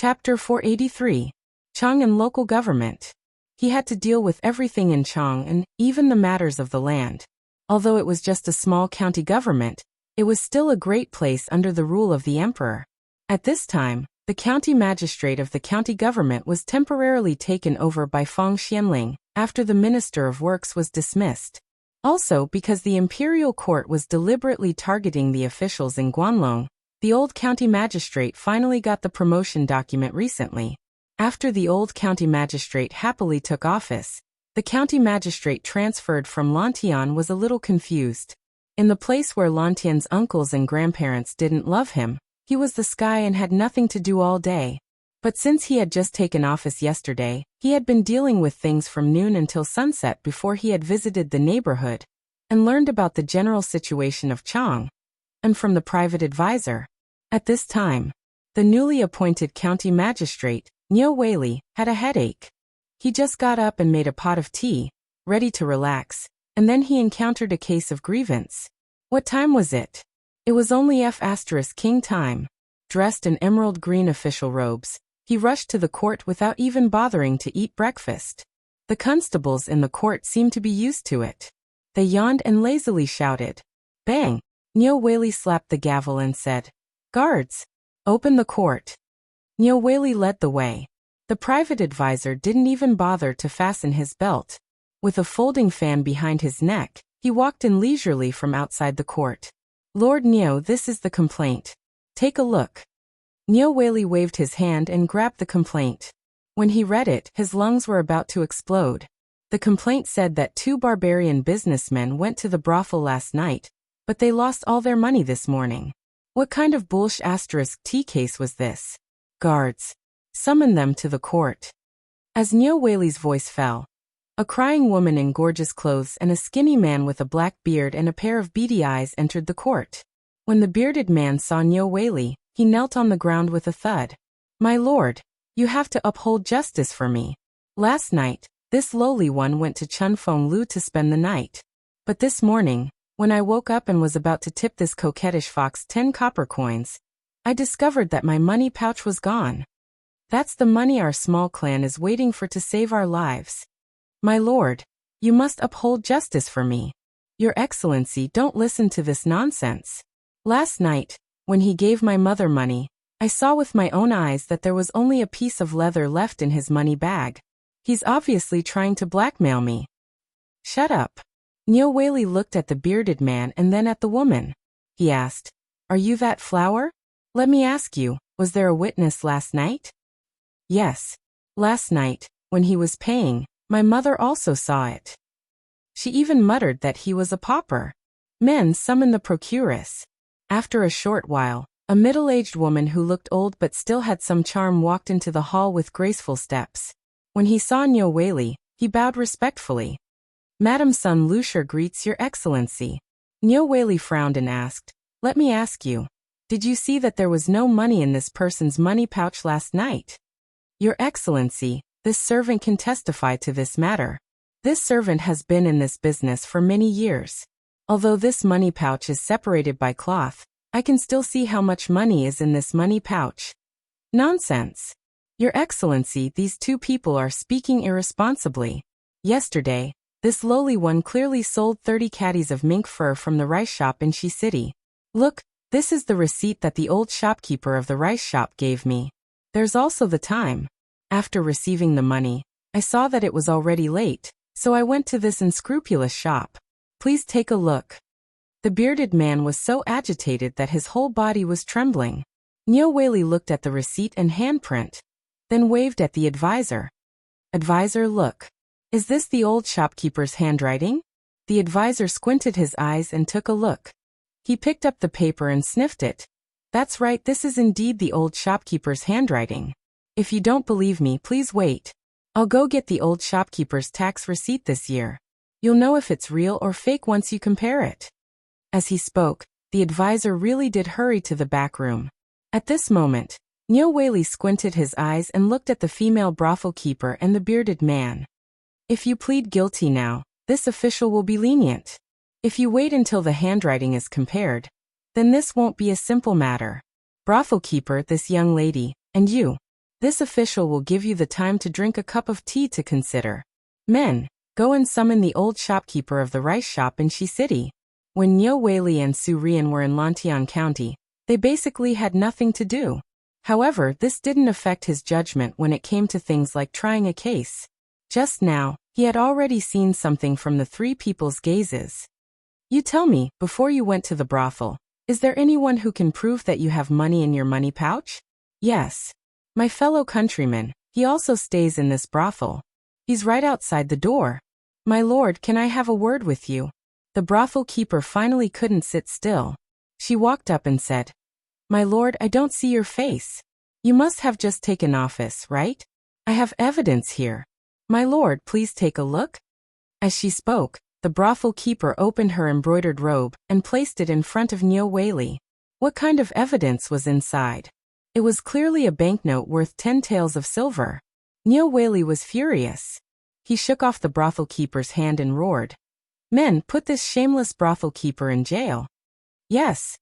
Chapter 483. Chang and Local Government. He had to deal with everything in Chang and even the matters of the land. Although it was just a small county government, it was still a great place under the rule of the emperor. At this time, the county magistrate of the county government was temporarily taken over by Fang Xianling after the Minister of Works was dismissed. Also because the imperial court was deliberately targeting the officials in Guanlong, the old county magistrate finally got the promotion document recently. After the old county magistrate happily took office, the county magistrate transferred from Lantian was a little confused. In the place where Lantian's uncles and grandparents didn't love him, he was the sky and had nothing to do all day. But since he had just taken office yesterday, he had been dealing with things from noon until sunset before he had visited the neighborhood and learned about the general situation of Chang, and from the private advisor. At this time, the newly appointed county magistrate, Niu Weili, had a headache. He just got up and made a pot of tea, ready to relax, and then he encountered a case of grievance. What time was it? It was only F*King time. Dressed in emerald green official robes, he rushed to the court without even bothering to eat breakfast. The constables in the court seemed to be used to it. They yawned and lazily shouted. Bang! Niu Weili slapped the gavel and said, "Guards! Open the court." Niu Weili led the way. The private advisor didn't even bother to fasten his belt. With a folding fan behind his neck, he walked in leisurely from outside the court. "Lord Niu, this is the complaint. Take a look." Niu Weili waved his hand and grabbed the complaint. When he read it, his lungs were about to explode. The complaint said that two barbarian businessmen went to the brothel last night, but they lost all their money this morning. What kind of *T case was this? Guards! Summon them to the court. As Niu Weili's voice fell, a crying woman in gorgeous clothes and a skinny man with a black beard and a pair of beady eyes entered the court. When the bearded man saw Niu Weili, he knelt on the ground with a thud. "My lord, you have to uphold justice for me. Last night, this lowly one went to Chunfeng Lu to spend the night. But this morning, when I woke up and was about to tip this coquettish fox 10 copper coins, I discovered that my money pouch was gone. That's the money our small clan is waiting for to save our lives. My lord, you must uphold justice for me. Your Excellency, don't listen to this nonsense. Last night, when he gave my mother money, I saw with my own eyes that there was only a piece of leather left in his money bag. He's obviously trying to blackmail me." "Shut up." Niu Weili looked at the bearded man and then at the woman. He asked, "Are you that flower? Let me ask you, was there a witness last night?" "Yes. Last night, when he was paying, my mother also saw it. She even muttered that he was a pauper." Men summoned the procuress. After a short while, a middle-aged woman who looked old but still had some charm walked into the hall with graceful steps. When he saw Niu Weili, he bowed respectfully. "Madam Sun Lushir greets your Excellency." Niu Weili frowned and asked, "Let me ask you, did you see that there was no money in this person's money pouch last night?" "Your Excellency, this servant can testify to this matter. This servant has been in this business for many years. Although this money pouch is separated by cloth, I can still see how much money is in this money pouch." "Nonsense. Your Excellency, these two people are speaking irresponsibly. Yesterday, this lowly one clearly sold 30 caddies of mink fur from the rice shop in Shi City. Look, this is the receipt that the old shopkeeper of the rice shop gave me. There's also the time. After receiving the money, I saw that it was already late, so I went to this unscrupulous shop. Please take a look." The bearded man was so agitated that his whole body was trembling. Niu Weili looked at the receipt and handprint, then waved at the advisor. "Advisor, look. Is this the old shopkeeper's handwriting?" The advisor squinted his eyes and took a look. He picked up the paper and sniffed it. "That's right, this is indeed the old shopkeeper's handwriting. If you don't believe me, please wait. I'll go get the old shopkeeper's tax receipt this year. You'll know if it's real or fake once you compare it." As he spoke, the advisor really did hurry to the back room. At this moment, Niu Weili squinted his eyes and looked at the female brothel keeper and the bearded man. "If you plead guilty now, this official will be lenient. If you wait until the handwriting is compared, then this won't be a simple matter. Brothel keeper, this young lady, and you. This official will give you the time to drink a cup of tea to consider. Men, go and summon the old shopkeeper of the rice shop in Shi City. When Nyo Weili and Su Rian were in Lantian County, they basically had nothing to do. However, this didn't affect his judgment when it came to things like trying a case. Just now, he had already seen something from the three people's gazes. You tell me, before you went to the brothel, is there anyone who can prove that you have money in your money pouch? Yes. My fellow countryman, he also stays in this brothel. He's right outside the door. My lord, can I have a word with you? The brothel keeper finally couldn't sit still. She walked up and said, My lord, I don't see your face. You must have just taken office, right? I have evidence here. My lord, please take a look. As she spoke, the brothel keeper opened her embroidered robe and placed it in front of Nyo Weili. What kind of evidence was inside? It was clearly a banknote worth 10 taels of silver. Nyo Weili was furious. He shook off the brothel keeper's hand and roared, Men, put this shameless brothel keeper in jail. Yes.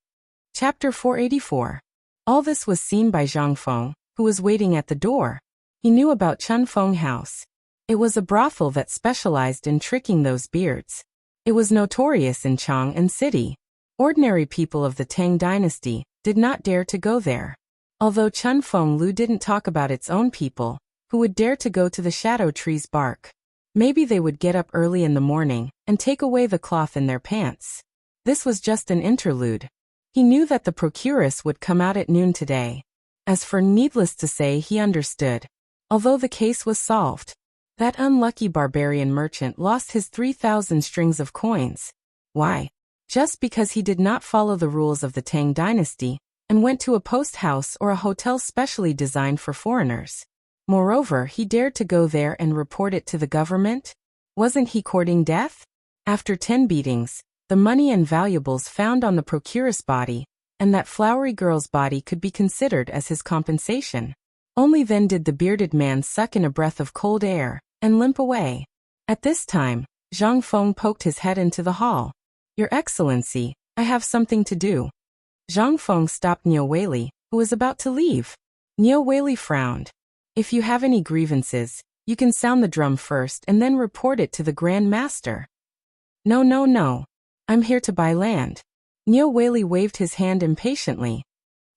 Chapter 484. All this was seen by Zhang Feng, who was waiting at the door. He knew about Chun Feng House. It was a brothel that specialized in tricking those beards. It was notorious in Chang'an City. Ordinary people of the Tang dynasty did not dare to go there. Although Chun Feng Lu didn't talk about its own people, who would dare to go to the shadow tree's bark. Maybe they would get up early in the morning and take away the cloth in their pants. This was just an interlude. He knew that the procuress would come out at noon today. As for needless to say, he understood. Although the case was solved, that unlucky barbarian merchant lost his 3,000 strings of coins. Why? Just because he did not follow the rules of the Tang dynasty and went to a post house or a hotel specially designed for foreigners. Moreover, he dared to go there and report it to the government? Wasn't he courting death? After 10 beatings, the money and valuables found on the procuress body, and that flowery girl's body could be considered as his compensation. Only then did the bearded man suck in a breath of cold air and limp away. At this time, Zhang Feng poked his head into the hall. Your Excellency, I have something to do. Zhang Feng stopped Nyo Weili, who was about to leave. Nyo Weili frowned. If you have any grievances, you can sound the drum first and then report it to the Grand Master. No. I'm here to buy land. Nyo Weili waved his hand impatiently.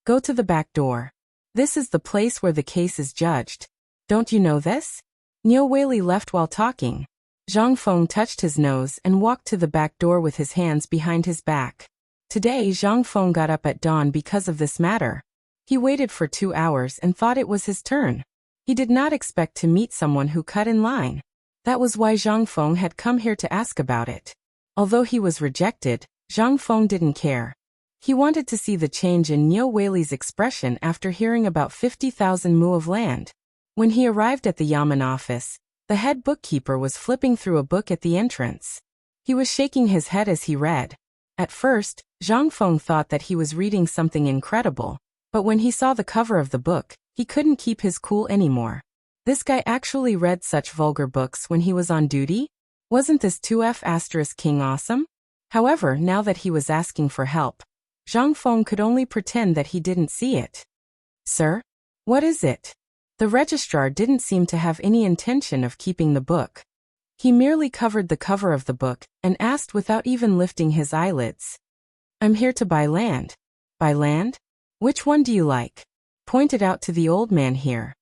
Go to the back door. This is the place where the case is judged. Don't you know this? Nyo Weili left while talking. Zhang Feng touched his nose and walked to the back door with his hands behind his back. Today Zhang Feng got up at dawn because of this matter. He waited for 2 hours and thought it was his turn. He did not expect to meet someone who cut in line. That was why Zhang Feng had come here to ask about it. Although he was rejected, Zhang Feng didn't care. He wanted to see the change in Nyo Weili's expression after hearing about 50,000 mu of land. When he arrived at the Yamen office, the head bookkeeper was flipping through a book at the entrance. He was shaking his head as he read. At first, Zhang Feng thought that he was reading something incredible, but when he saw the cover of the book, he couldn't keep his cool anymore. This guy actually read such vulgar books when he was on duty? Wasn't this 2F** King awesome? However, now that he was asking for help, Zhang Feng could only pretend that he didn't see it. Sir? What is it? The registrar didn't seem to have any intention of keeping the book. He merely covered the cover of the book and asked without even lifting his eyelids. I'm here to buy land. Buy land? Which one do you like? Pointed out to the old man here.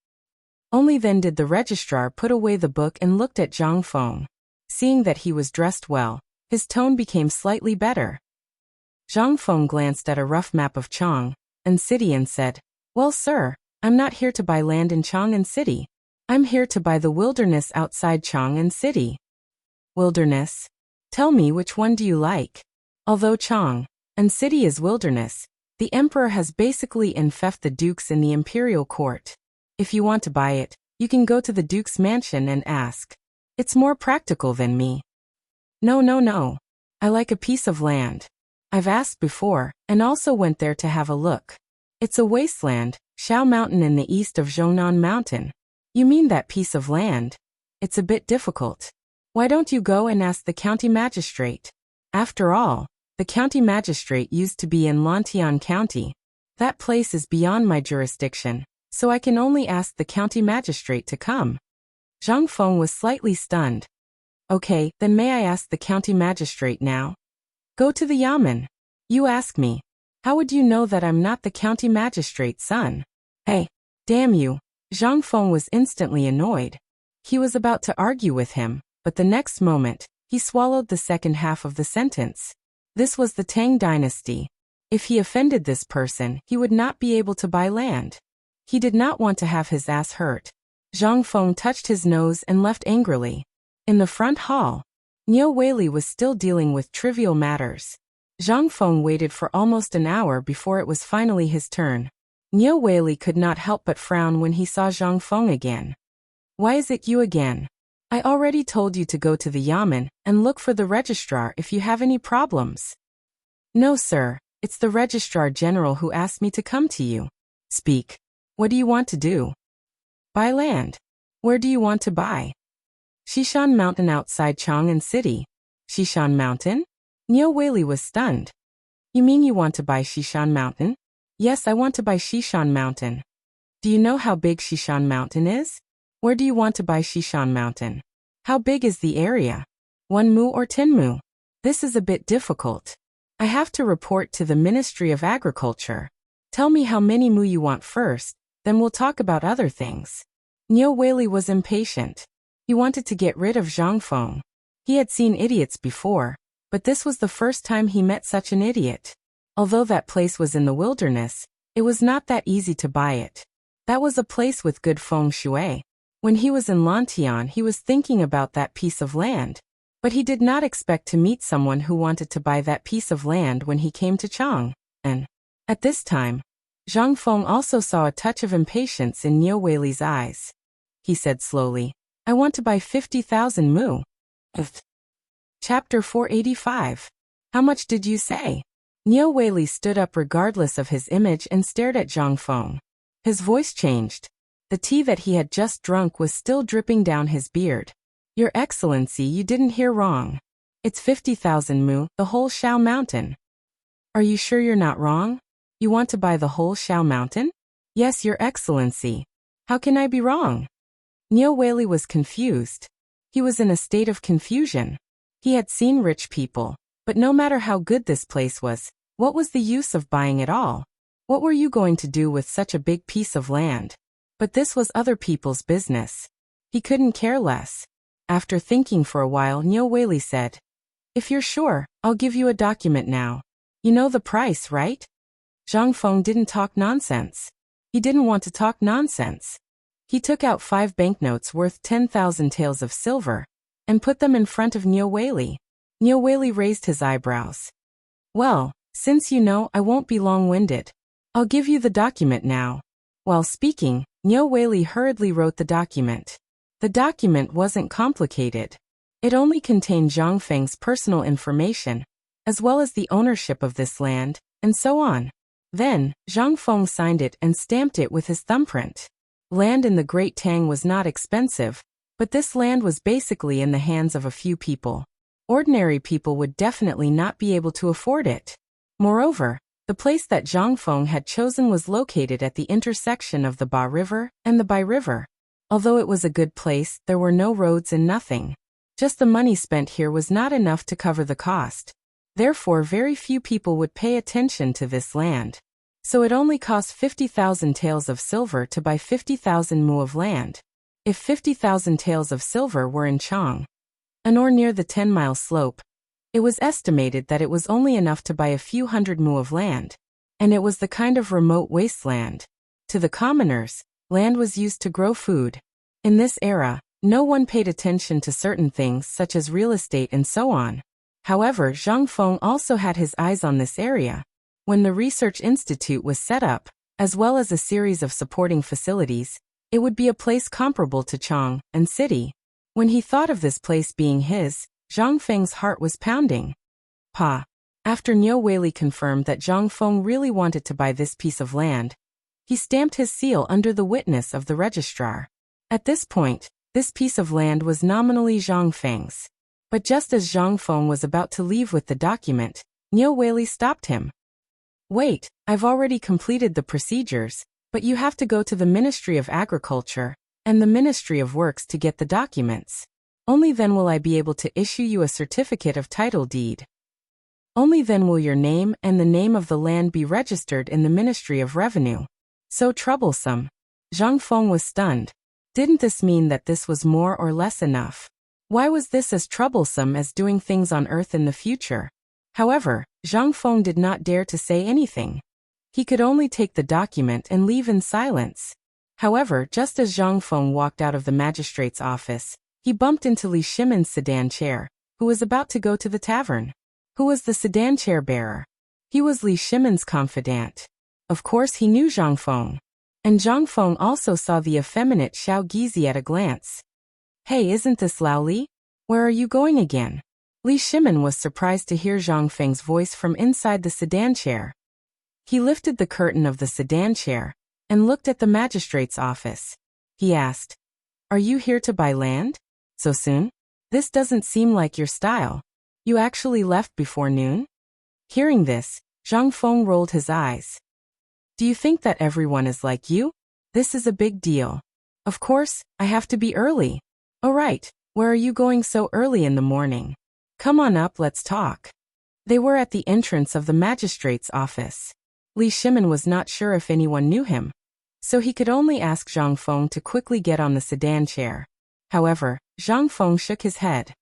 Only then did the registrar put away the book and looked at Zhang Feng. Seeing that he was dressed well, his tone became slightly better. Zhang Feng glanced at a rough map of Chang'an City and said, Well, sir, I'm not here to buy land in Chang'an City. I'm here to buy the wilderness outside Chang'an City. Wilderness? Tell me, which one do you like? Although Chang'an City is wilderness, the emperor has basically enfeoffed the dukes in the imperial court. If you want to buy it, you can go to the duke's mansion and ask. It's more practical than me. No. I like a piece of land. I've asked before, and also went there to have a look. It's a wasteland, Shao Mountain in the east of Zhongnan Mountain. You mean that piece of land? It's a bit difficult. Why don't you go and ask the county magistrate? After all, the county magistrate used to be in Lantian County. That place is beyond my jurisdiction. so I can only ask the county magistrate to come. Zhang Feng was slightly stunned. Okay, then may I ask the county magistrate now? Go to the Yamen. You ask me. How would you know that I'm not the county magistrate's son? Hey, damn you. Zhang Feng was instantly annoyed. He was about to argue with him, but the next moment, he swallowed the second half of the sentence. This was the Tang dynasty. If he offended this person, he would not be able to buy land. He did not want to have his ass hurt. Zhang Feng touched his nose and left angrily. In the front hall, Niu Weili was still dealing with trivial matters. Zhang Feng waited for almost an hour before it was finally his turn. Niu Weili could not help but frown when he saw Zhang Feng again. Why is it you again? I already told you to go to the Yamen and look for the registrar if you have any problems. No, sir, it's the registrar general who asked me to come to you. Speak. What do you want to do? Buy land. Where do you want to buy? Xishan Mountain outside Chang'an City. Xishan Mountain? Niu Weili was stunned. You mean you want to buy Xishan Mountain? Yes, I want to buy Xishan Mountain. Do you know how big Xishan Mountain is? Where do you want to buy Xishan Mountain? How big is the area? 1 mu or 10 mu? This is a bit difficult. I have to report to the Ministry of Agriculture. Tell me how many mu you want first, then we'll talk about other things. Niu Weili was impatient. He wanted to get rid of Zhang Feng. He had seen idiots before, but this was the first time he met such an idiot. Although that place was in the wilderness, it was not that easy to buy it. That was a place with good feng shui. When he was in Lantian, he was thinking about that piece of land. But he did not expect to meet someone who wanted to buy that piece of land when he came to Chang. And at this time, Zhang Feng also saw a touch of impatience in Niu Weili's eyes. He said slowly, I want to buy 50,000 mu. Chapter 485. How much did you say? Niu Weili stood up regardless of his image and stared at Zhang Feng. His voice changed. The tea that he had just drunk was still dripping down his beard. Your Excellency, you didn't hear wrong. It's 50,000 mu, the whole Shao Mountain. Are you sure you're not wrong? You want to buy the whole Shao Mountain? Yes, Your Excellency. How can I be wrong? Niu Weili was confused. He was in a state of confusion. He had seen rich people, but no matter how good this place was, what was the use of buying it all? What were you going to do with such a big piece of land? But this was other people's business. He couldn't care less. After thinking for a while, Niu Weili said, If you're sure, I'll give you a document now. You know the price, right? Zhang Feng didn't talk nonsense. He didn't want to talk nonsense. He took out 5 banknotes worth 10,000 taels of silver and put them in front of Niu Weili. Niu Weili raised his eyebrows. Well, since you know, I won't be long-winded. I'll give you the document now. While speaking, Niu Weili hurriedly wrote the document. The document wasn't complicated. It only contained Zhang Feng's personal information, as well as the ownership of this land, and so on. Then, Zhang Feng signed it and stamped it with his thumbprint. Land in the Great Tang was not expensive, but this land was basically in the hands of a few people. Ordinary people would definitely not be able to afford it. Moreover, the place that Zhang Feng had chosen was located at the intersection of the Ba River and the Bai River. Although it was a good place, there were no roads and nothing. Just the money spent here was not enough to cover the cost. Therefore, very few people would pay attention to this land. So it only cost 50,000 taels of silver to buy 50,000 mu of land. If 50,000 taels of silver were in Chang, or near the 10-mile slope, it was estimated that it was only enough to buy a few hundred mu of land. And it was the kind of remote wasteland. To the commoners, land was used to grow food. In this era, no one paid attention to certain things such as real estate and so on. However, Zhang Feng also had his eyes on this area. When the research institute was set up, as well as a series of supporting facilities, it would be a place comparable to Chang'an City. When he thought of this place being his, Zhang Feng's heart was pounding. After Niu Weili confirmed that Zhang Feng really wanted to buy this piece of land, he stamped his seal under the witness of the registrar. At this point, this piece of land was nominally Zhang Feng's. But just as Zhang Feng was about to leave with the document, Niu Weili stopped him. Wait, I've already completed the procedures. But you have to go to the Ministry of Agriculture and the Ministry of Works to get the documents. Only then will I be able to issue you a certificate of title deed. Only then will your name and the name of the land be registered in the Ministry of Revenue. So troublesome. Zhang Feng was stunned. Didn't this mean that this was more or less enough? Why was this as troublesome as doing things on Earth in the future? However, Zhang Feng did not dare to say anything. He could only take the document and leave in silence. However, just as Zhang Feng walked out of the magistrate's office, he bumped into Li Shimon's sedan chair, who was about to go to the tavern. Who was the sedan chair bearer? He was Li Shimon's confidant. Of course he knew Zhang Feng. And Zhang Feng also saw the effeminate Xiao Gizi at a glance. Hey, isn't this Lao Li? Where are you going again? Li Shimon was surprised to hear Zhang Feng's voice from inside the sedan chair. He lifted the curtain of the sedan chair and looked at the magistrate's office. He asked, "Are you here to buy land? So soon? This doesn't seem like your style. You actually left before noon?" Hearing this, Zhang Feng rolled his eyes. Do you think that everyone is like you? This is a big deal. Of course, I have to be early. All right, where are you going so early in the morning? Come on up, let's talk. They were at the entrance of the magistrate's office. Li Shimon was not sure if anyone knew him, so he could only ask Zhang Feng to quickly get on the sedan chair. However, Zhang Feng shook his head.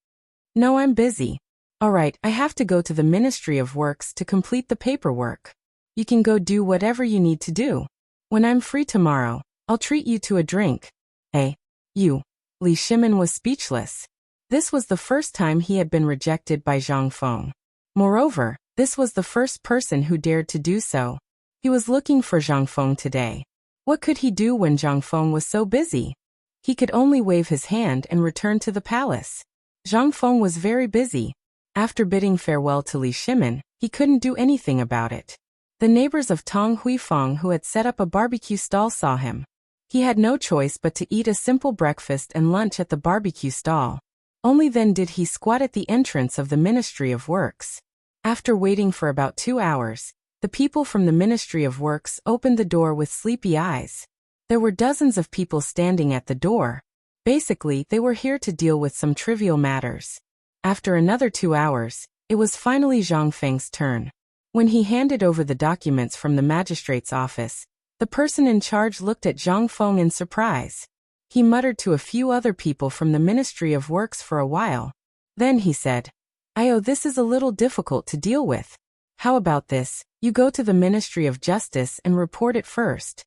No, I'm busy. All right, I have to go to the Ministry of Works to complete the paperwork. You can go do whatever you need to do. When I'm free tomorrow, I'll treat you to a drink. Hey, you. Li Shimon was speechless. This was the first time he had been rejected by Zhang Feng. Moreover, this was the first person who dared to do so. He was looking for Zhang Feng today. What could he do when Zhang Feng was so busy? He could only wave his hand and return to the palace. Zhang Feng was very busy. After bidding farewell to Li Shimon, he couldn't do anything about it. The neighbors of Tang Huifang who had set up a barbecue stall saw him. He had no choice but to eat a simple breakfast and lunch at the barbecue stall. Only then did he squat at the entrance of the Ministry of Works. After waiting for about 2 hours, the people from the Ministry of Works opened the door with sleepy eyes. There were dozens of people standing at the door. Basically, they were here to deal with some trivial matters. After another 2 hours, it was finally Zhang Feng's turn. When he handed over the documents from the magistrate's office, the person in charge looked at Zhang Feng in surprise. He muttered to a few other people from the Ministry of Works for a while. Then he said, This is a little difficult to deal with. How about this, you go to the Ministry of Justice and report it first."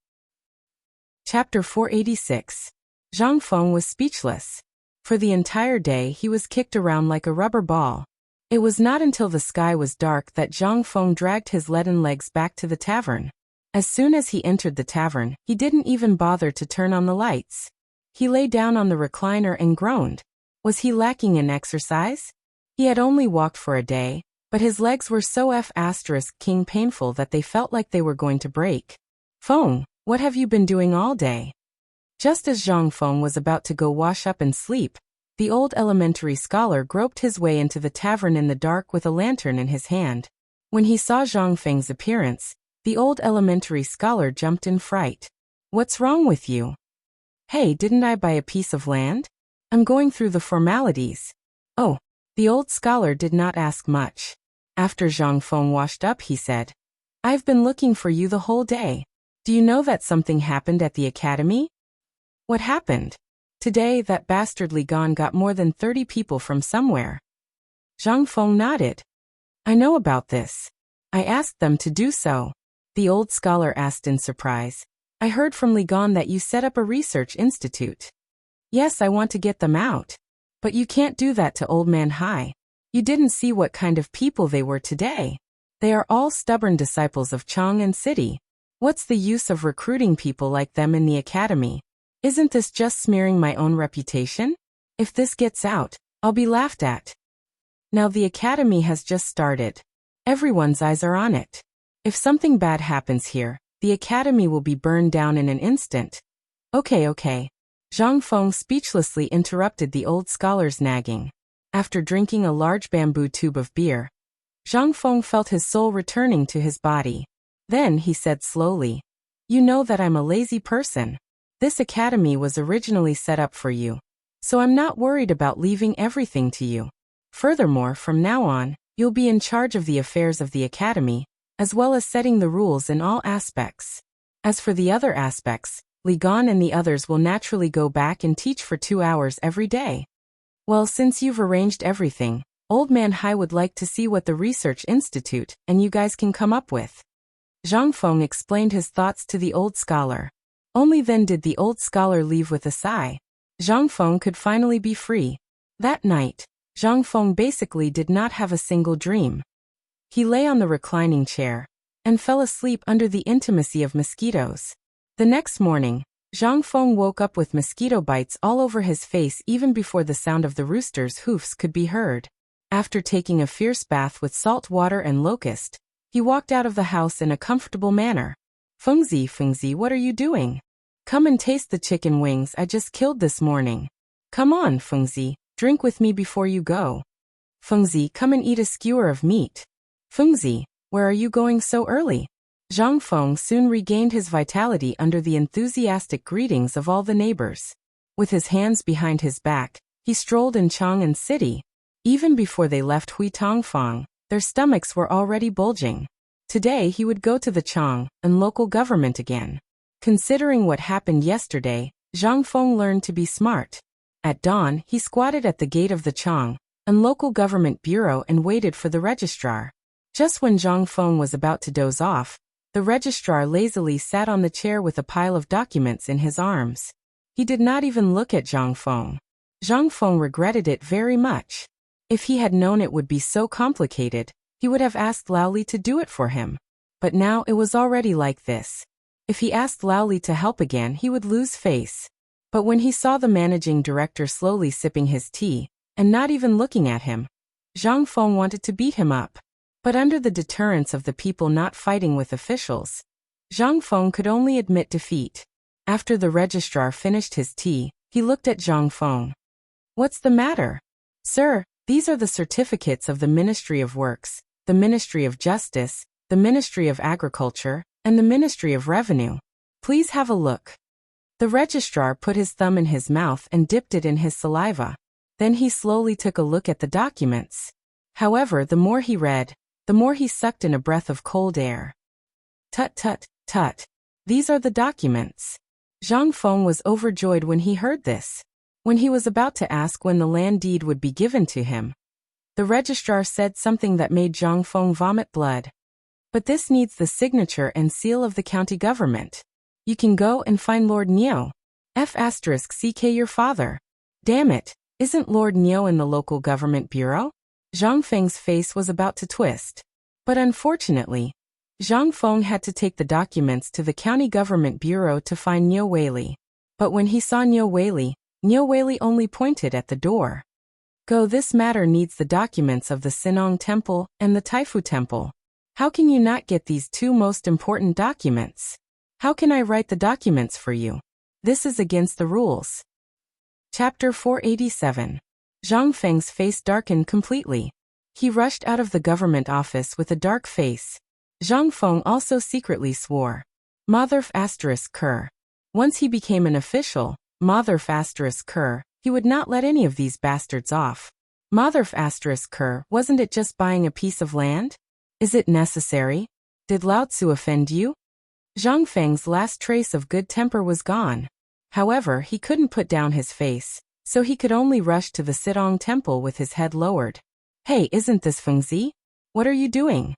Chapter 486. Zhang Feng was speechless. For the entire day he was kicked around like a rubber ball. It was not until the sky was dark that Zhang Feng dragged his leaden legs back to the tavern. As soon as he entered the tavern, he didn't even bother to turn on the lights. He lay down on the recliner and groaned. Was he lacking in exercise? He had only walked for a day, but his legs were so king painful that they felt like they were going to break. "Feng, what have you been doing all day?" Just as Zhang Feng was about to go wash up and sleep, the old elementary scholar groped his way into the tavern in the dark with a lantern in his hand. When he saw Zhang Feng's appearance, the old elementary scholar jumped in fright. "What's wrong with you?" "Hey, didn't I buy a piece of land? I'm going through the formalities." Oh, the old scholar did not ask much. After Zhang Feng washed up, he said, "I've been looking for you the whole day. Do you know that something happened at the academy?" "What happened?" "Today, that bastard Li Gan got more than 30 people from somewhere." Zhang Feng nodded. "I know about this. I asked them to do so." The old scholar asked in surprise, "I heard from Li Gan that you set up a research institute." "Yes, I want to get them out. But you can't do that to Old Man Hai. You didn't see what kind of people they were today. They are all stubborn disciples of Chang and City. What's the use of recruiting people like them in the academy? Isn't this just smearing my own reputation? If this gets out, I'll be laughed at. Now the academy has just started. Everyone's eyes are on it. If something bad happens here, the academy will be burned down in an instant." Okay. Zhang Feng speechlessly interrupted the old scholar's nagging. After drinking a large bamboo tube of beer, Zhang Feng felt his soul returning to his body. Then he said slowly, You know that I'm a lazy person. This academy was originally set up for you, so I'm not worried about leaving everything to you. Furthermore, from now on, you'll be in charge of the affairs of the academy, as well as setting the rules in all aspects. As for the other aspects, Li Gan and the others will naturally go back and teach for 2 hours every day. Well, since you've arranged everything, Old Man Hai would like to see what the research institute and you guys can come up with. Zhang Feng explained his thoughts to the old scholar. Only then did the old scholar leave with a sigh. Zhang Feng could finally be free. That night, Zhang Feng basically did not have a single dream. He lay on the reclining chair and fell asleep under the intimacy of mosquitoes. The next morning, Zhang Feng woke up with mosquito bites all over his face even before the sound of the rooster's hoofs could be heard. After taking a fierce bath with salt water and locust, he walked out of the house in a comfortable manner. Fengzi, what are you doing? Come and taste the chicken wings I just killed this morning. Come on, Fengzi, drink with me before you go. Fengzi, come and eat a skewer of meat. Fengzi, where are you going so early? Zhang Feng soon regained his vitality under the enthusiastic greetings of all the neighbors. With his hands behind his back, he strolled in Chang'an City. Even before they left Huitongfang, their stomachs were already bulging. Today he would go to the Chang'an local government again. Considering what happened yesterday, Zhang Feng learned to be smart. At dawn, he squatted at the gate of the Chang'an local government bureau and waited for the registrar. Just when Zhang Feng was about to doze off, the registrar lazily sat on the chair with a pile of documents in his arms. He did not even look at Zhang Feng. Zhang Feng regretted it very much. If he had known it would be so complicated, he would have asked Lao Li to do it for him. But now it was already like this. If he asked Lao Li to help again, he would lose face. But when he saw the managing director slowly sipping his tea, and not even looking at him, Zhang Feng wanted to beat him up. But under the deterrence of the people not fighting with officials, Zhang Feng could only admit defeat. After the registrar finished his tea, he looked at Zhang Feng. What's the matter? Sir, these are the certificates of the Ministry of Works, the Ministry of Justice, the Ministry of Agriculture, and the Ministry of Revenue. Please have a look. The registrar put his thumb in his mouth and dipped it in his saliva. Then he slowly took a look at the documents. However, the more he read, the more he sucked in a breath of cold air. Tut tut, tut. These are the documents. Zhang Feng was overjoyed when he heard this. When he was about to ask when the land deed would be given to him, the registrar said something that made Zhang Feng vomit blood. But this needs the signature and seal of the county government. You can go and find Lord Niu. F***ck your father. Damn it, isn't Lord Niu in the local government bureau? Zhang Feng's face was about to twist. But unfortunately, Zhang Feng had to take the documents to the county government bureau to find Niu Weili. But when he saw Niu Weili only pointed at the door. Go, this matter needs the documents of the Sinong Temple and the Taifu Temple. How can you not get these two most important documents? How can I write the documents for you? This is against the rules. Chapter 487. Zhang Feng's face darkened completely. He rushed out of the government office with a dark face. Zhang Feng also secretly swore. Motherf asterisk cur. Once he became an official, Motherf asterisk cur, he would not let any of these bastards off. Motherf asterisk cur, wasn't it just buying a piece of land? Is it necessary? Did Lao Tzu offend you? Zhang Feng's last trace of good temper was gone. However, he couldn't put down his face, so he could only rush to the Sidong Temple with his head lowered. Hey, isn't this Fengzi? What are you doing?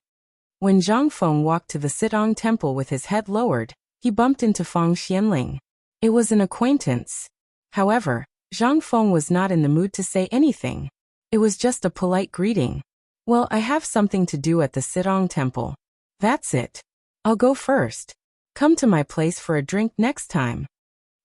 When Zhang Feng walked to the Sidong Temple with his head lowered, he bumped into Fang Xianling. It was an acquaintance. However, Zhang Feng was not in the mood to say anything. It was just a polite greeting. Well, I have something to do at the Sidong Temple. That's it. I'll go first. Come to my place for a drink next time.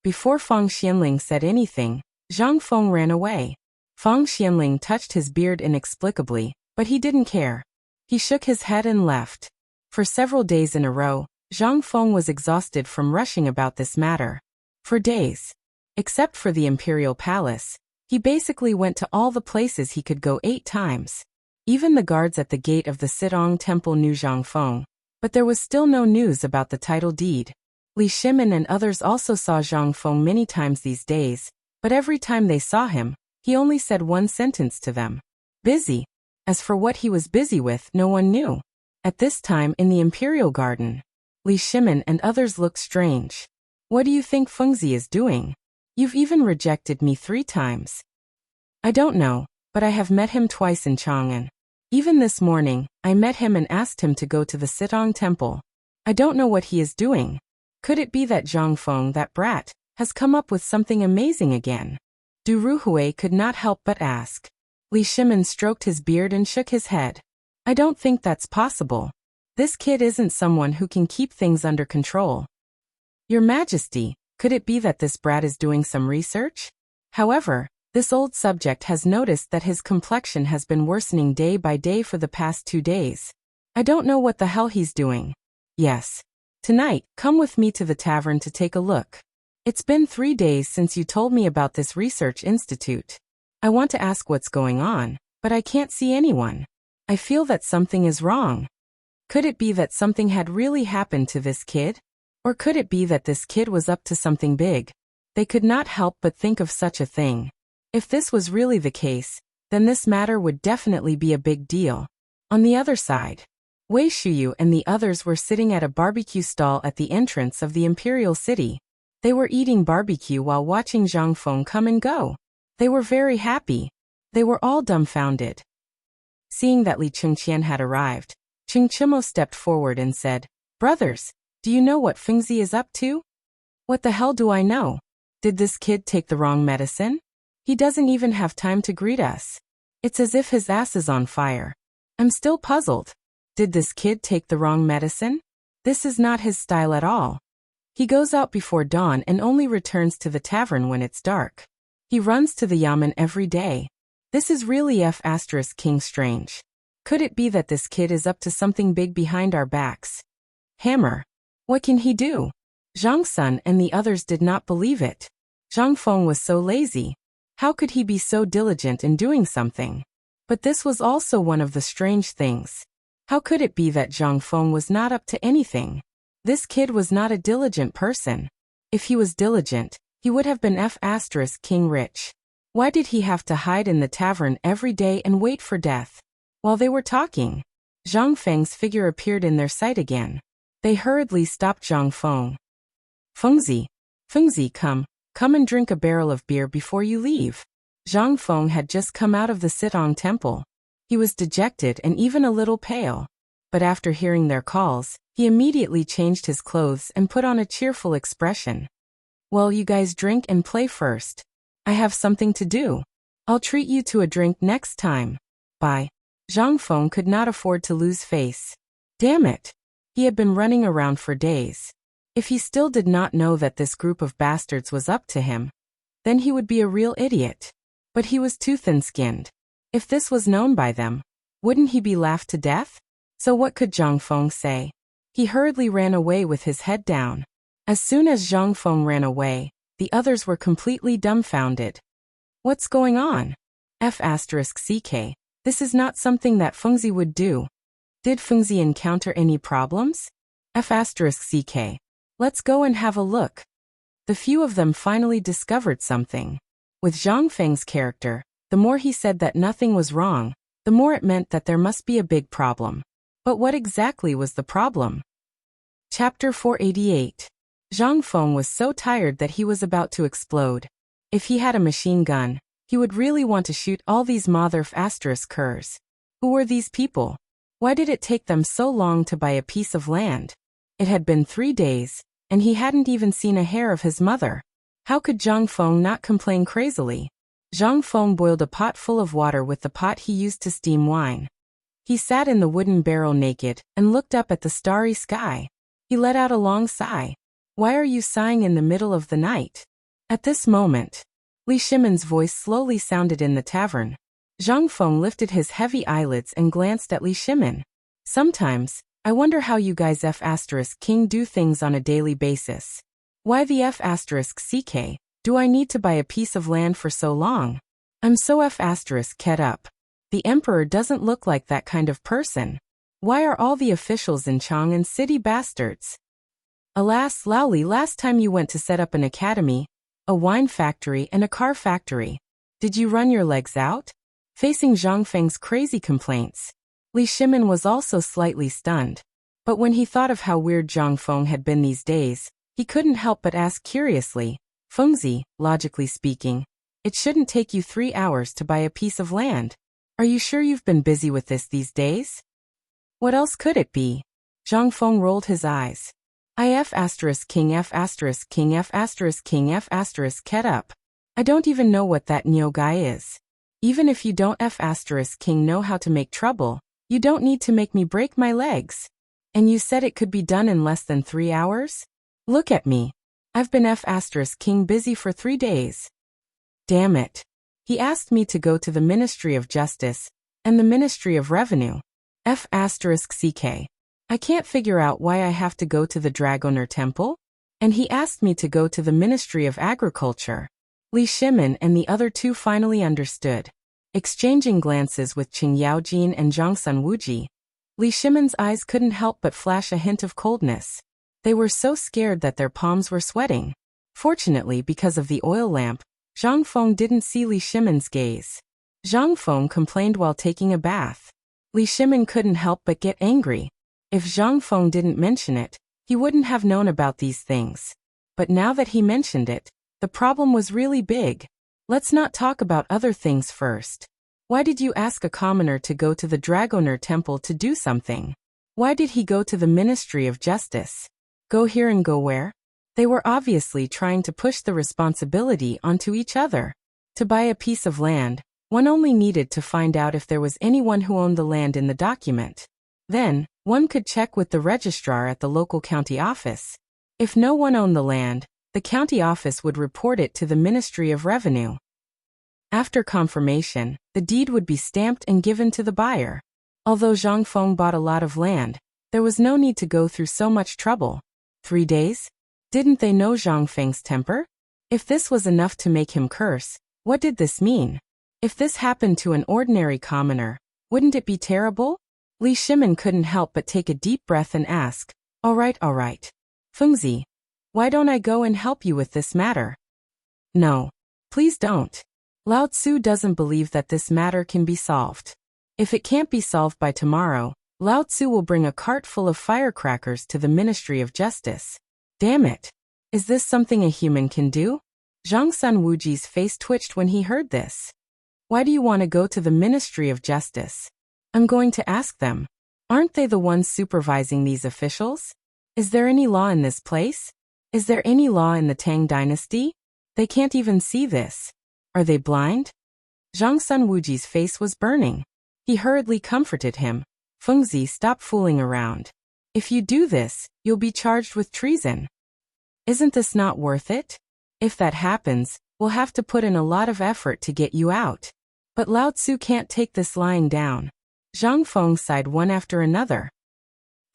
Before Fang Xianling said anything, Zhang Feng ran away. Fang Xianling touched his beard inexplicably, but he didn't care. He shook his head and left. For several days in a row, Zhang Feng was exhausted from rushing about this matter. For days. Except for the Imperial Palace, he basically went to all the places he could go 8 times. Even the guards at the gate of the Sidong Temple knew Zhang Feng, but there was still no news about the title deed. Li Shimin and others also saw Zhang Feng many times these days, but every time they saw him, he only said one sentence to them. Busy. As for what he was busy with, no one knew. At this time in the Imperial Garden, Li Shimin and others looked strange. What do you think Fengzi is doing? You've even rejected me 3 times. I don't know, but I have met him twice in Chang'an. Even this morning, I met him and asked him to go to the Sitong Temple. I don't know what he is doing. Could it be that Zhang Feng, that brat, has come up with something amazing again? Du Ruhui could not help but ask. Li Shimin stroked his beard and shook his head. I don't think that's possible. This kid isn't someone who can keep things under control. Your Majesty, could it be that this brat is doing some research? However, this old subject has noticed that his complexion has been worsening day by day for the past 2 days. I don't know what the hell he's doing. Yes. Tonight, come with me to the tavern to take a look. It's been 3 days since you told me about this research institute. I want to ask what's going on, but I can't see anyone. I feel that something is wrong. Could it be that something had really happened to this kid? Or could it be that this kid was up to something big? They could not help but think of such a thing. If this was really the case, then this matter would definitely be a big deal. On the other side, Wei Shuyu and the others were sitting at a barbecue stall at the entrance of the Imperial City. They were eating barbecue while watching Zhang Feng come and go. They were very happy. They were all dumbfounded. Seeing that Li Chengqian had arrived, Cheng Chimo stepped forward and said, "Brothers, do you know what Fengzi is up to?" "What the hell do I know? Did this kid take the wrong medicine? He doesn't even have time to greet us. It's as if his ass is on fire. I'm still puzzled. Did this kid take the wrong medicine? This is not his style at all. He goes out before dawn and only returns to the tavern when it's dark. He runs to the yamen every day. This is really King strange. Could it be that this kid is up to something big behind our backs? Hammer. What can he do?" Zhang Sun and the others did not believe it. Zhang Feng was so lazy. How could he be so diligent in doing something? But this was also one of the strange things. How could it be that Zhang Feng was not up to anything? This kid was not a diligent person. If he was diligent, he would have been King rich. Why did he have to hide in the tavern every day and wait for death? While they were talking, Zhang Feng's figure appeared in their sight again. They hurriedly stopped Zhang Feng. Fengzi, come and drink a barrel of beer before you leave." Zhang Feng had just come out of the Sitong Temple. He was dejected and even a little pale. But after hearing their calls, he immediately changed his clothes and put on a cheerful expression. "Well, you guys drink and play first. I have something to do. I'll treat you to a drink next time. Bye." Zhang Feng could not afford to lose face. Damn it. He had been running around for days. If he still did not know that this group of bastards was up to him, then he would be a real idiot. But he was too thin-skinned. If this was known by them, wouldn't he be laughed to death? So what could Zhang Feng say? He hurriedly ran away with his head down. As soon as Zhang Feng ran away, the others were completely dumbfounded. What's going on? F***ck. This is not something that Fengzi would do. Did Fengzi encounter any problems? F***ck. Let's go and have a look. The few of them finally discovered something. With Zhang Feng's character, the more he said that nothing was wrong, the more it meant that there must be a big problem. But what exactly was the problem? Chapter 488. Zhang Feng was so tired that he was about to explode. If he had a machine gun, he would really want to shoot all these mother***curs. Who were these people? Why did it take them so long to buy a piece of land? It had been 3 days, and he hadn't even seen a hair of his mother. How could Zhang Feng not complain crazily? Zhang Feng boiled a pot full of water with the pot he used to steam wine. He sat in the wooden barrel naked and looked up at the starry sky. He let out a long sigh. "Why are you sighing in the middle of the night?" At this moment, Li Shimin's voice slowly sounded in the tavern. Zhang Feng lifted his heavy eyelids and glanced at Li Shimin. "Sometimes, I wonder how you guys King do things on a daily basis. Why the F***ck do I need to buy a piece of land for so long? I'm so F***ket up. The emperor doesn't look like that kind of person. Why are all the officials in Chang'an City bastards?" Alas, Laoli, last time you went to set up an academy, a wine factory and a car factory. Did you run your legs out? Facing Zhang Feng's crazy complaints, Li Shimin was also slightly stunned. But when he thought of how weird Zhang Feng had been these days, he couldn't help but ask curiously, Fengzi, logically speaking, it shouldn't take you 3 hours to buy a piece of land. Are you sure you've been busy with this these days? What else could it be? Zhang Feng rolled his eyes. If asterisk king F asterisk king F asterisk king F asterisk get up. I don't even know what that Nyo guy is. Even if you don't F asterisk king know how to make trouble, you don't need to make me break my legs. And you said it could be done in less than 3 hours? Look at me. I've been F asterisk king busy for 3 days. Damn it. He asked me to go to the Ministry of Justice and the Ministry of Revenue. F asterisk CK. I can't figure out why I have to go to the Dragoner Temple. And he asked me to go to the Ministry of Agriculture. Li Shimin and the other two finally understood. Exchanging glances with Qing Yaojin and Zhang Sunwuji, Li Shimin's eyes couldn't help but flash a hint of coldness. They were so scared that their palms were sweating. Fortunately, because of the oil lamp, Zhang Feng didn't see Li Shimin's gaze. Zhang Feng complained while taking a bath. Li Shimin couldn't help but get angry. If Zhang Feng didn't mention it, he wouldn't have known about these things. But now that he mentioned it, the problem was really big. Let's not talk about other things first. Why did you ask a commoner to go to the Dragoner Temple to do something? Why did he go to the Ministry of Justice? Go here and go where? They were obviously trying to push the responsibility onto each other. To buy a piece of land, one only needed to find out if there was anyone who owned the land in the document. Then, one could check with the registrar at the local county office. If no one owned the land, the county office would report it to the Ministry of Revenue. After confirmation, the deed would be stamped and given to the buyer. Although Zhang Feng bought a lot of land, there was no need to go through so much trouble. 3 days? Didn't they know Zhang Feng's temper? If this was enough to make him curse, what did this mean? If this happened to an ordinary commoner, wouldn't it be terrible? Li Shimin couldn't help but take a deep breath and ask, all right. Fengzi, why don't I go and help you with this matter? No. Please don't. Lao Tzu doesn't believe that this matter can be solved. If it can't be solved by tomorrow, Lao Tzu will bring a cart full of firecrackers to the Ministry of Justice. Damn it. Is this something a human can do? Zhang Sunwuji's face twitched when he heard this. Why do you want to go to the Ministry of Justice? I'm going to ask them. Aren't they the ones supervising these officials? Is there any law in this place? Is there any law in the Tang dynasty? They can't even see this. Are they blind? Zhang Sunwuji's face was burning. He hurriedly comforted him. Fengzi, stop fooling around. If you do this, you'll be charged with treason. Isn't this not worth it? If that happens, we'll have to put in a lot of effort to get you out. But Lao Tzu can't take this lying down. Zhang Feng sighed one after another.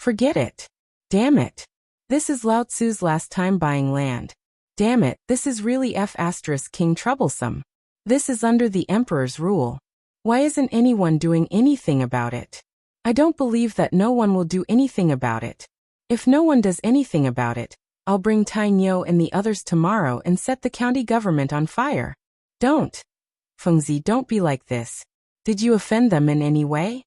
Forget it. Damn it. This is Lao Tzu's last time buying land. Damn it, this is really F asterisk king troublesome. This is under the emperor's rule. Why isn't anyone doing anything about it? I don't believe that no one will do anything about it. If no one does anything about it, I'll bring Tang Yo and the others tomorrow and set the county government on fire. Don't. Fengzi, don't be like this. Did you offend them in any way?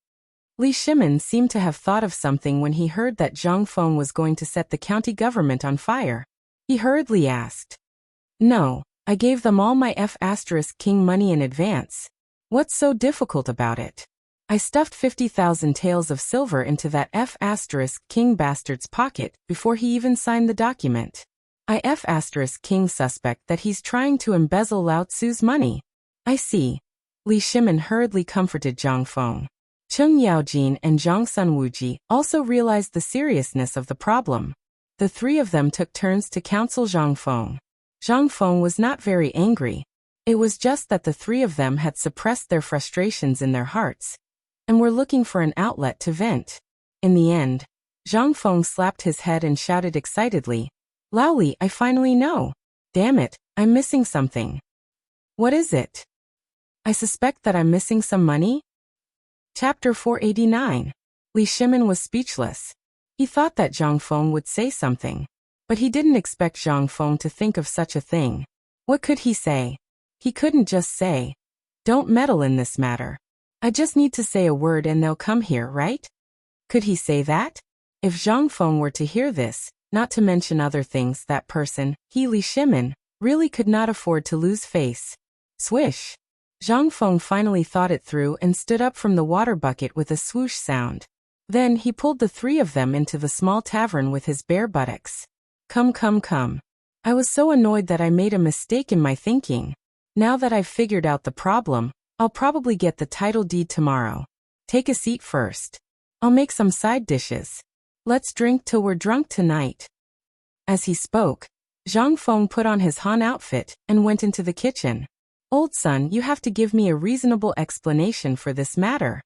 Li Shimin seemed to have thought of something when he heard that Zhang Feng was going to set the county government on fire. He hurriedly asked. No, I gave them all my F asterisk king money in advance. What's so difficult about it? I stuffed 50,000 taels of silver into that F asterisk king bastard's pocket before he even signed the document. I F asterisk king suspect that he's trying to embezzle Lao Tzu's money. I see. Li Shimin hurriedly comforted Zhang Feng. Qing Yaojin and Zhang Sunwuji also realized the seriousness of the problem. The three of them took turns to counsel Zhang Feng. Zhang Feng was not very angry. It was just that the three of them had suppressed their frustrations in their hearts and were looking for an outlet to vent. In the end, Zhang Feng slapped his head and shouted excitedly, Laoli, I finally know. Damn it, I'm missing something. What is it? I suspect that I'm missing some money? Chapter 489. Li Shimin was speechless. He thought that Zhang Feng would say something. But he didn't expect Zhang Feng to think of such a thing. What could he say? He couldn't just say, "Don't meddle in this matter. I just need to say a word and they'll come here, right?" Could he say that? If Zhang Feng were to hear this, not to mention other things, that person, Li Shimin, really could not afford to lose face. Swish! Zhang Feng finally thought it through and stood up from the water bucket with a swoosh sound. Then he pulled the three of them into the small tavern with his bare buttocks. Come, come, come. I was so annoyed that I made a mistake in my thinking. Now that I've figured out the problem, I'll probably get the title deed tomorrow. Take a seat first. I'll make some side dishes. Let's drink till we're drunk tonight. As he spoke, Zhang Feng put on his Han outfit and went into the kitchen. Old son, you have to give me a reasonable explanation for this matter.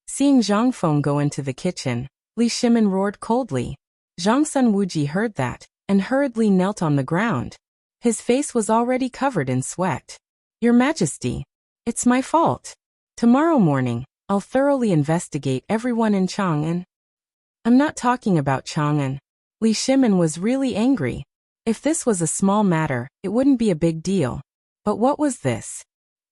Seeing Zhang Feng go into the kitchen, Li Shimin roared coldly. Zhang Sun Wuji heard that, and hurriedly knelt on the ground. His face was already covered in sweat. Your Majesty, it's my fault. Tomorrow morning, I'll thoroughly investigate everyone in Chang'an. I'm not talking about Chang'an. Li Shimin was really angry. If this was a small matter, it wouldn't be a big deal. But what was this?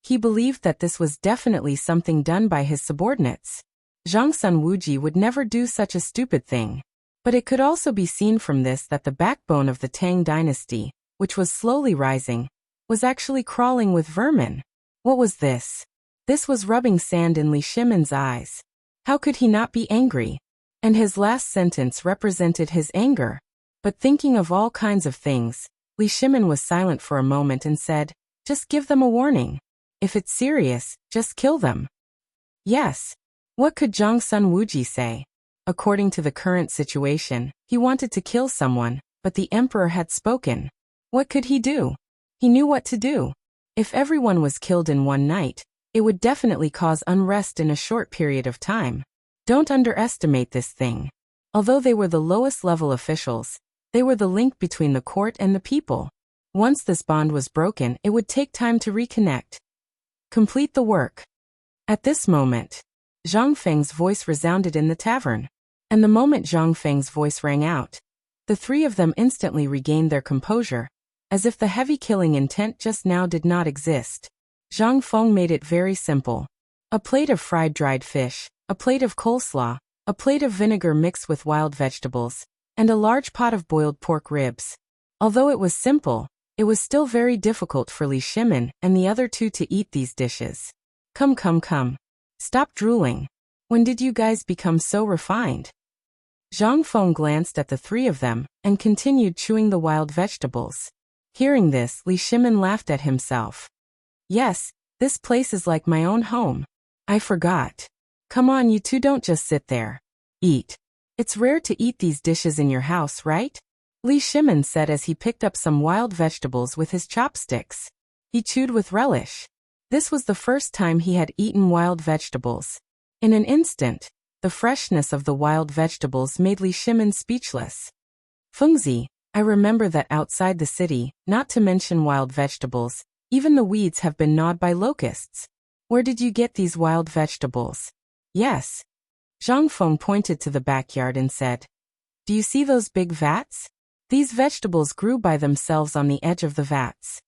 He believed that this was definitely something done by his subordinates. Zhang Sun Wuji would never do such a stupid thing. But it could also be seen from this that the backbone of the Tang dynasty, which was slowly rising, was actually crawling with vermin. What was this? This was rubbing sand in Li Shimin's eyes. How could he not be angry? And his last sentence represented his anger. But thinking of all kinds of things, Li Shimin was silent for a moment and said, "Just give them a warning. If it's serious, just kill them." Yes. What could Zhang Sun Wuji say? According to the current situation, he wanted to kill someone, but the emperor had spoken. What could he do? He knew what to do. If everyone was killed in one night, it would definitely cause unrest in a short period of time. Don't underestimate this thing. Although they were the lowest level officials, they were the link between the court and the people. Once this bond was broken, it would take time to reconnect. Complete the work. At this moment, Zhang Feng's voice resounded in the tavern. And the moment Zhang Feng's voice rang out, the three of them instantly regained their composure, as if the heavy killing intent just now did not exist. Zhang Feng made it very simple. A plate of fried dried fish, a plate of coleslaw, a plate of vinegar mixed with wild vegetables, and a large pot of boiled pork ribs. Although it was simple, it was still very difficult for Li Shimin and the other two to eat these dishes. Come, come, come. Stop drooling. When did you guys become so refined? Zhang Feng glanced at the three of them and continued chewing the wild vegetables. Hearing this, Li Shimin laughed at himself. Yes, this place is like my own home. I forgot. Come on, you two, don't just sit there. Eat. It's rare to eat these dishes in your house, right? Li Shimin said as he picked up some wild vegetables with his chopsticks. He chewed with relish. This was the first time he had eaten wild vegetables. In an instant, the freshness of the wild vegetables made Li Shimin speechless. Fengzi, I remember that outside the city, not to mention wild vegetables, even the weeds have been gnawed by locusts. Where did you get these wild vegetables? Yes. Zhang Feng pointed to the backyard and said, "Do you see those big vats? These vegetables grew by themselves on the edge of the vats."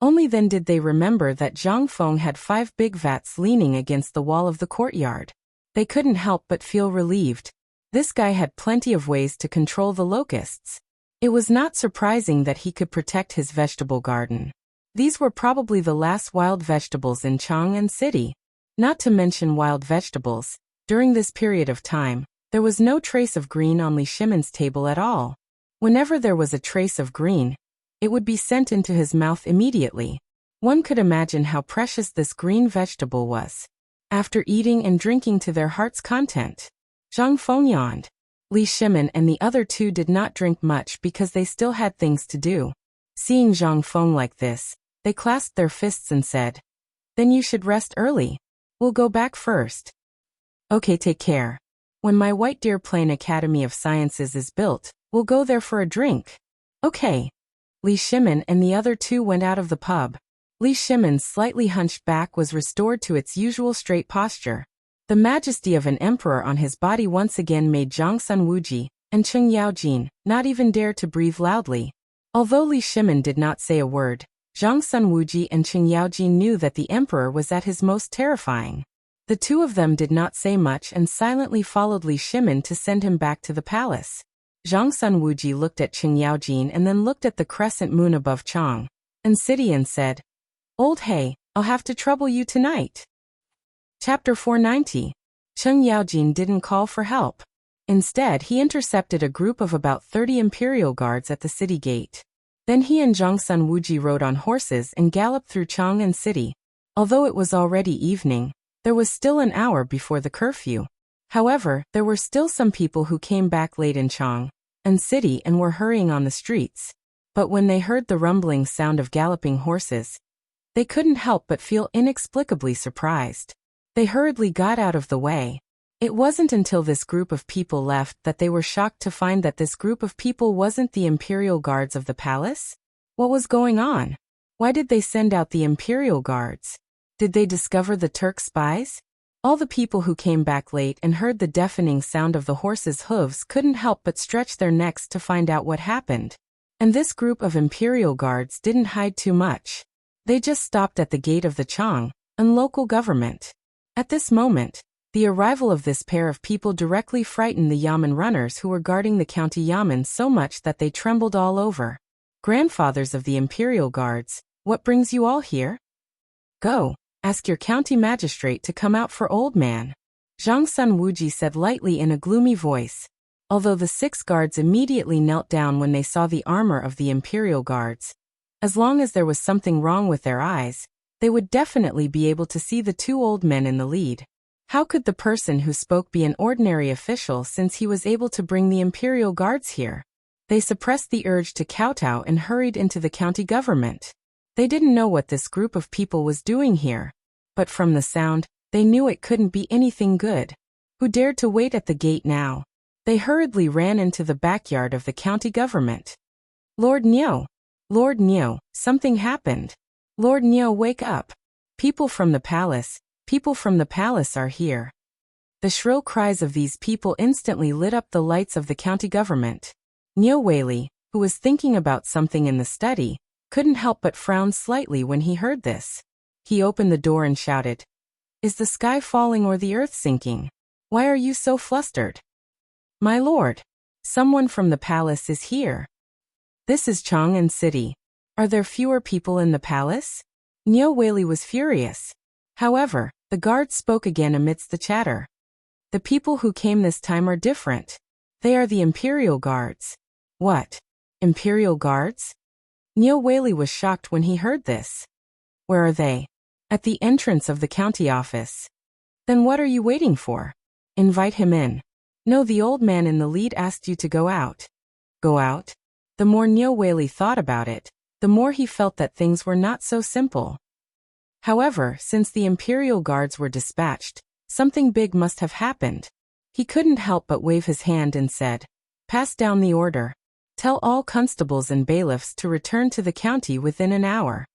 Only then did they remember that Zhang Feng had 5 big vats leaning against the wall of the courtyard. They couldn't help but feel relieved. This guy had plenty of ways to control the locusts. It was not surprising that he could protect his vegetable garden. These were probably the last wild vegetables in Chang'an City. Not to mention wild vegetables, during this period of time, there was no trace of green on Li Shimin's table at all. Whenever there was a trace of green, it would be sent into his mouth immediately. One could imagine how precious this green vegetable was. After eating and drinking to their heart's content, Zhang Feng yawned. Li Shimin and the other two did not drink much because they still had things to do. Seeing Zhang Feng like this, they clasped their fists and said, "Then you should rest early. We'll go back first." "Okay, take care. When my White Deer Plain Academy of Sciences is built, we'll go there for a drink." "Okay." Li Shimin and the other two went out of the pub. Li Shimin's slightly hunched back was restored to its usual straight posture. The majesty of an emperor on his body once again made Zhang Sun Wuji and Cheng Yaojin, not even dare to breathe loudly. Although Li Shimin did not say a word, Zhang Sunwuji and Cheng Yaojin knew that the emperor was at his most terrifying. The two of them did not say much and silently followed Li Shimin to send him back to the palace. Zhang Sunwuji looked at Cheng Yaojin and then looked at the crescent moon above Chang and City and said, "Old Hey, I'll have to trouble you tonight." Chapter 490. Cheng Yaojin didn't call for help. Instead, he intercepted a group of about 30 imperial guards at the city gate. Then he and Zhang Sunwuji rode on horses and galloped through Chang and City. Although it was already evening, there was still an hour before the curfew. However, there were still some people who came back late in Chang and City and were hurrying on the streets. But when they heard the rumbling sound of galloping horses, they couldn't help but feel inexplicably surprised. They hurriedly got out of the way. It wasn't until this group of people left that they were shocked to find that this group of people wasn't the imperial guards of the palace. What was going on? Why did they send out the imperial guards? Did they discover the Turk spies? All the people who came back late and heard the deafening sound of the horses' hooves couldn't help but stretch their necks to find out what happened. And this group of imperial guards didn't hide too much. They just stopped at the gate of the Chang and local government. At this moment, the arrival of this pair of people directly frightened the Yamen runners who were guarding the county Yamen so much that they trembled all over. "Grandfathers of the imperial guards, what brings you all here? Go, ask your county magistrate to come out for old man," Zhang Sunwuji said lightly in a gloomy voice. Although the 6 guards immediately knelt down when they saw the armor of the imperial guards, as long as there was something wrong with their eyes, they would definitely be able to see the 2 old men in the lead. How could the person who spoke be an ordinary official since he was able to bring the imperial guards here? They suppressed the urge to kowtow and hurried into the county government. They didn't know what this group of people was doing here, but from the sound, they knew it couldn't be anything good. Who dared to wait at the gate now? They hurriedly ran into the backyard of the county government. "Lord Nyo! Lord Nyo, something happened. Lord Nyo, wake up. People from the palace are here." The shrill cries of these people instantly lit up the lights of the county government. Nyo Weili, who was thinking about something in the study, couldn't help but frown slightly when he heard this. He opened the door and shouted, "Is the sky falling or the earth sinking? Why are you so flustered?" "My lord, someone from the palace is here." "This is Chang and City. Are there fewer people in the palace?" Nyo Weili was furious. However, the guards spoke again amidst the chatter. "The people who came this time are different. They are the imperial guards." "What? Imperial guards?" Nyo Weili was shocked when he heard this. "Where are they?" "At the entrance of the county office." "Then what are you waiting for? Invite him in." "No, the old man in the lead asked you to go out." "Go out?" The more Nyo Weili thought about it, the more he felt that things were not so simple. However, since the imperial guards were dispatched, something big must have happened. He couldn't help but wave his hand and said, "Pass down the order. Tell all constables and bailiffs to return to the county within an hour."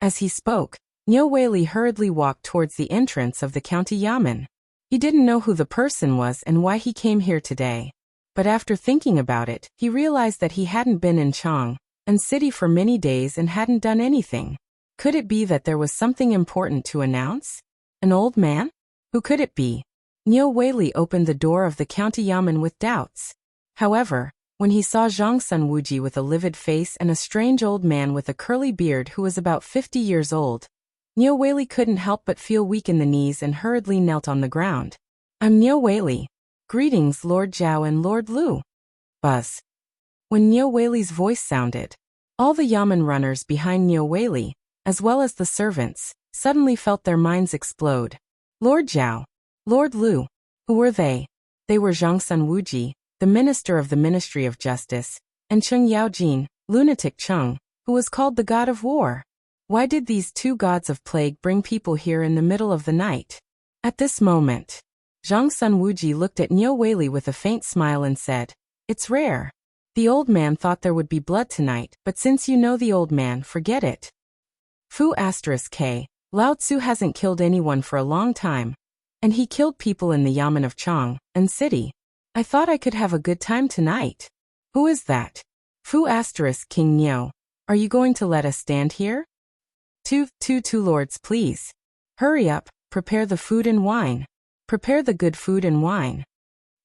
As he spoke, Nyo Weili hurriedly walked towards the entrance of the county Yamen. He didn't know who the person was and why he came here today. But after thinking about it, he realized that he hadn't been in Chang and City for many days and hadn't done anything. Could it be that there was something important to announce? An old man? Who could it be? Nyo Weili opened the door of the county Yamen with doubts. However, when he saw Zhang Sunwuji with a livid face and a strange old man with a curly beard who was about 50 years old, Nyo Weili couldn't help but feel weak in the knees and hurriedly knelt on the ground. "I'm Nyo Weili. Greetings, Lord Zhao and Lord Lu." Buzz. When Nyo Weili's voice sounded, all the Yamen runners behind Nyo Weili, as well as the servants, suddenly felt their minds explode. Lord Zhao, Lord Lu. Who were they? They were Zhang Sunwuji, the minister of the Ministry of Justice, and Cheng Yaojin, lunatic Cheng, who was called the god of war. Why did these 2 gods of plague bring people here in the middle of the night? At this moment, Zhang Sunwuji looked at Nyo Weili with a faint smile and said, "It's rare. The old man thought there would be blood tonight, but since you know the old man, forget it. Fu *k, Lao Tzu hasn't killed anyone for a long time, and he killed people in the Yamen of Chang and City. I thought I could have a good time tonight. Who is that? Fu asterisk King Niu. Are you going to let us stand here? Two lords, please. Hurry up, prepare the food and wine. Prepare the good food and wine.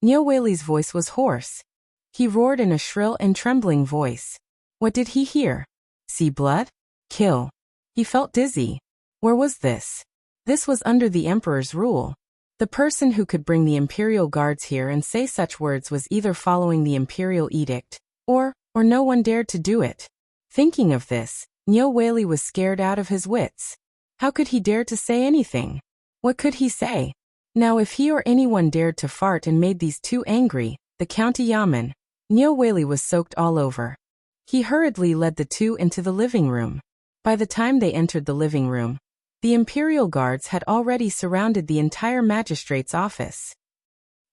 Niu Weili's voice was hoarse. He roared in a shrill and trembling voice. What did he hear? See blood? Kill. He felt dizzy. Where was this? This was under the emperor's rule. The person who could bring the imperial guards here and say such words was either following the imperial edict, or no one dared to do it. Thinking of this, Niu Weili was scared out of his wits. How could he dare to say anything? What could he say? Now if he or anyone dared to fart and made these two angry, the county yamen, Niu Weili was soaked all over. He hurriedly led the two into the living room. By the time they entered the living room, the imperial guards had already surrounded the entire magistrate's office.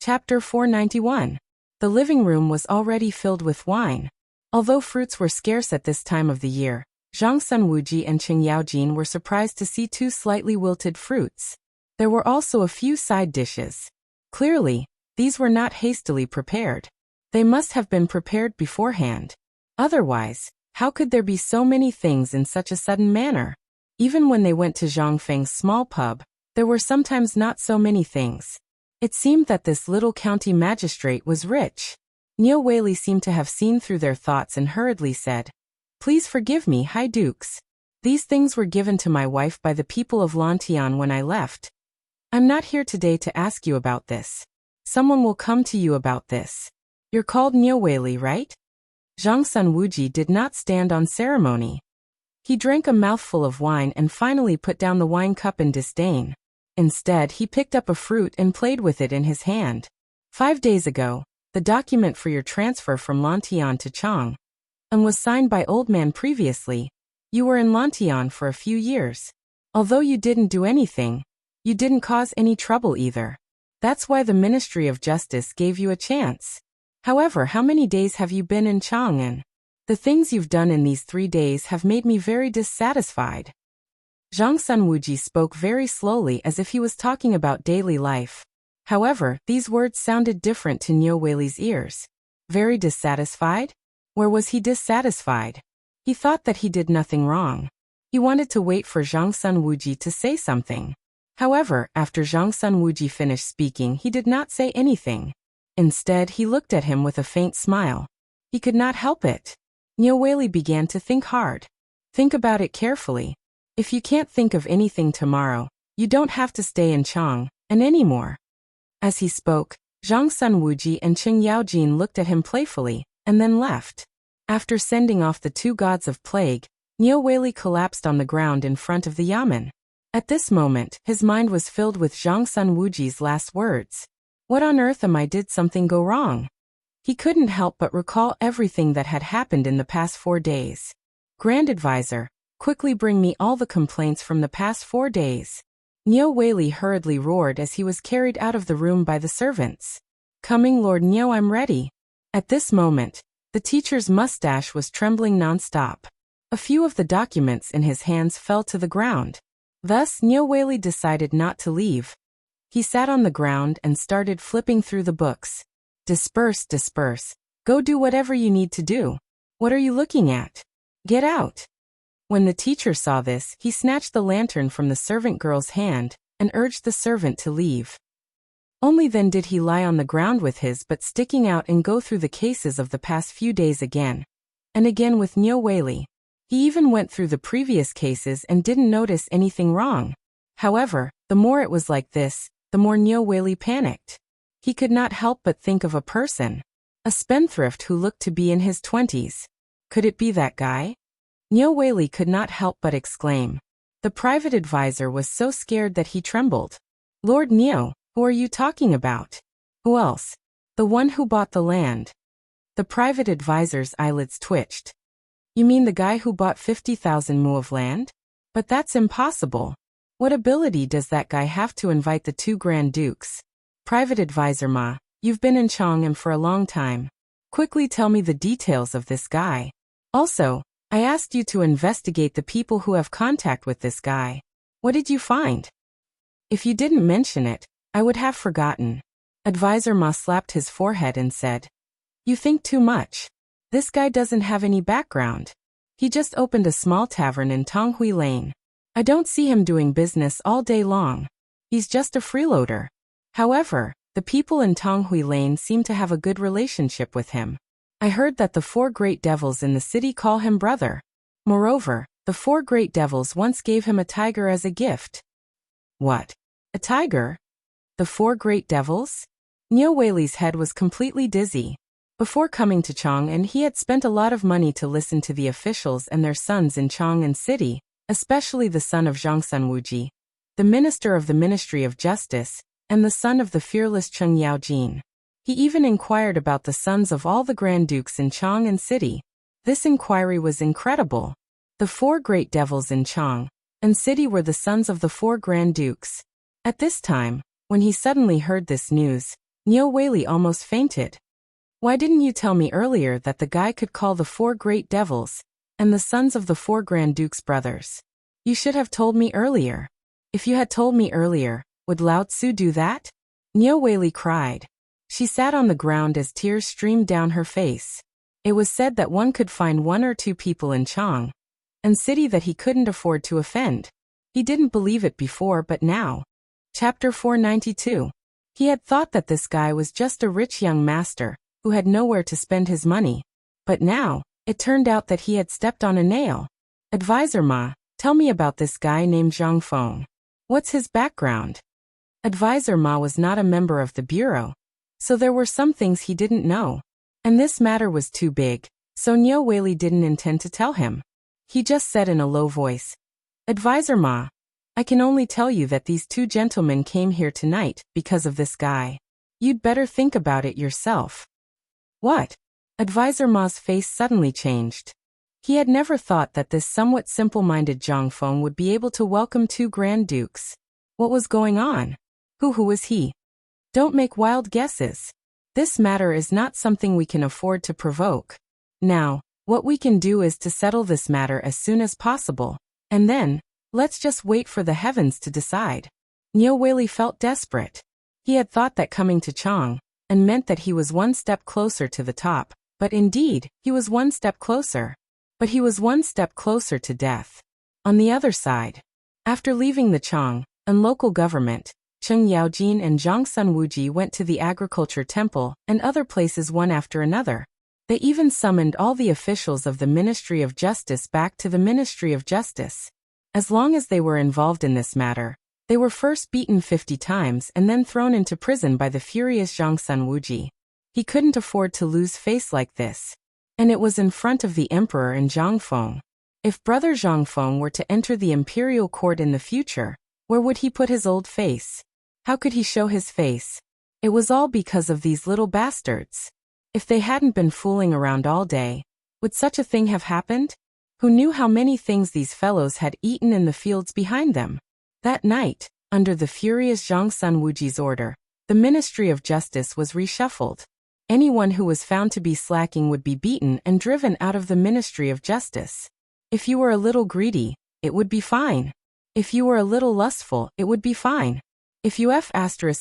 Chapter 491. The living room was already filled with wine. Although fruits were scarce at this time of the year, Zhang Sunwuji and Qing Yaojin were surprised to see two slightly wilted fruits. There were also a few side dishes. Clearly, these were not hastily prepared. They must have been prepared beforehand. Otherwise, how could there be so many things in such a sudden manner? Even when they went to Zhang Feng's small pub, there were sometimes not so many things. It seemed that this little county magistrate was rich. Niu Weili seemed to have seen through their thoughts and hurriedly said, Please forgive me, High Dukes. These things were given to my wife by the people of Lantian when I left. I'm not here today to ask you about this. Someone will come to you about this. You're called Niu Weili, right? Zhang Sunwuji did not stand on ceremony. He drank a mouthful of wine and finally put down the wine cup in disdain. Instead, he picked up a fruit and played with it in his hand. 5 days ago, the document for your transfer from Lantian to Chang and was signed by Old Man previously. You were in Lantian for a few years. Although you didn't do anything, you didn't cause any trouble either. That's why the Ministry of Justice gave you a chance. However, how many days have you been in Chang'an? The things you've done in these 3 days have made me very dissatisfied. Zhang Sunwuji spoke very slowly as if he was talking about daily life. However, these words sounded different to Niu Weili's ears. Very dissatisfied? Where was he dissatisfied? He thought that he did nothing wrong. He wanted to wait for Zhang Sunwuji to say something. However, after Zhang Sunwuji finished speaking, he did not say anything. Instead, he looked at him with a faint smile. He could not help it. Niu Weili began to think hard. Think about it carefully. If you can't think of anything tomorrow, you don't have to stay in Chang'an anymore. As he spoke, Zhang Sunwuji and Qing Yaojin looked at him playfully, and then left. After sending off the two gods of plague, Niu Weili collapsed on the ground in front of the yamen. At this moment, his mind was filled with Zhang Sunwuji's last words. What on earth did something go wrong? He couldn't help but recall everything that had happened in the past 4 days. Grand Advisor, quickly bring me all the complaints from the past 4 days. Niu Weili hurriedly roared as he was carried out of the room by the servants. Coming, Lord Niu, I'm ready. At this moment, the teacher's mustache was trembling non-stop. A few of the documents in his hands fell to the ground. Thus, Niu Weili decided not to leave. He sat on the ground and started flipping through the books. Disperse, disperse. Go do whatever you need to do. What are you looking at? Get out. When the teacher saw this, he snatched the lantern from the servant girl's hand and urged the servant to leave. Only then did he lie on the ground with his butt sticking out and go through the cases of the past few days again. And again with Niu Weili. He even went through the previous cases and didn't notice anything wrong. However, the more it was like this, the more Niu Weili panicked. He could not help but think of a person. A spendthrift who looked to be in his 20s. Could it be that guy? Niu Weili could not help but exclaim. The private advisor was so scared that he trembled. Lord Niu, who are you talking about? Who else? The one who bought the land. The private advisor's eyelids twitched. You mean the guy who bought 50,000 mu of land? But that's impossible. What ability does that guy have to invite the 2 Grand Dukes? Private advisor Ma, you've been in Chang'an for a long time. Quickly tell me the details of this guy. Also, I asked you to investigate the people who have contact with this guy. What did you find? If you didn't mention it, I would have forgotten. Advisor Ma slapped his forehead and said, "You think too much. This guy doesn't have any background. He just opened a small tavern in Tonghui Lane. I don't see him doing business all day long. He's just a freeloader." However, the people in Tonghui Lane seem to have a good relationship with him. I heard that the 4 great devils in the city call him brother. Moreover, the 4 great devils once gave him a tiger as a gift. What? A tiger? The 4 great devils? Niu Weili's head was completely dizzy. Before coming to Chang'an, he had spent a lot of money to listen to the officials and their sons in Chang'an City, especially the son of Zhongsun Wuji, the minister of the Ministry of Justice, and the son of the fearless Cheng Yaojin. He even inquired about the sons of all the Grand Dukes in Chang'an City. This inquiry was incredible. The 4 great devils in Chang'an City were the sons of the 4 Grand Dukes. At this time, when he suddenly heard this news, Niu Weili almost fainted. "Why didn't you tell me earlier that the guy could call the 4 great devils and the sons of the 4 Grand Dukes brothers? You should have told me earlier. If you had told me earlier, would Lao Tzu do that?" Niu Weili cried. She sat on the ground as tears streamed down her face. It was said that one could find 1 or 2 people in Chang'an City that he couldn't afford to offend. He didn't believe it before, but now. Chapter 492. He had thought that this guy was just a rich young master who had nowhere to spend his money. But now, it turned out that he had stepped on a nail. "Advisor Ma, tell me about this guy named Zhang Feng. What's his background?" Advisor Ma was not a member of the bureau, so there were some things he didn't know. And this matter was too big, so Niu Weili didn't intend to tell him. He just said in a low voice, "Advisor Ma, I can only tell you that these 2 gentlemen came here tonight because of this guy. You'd better think about it yourself." "What?" Advisor Ma's face suddenly changed. He had never thought that this somewhat simple-minded Zhang Feng would be able to welcome 2 Grand Dukes. What was going on? Who was he? Don't make wild guesses. This matter is not something we can afford to provoke. Now, what we can do is to settle this matter as soon as possible, and then, let's just wait for the heavens to decide. Niu Weili felt desperate. He had thought that coming to Chang'an meant that he was 1 step closer to the top, but indeed, he was 1 step closer. But he was 1 step closer to death. On the other side, after leaving the Chang'an local government, Cheng Yaojin and Zhongsun Wuji went to the agriculture temple and other places one after another. They even summoned all the officials of the Ministry of Justice back to the Ministry of Justice. As long as they were involved in this matter, they were first beaten 50 times and then thrown into prison by the furious Zhongsun Wuji. He couldn't afford to lose face like this. And it was in front of the emperor and Zhang Feng. If brother Zhang Feng were to enter the imperial court in the future, where would he put his old face? How could he show his face? It was all because of these little bastards. If they hadn't been fooling around all day, would such a thing have happened? Who knew how many things these fellows had eaten in the fields behind them? That night, under the furious Zhongsun Wuji's order, the Ministry of Justice was reshuffled. Anyone who was found to be slacking would be beaten and driven out of the Ministry of Justice. If you were a little greedy, it would be fine. If you were a little lustful, it would be fine. If you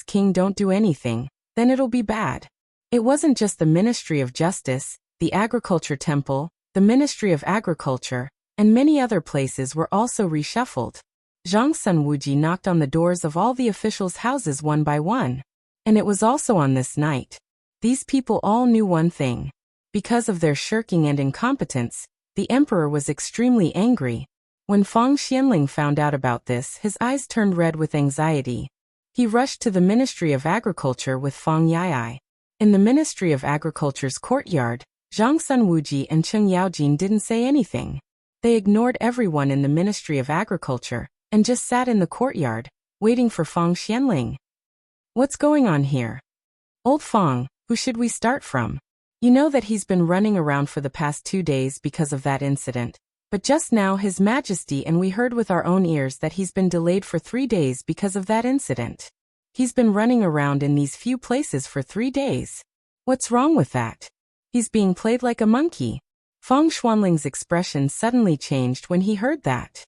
*king don't do anything, then it'll be bad. It wasn't just the Ministry of Justice, the Agriculture Temple, the Ministry of Agriculture, and many other places were also reshuffled. Zhongsun Wuji knocked on the doors of all the officials' houses one by one. And it was also on this night. These people all knew one thing. Because of their shirking and incompetence, the emperor was extremely angry. When Fang Xianling found out about this, his eyes turned red with anxiety. He rushed to the Ministry of Agriculture with Fang Yai. In the Ministry of Agriculture's courtyard, Zhongsun Wuji and Cheng Yaojin didn't say anything. They ignored everyone in the Ministry of Agriculture and just sat in the courtyard, waiting for Fang Xianling. "What's going on here? Old Fang, who should we start from? You know that he's been running around for the past 2 days because of that incident. But just now His Majesty and we heard with our own ears that he's been delayed for 3 days because of that incident. He's been running around in these few places for 3 days. What's wrong with that? He's being played like a monkey." Fang Xuanling's expression suddenly changed when he heard that.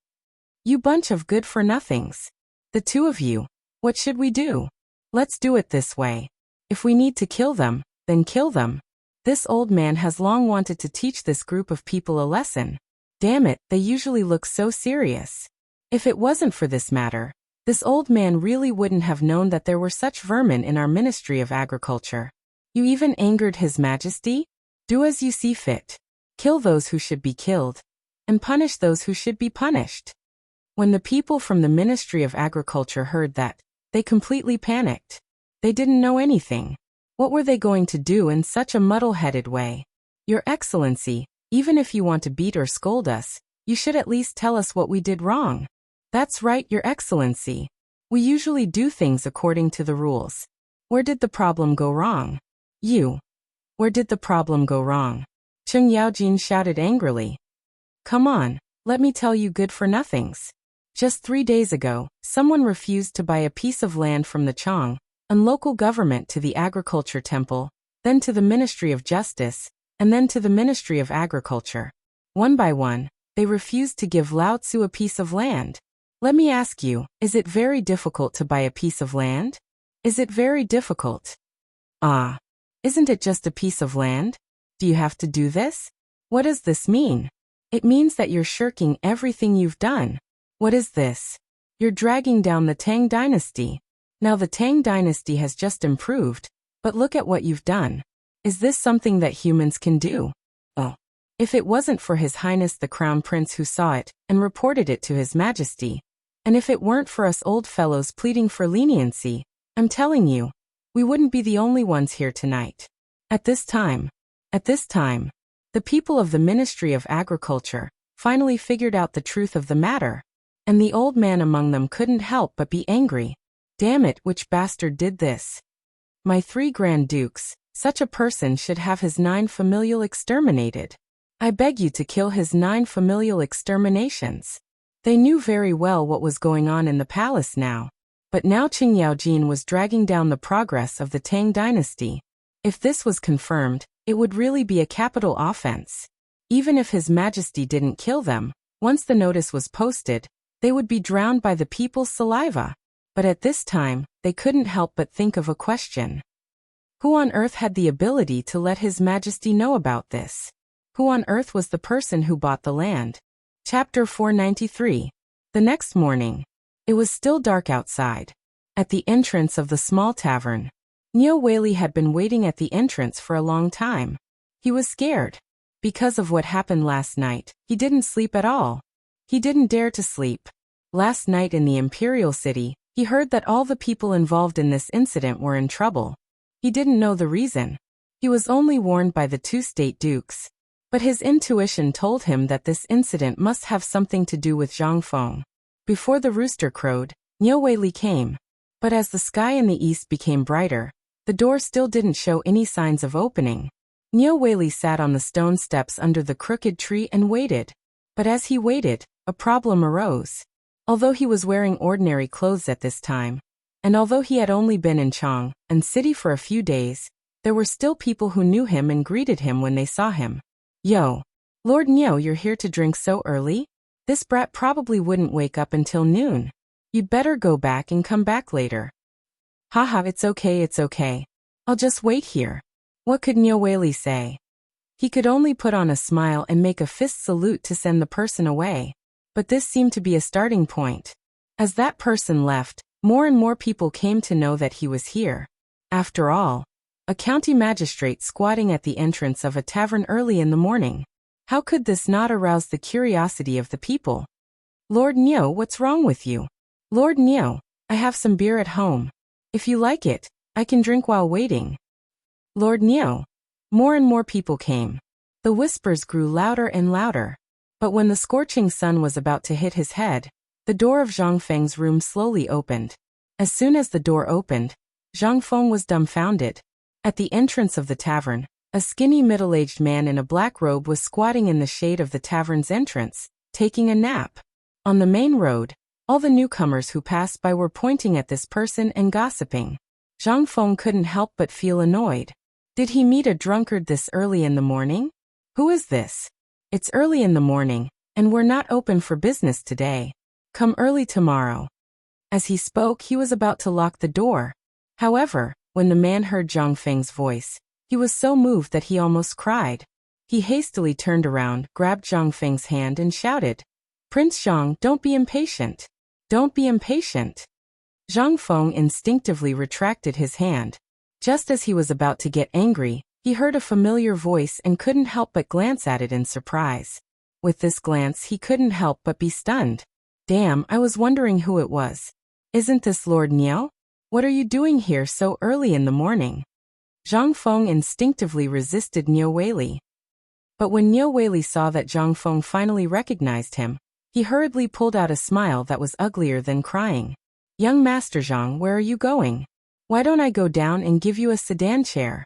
"You bunch of good-for-nothings. The 2 of you, what should we do? Let's do it this way. If we need to kill them, then kill them. This old man has long wanted to teach this group of people a lesson. Damn it, they usually look so serious. If it wasn't for this matter, this old man really wouldn't have known that there were such vermin in our Ministry of Agriculture. You even angered His Majesty? Do as you see fit. Kill those who should be killed, and punish those who should be punished. When the people from the Ministry of Agriculture heard that, they completely panicked. They didn't know anything. What were they going to do in such a muddle-headed way? Your Excellency, even if you want to beat or scold us, you should at least tell us what we did wrong. That's right, Your Excellency. We usually do things according to the rules. Where did the problem go wrong? You. Where did the problem go wrong? Cheng Yaojin shouted angrily. Come on, let me tell you good-for-nothings. Just 3 days ago, someone refused to buy a piece of land from the Tang and local government to the Agriculture Temple, then to the Ministry of Justice, and then to the Ministry of Agriculture. One by one, they refused to give Lao Tzu a piece of land. Let me ask you, is it very difficult to buy a piece of land? Is it very difficult? Ah. Isn't it just a piece of land? Do you have to do this? What does this mean? It means that you're shirking everything you've done. What is this? You're dragging down the Tang dynasty. Now the Tang dynasty has just improved, but look at what you've done. Is this something that humans can do? Oh. If it wasn't for His Highness the Crown Prince who saw it and reported it to His Majesty, and if it weren't for us old fellows pleading for leniency, I'm telling you, we wouldn't be the only ones here tonight. At this time, the people of the Ministry of Agriculture finally figured out the truth of the matter, and the old man among them couldn't help but be angry. Damn it, which bastard did this? My 3 Grand Dukes, such a person should have his 9 familial exterminated. I beg you to kill his 9 familial exterminations. They knew very well what was going on in the palace now. But now Qing Yaojin was dragging down the progress of the Tang dynasty. If this was confirmed, it would really be a capital offense. Even if His Majesty didn't kill them, once the notice was posted, they would be drowned by the people's saliva. But at this time, they couldn't help but think of a question. Who on earth had the ability to let His Majesty know about this? Who on earth was the person who bought the land? Chapter 493. The next morning, it was still dark outside. At the entrance of the small tavern, Neo Weili had been waiting at the entrance for a long time. He was scared. Because of what happened last night, he didn't sleep at all. He didn't dare to sleep. Last night in the Imperial City, he heard that all the people involved in this incident were in trouble. He didn't know the reason. He was only warned by the 2 state dukes. But his intuition told him that this incident must have something to do with Zhang Feng. Before the rooster crowed, Niu Weili came. But as the sky in the east became brighter, the door still didn't show any signs of opening. Niu Weili sat on the stone steps under the crooked tree and waited. But as he waited, a problem arose. Although he was wearing ordinary clothes at this time, and although he had only been in Chang and city for a few days, there were still people who knew him and greeted him when they saw him. Yo! Lord Niu, you're here to drink so early? This brat probably wouldn't wake up until noon. You'd better go back and come back later. Haha, it's okay. I'll just wait here. What could Niu Weili say? He could only put on a smile and make a fist salute to send the person away. But this seemed to be a starting point. As that person left, more and more people came to know that he was here. After all, a county magistrate squatting at the entrance of a tavern early in the morning. How could this not arouse the curiosity of the people? Lord Niu, what's wrong with you? Lord Niu, I have some beer at home. If you like it, I can drink while waiting. Lord Niu. More and more people came. The whispers grew louder and louder. But when the scorching sun was about to hit his head, the door of Zhang Feng's room slowly opened. As soon as the door opened, Zhang Feng was dumbfounded. At the entrance of the tavern, a skinny middle-aged man in a black robe was squatting in the shade of the tavern's entrance, taking a nap. On the main road, all the newcomers who passed by were pointing at this person and gossiping. Zhang Feng couldn't help but feel annoyed. Did he meet a drunkard this early in the morning? Who is this? It's early in the morning, and we're not open for business today. Come early tomorrow. As he spoke, he was about to lock the door. However, When the man heard Zhang Feng's voice, he was so moved that he almost cried. He hastily turned around, grabbed Zhang Feng's hand and shouted, "Prince Zhang, don't be impatient. Don't be impatient." Zhang Feng instinctively retracted his hand. Just as he was about to get angry, he heard a familiar voice and couldn't help but glance at it in surprise. With this glance, he couldn't help but be stunned. Damn, I was wondering who it was. Isn't this Lord Niao? What are you doing here so early in the morning? Zhang Feng instinctively resisted Niao Weili. But when Niao Weili saw that Zhang Feng finally recognized him, he hurriedly pulled out a smile that was uglier than crying. "Young Master Zhang, where are you going? Why don't I go down and give you a sedan chair?"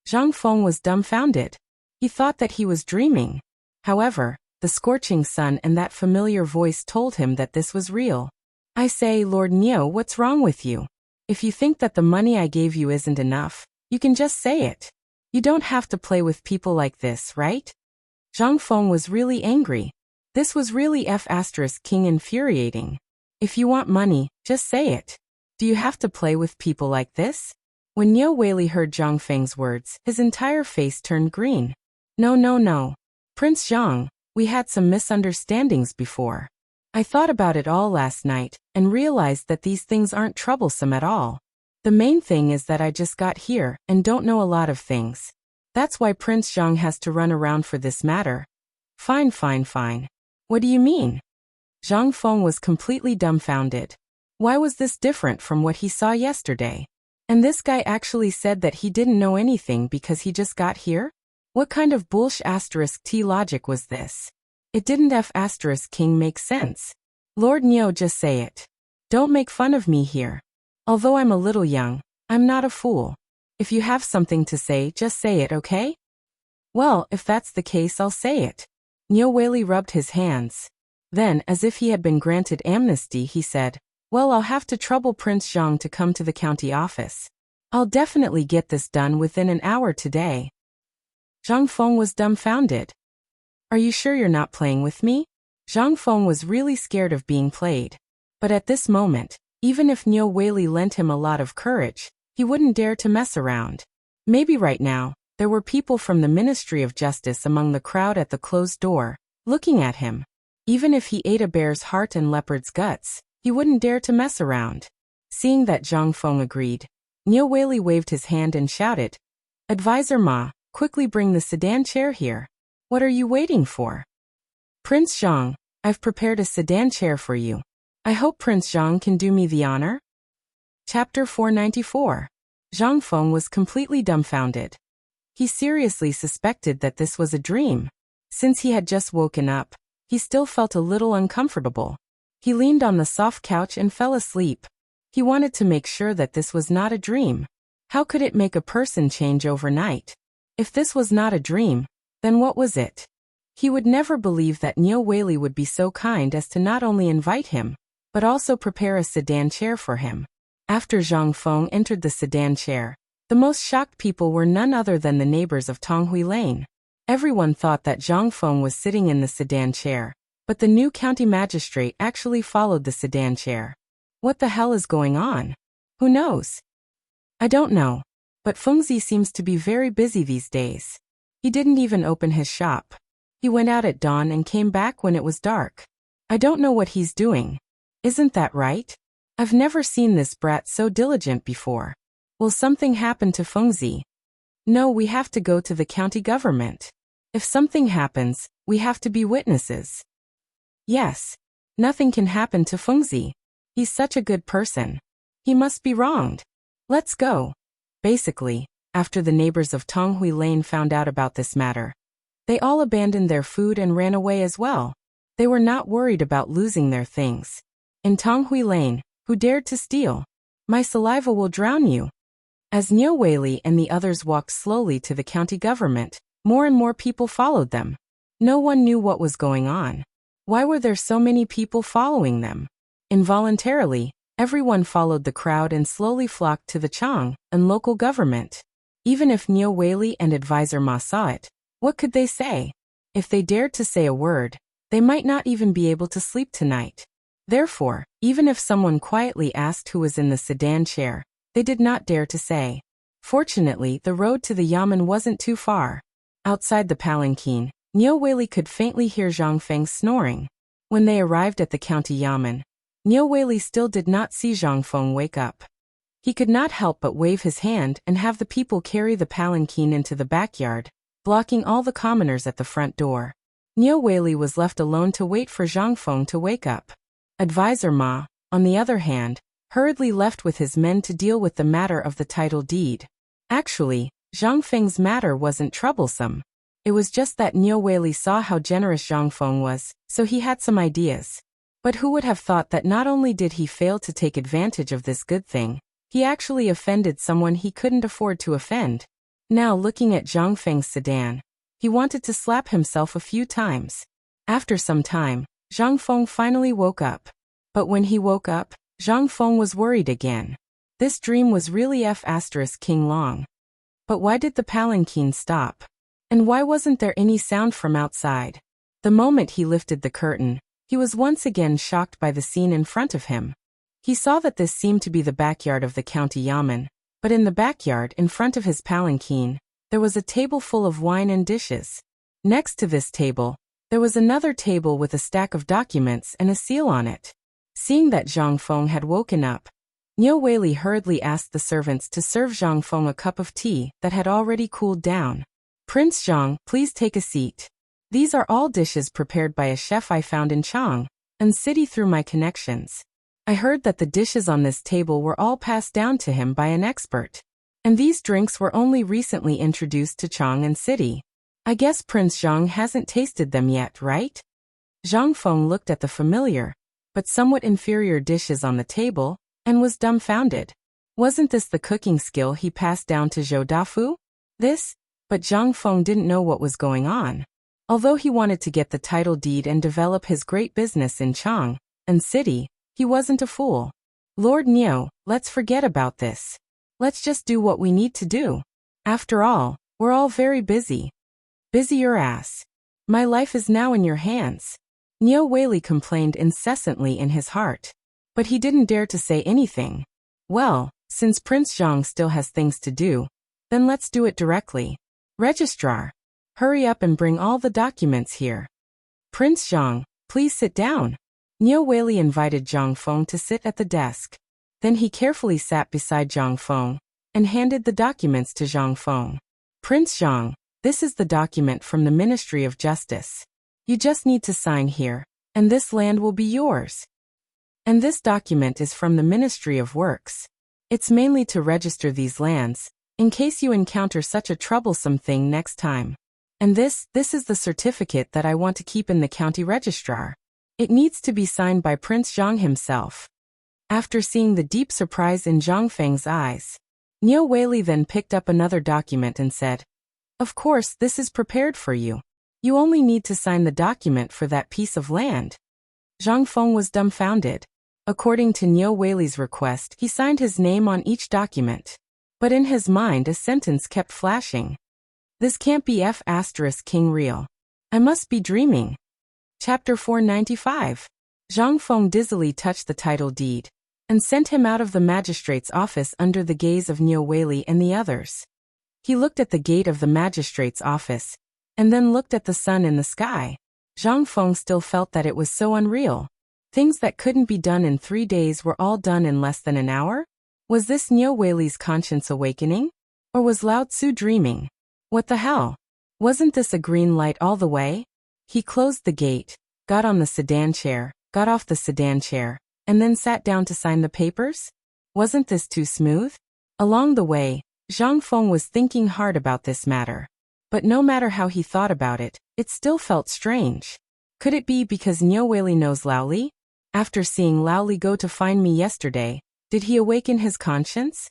Zhang Feng was dumbfounded. He thought that he was dreaming. However, the scorching sun and that familiar voice told him that this was real. "I say, Lord Niao, what's wrong with you? If you think that the money I gave you isn't enough, you can just say it. You don't have to play with people like this, right?" Zhang Feng was really angry. This was really King infuriating. If you want money, just say it. Do you have to play with people like this? When Niao Weili heard Zhang Feng's words, his entire face turned green. No. Prince Zhang, we had some misunderstandings before. I thought about it all last night, and realized that these things aren't troublesome at all. The main thing is that I just got here, and don't know a lot of things. That's why Prince Zhang has to run around for this matter. Fine. What do you mean? Zhang Feng was completely dumbfounded. Why was this different from what he saw yesterday? And this guy actually said that he didn't know anything because he just got here? What kind of bullshit*T logic was this? It didn't King make sense. Lord Niao, just say it. Don't make fun of me here. Although I'm a little young, I'm not a fool. If you have something to say, just say it, okay? Well, if that's the case, I'll say it. Niao Weili rubbed his hands. Then, as if he had been granted amnesty, he said, "Well, I'll have to trouble Prince Zhang to come to the county office. I'll definitely get this done within an hour today." Zhang Feng was dumbfounded. "Are you sure you're not playing with me?" Zhang Feng was really scared of being played. But at this moment, even if Niao Weili lent him a lot of courage, he wouldn't dare to mess around. Maybe right now, there were people from the Ministry of Justice among the crowd at the closed door, looking at him. Even if he ate a bear's heart and leopard's guts, he wouldn't dare to mess around. Seeing that Zhang Feng agreed, Niao Weili waved his hand and shouted, "Advisor Ma, quickly bring the sedan chair here. What are you waiting for?" "Prince Zhang, I've prepared a sedan chair for you. I hope Prince Zhang can do me the honor." Chapter 494. Zhang Feng was completely dumbfounded. He seriously suspected that this was a dream. Since he had just woken up, he still felt a little uncomfortable. He leaned on the soft couch and fell asleep. He wanted to make sure that this was not a dream. How could it make a person change overnight? If this was not a dream, then what was it? He would never believe that Niao Weili would be so kind as to not only invite him, but also prepare a sedan chair for him. After Zhang Feng entered the sedan chair, the most shocked people were none other than the neighbors of Tonghui Lane. Everyone thought that Zhang Feng was sitting in the sedan chair, but the new county magistrate actually followed the sedan chair. What the hell is going on? Who knows? I don't know. But Fengzi seems to be very busy these days. He didn't even open his shop. He went out at dawn and came back when it was dark. I don't know what he's doing. Isn't that right? I've never seen this brat so diligent before. Will something happen to Fengzi? No, we have to go to the county government. If something happens, we have to be witnesses. Yes. Nothing can happen to Fengzi. He's such a good person. He must be wronged. Let's go. Basically, after the neighbors of Tonghui Lane found out about this matter, they all abandoned their food and ran away as well. They were not worried about losing their things. In Tonghui Lane, who dared to steal? My saliva will drown you. As Niao Weili and the others walked slowly to the county government, more and more people followed them. No one knew what was going on. Why were there so many people following them? Involuntarily, everyone followed the crowd and slowly flocked to the Chang and local government. Even if Niao Weili and Advisor Ma saw it, what could they say? If they dared to say a word, they might not even be able to sleep tonight. Therefore, even if someone quietly asked who was in the sedan chair, They did not dare to say. Fortunately, the road to the yamen wasn't too far. Outside the palanquin, Niu Weili could faintly hear Zhang Feng's snoring. When they arrived at the county yamen, Niu Weili still did not see Zhang Feng wake up. He could not help but wave his hand and have the people carry the palanquin into the backyard, blocking all the commoners at the front door. Niu Weili was left alone to wait for Zhang Feng to wake up. Advisor Ma, on the other hand, hurriedly left with his men to deal with the matter of the title deed. Actually, Zhang Feng's matter wasn't troublesome. It was just that Niu Weili saw how generous Zhang Feng was, so he had some ideas. But who would have thought that not only did he fail to take advantage of this good thing, he actually offended someone he couldn't afford to offend. Now looking at Zhang Feng's sedan, he wanted to slap himself a few times. After some time, Zhang Feng finally woke up. But when he woke up, Zhang Feng was worried again. This dream was really King long. But why did the palanquin stop? And why wasn't there any sound from outside? The moment he lifted the curtain, he was once again shocked by the scene in front of him. He saw that this seemed to be the backyard of the county yamen, but in the backyard in front of his palanquin, there was a table full of wine and dishes. Next to this table, there was another table with a stack of documents and a seal on it. Seeing that Zhang Feng had woken up, Niu Weili hurriedly asked the servants to serve Zhang Feng a cup of tea that had already cooled down. Prince Zhang, please take a seat. These are all dishes prepared by a chef I found in Chang and City through my connections. I heard that the dishes on this table were all passed down to him by an expert. And these drinks were only recently introduced to Chang and City. I guess Prince Zhang hasn't tasted them yet, right? Zhang Feng looked at the familiar, but somewhat inferior dishes on the table, and was dumbfounded. Wasn't this the cooking skill he passed down to Zhou Dafu? But Zhang Feng didn't know what was going on. Although he wanted to get the title deed and develop his great business in Chang and City, he wasn't a fool. Lord Niu, let's forget about this. Let's just do what we need to do. After all, we're all very busy. Busy your ass. My life is now in your hands. Niu Weili complained incessantly in his heart. But he didn't dare to say anything. Well, since Prince Zhang still has things to do, then let's do it directly. Registrar, hurry up and bring all the documents here. Prince Zhang, please sit down. Niu Weili invited Zhang Feng to sit at the desk. Then he carefully sat beside Zhang Feng and handed the documents to Zhang Feng. Prince Zhang, this is the document from the Ministry of Justice. You just need to sign here, and this land will be yours. And this document is from the Ministry of Works. It's mainly to register these lands, in case you encounter such a troublesome thing next time. And this is the certificate that I want to keep in the county registrar. It needs to be signed by Prince Zhang himself. After seeing the deep surprise in Zhang Feng's eyes, Niu Weili then picked up another document and said, Of course, this is prepared for you. You only need to sign the document for that piece of land. Zhang Feng was dumbfounded. According to Niu Weili's request, he signed his name on each document. But in his mind a sentence kept flashing. This can't be King real. I must be dreaming. Chapter 495. Zhang Feng dizzily touched the title deed and sent him out of the magistrate's office under the gaze of Niu Weili and the others. He looked at the gate of the magistrate's office and then looked at the sun in the sky. Zhang Feng still felt that it was so unreal. Things that couldn't be done in 3 days were all done in less than an hour? Was this Niu Weili's conscience awakening? Or was Lao Tzu dreaming? What the hell? Wasn't this a green light all the way? He closed the gate, got on the sedan chair, got off the sedan chair, and then sat down to sign the papers? Wasn't this too smooth? Along the way, Zhang Feng was thinking hard about this matter. But no matter how he thought about it, it still felt strange. Could it be because Niu Weili knows Lao Li? After seeing Lao Li go to find me yesterday, did he awaken his conscience?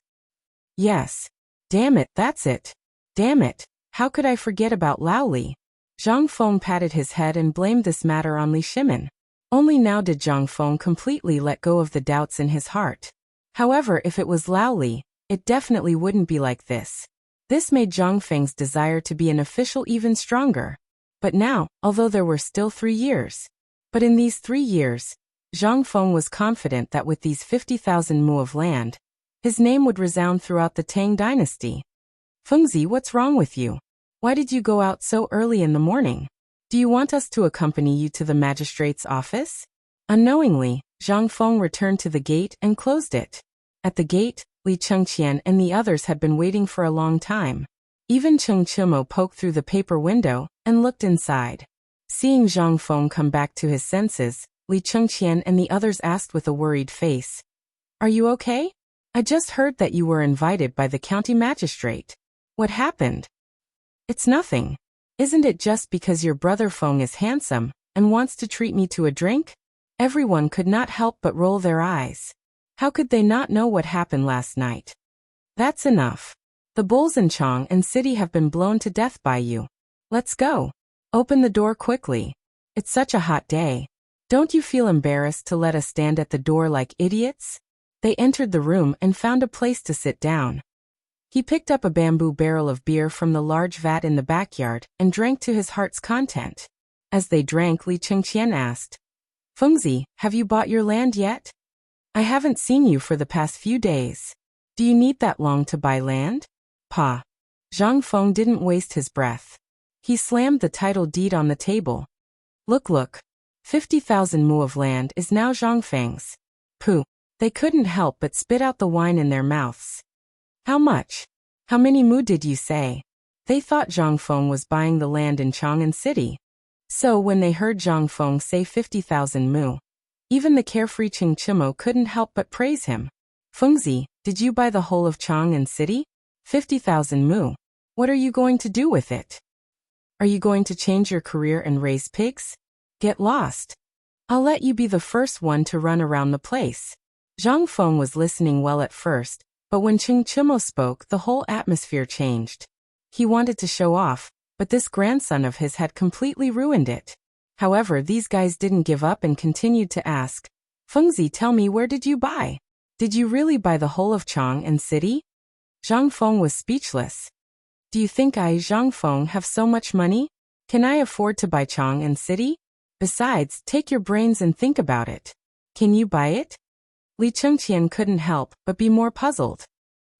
Yes. Damn it, that's it. Damn it, how could I forget about Lao Li? Zhang Feng patted his head and blamed this matter on Li Shimin. Only now did Zhang Feng completely let go of the doubts in his heart. However, if it was Lao Li, it definitely wouldn't be like this. This made Zhang Feng's desire to be an official even stronger. But now, although there were still 3 years, but in these 3 years, Zhang Feng was confident that with these 50,000 mu of land, His name would resound throughout the Tang dynasty. Fengzi, what's wrong with you? Why did you go out so early in the morning? Do you want us to accompany you to the magistrate's office? Unknowingly, Zhang Feng returned to the gate and closed it. At the gate, Li Chengqian and the others had been waiting for a long time. Even Cheng Chimo poked through the paper window and looked inside. Seeing Zhang Feng come back to his senses, Li Chengqian and the others asked with a worried face, "Are you okay? I just heard that you were invited by the county magistrate. What happened?" "It's nothing. Isn't it just because your brother Feng is handsome and wants to treat me to a drink?" Everyone could not help but roll their eyes. How could they not know what happened last night? "That's enough. The bulls in Chang and City have been blown to death by you. Let's go. Open the door quickly. It's such a hot day. Don't you feel embarrassed to let us stand at the door like idiots?" They entered the room and found a place to sit down. He picked up a bamboo barrel of beer from the large vat in the backyard and drank to his heart's content. As they drank, Li Chengqian asked, "Fengzi, have you bought your land yet? I haven't seen you for the past few days. Do you need that long to buy land?" "Pa." Zhang Feng didn't waste his breath. He slammed the title deed on the table. Look. 50,000 mu of land is now Zhang Feng's." Pooh. They couldn't help but spit out the wine in their mouths. "How much? How many mu did you say?" They thought Zhang Feng was buying the land in Chang'an City. So when they heard Zhang Feng say 50,000 mu, even the carefree Cheng Chimo couldn't help but praise him. "Fengzi, did you buy the whole of Chang'an City? 50,000 mu. What are you going to do with it? Are you going to change your career and raise pigs? Get lost. I'll let you be the first one to run around the place." Zhang Feng was listening well at first, but when Cheng Chimo spoke, the whole atmosphere changed. He wanted to show off, but this grandson of his had completely ruined it. However, these guys didn't give up and continued to ask, "Fengzi, tell me, where did you buy? Did you really buy the whole of Chang'an City?" Zhang Feng was speechless. "Do you think I, Zhang Feng, have so much money? Can I afford to buy Chang'an City? Besides, take your brains and think about it. Can you buy it?" Li Chengqian couldn't help but be more puzzled.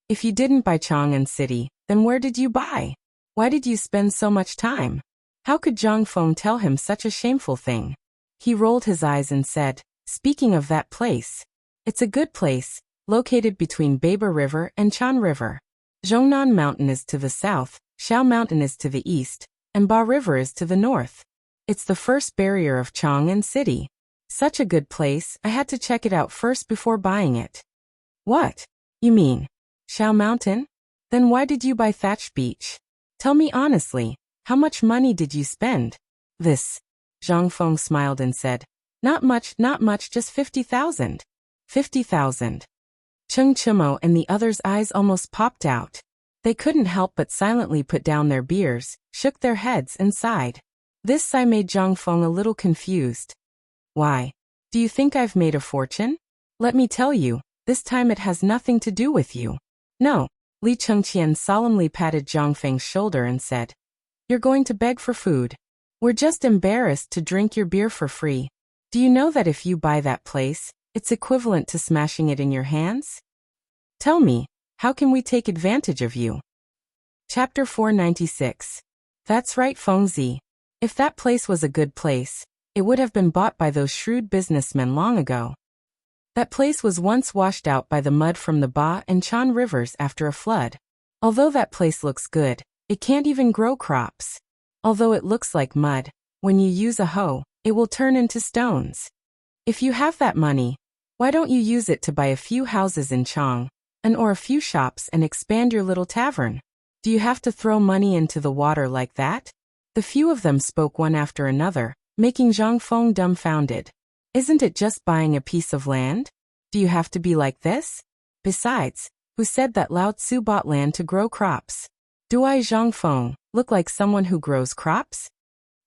"If you didn't buy Chang'an City, then where did you buy? Why did you spend so much time?" How could Zhang Feng tell him such a shameful thing? He rolled his eyes and said, "Speaking of that place, it's a good place, located between Beiba River and Chan River. Zhongnan Mountain is to the south, Shao Mountain is to the east, and Ba River is to the north. It's the first barrier of Chang'an City. Such a good place, I had to check it out first before buying it." "What? You mean Shao Mountain? Then why did you buy Thatched Beach? Tell me honestly, how much money did you spend?" "This." Zhang Feng smiled and said, not much, just 50,000. 50,000. Cheng Chimo and the others' eyes almost popped out. They couldn't help but silently put down their beers, shook their heads and sighed. This sigh made Zhang Feng a little confused. "Why? Do you think I've made a fortune? Let me tell you, this time it has nothing to do with you." "No." Li Chengqian solemnly patted Zhang Feng's shoulder and said, "You're going to beg for food. We're just embarrassed to drink your beer for free. Do you know that if you buy that place, it's equivalent to smashing it in your hands? Tell me, how can we take advantage of you?" Chapter 496. That's right, Fengzi. If that place was a good place, it would have been bought by those shrewd businessmen long ago. That place was once washed out by the mud from the Ba and Chan rivers after a flood. Although that place looks good, it can't even grow crops. Although it looks like mud, when you use a hoe, it will turn into stones. If you have that money, why don't you use it to buy a few houses in Chang, or a few shops and expand your little tavern? Do you have to throw money into the water like that? The few of them spoke one after another, making Zhang Feng dumbfounded. Isn't it just buying a piece of land? Do you have to be like this? Besides, who said that Lao Tzu bought land to grow crops? Do I, Zhang Feng, look like someone who grows crops?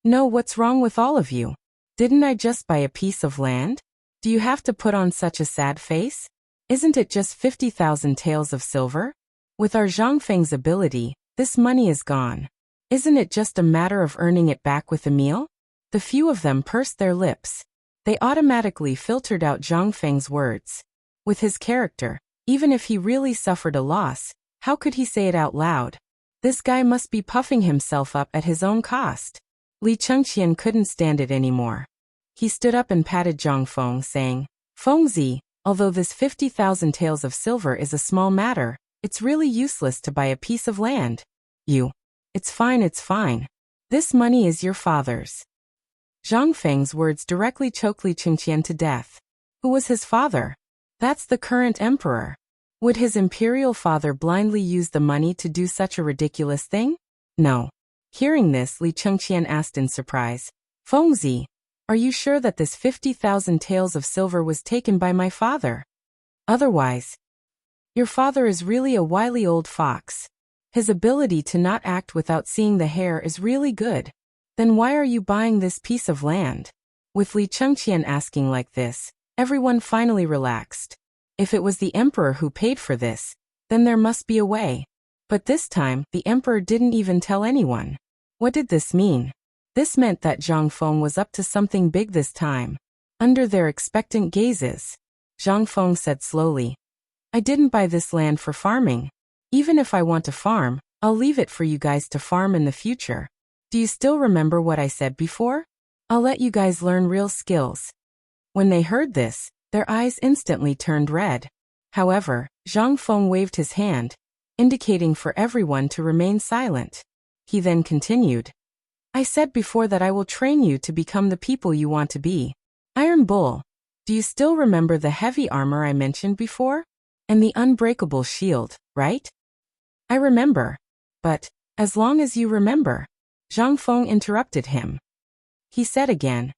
No, what's wrong with all of you? Didn't I just buy a piece of land? Do you have to put on such a sad face? Isn't it just 50,000 taels of silver? With our Zhang Feng's ability, this money is gone. Isn't it just a matter of earning it back with a meal? The few of them pursed their lips. They automatically filtered out Zhang Feng's words. With his character, Even if he really suffered a loss, how could he say it out loud? This guy must be puffing himself up at his own cost. Li Chengqian couldn't stand it anymore. He stood up and patted Zhang Feng, saying, Fengzi, although this 50,000 taels of silver is a small matter, it's really useless to buy a piece of land. It's fine, it's fine. This money is your father's. Zhang Feng's words directly choked Li Chengqian to death. Who was his father? That's the current emperor. Would his imperial father blindly use the money to do such a ridiculous thing? No. Hearing this, Li Chengqian asked in surprise, Fengzi, are you sure that this 50,000 taels of silver was taken by my father? Otherwise, your father is really a wily old fox. His ability to not act without seeing the hair is really good. Then why are you buying this piece of land? With Li Chengqian asking like this, everyone finally relaxed. If it was the emperor who paid for this, then there must be a way. But this time, the emperor didn't even tell anyone. What did this mean? This meant that Zhang Feng was up to something big this time. Under their expectant gazes, Zhang Feng said slowly, I didn't buy this land for farming. Even if I want to farm, I'll leave it for you guys to farm in the future. Do you still remember what I said before? I'll let you guys learn real skills. When they heard this, their eyes instantly turned red. However, Zhang Feng waved his hand, indicating for everyone to remain silent. He then continued, I said before that I will train you to become the people you want to be. Iron Bull, do you still remember the heavy armor I mentioned before? And the unbreakable shield, right? I remember. But, as long as you remember, Zhang Feng interrupted him. He said again,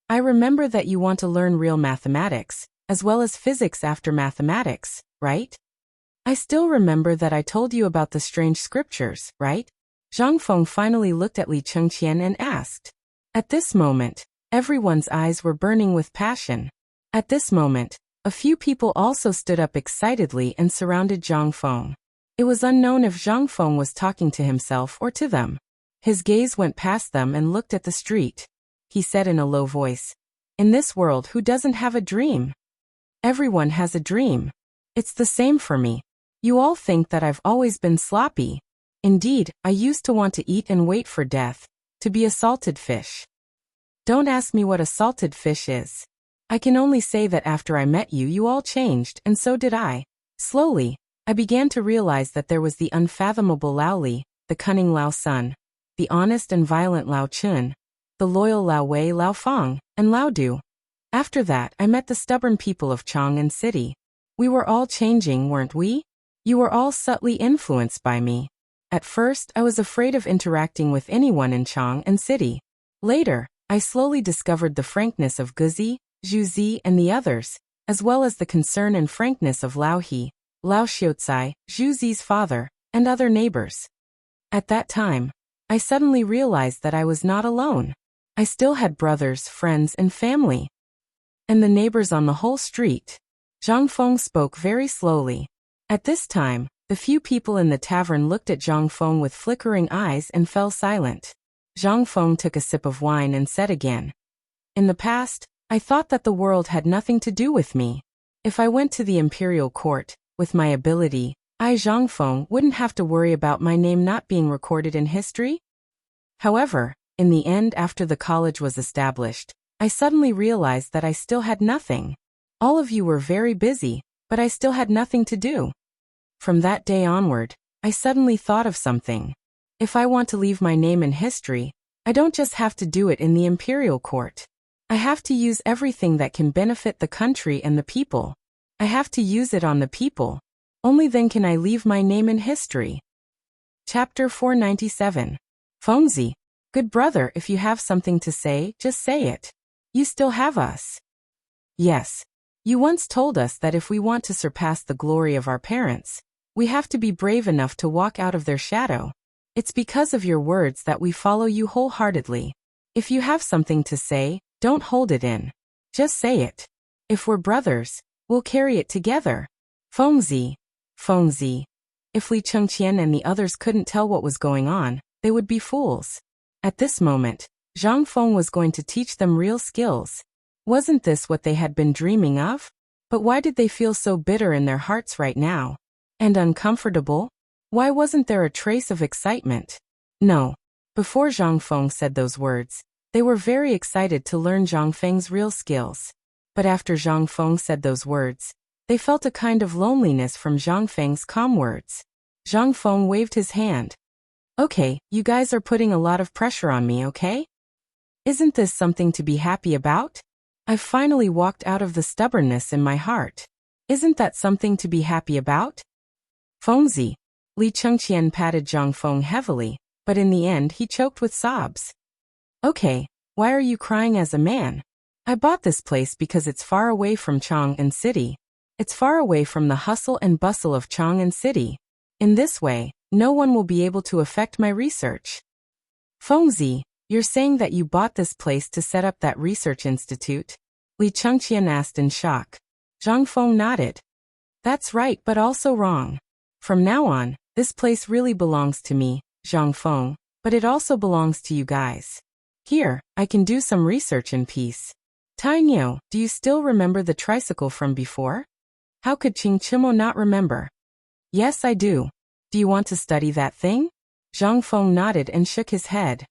I remember that you want to learn real mathematics, as well as physics after mathematics, right? I still remember that I told you about the strange scriptures, right? Zhang Feng finally looked at Li Chengqian and asked. At this moment, everyone's eyes were burning with passion. At this moment, a few people also stood up excitedly and surrounded Zhang Feng. It was unknown if Zhang Feng was talking to himself or to them. His gaze went past them and looked at the street. He said in a low voice, in this world, who doesn't have a dream? Everyone has a dream. It's the same for me. You all think that I've always been sloppy. Indeed, I used to want to eat and wait for death, to be a salted fish. Don't ask me what a salted fish is. I can only say that after I met you, you all changed, and so did I. Slowly, I began to realize that there was the unfathomable Lao Li, the cunning Lao Sun, the honest and violent Lao Chun, the loyal Lao Wei, Lao Feng, and Lao Du. After that, I met the stubborn people of Chang and City. We were all changing, weren't we? You were all subtly influenced by me. At first, I was afraid of interacting with anyone in Chang and City. Later, I slowly discovered the frankness of Guzi, Zhu Zi, and the others, as well as the concern and frankness of Lao He, Lao Xiucai, Zhu Zi's father, and other neighbors. At that time, I suddenly realized that I was not alone. I still had brothers, friends, and family. And the neighbors on the whole street. Zhang Feng spoke very slowly. At this time, the few people in the tavern looked at Zhang Feng with flickering eyes and fell silent. Zhang Feng took a sip of wine and said again, in the past, I thought that the world had nothing to do with me. If I went to the imperial court, with my ability, I, Zhang Feng, wouldn't have to worry about my name not being recorded in history. However, in the end, after the college was established, I suddenly realized that I still had nothing. All of you were very busy, but I still had nothing to do. From that day onward, I suddenly thought of something. If I want to leave my name in history, I don't just have to do it in the imperial court. I have to use everything that can benefit the country and the people. I have to use it on the people. Only then can I leave my name in history. Chapter 497. Fengzi, good brother, if you have something to say, just say it. You still have us. Yes. You once told us that if we want to surpass the glory of our parents, we have to be brave enough to walk out of their shadow. It's because of your words that we follow you wholeheartedly. If you have something to say, don't hold it in. Just say it. If we're brothers, we'll carry it together. Fengzi. Fengzi. If Li Chengqian and the others couldn't tell what was going on, they would be fools. At this moment, Zhang Feng was going to teach them real skills. Wasn't this what they had been dreaming of? But why did they feel so bitter in their hearts right now? And uncomfortable? Why wasn't there a trace of excitement? No. Before Zhang Feng said those words, they were very excited to learn Zhang Feng's real skills. But after Zhang Feng said those words, they felt a kind of loneliness from Zhang Feng's calm words. Zhang Feng waved his hand. Okay, you guys are putting a lot of pressure on me, okay? Isn't this something to be happy about? I've finally walked out of the stubbornness in my heart. Isn't that something to be happy about? Fengzi. Li Chengqian patted Zhang Feng heavily, but in the end he choked with sobs. Okay, why are you crying as a man? I bought this place because it's far away from Chang'an City. It's far away from the hustle and bustle of Chang'an City. In this way, no one will be able to affect my research. Fengzi, you're saying that you bought this place to set up that research institute? Li Chengqian asked in shock. Zhang Feng nodded. That's right, but also wrong. From now on, this place really belongs to me, Zhang Feng, but it also belongs to you guys. Here, I can do some research in peace. Tainyo, do you still remember the tricycle from before? How could Qing Chimo not remember? Yes, I do. Do you want to study that thing? Zhang Feng nodded and shook his head.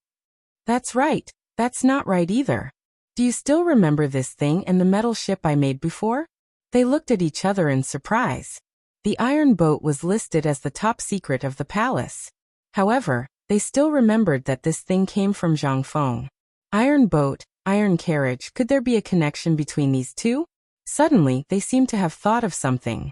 That's right, that's not right either. Do you still remember this thing and the metal ship I made before? They looked at each other in surprise. The iron boat was listed as the top secret of the palace. However, they still remembered that this thing came from Zhang Feng. Iron boat, iron carriage, could there be a connection between these two? Suddenly, they seemed to have thought of something.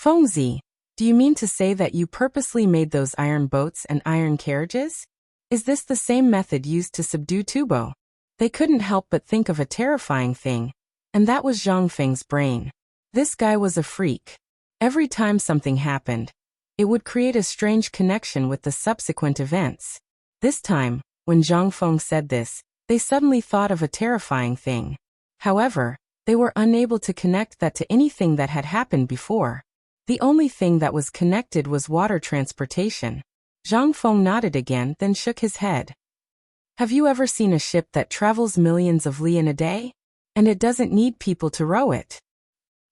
Fengzi, do you mean to say that you purposely made those iron boats and iron carriages? Is this the same method used to subdue Tubo? They couldn't help but think of a terrifying thing, and that was Zhang Feng's brain. This guy was a freak. Every time something happened, it would create a strange connection with the subsequent events. This time, when Zhang Feng said this, they suddenly thought of a terrifying thing. However, they were unable to connect that to anything that had happened before. The only thing that was connected was water transportation. Zhang Feng nodded again, then shook his head. Have you ever seen a ship that travels millions of li in a day? And it doesn't need people to row it.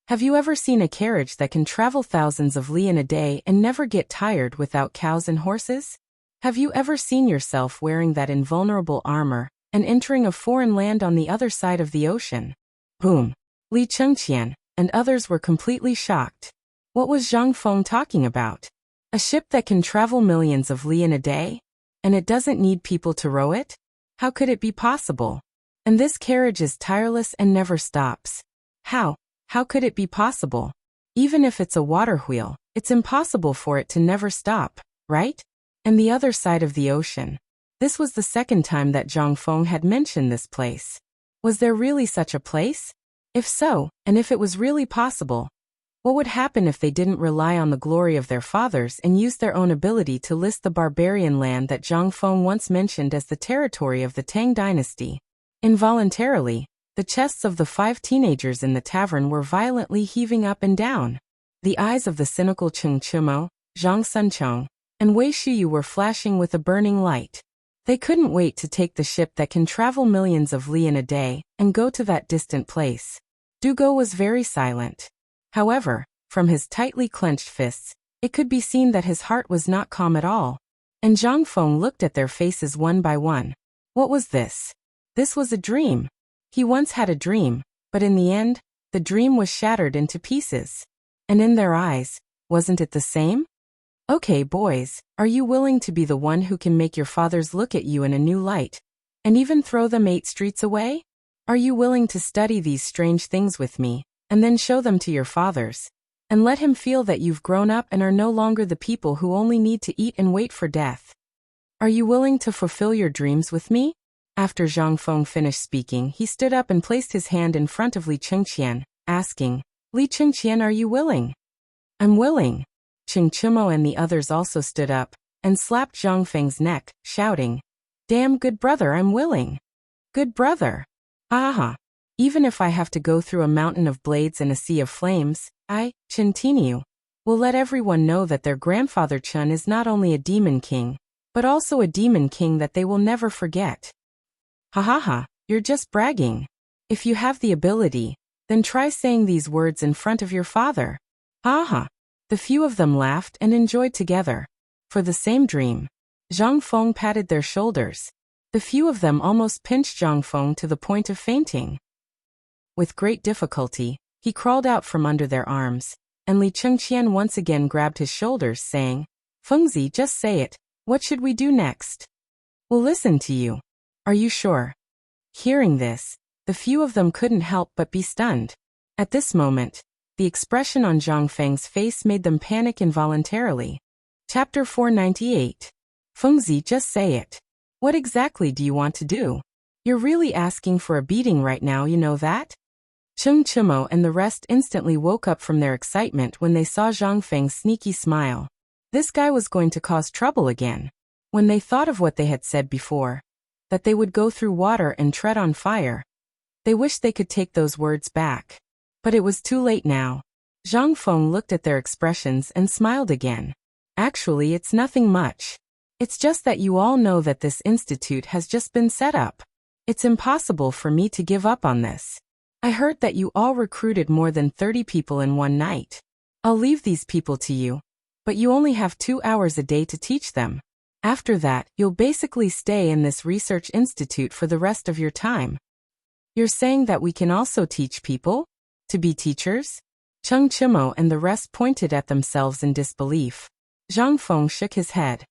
Have you ever seen a carriage that can travel thousands of li in a day and never get tired without cows and horses? Have you ever seen yourself wearing that invulnerable armor and entering a foreign land on the other side of the ocean? Boom. Li Chengqian and others were completely shocked. What was Zhang Feng talking about? A ship that can travel millions of li in a day? And it doesn't need people to row it? How could it be possible? And this carriage is tireless and never stops. How could it be possible? Even if it's a water wheel, it's impossible for it to never stop, right? And the other side of the ocean. This was the second time that Zhang Feng had mentioned this place. Was there really such a place? If so, and if it was really possible, what would happen if they didn't rely on the glory of their fathers and used their own ability to list the barbarian land that Zhang Feng once mentioned as the territory of the Tang dynasty? Involuntarily, the chests of the 5 teenagers in the tavern were violently heaving up and down. The eyes of the cynical Cheng Chimo, Zhang Sunchong, and Wei Shuyu were flashing with a burning light. They couldn't wait to take the ship that can travel millions of li in a day and go to that distant place. Dugo was very silent. However, from his tightly clenched fists, it could be seen that his heart was not calm at all. And Zhang Feng looked at their faces one by one. What was this? This was a dream. He once had a dream, but in the end, the dream was shattered into pieces. And in their eyes, wasn't it the same? Okay, boys, are you willing to be the one who can make your fathers look at you in a new light, and even throw them 8 streets away? Are you willing to study these strange things with me, and then show them to your fathers, and let him feel that you've grown up and are no longer the people who only need to eat and wait for death? Are you willing to fulfill your dreams with me? After Zhang Feng finished speaking, he stood up and placed his hand in front of Li Chengqian, asking, Li Chengqian, are you willing? I'm willing. Cheng Chimo and the others also stood up, and slapped Zhang Feng's neck, shouting, Damn good brother, I'm willing. Good brother. Aha. Even if I have to go through a mountain of blades and a sea of flames, I, Chen Tinyu, will let everyone know that their grandfather Chen is not only a demon king, but also a demon king that they will never forget. Ha ha ha, you're just bragging. If you have the ability, Then try saying these words in front of your father. Ha. The few of them laughed and enjoyed together. For the same dream. Zhang Feng patted their shoulders. The few of them almost pinched Zhang Feng to the point of fainting. With great difficulty, he crawled out from under their arms, and Li Chengqian once again grabbed his shoulders, saying, Fengzi, just say it. What should we do next? We'll listen to you. Are you sure? Hearing this, the few of them couldn't help but be stunned. At this moment, the expression on Zhang Feng's face made them panic involuntarily. Chapter 498. Fengzi, just say it. What exactly do you want to do? You're really asking for a beating right now, you know that? Cheng Chimo and the rest instantly woke up from their excitement when they saw Zhang Feng's sneaky smile. This guy was going to cause trouble again. When they thought of what they had said before, that they would go through water and tread on fire, they wished they could take those words back. But it was too late now. Zhang Feng looked at their expressions and smiled again. Actually, it's nothing much. It's just that you all know that this institute has just been set up. It's impossible for me to give up on this. I heard that you all recruited more than 30 people in one night. I'll leave these people to you, but you only have 2 hours a day to teach them. After that, you'll basically stay in this research institute for the rest of your time. You're saying that we can also teach people? To be teachers? Cheng Chimo and the rest pointed at themselves in disbelief. Zhang Feng shook his head.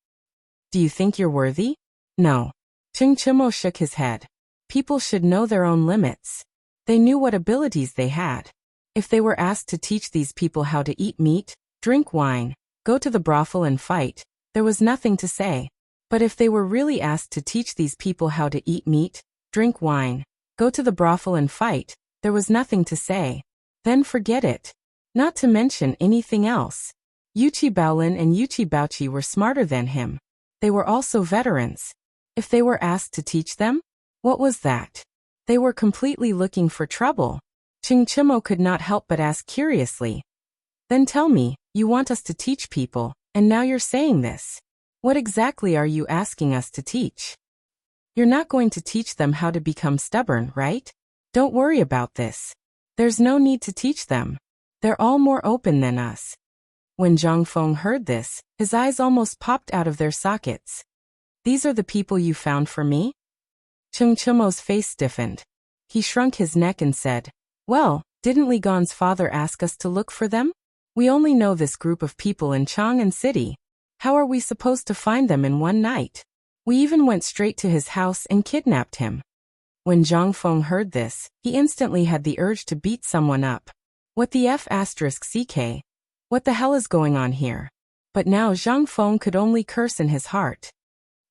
Do you think you're worthy? No. Cheng Chimo shook his head. People should know their own limits. They knew what abilities they had. If they were asked to teach these people how to eat meat, drink wine, go to the brothel and fight, there was nothing to say. But if they were really asked to teach these people how to eat meat, drink wine, go to the brothel and fight, there was nothing to say. Then forget it. Not to mention anything else. Yuchi Baolin and Yuchi Baoqi were smarter than him. They were also veterans. If they were asked to teach them, what was that? They were completely looking for trouble. Cheng Chimo could not help but ask curiously. Then tell me, you want us to teach people, and now you're saying this. What exactly are you asking us to teach? You're not going to teach them how to become stubborn, right? Don't worry about this. There's no need to teach them. They're all more open than us. When Zhang Feng heard this, his eyes almost popped out of their sockets. These are the people you found for me? Cheng Chimo's face stiffened. He shrunk his neck and said, Well, didn't Li Gan's father ask us to look for them? We only know this group of people in Chang'an City. How are we supposed to find them in one night? We even went straight to his house and kidnapped him. When Zhang Feng heard this, he instantly had the urge to beat someone up. What the F***ck? What the hell is going on here? But now Zhang Feng could only curse in his heart.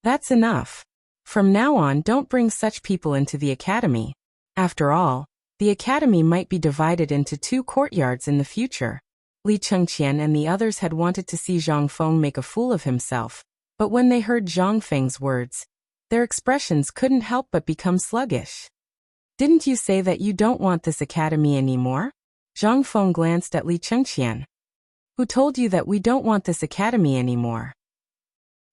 That's enough. From now on, don't bring such people into the academy. After all, the academy might be divided into 2 courtyards in the future. Li Chengqian and the others had wanted to see Zhang Feng make a fool of himself, but when they heard Zhang Feng's words, their expressions couldn't help but become sluggish. Didn't you say that you don't want this academy anymore? Zhang Feng glanced at Li Chengqian. Who told you that we don't want this academy anymore?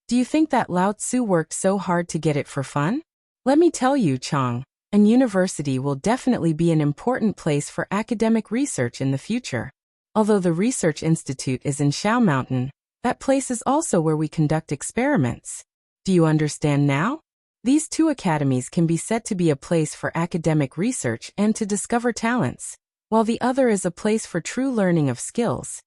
Do you think that Lao Tzu worked so hard to get it for fun? Let me tell you, Chang, an university will definitely be an important place for academic research in the future. Although the research institute is in Shao Mountain, that place is also where we conduct experiments. Do you understand now? These 2 academies can be said to be a place for academic research and to discover talents, while the other is a place for true learning of skills.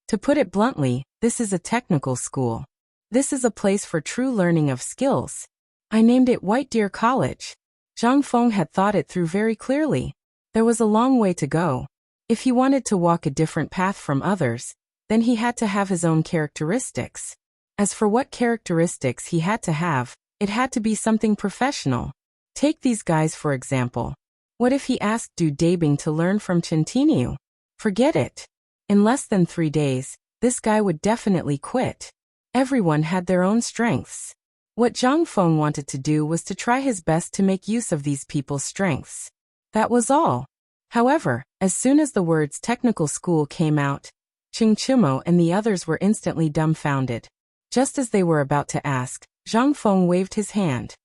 To put it bluntly, this is a technical school. This is a place for true learning of skills. I named it White Deer College. Zhang Feng had thought it through very clearly. There was a long way to go. If he wanted to walk a different path from others, then he had to have his own characteristics. As for what characteristics he had to have, it had to be something professional. Take these guys for example. What if he asked Du Dabing to learn from Chen Tiniu? Forget it. In less than 3 days, this guy would definitely quit. Everyone had their own strengths. What Zhang Feng wanted to do was to try his best to make use of these people's strengths. That was all. However, as soon as the words technical school came out, Cheng Chimo and the others were instantly dumbfounded. Just as they were about to ask, Zhang Feng waved his hand.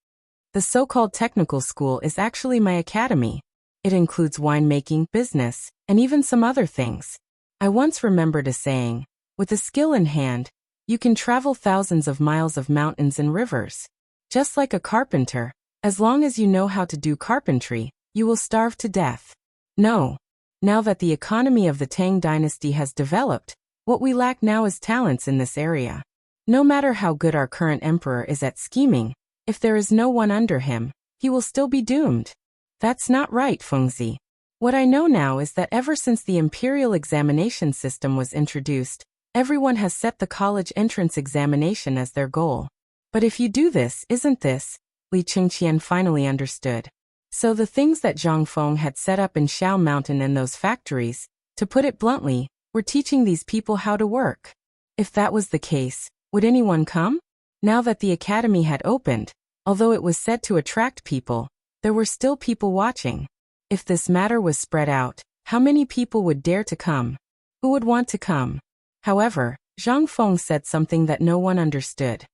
The so-called technical school is actually my academy. It includes winemaking, business, and even some other things. I once remembered a saying, with a skill in hand, you can travel thousands of miles of mountains and rivers. Just like a carpenter, as long as you know how to do carpentry, you will starve to death. No. Now that the economy of the Tang dynasty has developed, what we lack now is talents in this area. No matter how good our current emperor is at scheming, if there is no one under him, he will still be doomed. That's not right, Fengzi. What I know now is that ever since the imperial examination system was introduced, everyone has set the college entrance examination as their goal. But if you do this, isn't this? Li Chengqian finally understood. So the things that Zhang Feng had set up in Shao Mountain and those factories, to put it bluntly, were teaching these people how to work. If that was the case, would anyone come? Now that the academy had opened, although it was said to attract people, there were still people watching. If this matter was spread out, how many people would dare to come? Who would want to come? However, Zhang Feng said something that no one understood.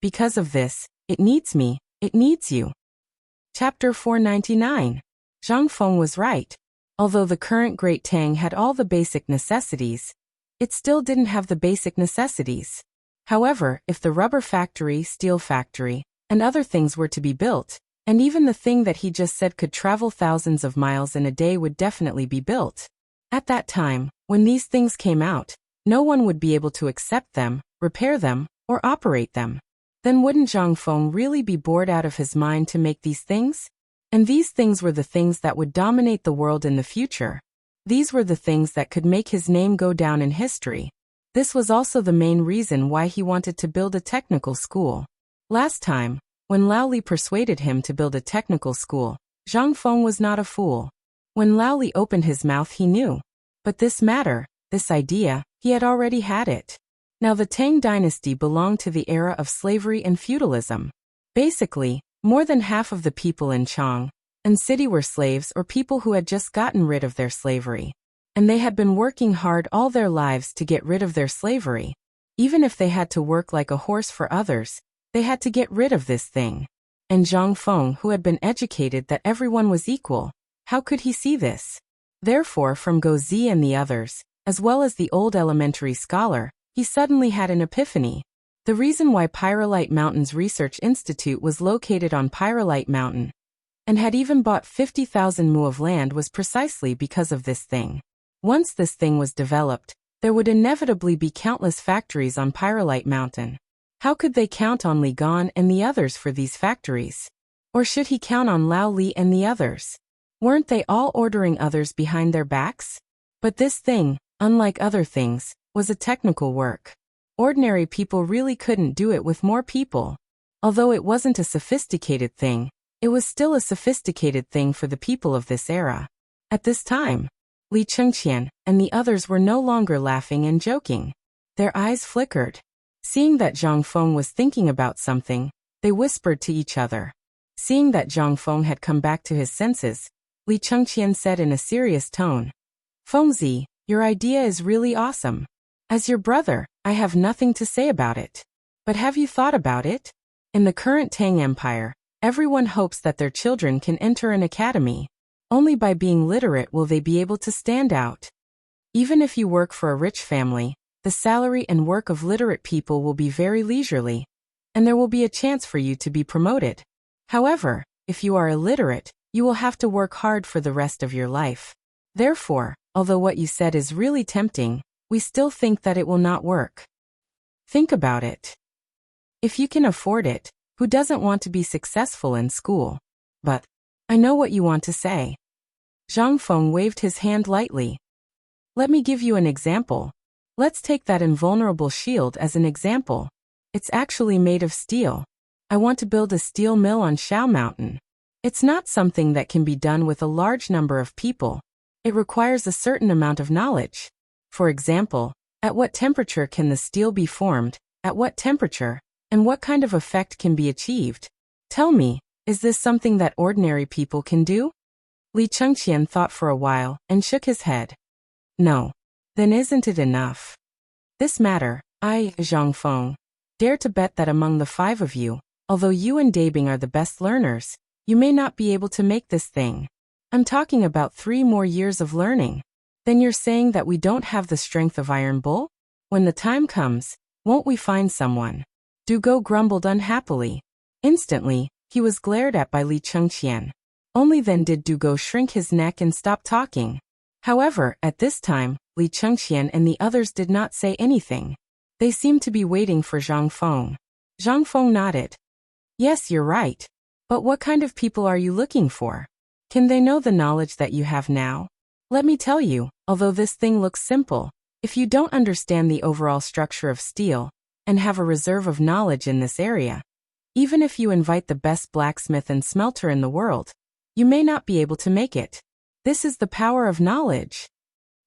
Because of this, it needs me, it needs you. Chapter 499. Zhang Feng was right. Although the current Great Tang had all the basic necessities, it still didn't have the basic necessities. However, if the rubber factory, steel factory, and other things were to be built, and even the thing that he just said could travel thousands of miles in a day would definitely be built. At that time, when these things came out, no one would be able to accept them, repair them, or operate them. Then wouldn't Zhang Feng really be bored out of his mind to make these things? And these things were the things that would dominate the world in the future. These were the things that could make his name go down in history. This was also the main reason why he wanted to build a technical school. Last time, when Lao Li persuaded him to build a technical school, Zhang Feng was not a fool. When Lao Li opened his mouth he knew. But this matter, this idea, he had already had it. Now the Tang dynasty belonged to the era of slavery and feudalism. Basically, more than half of the people in Chang and city were slaves or people who had just gotten rid of their slavery. And they had been working hard all their lives to get rid of their slavery. Even if they had to work like a horse for others, they had to get rid of this thing. And Zhang Feng, who had been educated that everyone was equal, how could he see this? Therefore, from Go Zi and the others, as well as the old elementary scholar, he suddenly had an epiphany. The reason why Pyrolite Mountain's Research Institute was located on Pyrolite Mountain and had even bought 50,000 mu of land was precisely because of this thing. Once this thing was developed, there would inevitably be countless factories on Pyrolite Mountain. How could they count on Li Gan and the others for these factories? Or should he count on Lao Li and the others? Weren't they all ordering others behind their backs? But this thing, unlike other things, was a technical work. Ordinary people really couldn't do it with more people. Although it wasn't a sophisticated thing, it was still a sophisticated thing for the people of this era. At this time, Li Chengqian and the others were no longer laughing and joking. Their eyes flickered. Seeing that Zhang Feng was thinking about something, they whispered to each other. Seeing that Zhang Feng had come back to his senses, Li Chengqian said in a serious tone, "Fengzi, your idea is really awesome. As your brother, I have nothing to say about it. But have you thought about it? In the current Tang Empire, everyone hopes that their children can enter an academy. Only by being literate will they be able to stand out. Even if you work for a rich family, the salary and work of literate people will be very leisurely, and there will be a chance for you to be promoted. However, if you are illiterate, you will have to work hard for the rest of your life. Therefore, although what you said is really tempting, we still think that it will not work. Think about it. If you can afford it, who doesn't want to be successful in school? But I know what you want to say." Zhang Feng waved his hand lightly. "Let me give you an example. Let's take that invulnerable shield as an example. It's actually made of steel. I want to build a steel mill on Shao Mountain. It's not something that can be done with a large number of people. It requires a certain amount of knowledge. For example, at what temperature can the steel be formed, at what temperature, and what kind of effect can be achieved? Tell me, is this something that ordinary people can do?" Li Chengqian thought for a while and shook his head. "No. Then isn't it enough? This matter, I, Zhang Feng, dare to bet that among the 5 of you, although you and Dabing are the best learners, you may not be able to make this thing. I'm talking about 3 more years of learning. Then you're saying that we don't have the strength of Iron Bull? When the time comes, won't we find someone? Dugo grumbled unhappily. Instantly, he was glared at by Li Chengqian. Only then did Dugo shrink his neck and stop talking. However, at this time, Li Chengqian and the others did not say anything. They seemed to be waiting for Zhang Feng. Zhang Feng nodded. Yes, you're right. But what kind of people are you looking for? Can they know the knowledge that you have now? Let me tell you, although this thing looks simple, if you don't understand the overall structure of steel, and have a reserve of knowledge in this area, even if you invite the best blacksmith and smelter in the world, you may not be able to make it. This is the power of knowledge.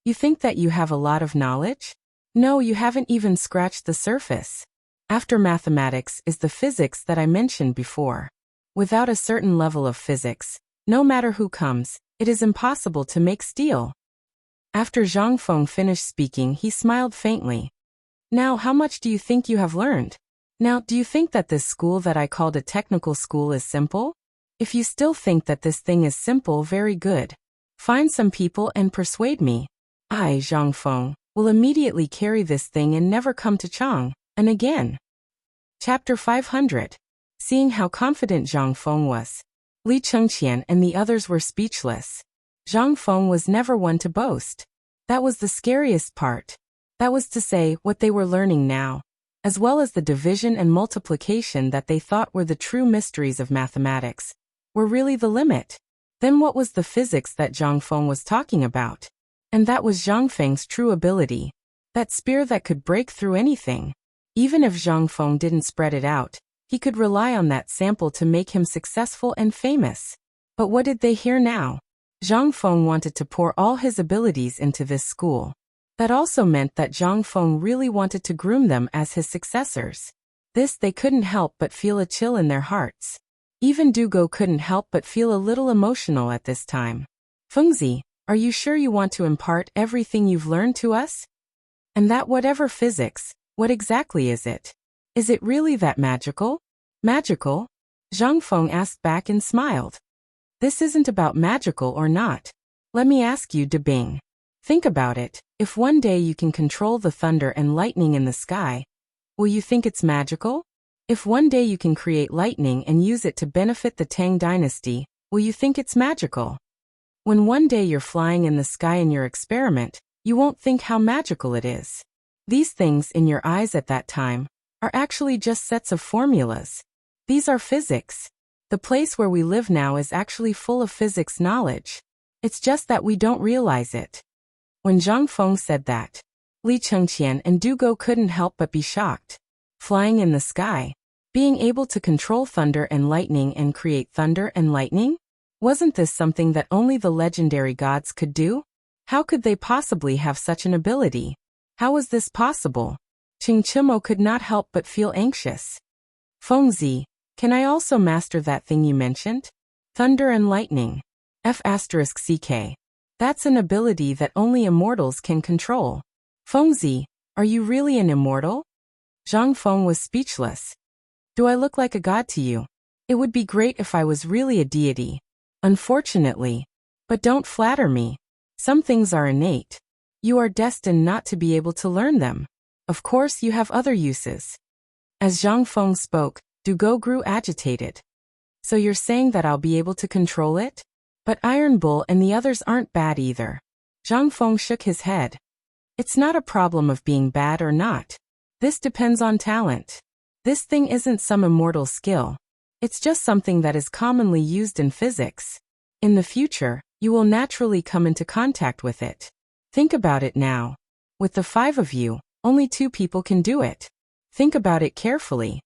You think that you have a lot of knowledge? No, you haven't even scratched the surface. After mathematics is the physics that I mentioned before. Without a certain level of physics, no matter who comes, it is impossible to make steel. After Zhang Feng finished speaking, he smiled faintly. Now, how much do you think you have learned? Now, do you think that this school that I called a technical school is simple? If you still think that this thing is simple, very good. Find some people and persuade me. I, Zhang Feng, will immediately carry this thing and never come to Chang, and again. Chapter 500. Seeing how confident Zhang Feng was, Li Chengqian and the others were speechless. Zhang Feng was never one to boast. That was the scariest part. That was to say, what they were learning now, as well as the division and multiplication that they thought were the true mysteries of mathematics, were really the limit. Then what was the physics that Zhang Feng was talking about? And that was Zhang Feng's true ability, that spear that could break through anything. Even if Zhang Feng didn't spread it out, he could rely on that sample to make him successful and famous. But what did they hear now? Zhang Feng wanted to pour all his abilities into this school. That also meant that Zhang Feng really wanted to groom them as his successors. This they couldn't help but feel a chill in their hearts. Even Dugo couldn't help but feel a little emotional at this time. Fengzi, are you sure you want to impart everything you've learned to us? And that whatever physics, what exactly is it? Is it really that magical? Magical? Zhang Feng asked back and smiled. This isn't about magical or not. Let me ask you, De Bing. Think about it. If one day you can control the thunder and lightning in the sky, will you think it's magical? If one day you can create lightning and use it to benefit the Tang dynasty, will you think it's magical? When one day you're flying in the sky in your experiment, you won't think how magical it is. These things in your eyes at that time are actually just sets of formulas. These are physics. The place where we live now is actually full of physics knowledge. It's just that we don't realize it. When Zhang Feng said that, Li Chengqian and Dugo couldn't help but be shocked. Flying in the sky, being able to control thunder and lightning and create thunder and lightning? Wasn't this something that only the legendary gods could do? How could they possibly have such an ability? How was this possible? Qing Chimo could not help but feel anxious. Fengzi, can I also master that thing you mentioned? Thunder and lightning. F***CK. That's an ability that only immortals can control. Fengzi, are you really an immortal? Zhang Feng was speechless. Do I look like a god to you? It would be great if I was really a deity. Unfortunately. But don't flatter me. Some things are innate. You are destined not to be able to learn them. Of course you have other uses. As Zhang Feng spoke, Dugo grew agitated. So you're saying that I'll be able to control it? But Iron Bull and the others aren't bad either. Zhang Feng shook his head. It's not a problem of being bad or not. This depends on talent. This thing isn't some immortal skill. It's just something that is commonly used in physics. In the future, you will naturally come into contact with it. Think about it now. With the 5 of you, only 2 people can do it. Think about it carefully.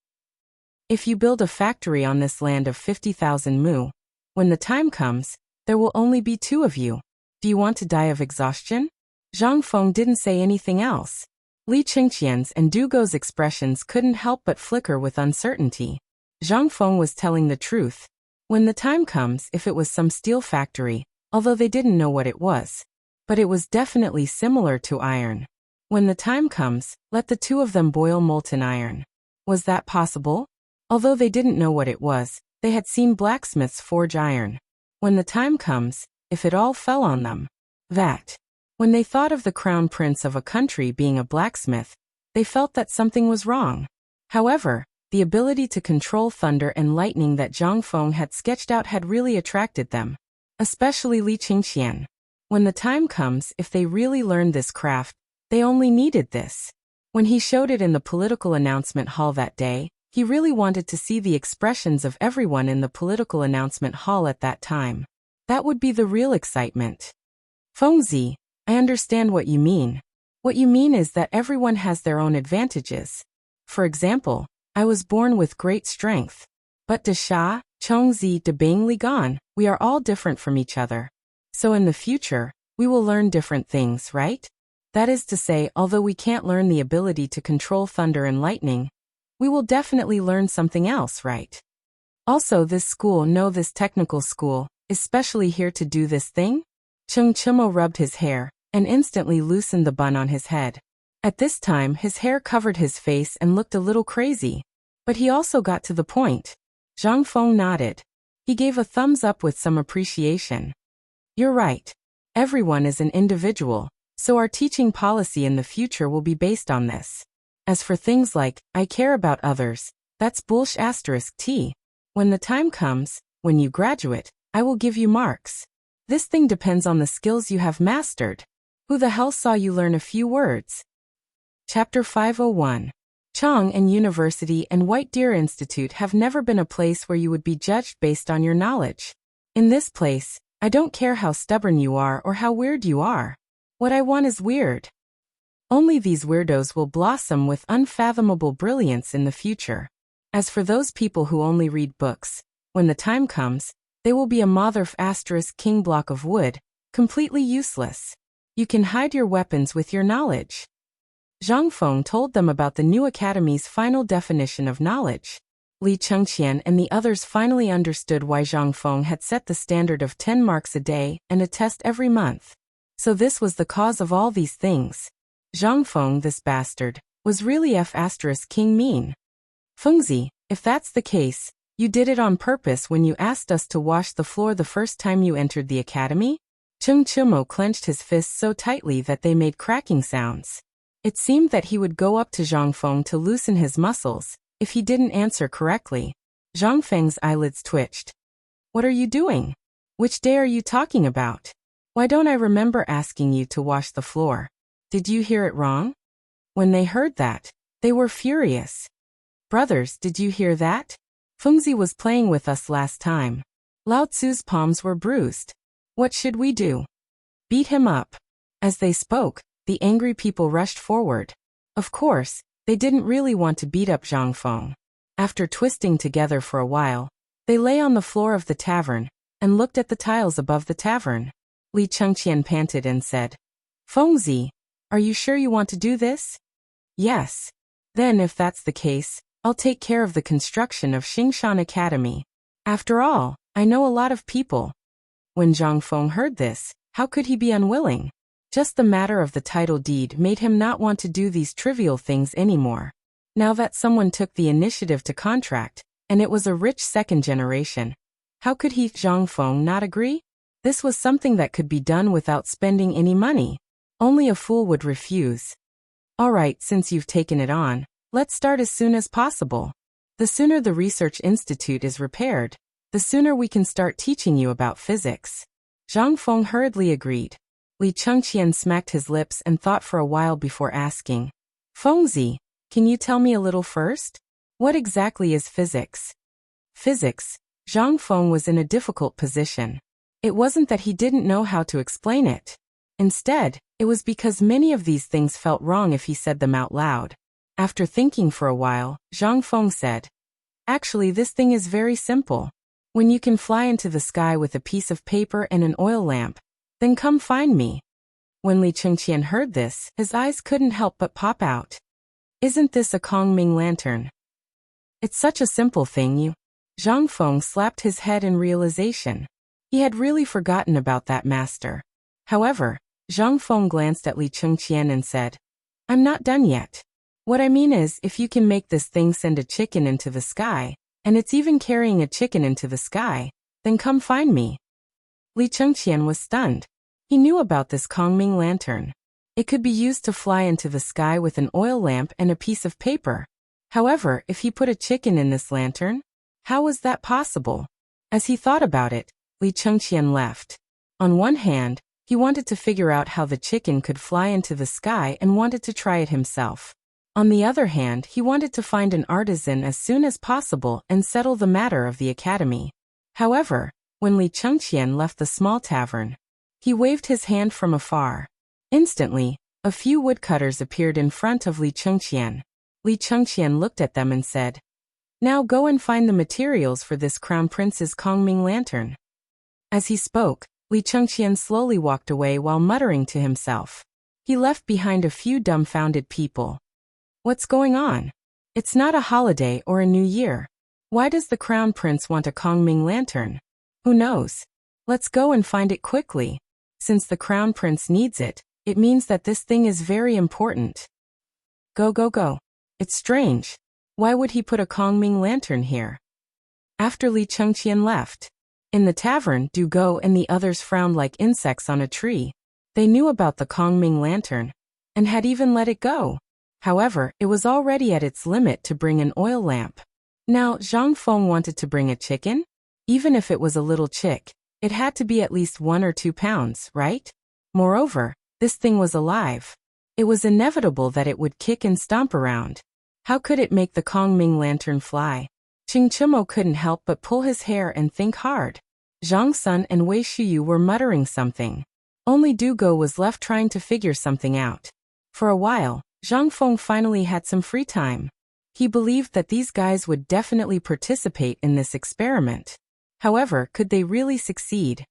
If you build a factory on this land of 50,000 mu, when the time comes, there will only be 2 of you. Do you want to die of exhaustion? Zhang Feng didn't say anything else. Li Chengqian's and Dugo's expressions couldn't help but flicker with uncertainty. Zhang Feng was telling the truth. When the time comes, if it was some steel factory, although they didn't know what it was, but it was definitely similar to iron. When the time comes, let the 2 of them boil molten iron. Was that possible? Although they didn't know what it was, they had seen blacksmiths forge iron. When the time comes, if it all fell on them? That. When they thought of the crown prince of a country being a blacksmith, they felt that something was wrong. However, the ability to control thunder and lightning that Zhang Feng had sketched out had really attracted them, especially Li Qingqian. When the time comes, if they really learned this craft, they only needed this. When he showed it in the political announcement hall that day, he really wanted to see the expressions of everyone in the political announcement hall at that time. That would be the real excitement. Fengzi, I understand what you mean. What you mean is that everyone has their own advantages. For example, I was born with great strength. But de Sha, Chongzi de Bing Li Gan, we are all different from each other. So in the future, we will learn different things, right? That is to say, although we can't learn the ability to control thunder and lightning, we will definitely learn something else, right? Also, this technical school, is specially here to do this thing? Cheng Chimo rubbed his hair, and instantly loosened the bun on his head. At this time, his hair covered his face and looked a little crazy. But he also got to the point. Zhang Feng nodded. He gave a thumbs up with some appreciation. You're right. Everyone is an individual, so our teaching policy in the future will be based on this. As for things like, I care about others, that's bullsh*t. When the time comes, when you graduate, I will give you marks. This thing depends on the skills you have mastered. Who the hell saw you learn a few words? Chapter 501. Chang and University and White Deer Institute have never been a place where you would be judged based on your knowledge. In this place, I don't care how stubborn you are or how weird you are. What I want is weird. Only these weirdos will blossom with unfathomable brilliance in the future. As for those people who only read books, when the time comes, they will be a king block of wood, completely useless. You can hide your weapons with your knowledge. Zhang Feng told them about the new academy's final definition of knowledge. Li Chengqian and the others finally understood why Zhang Feng had set the standard of 10 marks a day and a test every month. So this was the cause of all these things. Zhang Feng, this bastard, was really king mean. Fengzi, if that's the case, you did it on purpose when you asked us to wash the floor the first time you entered the academy? Cheng Chimo clenched his fists so tightly that they made cracking sounds. It seemed that he would go up to Zhang Feng to loosen his muscles, if he didn't answer correctly. Zhang Feng's eyelids twitched. What are you doing? Which day are you talking about? Why don't I remember asking you to wash the floor? Did you hear it wrong? When they heard that, they were furious. Brothers, did you hear that? Fengzi was playing with us last time. Lao Tzu's palms were bruised. What should we do? Beat him up. As they spoke, the angry people rushed forward. Of course, they didn't really want to beat up Zhang Feng. After twisting together for a while, they lay on the floor of the tavern, and looked at the tiles above the tavern. Li Chengqian panted and said, Fengzi, are you sure you want to do this? Yes. Then if that's the case, I'll take care of the construction of Xingshan Academy. After all, I know a lot of people. When Zhang Feng heard this, how could he be unwilling? Just the matter of the title deed made him not want to do these trivial things anymore. Now that someone took the initiative to contract, and it was a rich second generation, how could Zhang Feng not agree? This was something that could be done without spending any money. Only a fool would refuse. All right, since you've taken it on, let's start as soon as possible. The sooner the research institute is repaired, the sooner we can start teaching you about physics. Zhang Feng hurriedly agreed. Li Chengqian smacked his lips and thought for a while before asking, Fengzi, can you tell me a little first? What exactly is physics? Physics. Zhang Feng was in a difficult position. It wasn't that he didn't know how to explain it. Instead, it was because many of these things felt wrong if he said them out loud. After thinking for a while, Zhang Feng said, Actually, this thing is very simple. When you can fly into the sky with a piece of paper and an oil lamp, then come find me. When Li Chengqian heard this, his eyes couldn't help but pop out. Isn't this a Kongming lantern? It's such a simple thing. Zhang Feng slapped his head in realization. He had really forgotten about that master. However, Zhang Feng glanced at Li Chengqian and said, I'm not done yet. What I mean is, if you can make this thing send a chicken into the sky, and it's even carrying a chicken into the sky, then come find me. Li Chengqian was stunned. He knew about this Kongming lantern. It could be used to fly into the sky with an oil lamp and a piece of paper. However, if he put a chicken in this lantern, how was that possible? As he thought about it, Li Chengqian left. On one hand, he wanted to figure out how the chicken could fly into the sky and wanted to try it himself. On the other hand, he wanted to find an artisan as soon as possible and settle the matter of the academy. However, when Li Chengqian left the small tavern, he waved his hand from afar. Instantly, a few woodcutters appeared in front of Li Chengqian. Li Chengqian looked at them and said, "Now go and find the materials for this Crown Prince's Kongming lantern." As he spoke, Li Chengqian slowly walked away while muttering to himself. He left behind a few dumbfounded people. What's going on? It's not a holiday or a new year. Why does the Crown Prince want a Kongming lantern? Who knows? Let's go and find it quickly. Since the Crown Prince needs it, it means that this thing is very important. Go, go, go. It's strange. Why would he put a Kongming lantern here? After Li Chengqian left, in the tavern, Du Go and the others frowned like insects on a tree. They knew about the Kongming lantern, and had even let it go. However, it was already at its limit to bring an oil lamp. Now, Zhang Feng wanted to bring a chicken? Even if it was a little chick, it had to be at least 1 or 2 pounds, right? Moreover, this thing was alive. It was inevitable that it would kick and stomp around. How could it make the Kongming lantern fly? Qing Chimo couldn't help but pull his hair and think hard. Zhang Sun and Wei Shuyu were muttering something. Only Du Go was left trying to figure something out. For a while, Zhang Feng finally had some free time. He believed that these guys would definitely participate in this experiment. However, could they really succeed?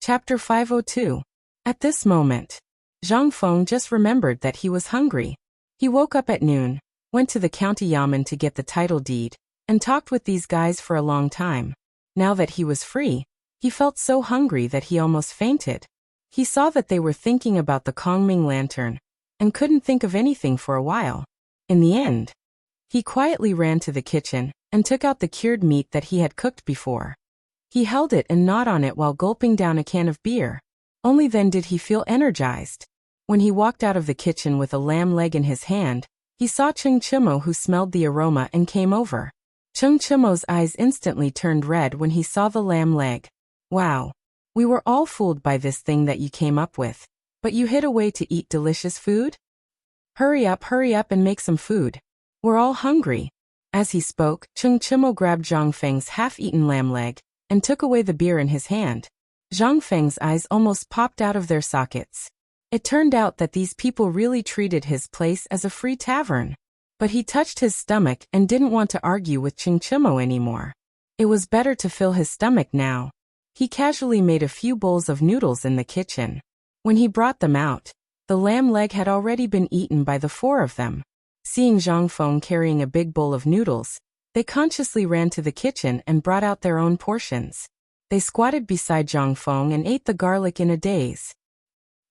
Chapter 502. At this moment, Zhang Feng just remembered that he was hungry. He woke up at noon, went to the county yamen to get the title deed, and talked with these guys for a long time. Now that he was free, he felt so hungry that he almost fainted. He saw that they were thinking about the Kongming lantern, and couldn't think of anything for a while. In the end, he quietly ran to the kitchen, and took out the cured meat that he had cooked before. He held it and gnawed on it while gulping down a can of beer. Only then did he feel energized. When he walked out of the kitchen with a lamb leg in his hand, he saw Qing Chimo, who smelled the aroma and came over. Qing Chimo's eyes instantly turned red when he saw the lamb leg. Wow. We were all fooled by this thing that you came up with. But you hid away to eat delicious food? Hurry up and make some food. We're all hungry. As he spoke, Qing Chimo grabbed Zhang Feng's half-eaten lamb leg, and took away the beer in his hand. Zhang Feng's eyes almost popped out of their sockets. It turned out that these people really treated his place as a free tavern. But he touched his stomach and didn't want to argue with Qing Chimo anymore. It was better to fill his stomach now. He casually made a few bowls of noodles in the kitchen. When he brought them out, the lamb leg had already been eaten by the 4 of them. Seeing Zhang Feng carrying a big bowl of noodles, they consciously ran to the kitchen and brought out their own portions. They squatted beside Zhang Feng and ate the garlic in a daze.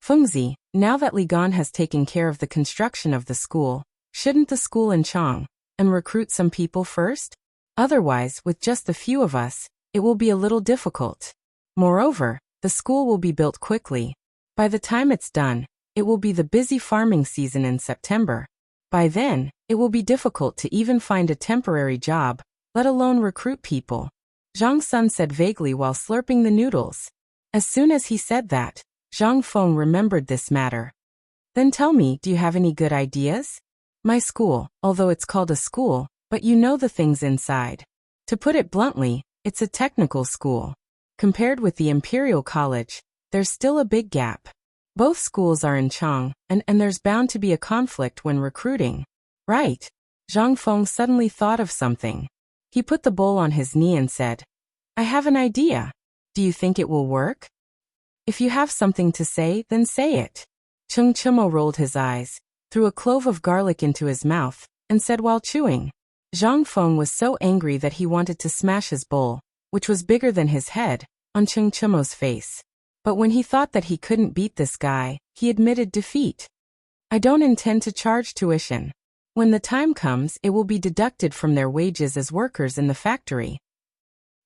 Fengzi, now that Li Gan has taken care of the construction of the school, shouldn't the school in Chang and recruit some people first? Otherwise, with just a few of us, it will be a little difficult. Moreover, the school will be built quickly. By the time it's done, it will be the busy farming season in September. By then, it will be difficult to even find a temporary job, let alone recruit people. Zhang Sun said vaguely while slurping the noodles. As soon as he said that, Zhang Feng remembered this matter. Then tell me, do you have any good ideas? My school, although it's called a school, but you know the things inside. To put it bluntly, it's a technical school. Compared with the Imperial College, there's still a big gap. Both schools are in Chang, and there's bound to be a conflict when recruiting. Right. Zhang Feng suddenly thought of something. He put the bowl on his knee and said, I have an idea. Do you think it will work? If you have something to say, then say it. Qing Chimo rolled his eyes, threw a clove of garlic into his mouth, and said while chewing. Zhang Feng was so angry that he wanted to smash his bowl, which was bigger than his head, on Qing Chimo's face. But when he thought that he couldn't beat this guy, he admitted defeat. I don't intend to charge tuition. When the time comes, it will be deducted from their wages as workers in the factory.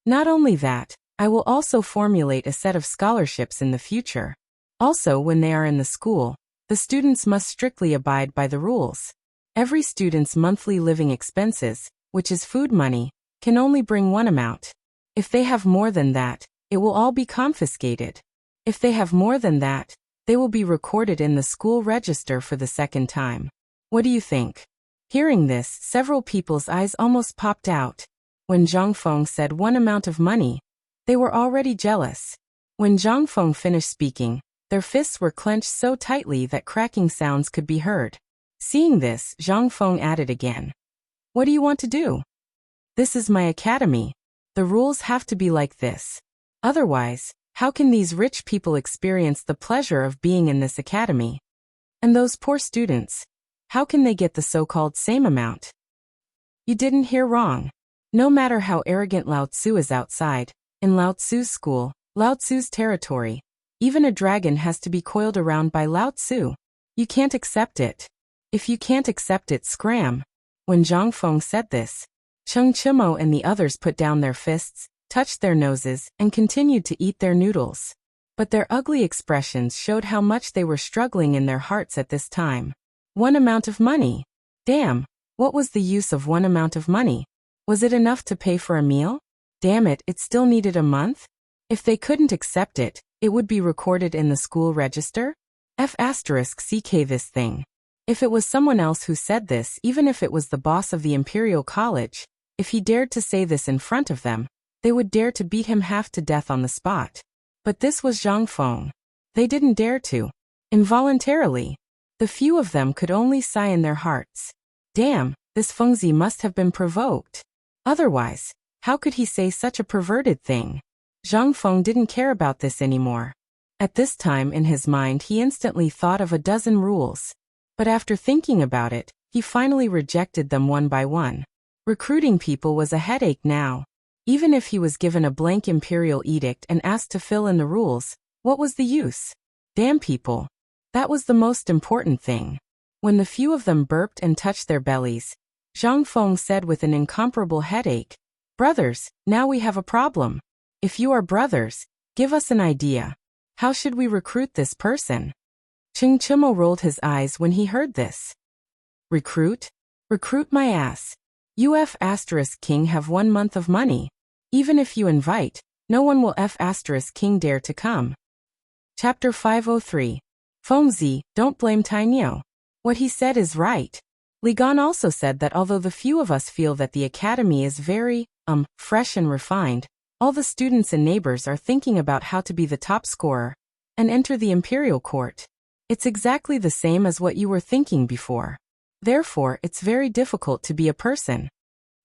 Not only that, I will also formulate a set of scholarships in the future. Also, when they are in the school, the students must strictly abide by the rules. Every student's monthly living expenses, which is food money, can only bring one amount. If they have more than that, it will all be confiscated. If they have more than that, they will be recorded in the school register for the second time. What do you think? Hearing this, several people's eyes almost popped out. When Zhang Feng said one amount of money, they were already jealous. When Zhang Feng finished speaking, their fists were clenched so tightly that cracking sounds could be heard. Seeing this, Zhang Feng added again. What do you want to do? This is my academy. The rules have to be like this. Otherwise, how can these rich people experience the pleasure of being in this academy? And those poor students, how can they get the so-called same amount? You didn't hear wrong. No matter how arrogant Lao Tzu is outside, in Lao Tzu's school, Lao Tzu's territory, even a dragon has to be coiled around by Lao Tzu. You can't accept it. If you can't accept it, scram. When Zhang Feng said this, Cheng Chimo and the others put down their fists, touched their noses, and continued to eat their noodles. But their ugly expressions showed how much they were struggling in their hearts at this time. One amount of money. Damn, what was the use of one amount of money? Was it enough to pay for a meal? Damn it, it still needed a month? If they couldn't accept it, it would be recorded in the school register? F***ck this thing. If it was someone else who said this, even if it was the boss of the Imperial College, if he dared to say this in front of them, they would dare to beat him half to death on the spot. But this was Zhang Feng. They didn't dare to. Involuntarily. The few of them could only sigh in their hearts. Damn, this Fengzi must have been provoked. Otherwise, how could he say such a perverted thing? Zhang Feng didn't care about this anymore. At this time in his mind he instantly thought of a dozen rules. But after thinking about it, he finally rejected them one by one. Recruiting people was a headache now. Even if he was given a blank imperial edict and asked to fill in the rules, what was the use? Damn people. That was the most important thing. When the few of them burped and touched their bellies, Zhang Feng said with an incomparable headache, "Brothers, now we have a problem. If you are brothers, give us an idea. How should we recruit this person?" Cheng Chimo rolled his eyes when he heard this. Recruit? Recruit my ass. King have 1 month of money. Even if you invite, no one will King dare to come. Chapter 503. Fengzi, don't blame Tainio. What he said is right. Li Gan also said that although the few of us feel that the academy is very, fresh and refined, all the students and neighbors are thinking about how to be the top scorer and enter the imperial court. It's exactly the same as what you were thinking before. Therefore, it's very difficult to be a person.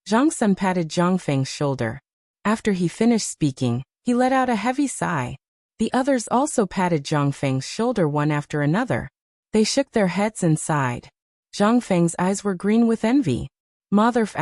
Zhang Sun patted Zhang Feng's shoulder. After he finished speaking, he let out a heavy sigh. The others also patted Zhang Feng's shoulder one after another. They shook their heads and sighed. Zhang Feng's eyes were green with envy. Mother****,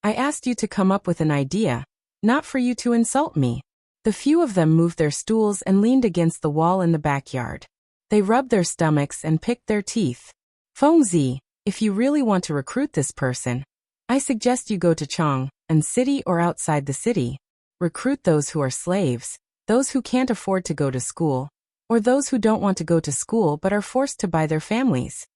I asked you to come up with an idea, not for you to insult me. The few of them moved their stools and leaned against the wall in the backyard. They rubbed their stomachs and picked their teeth. Fengzi, if you really want to recruit this person, I suggest you go to Chang, and city or outside the city. Recruit those who are slaves, those who can't afford to go to school, or those who don't want to go to school but are forced to by their families.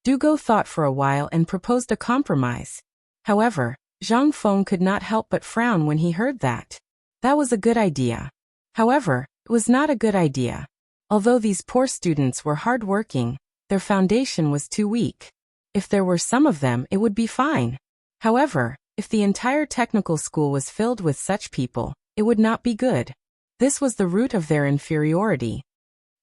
Dugo thought for a while and proposed a compromise. However, Zhang Feng could not help but frown when he heard that. That was a good idea. However, it was not a good idea. Although these poor students were hard-working, their foundation was too weak. If there were some of them, it would be fine. However, if the entire technical school was filled with such people, it would not be good. This was the root of their inferiority.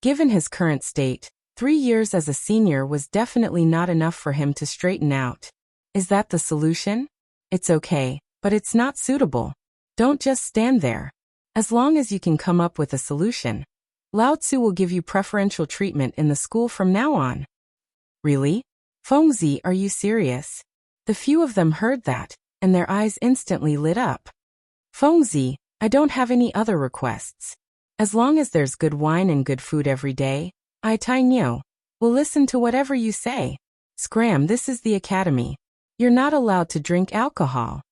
Given his current state, 3 years as a senior was definitely not enough for him to straighten out. Is that the solution? It's okay, but it's not suitable. Don't just stand there. As long as you can come up with a solution, Lao Tzu will give you preferential treatment in the school from now on. Really? Fengzi, are you serious? The few of them heard that, and their eyes instantly lit up. Fengzi, I don't have any other requests. As long as there's good wine and good food every day, I Tainio will listen to whatever you say. Scram, this is the academy. You're not allowed to drink alcohol.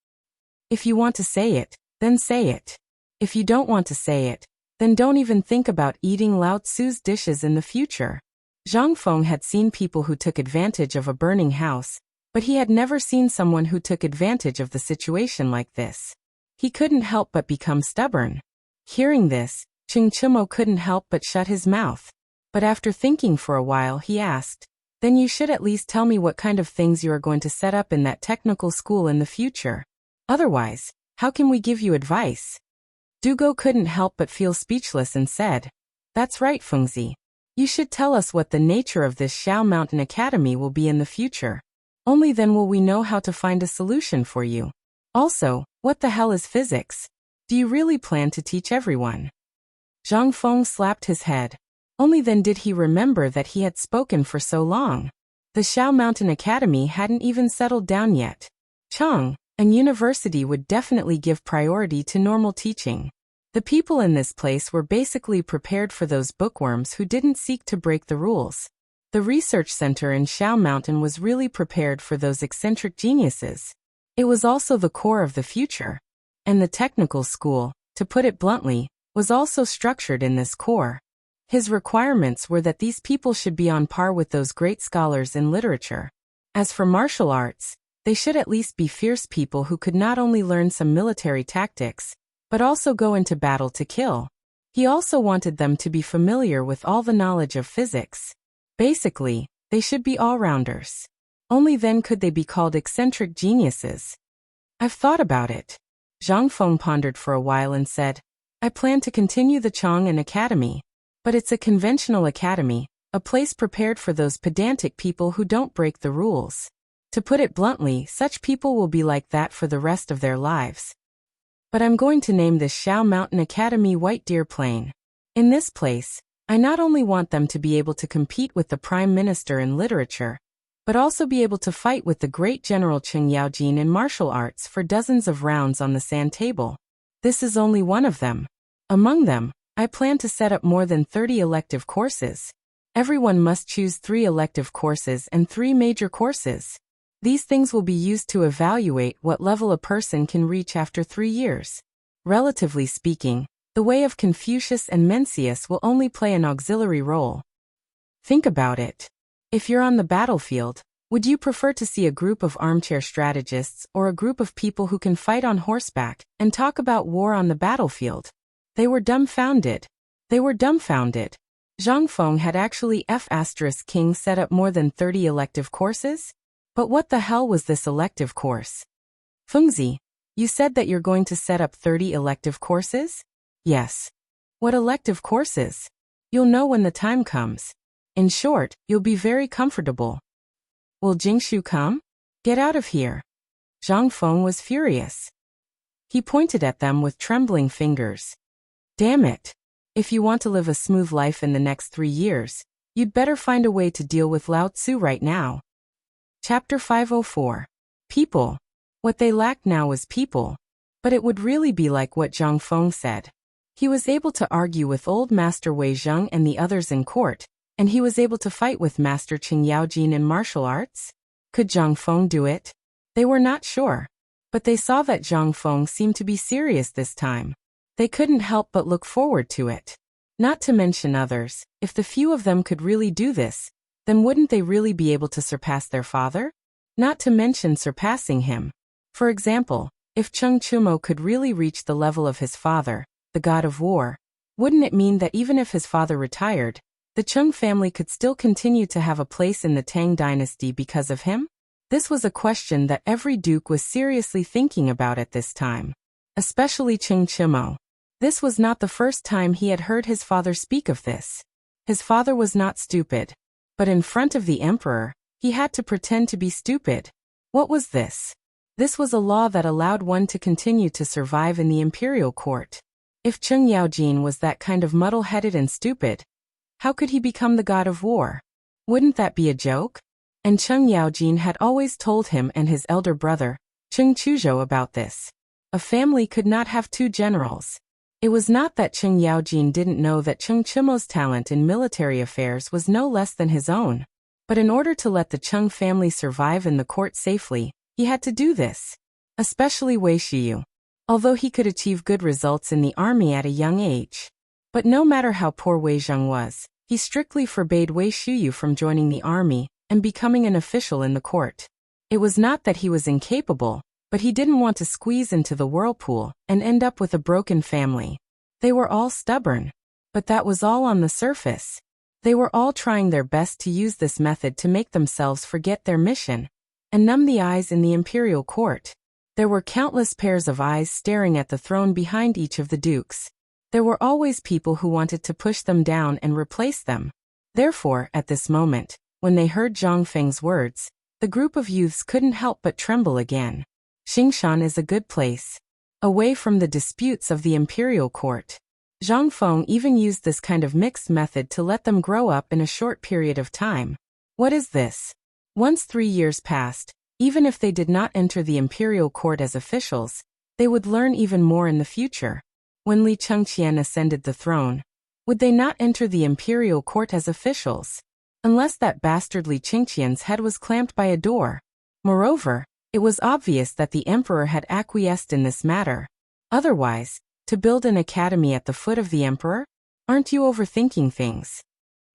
If you want to say it, then say it. If you don't want to say it, then don't even think about eating Lao Tzu's dishes in the future. Zhang Feng had seen people who took advantage of a burning house, but he had never seen someone who took advantage of the situation like this. He couldn't help but become stubborn. Hearing this, Ching Chimo couldn't help but shut his mouth. But after thinking for a while, he asked, "Then you should at least tell me what kind of things you are going to set up in that technical school in the future. Otherwise, how can we give you advice?" Dugo couldn't help but feel speechless and said, "That's right, Fengzi. You should tell us what the nature of this Xiao Mountain Academy will be in the future. Only then will we know how to find a solution for you. Also, what the hell is physics? Do you really plan to teach everyone?" Zhang Feng slapped his head. Only then did he remember that he had spoken for so long. The Xiao Mountain Academy hadn't even settled down yet. Chang, a university, would definitely give priority to normal teaching. The people in this place were basically prepared for those bookworms who didn't seek to break the rules. The research center in Xiao Mountain was really prepared for those eccentric geniuses. It was also the core of the future. And the technical school, to put it bluntly, was also structured in this core. His requirements were that these people should be on par with those great scholars in literature. As for martial arts, they should at least be fierce people who could not only learn some military tactics, but also go into battle to kill. He also wanted them to be familiar with all the knowledge of physics. Basically, they should be all-rounders. Only then could they be called eccentric geniuses. "I've thought about it." Zhang Feng pondered for a while and said, "I plan to continue the Chang'an Academy. But it's a conventional academy, a place prepared for those pedantic people who don't break the rules. To put it bluntly, such people will be like that for the rest of their lives. But I'm going to name this Xiao Mountain Academy White Deer Plain. In this place, I not only want them to be able to compete with the Prime Minister in literature, but also be able to fight with the great General Cheng Yaojin in martial arts for dozens of rounds on the sand table. This is only one of them. Among them, I plan to set up more than 30 elective courses. Everyone must choose 3 elective courses and 3 major courses. These things will be used to evaluate what level a person can reach after 3 years. Relatively speaking, the way of Confucius and Mencius will only play an auxiliary role. Think about it. If you're on the battlefield, would you prefer to see a group of armchair strategists or a group of people who can fight on horseback and talk about war on the battlefield? They were dumbfounded. Zhang Feng had actually F*King set up more than 30 elective courses? But what the hell was this elective course? Fengzi, you said that you're going to set up 30 elective courses? Yes. What elective courses? You'll know when the time comes. In short, you'll be very comfortable. Will Jingshu come? Get out of here. Zhang Feng was furious. He pointed at them with trembling fingers. Damn it. If you want to live a smooth life in the next 3 years, you'd better find a way to deal with Lao Tzu right now. Chapter 504. People. What they lacked now was people. But it would really be like what Zhang Feng said. He was able to argue with old Master Wei Zheng and the others in court, and he was able to fight with Master Cheng Yaojin in martial arts? Could Zhang Feng do it? They were not sure. But they saw that Zhang Feng seemed to be serious this time. They couldn't help but look forward to it. Not to mention others, if the few of them could really do this, then wouldn't they really be able to surpass their father? Not to mention surpassing him. For example, if Cheng Chumo could really reach the level of his father, the god of war, wouldn't it mean that even if his father retired, the Cheng family could still continue to have a place in the Tang dynasty because of him? This was a question that every duke was seriously thinking about at this time. Especially Cheng Chumo. This was not the first time he had heard his father speak of this. His father was not stupid. But in front of the emperor, he had to pretend to be stupid. What was this? This was a law that allowed one to continue to survive in the imperial court. If Cheng Yaojin was that kind of muddle-headed and stupid, how could he become the god of war? Wouldn't that be a joke? And Cheng Yaojin had always told him and his elder brother, Cheng Chuzhou, about this. A family could not have 2 generals. It was not that Cheng Yaojin didn't know that Cheng Chumo's talent in military affairs was no less than his own. But in order to let the Cheng family survive in the court safely, he had to do this. Especially Wei Shiyu. although he could achieve good results in the army at a young age. But no matter how poor Wei Zheng was, he strictly forbade Wei Shuyu from joining the army and becoming an official in the court. It was not that he was incapable, but he didn't want to squeeze into the whirlpool and end up with a broken family. They were all stubborn. But that was all on the surface. They were all trying their best to use this method to make themselves forget their mission and numb the eyes in the imperial court. There were countless pairs of eyes staring at the throne behind each of the dukes. There were always people who wanted to push them down and replace them. Therefore, at this moment, when they heard Zhang Feng's words, the group of youths couldn't help but tremble again. Xingshan is a good place. Away from the disputes of the imperial court. Zhang Feng even used this kind of mixed method to let them grow up in a short period of time. What is this? Once 3 years passed, even if they did not enter the imperial court as officials, they would learn even more in the future. When Li Chengqian ascended the throne, would they not enter the imperial court as officials? Unless that bastard Li Chengqian's head was clamped by a door. Moreover, it was obvious that the emperor had acquiesced in this matter. Otherwise, to build an academy at the foot of the emperor? Aren't you overthinking things?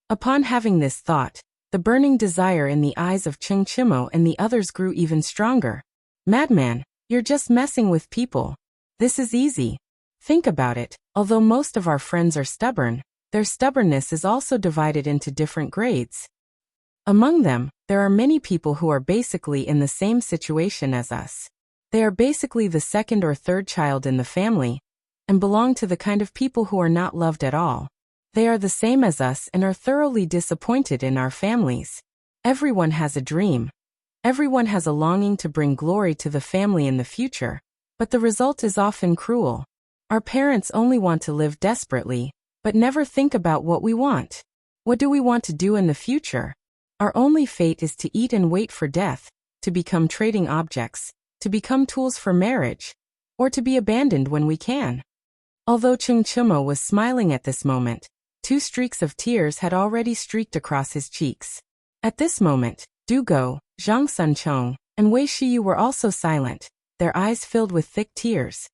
Upon having this thought, the burning desire in the eyes of Cheng Chimo and the others grew even stronger. Madman, you're just messing with people. This is easy. Think about it, although most of our friends are stubborn, their stubbornness is also divided into different grades. Among them, there are many people who are basically in the same situation as us. They are basically the second or third child in the family, and belong to the kind of people who are not loved at all. They are the same as us and are thoroughly disappointed in our families. Everyone has a dream. Everyone has a longing to bring glory to the family in the future, but the result is often cruel. Our parents only want to live desperately, but never think about what we want. What do we want to do in the future? Our only fate is to eat and wait for death, to become trading objects, to become tools for marriage, or to be abandoned when we can. Although Cheng Chimo was smiling at this moment, 2 streaks of tears had already streaked across his cheeks. At this moment, Du Go, Zhang Sunchong, and Wei Shiyu were also silent, their eyes filled with thick tears.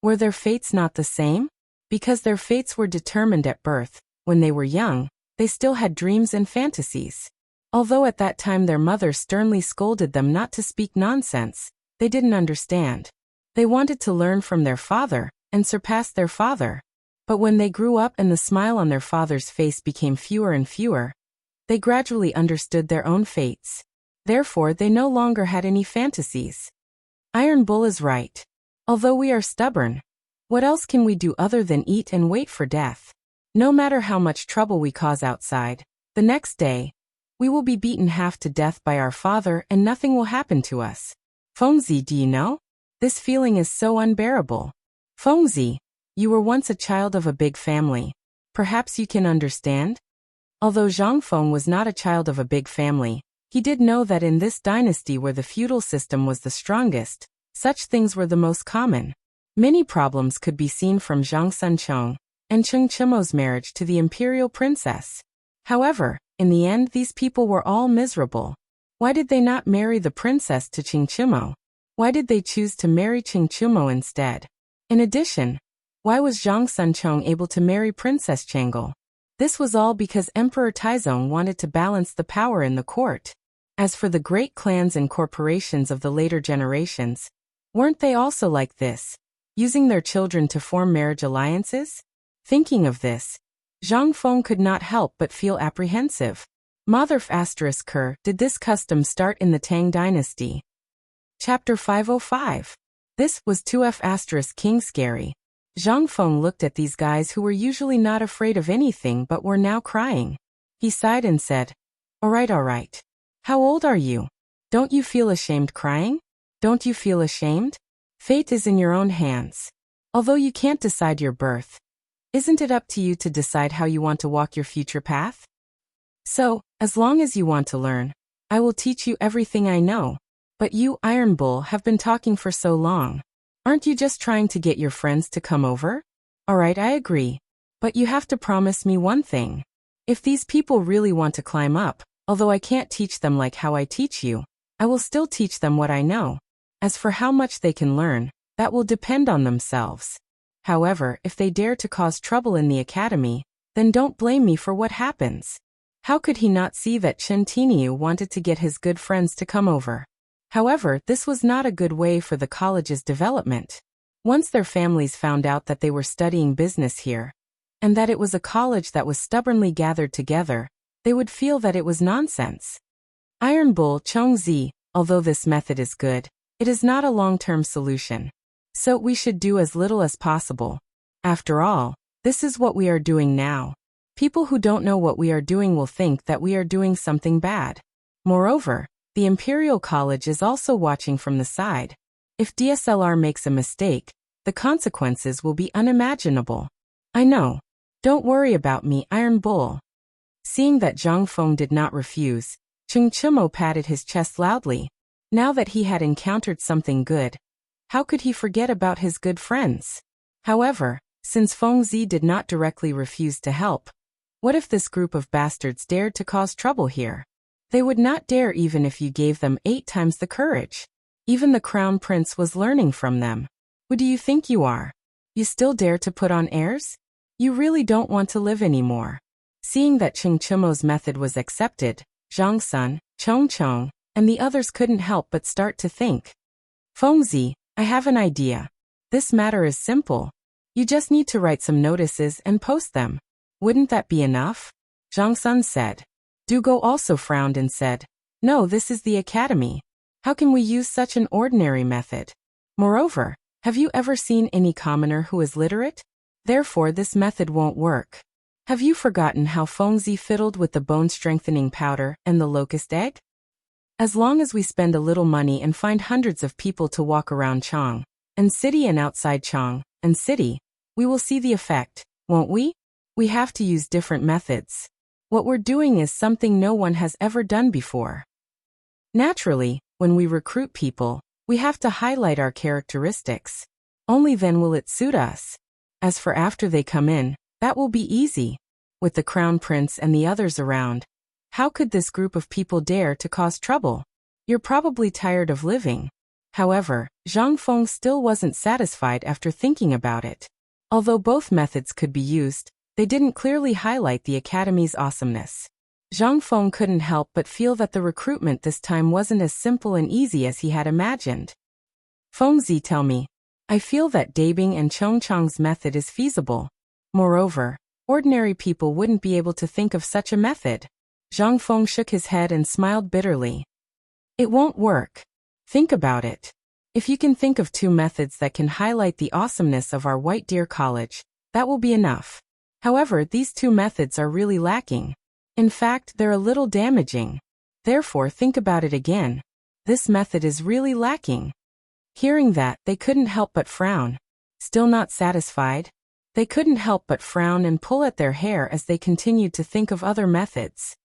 Were their fates not the same? Because their fates were determined at birth, when they were young, they still had dreams and fantasies. Although at that time their mother sternly scolded them not to speak nonsense, they didn't understand. They wanted to learn from their father, and surpass their father. But when they grew up and the smile on their father's face became fewer and fewer, they gradually understood their own fates. Therefore they no longer had any fantasies. Iron Bull is right. Although we are stubborn, what else can we do other than eat and wait for death? No matter how much trouble we cause outside, the next day, we will be beaten half to death by our father and nothing will happen to us. Fengzi, do you know? This feeling is so unbearable. Fengzi, you were once a child of a big family. Perhaps you can understand? Although Zhang Feng was not a child of a big family, he did know that in this dynasty where the feudal system was the strongest, such things were the most common. Many problems could be seen from Zhang Sunchong and Cheng Chimo's marriage to the imperial princess. However, in the end these people were all miserable. Why did they not marry the princess to Cheng Chimo? Why did they choose to marry Cheng Chimo instead? In addition, why was Zhang Sunchong able to marry Princess Changel? This was all because Emperor Taizong wanted to balance the power in the court. As for the great clans and corporations of the later generations, weren't they also like this, using their children to form marriage alliances? Thinking of this, Zhang Feng could not help but feel apprehensive. Motherf ***, did this custom start in the Tang dynasty? Chapter 505. This was 2F** King Scary. Zhang Feng looked at these guys who were usually not afraid of anything but were now crying. He sighed and said, Alright. How old are you? Don't you feel ashamed crying? Don't you feel ashamed? Fate is in your own hands. Although you can't decide your birth, isn't it up to you to decide how you want to walk your future path? So, as long as you want to learn, I will teach you everything I know. But you, Iron Bull, have been talking for so long. Aren't you just trying to get your friends to come over? Alright, I agree. But you have to promise me one thing. If these people really want to climb up, although I can't teach them like how I teach you, I will still teach them what I know. As for how much they can learn, That will depend on themselves. However, if they dare to cause trouble in the academy, then don't blame me for what happens. How could he not see that Chen Tiniu wanted to get his good friends to come over? However, this was not a good way for the college's development. Once their families found out that they were studying business here, and that it was a college that was stubbornly gathered together, they would feel that it was nonsense. Iron Bull Chongzi, although this method is good, it is not a long-term solution. So we should do as little as possible. After all, this is what we are doing now. People who don't know what we are doing will think that we are doing something bad. Moreover, the Imperial College is also watching from the side. If DSLR makes a mistake, the consequences will be unimaginable. I know. Don't worry about me, Iron Bull. Seeing that Zhang Feng did not refuse, Cheng Chimo patted his chest loudly. Now that he had encountered something good, how could he forget about his good friends? However, since Feng Zi did not directly refuse to help, what if this group of bastards dared to cause trouble here? They would not dare even if you gave them 8 times the courage. Even the Crown Prince was learning from them. Who do you think you are? You still dare to put on airs? You really don't want to live anymore. Seeing that Cheng Chimo's method was accepted, Zhang Sun, Chong Chong, and the others couldn't help but start to think. Fengzi, I have an idea. This matter is simple. You just need to write some notices and post them. Wouldn't that be enough? Zhang Sun said. Dugo also frowned and said, No, this is the academy. How can we use such an ordinary method? Moreover, have you ever seen any commoner who is literate? Therefore this method won't work. Have you forgotten how Fengzi fiddled with the bone-strengthening powder and the locust egg? As long as we spend a little money and find hundreds of people to walk around Chang, and city and outside Chang, and city, we will see the effect, won't we? We have to use different methods. What we're doing is something no one has ever done before. Naturally, when we recruit people, we have to highlight our characteristics. Only then will it suit us. As for after they come in, that will be easy. With the Crown Prince and the others around, how could this group of people dare to cause trouble? You're probably tired of living. However, Zhang Feng still wasn't satisfied after thinking about it. Although both methods could be used, they didn't clearly highlight the academy's awesomeness. Zhang Feng couldn't help but feel that the recruitment this time wasn't as simple and easy as he had imagined. Fengzi, tell me. I feel that Dabing and Chong Chong's method is feasible. Moreover, ordinary people wouldn't be able to think of such a method. Zhang Feng shook his head and smiled bitterly. It won't work. Think about it. If you can think of 2 methods that can highlight the awesomeness of our White Deer College, that will be enough. However, these 2 methods are really lacking. In fact, they're a little damaging. Therefore, think about it again. This method is really lacking. Hearing that, they couldn't help but frown. Still not satisfied? They couldn't help but frown and pull at their hair as they continued to think of other methods.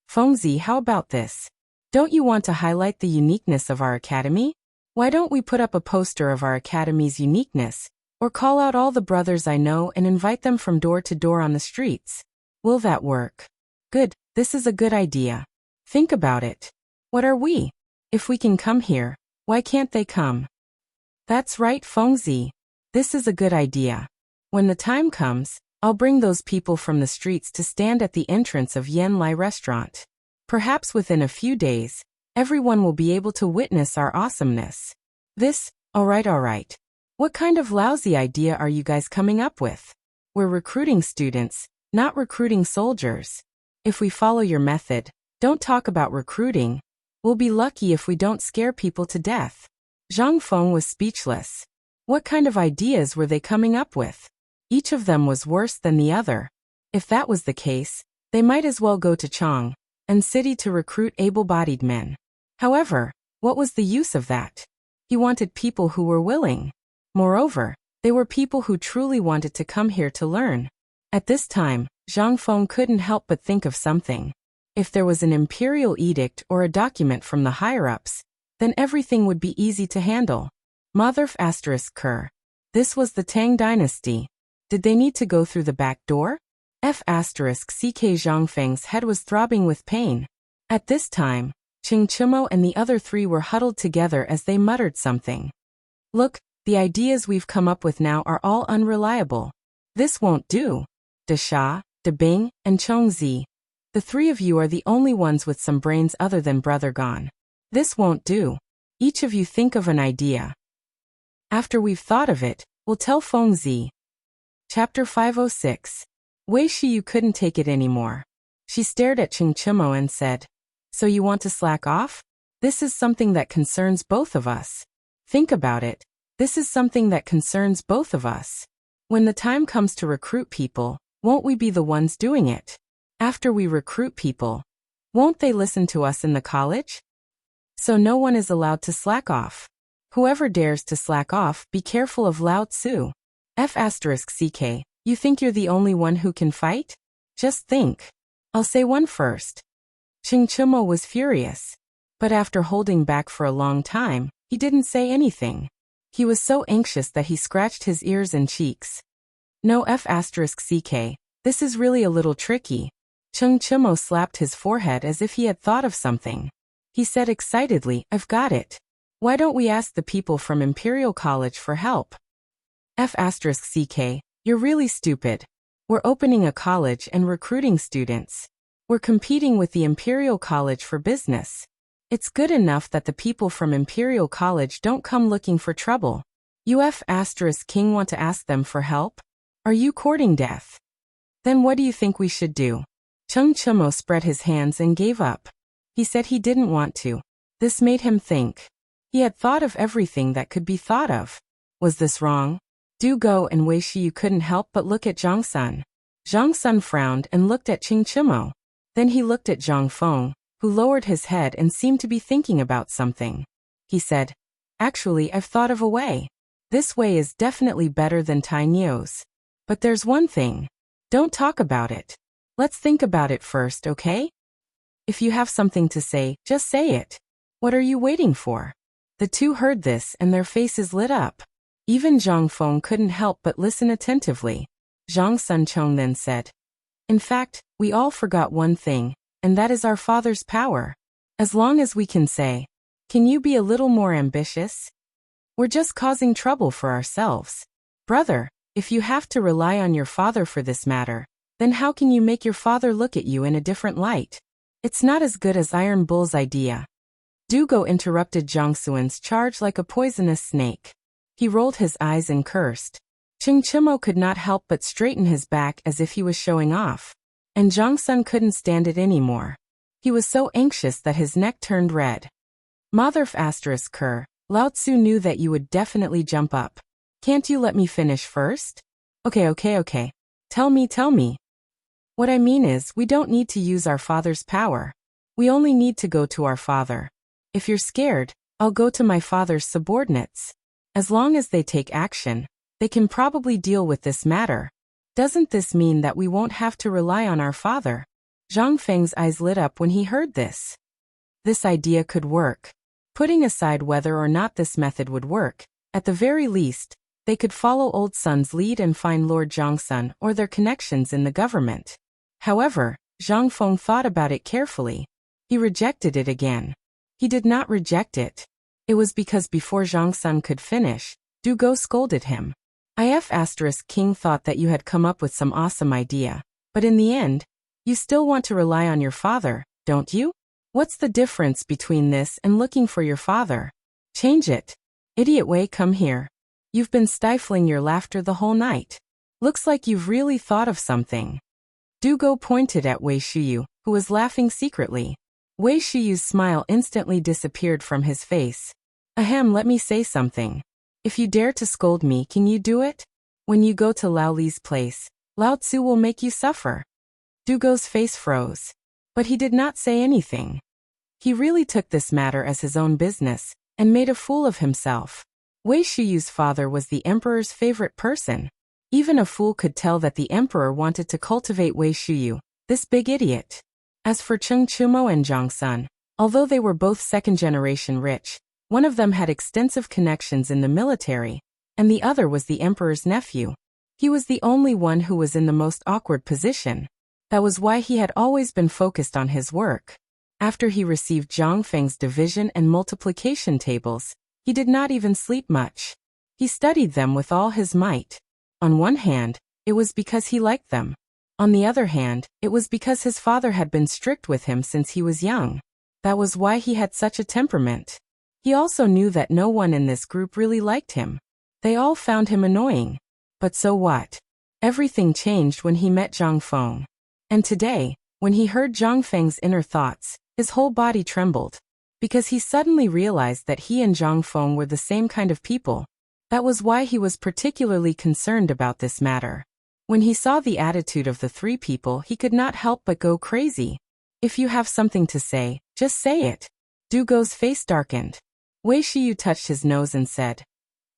Fengzi, how about this? Don't you want to highlight the uniqueness of our academy? Why don't we put up a poster of our academy's uniqueness, or call out all the brothers I know and invite them from door to door on the streets? Will that work? Good, this is a good idea. Think about it. What are we? If we can come here, why can't they come? That's right, Fengzi. This is a good idea. When the time comes, I'll bring those people from the streets to stand at the entrance of Yen Lai restaurant. Perhaps within a few days, everyone will be able to witness our awesomeness. Alright. What kind of lousy idea are you guys coming up with? We're recruiting students, not recruiting soldiers. If we follow your method, don't talk about recruiting. We'll be lucky if we don't scare people to death. Zhang Feng was speechless. What kind of ideas were they coming up with? Each of them was worse than the other. If that was the case, they might as well go to Chang and city to recruit able-bodied men. However, what was the use of that? He wanted people who were willing. Moreover, they were people who truly wanted to come here to learn. At this time, Zhang Feng couldn't help but think of something. If there was an imperial edict or a document from the higher-ups, then everything would be easy to handle. Motherf *Ker. This was the Tang dynasty. Did they need to go through the back door? *CK Zhangfeng's head was throbbing with pain. At this time, Cheng Chimo and the other 3 were huddled together as they muttered something. Look, The ideas we've come up with now are all unreliable. This won't do. De Sha, De Bing, and Chong Zi. The three of you are the only ones with some brains other than Brother Gon. This won't do. Each of you think of an idea. After we've thought of it, we'll tell Feng Zi. Chapter 506. Wei Shiyu couldn't take it anymore. She stared at Ching Chimo and said, "So you want to slack off? This is something that concerns both of us. Think about it. This is something that concerns both of us. When the time comes to recruit people, won't we be the ones doing it? After we recruit people, won't they listen to us in the college? So no one is allowed to slack off. Whoever dares to slack off, be careful of Lao Tzu. F***ck, you think you're the only one who can fight? Just think. I'll say one first." Ching Chimo was furious. But after holding back for a long time, he didn't say anything. He was so anxious that he scratched his ears and cheeks. "No F***ck, this is really a little tricky." Ching Chimo slapped his forehead as if he had thought of something. He said excitedly, "I've got it. Why don't we ask the people from Imperial College for help?" F***ck, you're really stupid. We're opening a college and recruiting students. We're competing with the Imperial College for business. It's good enough that the people from Imperial College don't come looking for trouble. You F***king want to ask them for help? Are you courting death? Then what do you think we should do?" Ching Chimo spread his hands and gave up. He said he didn't want to. This made him think. He had thought of everything that could be thought of. Was this wrong? Du Go and Wei Shiyu couldn't help but look at Zhang Sun. Zhang Sun frowned and looked at Ching Chimo. Then he looked at Zhang Feng, who lowered his head and seemed to be thinking about something. He said, "Actually, I've thought of a way. This way is definitely better than Tai Nio's. But there's one thing. Don't talk about it. Let's think about it first, okay? If you have something to say, just say it. What are you waiting for?" The two heard this and their faces lit up. Even Zhang Feng couldn't help but listen attentively. Zhang Sunchong then said, "In fact, we all forgot one thing, and that is our father's power. As long as we can say, 'Can you be a little more ambitious?' We're just causing trouble for ourselves. Brother, if you have to rely on your father for this matter, then how can you make your father look at you in a different light? It's not as good as Iron Bull's idea." Du Go interrupted Zhang Suan's charge like a poisonous snake. He rolled his eyes and cursed. Ching Chimo could not help but straighten his back as if he was showing off. And Zhang Sun couldn't stand it anymore. He was so anxious that his neck turned red. "Motherf***, Lao Tzu knew that you would definitely jump up. Can't you let me finish first?" Okay. Tell me. What I mean is, we don't need to use our father's power. We only need to go to our father. If you're scared, I'll go to my father's subordinates. As long as they take action, they can probably deal with this matter. Doesn't this mean that we won't have to rely on our father?" Zhang Feng's eyes lit up when he heard this. This idea could work. Putting aside whether or not this method would work, at the very least, they could follow Old Sun's lead and find Lord Zhongsun or their connections in the government. However, Zhang Feng thought about it carefully. He rejected it again. He did not reject it. It was because before Zhang Sun could finish, Du Go scolded him. King thought that you had come up with some awesome idea, but in the end, you still want to rely on your father, don't you? What's the difference between this and looking for your father? Change it. Idiot Wei, come here. You've been stifling your laughter the whole night. Looks like you've really thought of something. Du Go pointed at Wei Shiyu, who was laughing secretly. Wei Shiyu's smile instantly disappeared from his face. Ahem, let me say something. If you dare to scold me, can you do it? When you go to Lao Li's place, Lao Tzu will make you suffer. Du Go's face froze. But he did not say anything. He really took this matter as his own business, and made a fool of himself. Wei Shiyu's father was the emperor's favorite person. Even a fool could tell that the emperor wanted to cultivate Wei Shiyu, this big idiot. As for Ching Chimo and Zhang Sun, although they were both second-generation rich, one of them had extensive connections in the military, and the other was the emperor's nephew. He was the only one who was in the most awkward position. That was why he had always been focused on his work. After he received Zhang Feng's division and multiplication tables, he did not even sleep much. He studied them with all his might. On one hand, it was because he liked them. On the other hand, it was because his father had been strict with him since he was young. That was why he had such a temperament. He also knew that no one in this group really liked him. They all found him annoying. But so what? Everything changed when he met Zhang Feng. And today, when he heard Zhang Feng's inner thoughts, his whole body trembled. Because he suddenly realized that he and Zhang Feng were the same kind of people. That was why he was particularly concerned about this matter. When he saw the attitude of the three people, he could not help but go crazy. If you have something to say, just say it. Du Go's face darkened. Wei Shiyu touched his nose and said,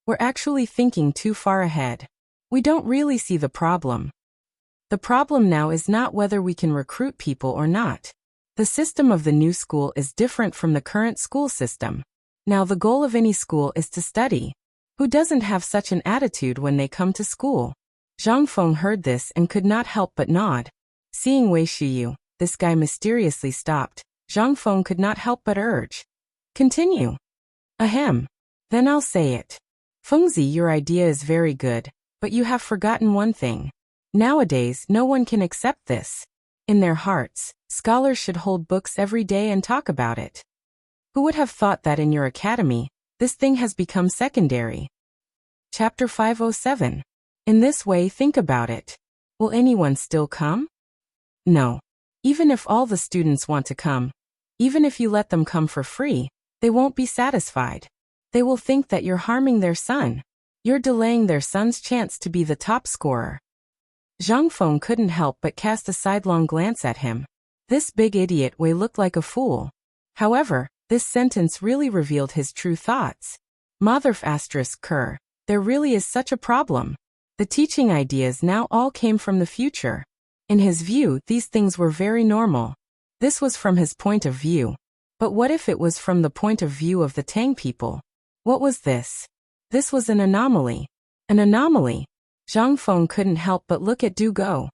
"We're actually thinking too far ahead. We don't really see the problem. The problem now is not whether we can recruit people or not. The system of the new school is different from the current school system. Now the goal of any school is to study. Who doesn't have such an attitude when they come to school?" Zhang Feng heard this and could not help but nod. Seeing Wei Shiyu, this guy mysteriously stopped, Zhang Feng could not help but urge, "Continue." "Ahem. Then I'll say it. Fengzi, your idea is very good, but you have forgotten one thing. Nowadays, no one can accept this. In their hearts, scholars should hold books every day and talk about it. Who would have thought that in your academy, this thing has become secondary?" Chapter 507. In this way, think about it. Will anyone still come? No. Even if all the students want to come, even if you let them come for free, they won't be satisfied. They will think that you're harming their son. You're delaying their son's chance to be the top scorer. Zhang Feng couldn't help but cast a sidelong glance at him. This big idiot Wei looked like a fool. However, this sentence really revealed his true thoughts. Motherf asterisk Ker, there really is such a problem. The teaching ideas now all came from the future. In his view, these things were very normal. This was from his point of view. But what if it was from the point of view of the Tang people? What was this? This was an anomaly. An anomaly. Zhang Feng couldn't help but look at Du Go.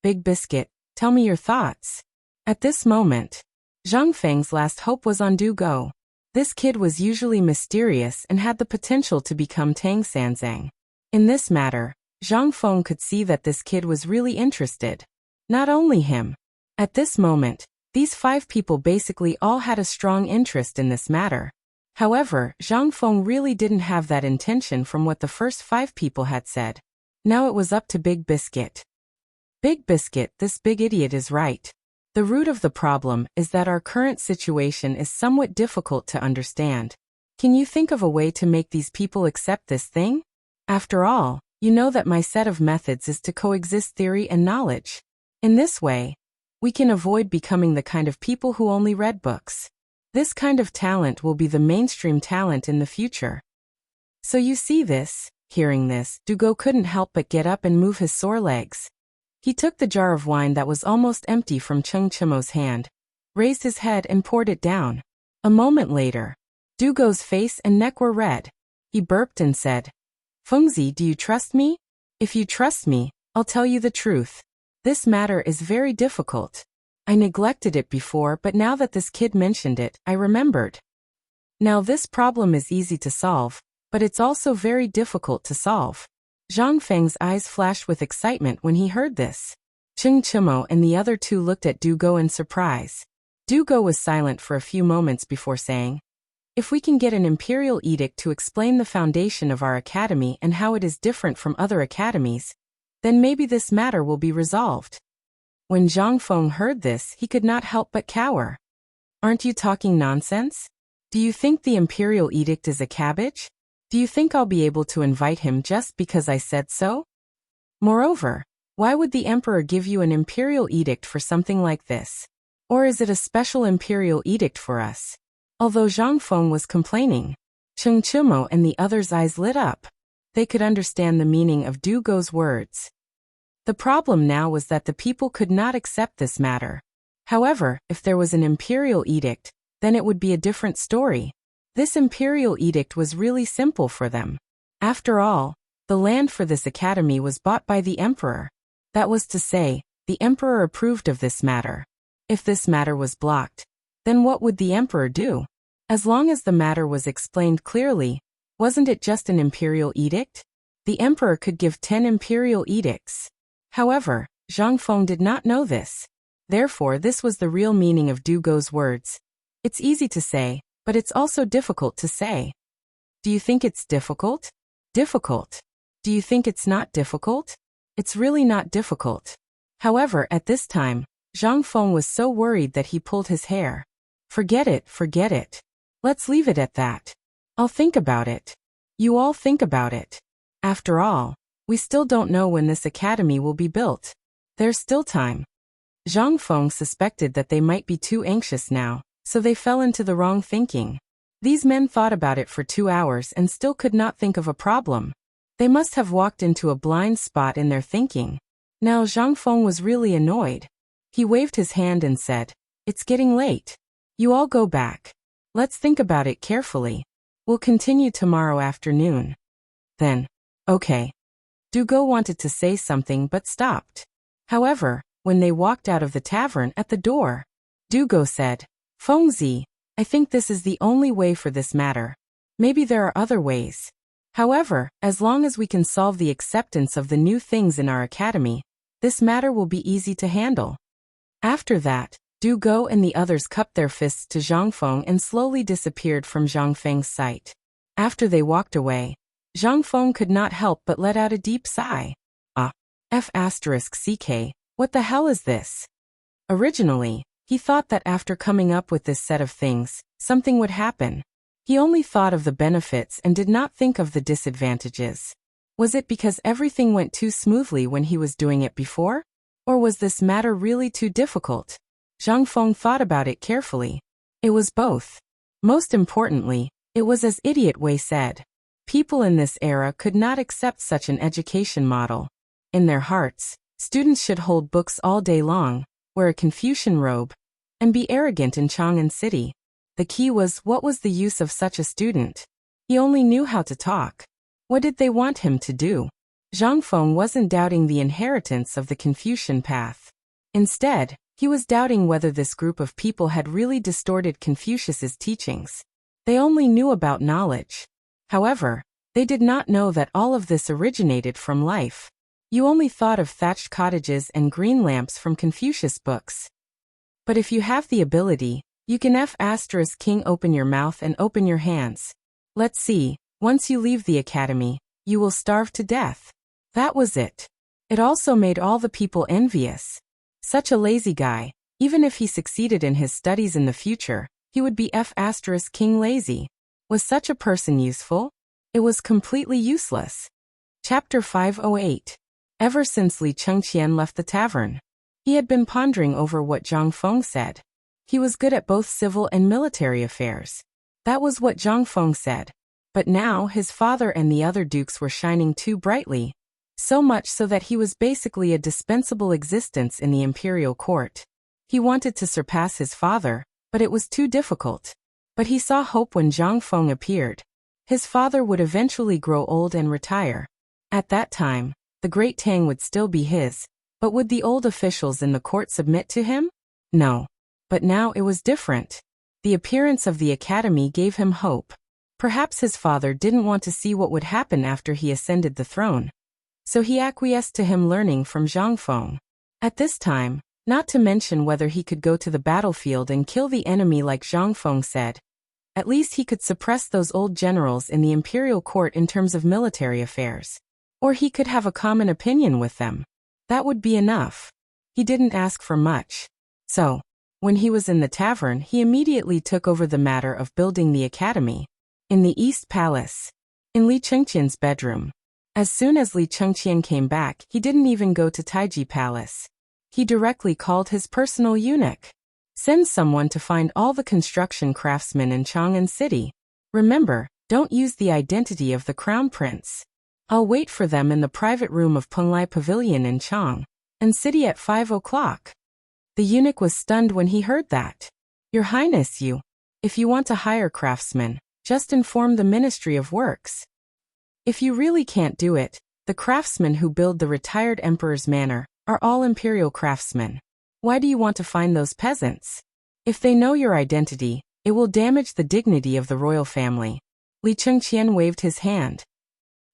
"Big Biscuit, tell me your thoughts." At this moment, Zhang Feng's last hope was on Du Go. This kid was usually mysterious and had the potential to become Tang Sanzang. In this matter, Zhang Feng could see that this kid was really interested. Not only him. At this moment, these 5 people basically all had a strong interest in this matter. However, Zhang Feng really didn't have that intention from what the first 5 people had said. Now it was up to Big Biscuit. "Big Biscuit, this big idiot is right. The root of the problem is that our current situation is somewhat difficult to understand. Can you think of a way to make these people accept this thing? After all, you know that my set of methods is to coexist theory and knowledge. In this way, we can avoid becoming the kind of people who only read books. This kind of talent will be the mainstream talent in the future." So you see this. Hearing this, Du Go couldn't help but get up and move his sore legs. He took the jar of wine that was almost empty from Cheng Chimo's hand, raised his head and poured it down. A moment later, Du Go's face and neck were red. He burped and said, "Fengzi, do you trust me? If you trust me, I'll tell you the truth. This matter is very difficult. I neglected it before, but now that this kid mentioned it, I remembered. Now this problem is easy to solve, but it's also very difficult to solve." Zhang Feng's eyes flashed with excitement when he heard this. Cheng Chimo and the other 2 looked at Du Go in surprise. Du Go was silent for a few moments before saying, "If we can get an imperial edict to explain the foundation of our academy and how it is different from other academies, then maybe this matter will be resolved." When Zhang Feng heard this, he could not help but cower. "Aren't you talking nonsense? Do you think the imperial edict is a cabbage? Do you think I'll be able to invite him just because I said so? Moreover, why would the emperor give you an imperial edict for something like this? Or is it a special imperial edict for us?" Although Zhang Feng was complaining, Cheng Chimo and the others' eyes lit up. They could understand the meaning of Du Go's words. The problem now was that the people could not accept this matter. However, if there was an imperial edict, then it would be a different story. This imperial edict was really simple for them. After all, the land for this academy was bought by the emperor. That was to say, the emperor approved of this matter. If this matter was blocked, then what would the emperor do? As long as the matter was explained clearly, Wasn't it just an imperial edict? The emperor could give 10 imperial edicts. However, Zhang Feng did not know this. Therefore, this was the real meaning of Du Go's words. It's easy to say, but it's also difficult to say. Do you think it's difficult? Difficult. Do you think it's not difficult? It's really not difficult. However, at this time, Zhang Feng was so worried that he pulled his hair. Forget it, forget it. Let's leave it at that. I'll think about it. You all think about it. After all, we still don't know when this academy will be built. There's still time. Zhang Feng suspected that they might be too anxious now, so they fell into the wrong thinking. These men thought about it for 2 hours and still could not think of a problem. They must have walked into a blind spot in their thinking. Now Zhang Feng was really annoyed. He waved his hand and said, "It's getting late. You all go back. Let's think about it carefully. We'll continue tomorrow afternoon." Then, okay. Du Go wanted to say something but stopped. However, when they walked out of the tavern at the door, Du Go said, "Fengzi, I think this is the only way for this matter. Maybe there are other ways. However, as long as we can solve the acceptance of the new things in our academy, this matter will be easy to handle." After that, Du Go and the others cupped their fists to Zhang Feng and slowly disappeared from Zhang Feng's sight. After they walked away, Zhang Feng could not help but let out a deep sigh. F***ck, what the hell is this? Originally, he thought that after coming up with this set of things, something would happen. He only thought of the benefits and did not think of the disadvantages. Was it because everything went too smoothly when he was doing it before? Or was this matter really too difficult? Zhang Feng thought about it carefully. It was both. Most importantly, it was as Idiot Wei said. People in this era could not accept such an education model. In their hearts, students should hold books all day long, wear a Confucian robe, and be arrogant in Chang'an City. The key was, what was the use of such a student? He only knew how to talk. What did they want him to do? Zhang Feng wasn't doubting the inheritance of the Confucian path. Instead, he was doubting whether this group of people had really distorted Confucius's teachings. They only knew about knowledge. However, they did not know that all of this originated from life. You only thought of thatched cottages and green lamps from Confucius books. But if you have the ability, you can F***king open your mouth and open your hands. Let's see, once you leave the academy, you will starve to death. That was it. It also made all the people envious. Such a lazy guy, even if he succeeded in his studies in the future, he would be F***king lazy. Was such a person useful? It was completely useless. Chapter 508. Ever since Li Chengqian left the tavern, he had been pondering over what Zhang Feng said. He was good at both civil and military affairs. That was what Zhang Feng said. But now his father and the other dukes were shining too brightly, so much so that he was basically a dispensable existence in the imperial court. He wanted to surpass his father, but it was too difficult. But he saw hope when Zhang Feng appeared. His father would eventually grow old and retire. At that time, the great Tang would still be his, but would the old officials in the court submit to him? No. But now it was different. The appearance of the academy gave him hope. Perhaps his father didn't want to see what would happen after he ascended the throne. So he acquiesced to him learning from Zhang Feng. At this time, not to mention whether he could go to the battlefield and kill the enemy like Zhang Feng said. At least he could suppress those old generals in the imperial court in terms of military affairs. Or he could have a common opinion with them. That would be enough. He didn't ask for much. So, when he was in the tavern, he immediately took over the matter of building the academy. In the East Palace. In Li Chengqian's bedroom. As soon as Li Chengqian came back, he didn't even go to Taiji Palace. He directly called his personal eunuch. Send someone to find all the construction craftsmen in Chang'an City. Remember, don't use the identity of the crown prince. I'll wait for them in the private room of Penglai Pavilion in Chang'an City at 5 o'clock. The eunuch was stunned when he heard that. Your Highness, if you want to hire craftsmen, just inform the Ministry of Works. If you really can't do it, the craftsmen who build the retired emperor's manor are all imperial craftsmen. Why do you want to find those peasants? If they know your identity, it will damage the dignity of the royal family. Li Chengqian waved his hand.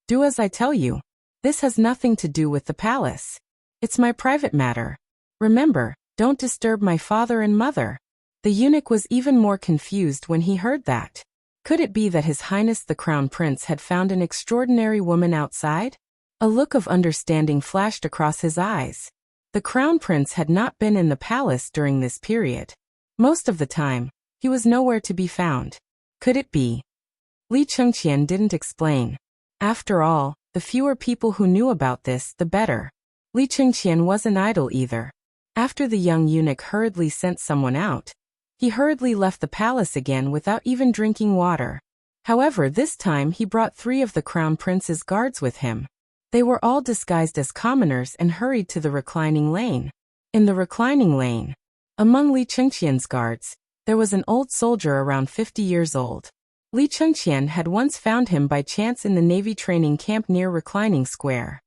Do as I tell you. This has nothing to do with the palace. It's my private matter. Remember, don't disturb my father and mother. The eunuch was even more confused when he heard that. Could it be that His Highness the Crown Prince had found an extraordinary woman outside? A look of understanding flashed across his eyes. The Crown Prince had not been in the palace during this period. Most of the time, he was nowhere to be found. Could it be? Li Chengqian didn't explain. After all, the fewer people who knew about this, the better. Li Chengqian wasn't idle either. After the young eunuch hurriedly sent someone out, he hurriedly left the palace again without even drinking water. However, this time he brought 3 of the Crown Prince's guards with him. They were all disguised as commoners and hurried to the reclining lane. In the reclining lane, among Li Chengqian's guards, there was an old soldier around 50 years old. Li Chengqian had once found him by chance in the Navy training camp near Reclining Square.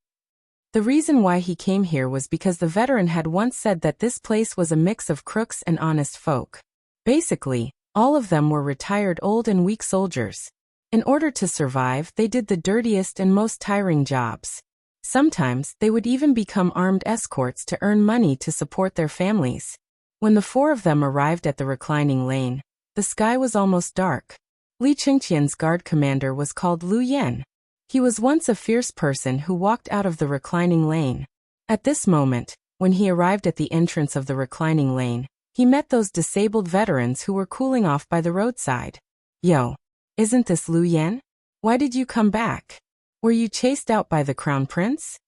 The reason why he came here was because the veteran had once said that this place was a mix of crooks and honest folk. Basically, all of them were retired old and weak soldiers. In order to survive, they did the dirtiest and most tiring jobs. Sometimes, they would even become armed escorts to earn money to support their families. When the 4 of them arrived at the reclining lane, the sky was almost dark. Li Chengqian's guard commander was called Lu Yan. He was once a fierce person who walked out of the reclining lane. At this moment, when he arrived at the entrance of the reclining lane, he met those disabled veterans who were cooling off by the roadside. Yo, isn't this Lu Yan? Why did you come back? Were you chased out by the Crown Prince?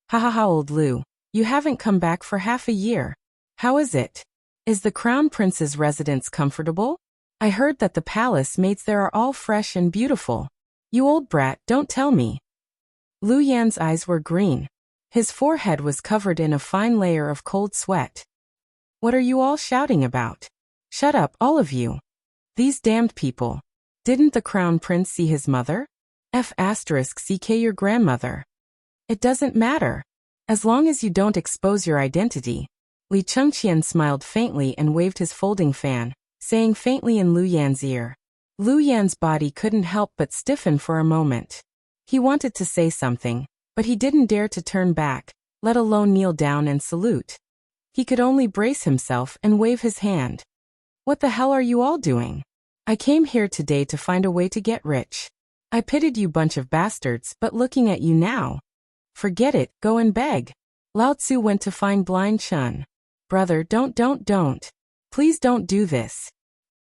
Ha ha ha, old Lu, you haven't come back for half a year. How is it? Is the Crown Prince's residence comfortable? I heard that the palace mates there are all fresh and beautiful. You old brat, don't tell me. Lu Yan's eyes were green. His forehead was covered in a fine layer of cold sweat. What are you all shouting about? Shut up, all of you. These damned people. Didn't the Crown Prince see his mother? *CK your grandmother. It doesn't matter. As long as you don't expose your identity. Li Chengqian smiled faintly and waved his folding fan, saying faintly in Lu Yan's ear. Lu Yan's body couldn't help but stiffen for a moment. He wanted to say something, but he didn't dare to turn back, let alone kneel down and salute. He could only brace himself and wave his hand. What the hell are you all doing? I came here today to find a way to get rich. I pitied you bunch of bastards, but looking at you now. Forget it, go and beg. Lao Tzu went to find blind Chun. Brother, don't. Please don't do this.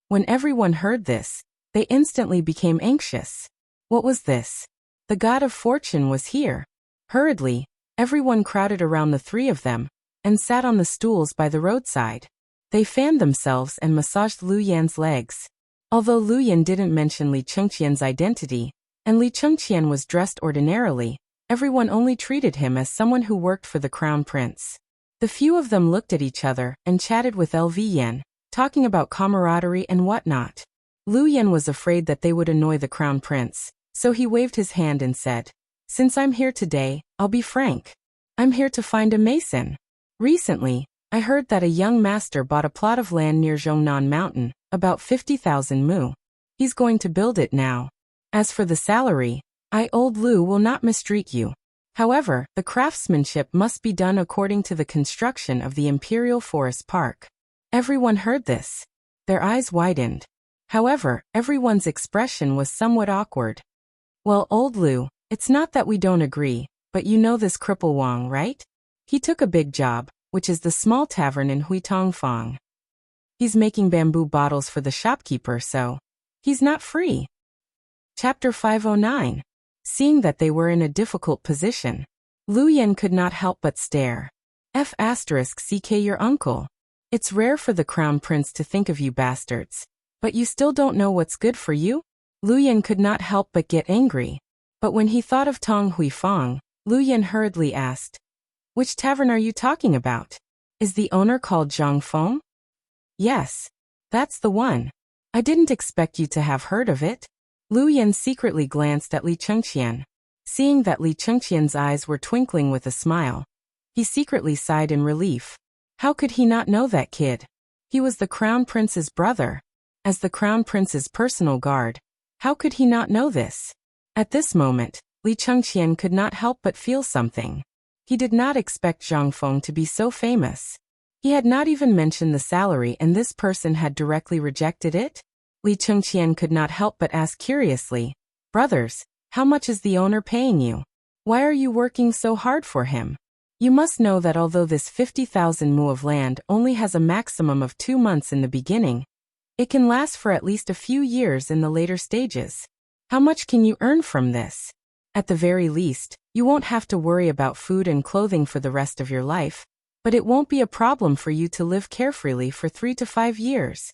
When everyone heard this, they instantly became anxious. What was this? The god of fortune was here. Hurriedly, everyone crowded around the 3 of them, and sat on the stools by the roadside. They fanned themselves and massaged Lu Yan's legs. Although Lu Yan didn't mention Li Chengqian's identity, and Li Chengqian was dressed ordinarily, everyone only treated him as someone who worked for the Crown Prince. The few of them looked at each other and chatted with LV Yan, talking about camaraderie and whatnot. Lu Yan was afraid that they would annoy the Crown Prince, so he waved his hand and said, Since I'm here today, I'll be frank. I'm here to find a mason. Recently, I heard that a young master bought a plot of land near Zhongnan Mountain, about 50,000 mu. He's going to build it now. As for the salary, I, old Lu, will not mistreat you. However, the craftsmanship must be done according to the construction of the Imperial Forest Park. Everyone heard this. Their eyes widened. However, everyone's expression was somewhat awkward. Well, old Lu, it's not that we don't agree, but you know this cripple Wang, right? He took a big job, which is the small tavern in Huitongfang. He's making bamboo bottles for the shopkeeper, so he's not free. Chapter 509. Seeing that they were in a difficult position, Lu Yan could not help but stare. *CK your uncle. It's rare for the Crown Prince to think of you bastards. But you still don't know what's good for you? Lu Yan could not help but get angry. But when he thought of Tong Huifang, Lu Yan hurriedly asked, Which tavern are you talking about? Is the owner called Zhang Feng? Yes. That's the one. I didn't expect you to have heard of it. Lu Yan secretly glanced at Li Chengqian. Seeing that Li Chengqian's eyes were twinkling with a smile, he secretly sighed in relief. How could he not know that kid? He was the Crown Prince's brother. As the Crown Prince's personal guard, How could he not know this? At this moment, Li Chengqian could not help but feel something. He did not expect Zhang Feng to be so famous. He had not even mentioned the salary and this person had directly rejected it? Li Chengqian could not help but ask curiously, "Brothers, how much is the owner paying you? Why are you working so hard for him? You must know that although this 50,000 mu of land only has a maximum of 2 months in the beginning, it can last for at least a few years in the later stages. How much can you earn from this? At the very least, you won't have to worry about food and clothing for the rest of your life, but it won't be a problem for you to live carefree for 3 to 5 years.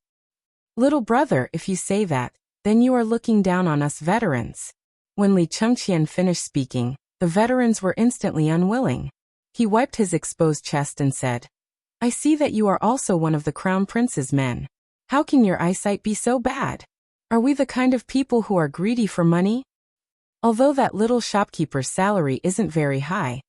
Little brother, if you say that, then you are looking down on us veterans." When Li Chengqian finished speaking, the veterans were instantly unwilling. He wiped his exposed chest and said, "I see that you are also one of the crown prince's men. How can your eyesight be so bad? Are we the kind of people who are greedy for money? Although that little shopkeeper's salary isn't very high,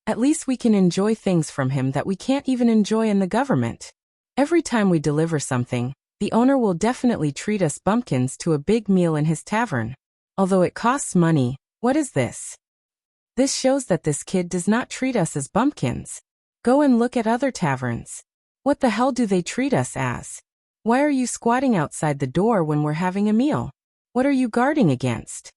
at least we can enjoy things from him that we can't even enjoy in the government. Every time we deliver something, the owner will definitely treat us bumpkins to a big meal in his tavern. Although it costs money, what is this? This shows that this kid does not treat us as bumpkins. Go and look at other taverns. What the hell do they treat us as? Why are you squatting outside the door when we're having a meal? What are you guarding against?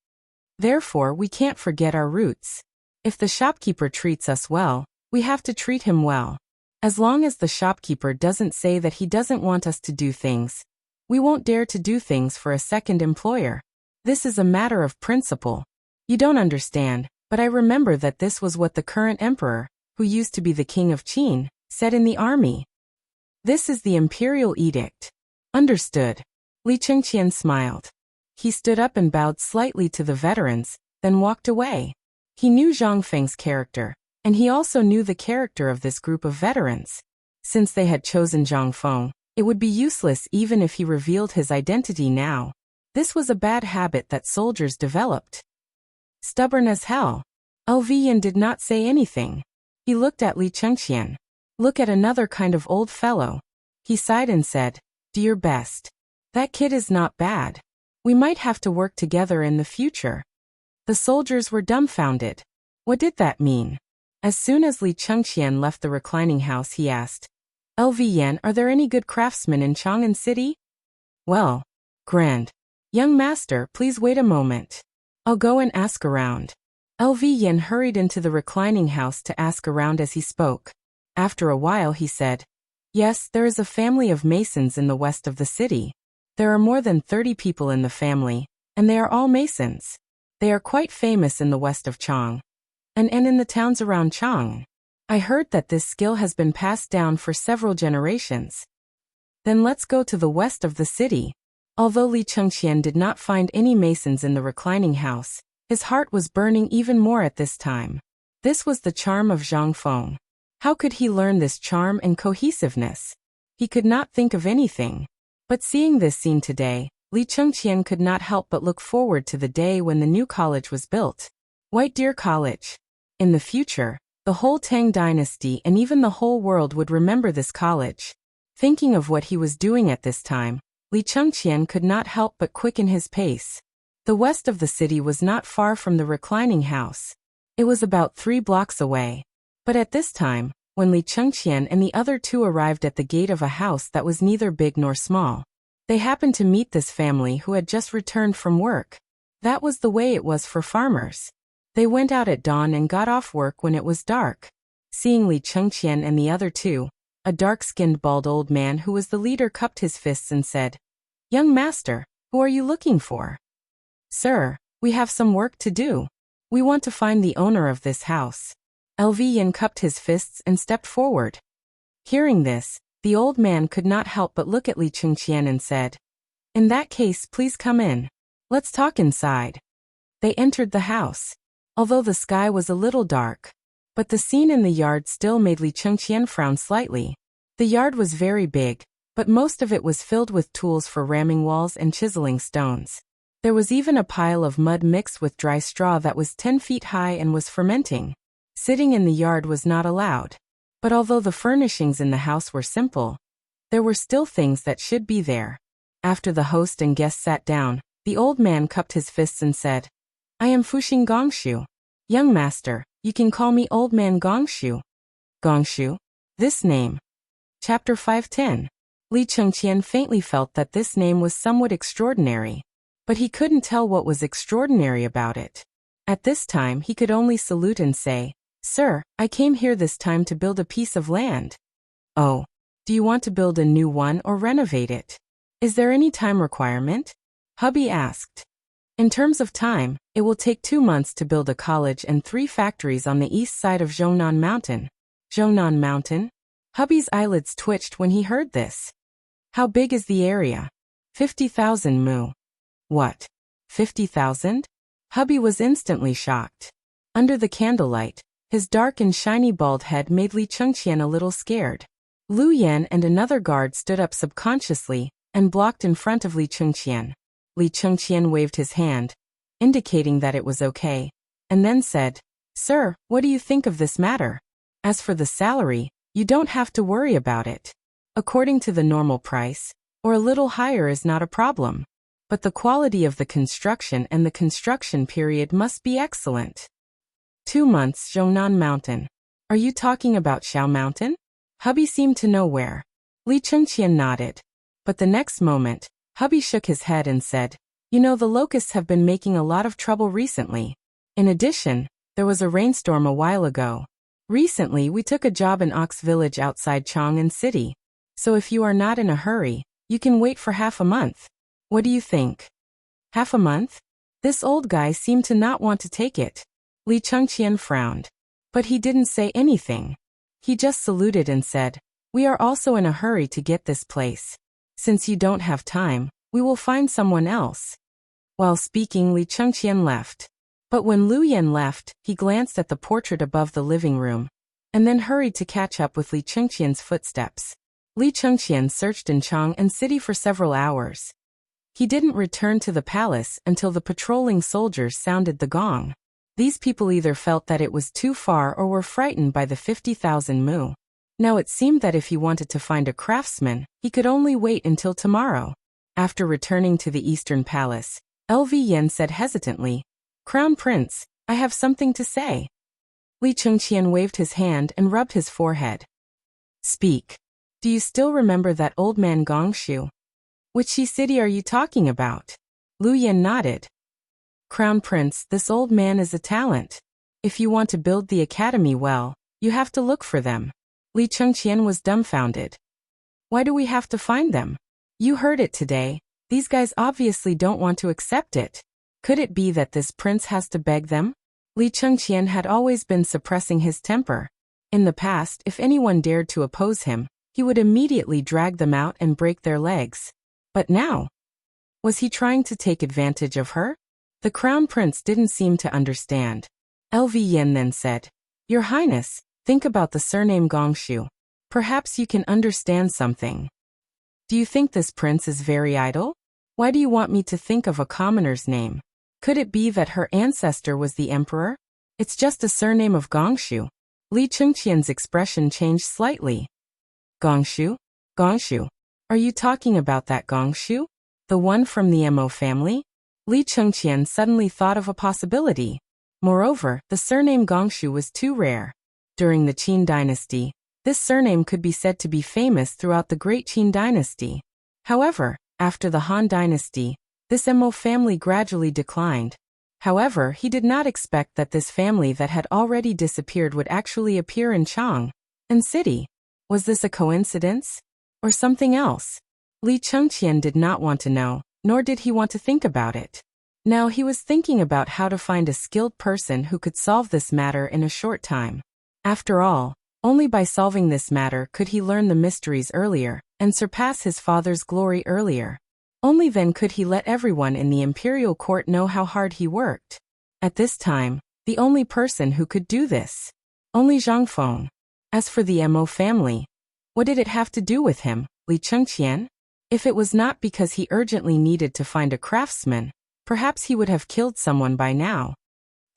Therefore, we can't forget our roots. If the shopkeeper treats us well, we have to treat him well. As long as the shopkeeper doesn't say that he doesn't want us to do things, we won't dare to do things for a second employer. This is a matter of principle. You don't understand, but I remember that this was what the current emperor, who used to be the king of Qin, said in the army. This is the imperial edict. Understood. Li Chengqian smiled. He stood up and bowed slightly to the veterans, then walked away. He knew Zhang Feng's character, and he also knew the character of this group of veterans. Since they had chosen Zhang Feng, it would be useless even if he revealed his identity now. This was a bad habit that soldiers developed. Stubborn as hell. Lv did not say anything. He looked at Li Chengqian. Look at another kind of old fellow. He sighed and said, "Do your best. That kid is not bad. We might have to work together in the future." The soldiers were dumbfounded. What did that mean? As soon as Li Chengqian left the reclining house, he asked, "Lv, are there any good craftsmen in Chang'an City?" "Well, grand. Young master, please wait a moment. I'll go and ask around." Lv hurried into the reclining house to ask around as he spoke. After a while he said, "Yes, there is a family of masons in the west of the city. There are more than 30 people in the family, and they are all masons. They are quite famous in the west of Chang, and in the towns around Chang. I heard that this skill has been passed down for several generations." "Then let's go to the west of the city." Although Li Chengqian did not find any masons in the reclining house, his heart was burning even more at this time. This was the charm of Zhang Feng. How could he learn this charm and cohesiveness? He could not think of anything. But seeing this scene today, Li Chengqian could not help but look forward to the day when the new college was built. White Deer College. In the future, the whole Tang dynasty and even the whole world would remember this college. Thinking of what he was doing at this time, Li Chengqian could not help but quicken his pace. The west of the city was not far from the reclining house. It was about 3 blocks away. But at this time, when Li Chengqian and the other two arrived at the gate of a house that was neither big nor small, they happened to meet this family who had just returned from work. That was the way it was for farmers. They went out at dawn and got off work when it was dark. Seeing Li Chengqian and the other two, a dark-skinned bald old man who was the leader cupped his fists and said, "Young master, who are you looking for?" "Sir, we have some work to do. We want to find the owner of this house." Lv cupped his fists and stepped forward. Hearing this, the old man could not help but look at Li Chengqian and said, "In that case, please come in. Let's talk inside." They entered the house. Although the sky was a little dark, but the scene in the yard still made Li Chengqian frown slightly. The yard was very big, but most of it was filled with tools for ramming walls and chiseling stones. There was even a pile of mud mixed with dry straw that was 10 feet high and was fermenting. Sitting in the yard was not allowed. But although the furnishings in the house were simple, there were still things that should be there. After the host and guests sat down, The old man cupped his fists and said, I am Fuxing Gongshu. Young master, you can call me Old Man Gongshu. Gongshu? This name. Chapter 510. Li Chengqian faintly felt that this name was somewhat extraordinary, but he couldn't tell what was extraordinary about it. At this time he could only salute and say, Sir, I came here this time to build a piece of land. Oh. Do you want to build a new one or renovate it? Is there any time requirement? Hubby asked. In terms of time, it will take 2 months to build a college and 3 factories on the east side of Zhongnan Mountain. Zhongnan Mountain? Hubby's eyelids twitched when he heard this. How big is the area? 50,000 mu. What? 50,000? Hubby was instantly shocked. Under the candlelight, his dark and shiny bald head made Li Chengqian a little scared. Lu Yan and another guard stood up subconsciously and blocked in front of Li Chengqian. Li Chengqian waved his hand, indicating that it was okay, and then said, Sir, what do you think of this matter? As for the salary, you don't have to worry about it. According to the normal price, or a little higher is not a problem. But the quality of the construction and the construction period must be excellent. 2 months Zhongnan Mountain. Are you talking about Xiao Mountain? Hubby seemed to know where. Li Chengqian nodded. But the next moment, Hubby shook his head and said, You know, the locusts have been making a lot of trouble recently. In addition, there was a rainstorm a while ago. Recently we took a job in Ox Village outside Chang'an City. So if you are not in a hurry, you can wait for half a month. What do you think? Half a month? This old guy seemed to not want to take it. Li Chengqian frowned. But he didn't say anything. He just saluted and said, We are also in a hurry to get this place. Since you don't have time, we will find someone else. While speaking, Li Chengqian left. But when Lu Yan left, he glanced at the portrait above the living room, and then hurried to catch up with Li Chengqian's footsteps. Li Chengqian searched in Chang'an City for several hours. He didn't return to the palace until the patrolling soldiers sounded the gong. These people either felt that it was too far or were frightened by the 50,000 mu. Now it seemed that if he wanted to find a craftsman, he could only wait until tomorrow. After returning to the Eastern Palace, LV Yen said hesitantly, Crown Prince, I have something to say. Li Chengqian waved his hand and rubbed his forehead. Speak. Do you still remember that old man Gongshu? Which city are you talking about? Lu Yan nodded. Crown Prince, this old man is a talent. If you want to build the academy well, you have to look for them. Li Chengqian was dumbfounded. Why do we have to find them? You heard it today. These guys obviously don't want to accept it. Could it be that this prince has to beg them? Li Chengqian had always been suppressing his temper. In the past, if anyone dared to oppose him, he would immediately drag them out and break their legs. But now? Was he trying to take advantage of her? The crown prince didn't seem to understand. LV Yen then said, Your Highness, think about the surname Gongshu. Perhaps you can understand something. Do you think this prince is very idle? Why do you want me to think of a commoner's name? Could it be that her ancestor was the emperor? It's just a surname of Gongshu. Li Chengqian's expression changed slightly. Gongshu? Gongshu? Are you talking about that Gongshu? The one from the Mo family? Li Chengqian suddenly thought of a possibility. Moreover, the surname Gongshu was too rare. During the Qin dynasty, this surname could be said to be famous throughout the Great Qin dynasty. However, after the Han dynasty, this Mo family gradually declined. However, he did not expect that this family that had already disappeared would actually appear in Chang'an City. Was this a coincidence? Or something else? Li Chengqian did not want to know, nor did he want to think about it. Now he was thinking about how to find a skilled person who could solve this matter in a short time. After all, only by solving this matter could he learn the mysteries earlier, and surpass his father's glory earlier. Only then could he let everyone in the imperial court know how hard he worked. At this time, the only person who could do this. Only Zhang Feng. As for the Mo family, what did it have to do with him, Li Chengqian? If it was not because he urgently needed to find a craftsman, perhaps he would have killed someone by now.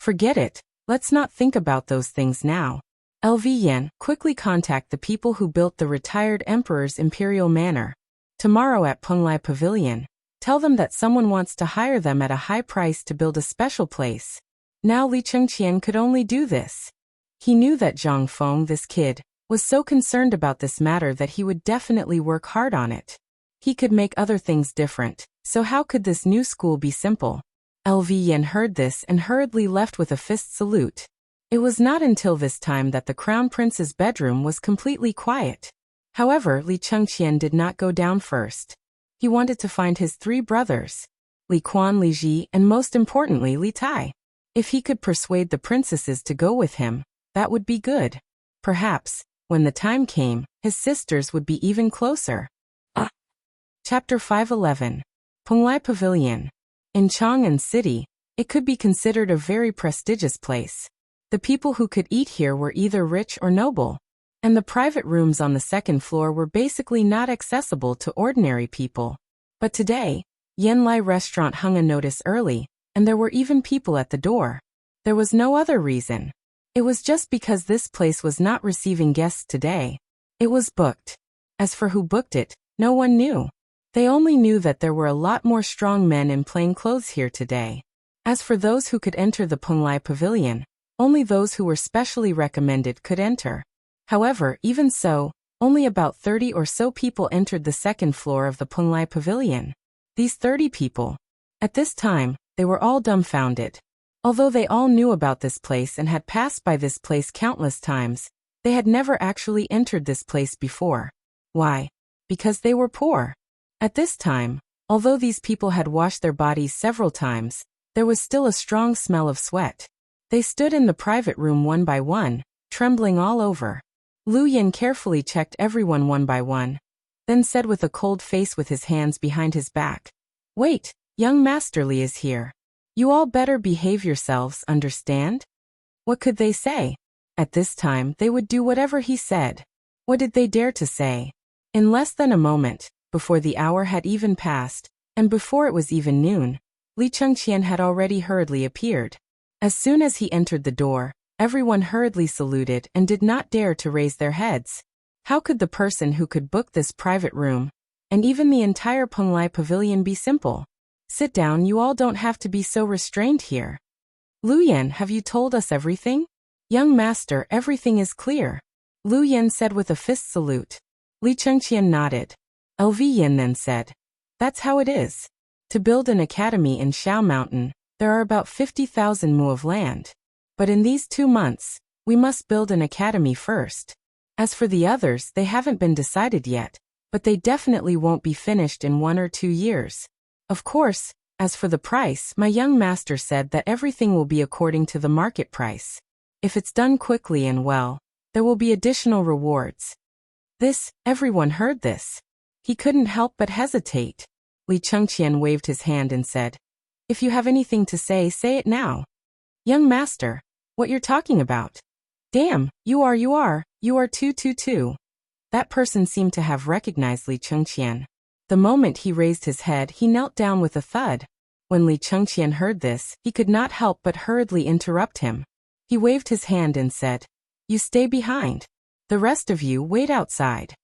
Forget it, let's not think about those things now. LV Yen, quickly contact the people who built the retired emperor's imperial manor. Tomorrow at Penglai Pavilion, Tell them that someone wants to hire them at a high price to build a special place. Now Li Chengqian could only do this. He knew that Zhang Feng, this kid, was so concerned about this matter that he would definitely work hard on it. He could make other things different, so how could this new school be simple? LV Yen heard this and hurriedly left with a fist salute. It was not until this time that the crown prince's bedroom was completely quiet. However, Li Chengqian did not go down first. He wanted to find his three brothers, Li Quan, Li Ji, and most importantly Li Tai. If he could persuade the princesses to go with him, that would be good. Perhaps, when the time came, his sisters would be even closer. Chapter 511. Penglai Pavilion. In Chang'an City, it could be considered a very prestigious place. The people who could eat here were either rich or noble, and the private rooms on the second floor were basically not accessible to ordinary people. But today, Yanlai Restaurant hung a notice early, and there were even people at the door. There was no other reason. It was just because this place was not receiving guests today. It was booked. As for who booked it, no one knew. They only knew that there were a lot more strong men in plain clothes here today. As for those who could enter the Penglai Pavilion, only those who were specially recommended could enter. However, even so, only about 30 or so people entered the second floor of the Penglai Pavilion. These 30 people. At this time, they were all dumbfounded. Although they all knew about this place and had passed by this place countless times, they had never actually entered this place before. Why? Because they were poor. At this time, although these people had washed their bodies several times, there was still a strong smell of sweat. They stood in the private room one by one, trembling all over. Lu Yin carefully checked everyone one by one, then said with a cold face with his hands behind his back, "Wait, young Master Li is here. You all better behave yourselves, understand?" What could they say? At this time, they would do whatever he said. What did they dare to say? In less than a moment, before the hour had even passed, and before it was even noon, Li Chengqian had already hurriedly appeared. As soon as he entered the door, everyone hurriedly saluted and did not dare to raise their heads. How could the person who could book this private room, and even the entire Penglai Pavilion, be simple? Sit down, you all don't have to be so restrained here. Lu Yan, have you told us everything? Young master, everything is clear. Lu Yan said with a fist salute. Li Chengqian nodded. LV Yin then said, "That's how it is. To build an academy in Shao Mountain, there are about 50,000 mu of land. But in these 2 months, we must build an academy first. As for the others, they haven't been decided yet, but they definitely won't be finished in 1 or 2 years. Of course, as for the price, my young master said that everything will be according to the market price. If it's done quickly and well, there will be additional rewards." Everyone heard this. He couldn't help but hesitate. Li Chengqian waved his hand and said, "If you have anything to say, say it now." "Young master, what you're talking about?" "Damn, you are 222. That person seemed to have recognized Li Chengqian. The moment he raised his head, he knelt down with a thud. When Li Chengqian heard this, he could not help but hurriedly interrupt him. He waved his hand and said, "You stay behind. The rest of you wait outside."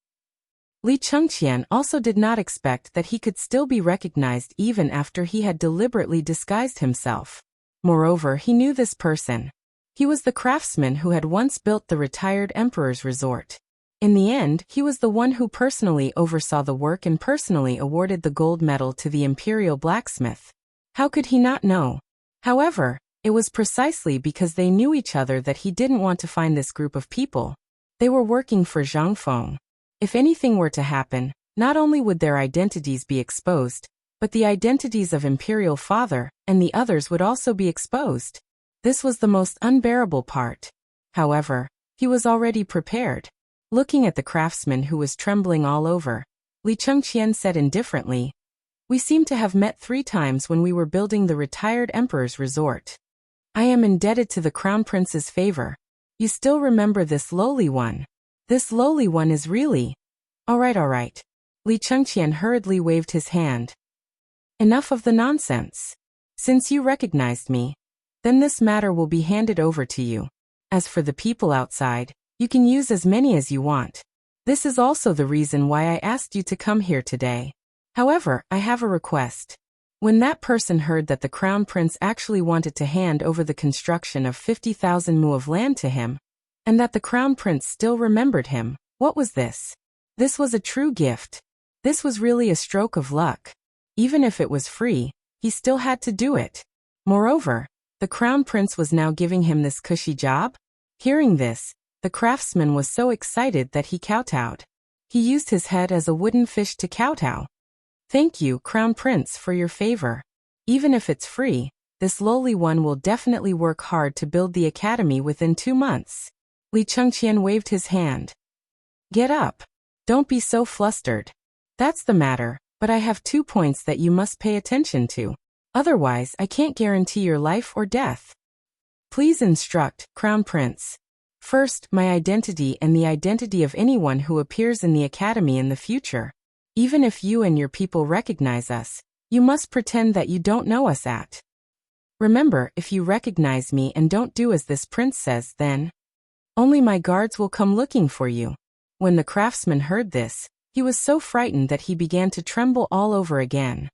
Li Chengqian also did not expect that he could still be recognized even after he had deliberately disguised himself. Moreover, he knew this person. He was the craftsman who had once built the retired emperor's resort. In the end, he was the one who personally oversaw the work and personally awarded the gold medal to the imperial blacksmith. How could he not know? However, it was precisely because they knew each other that he didn't want to find this group of people. They were working for Zhang Feng. If anything were to happen, not only would their identities be exposed, but the identities of Imperial Father and the others would also be exposed. This was the most unbearable part. However, he was already prepared. Looking at the craftsman who was trembling all over, Li Chengqian said indifferently, "We seem to have met 3 times when we were building the retired emperor's resort. I am indebted to the crown prince's favor. You still remember this lowly one? This lowly one is really..." All right. Li Chengqian hurriedly waved his hand. "Enough of the nonsense. Since you recognized me, then this matter will be handed over to you. As for the people outside, you can use as many as you want. This is also the reason why I asked you to come here today. However, I have a request. When that person heard that the crown prince actually wanted to hand over the construction of 50,000 mu of land to him, and that the crown prince still remembered him, what was this? This was a true gift. This was really a stroke of luck. Even if it was free, he still had to do it. Moreover, the crown prince was now giving him this cushy job. Hearing this, the craftsman was so excited that he kowtowed. He used his head as a wooden fish to kowtow. Thank you, Crown Prince, for your favor. Even if it's free, this lowly one will definitely work hard to build the academy within 2 months. Li Chengqian waved his hand. Get up. Don't be so flustered. That's the matter, but I have 2 points that you must pay attention to. Otherwise, I can't guarantee your life or death. Please instruct, Crown Prince. First, my identity and the identity of anyone who appears in the academy in the future. Even if you and your people recognize us, you must pretend that you don't know us at. Remember, if you recognize me and don't do as this prince says, then only my guards will come looking for you. When the craftsman heard this, he was so frightened that he began to tremble all over again.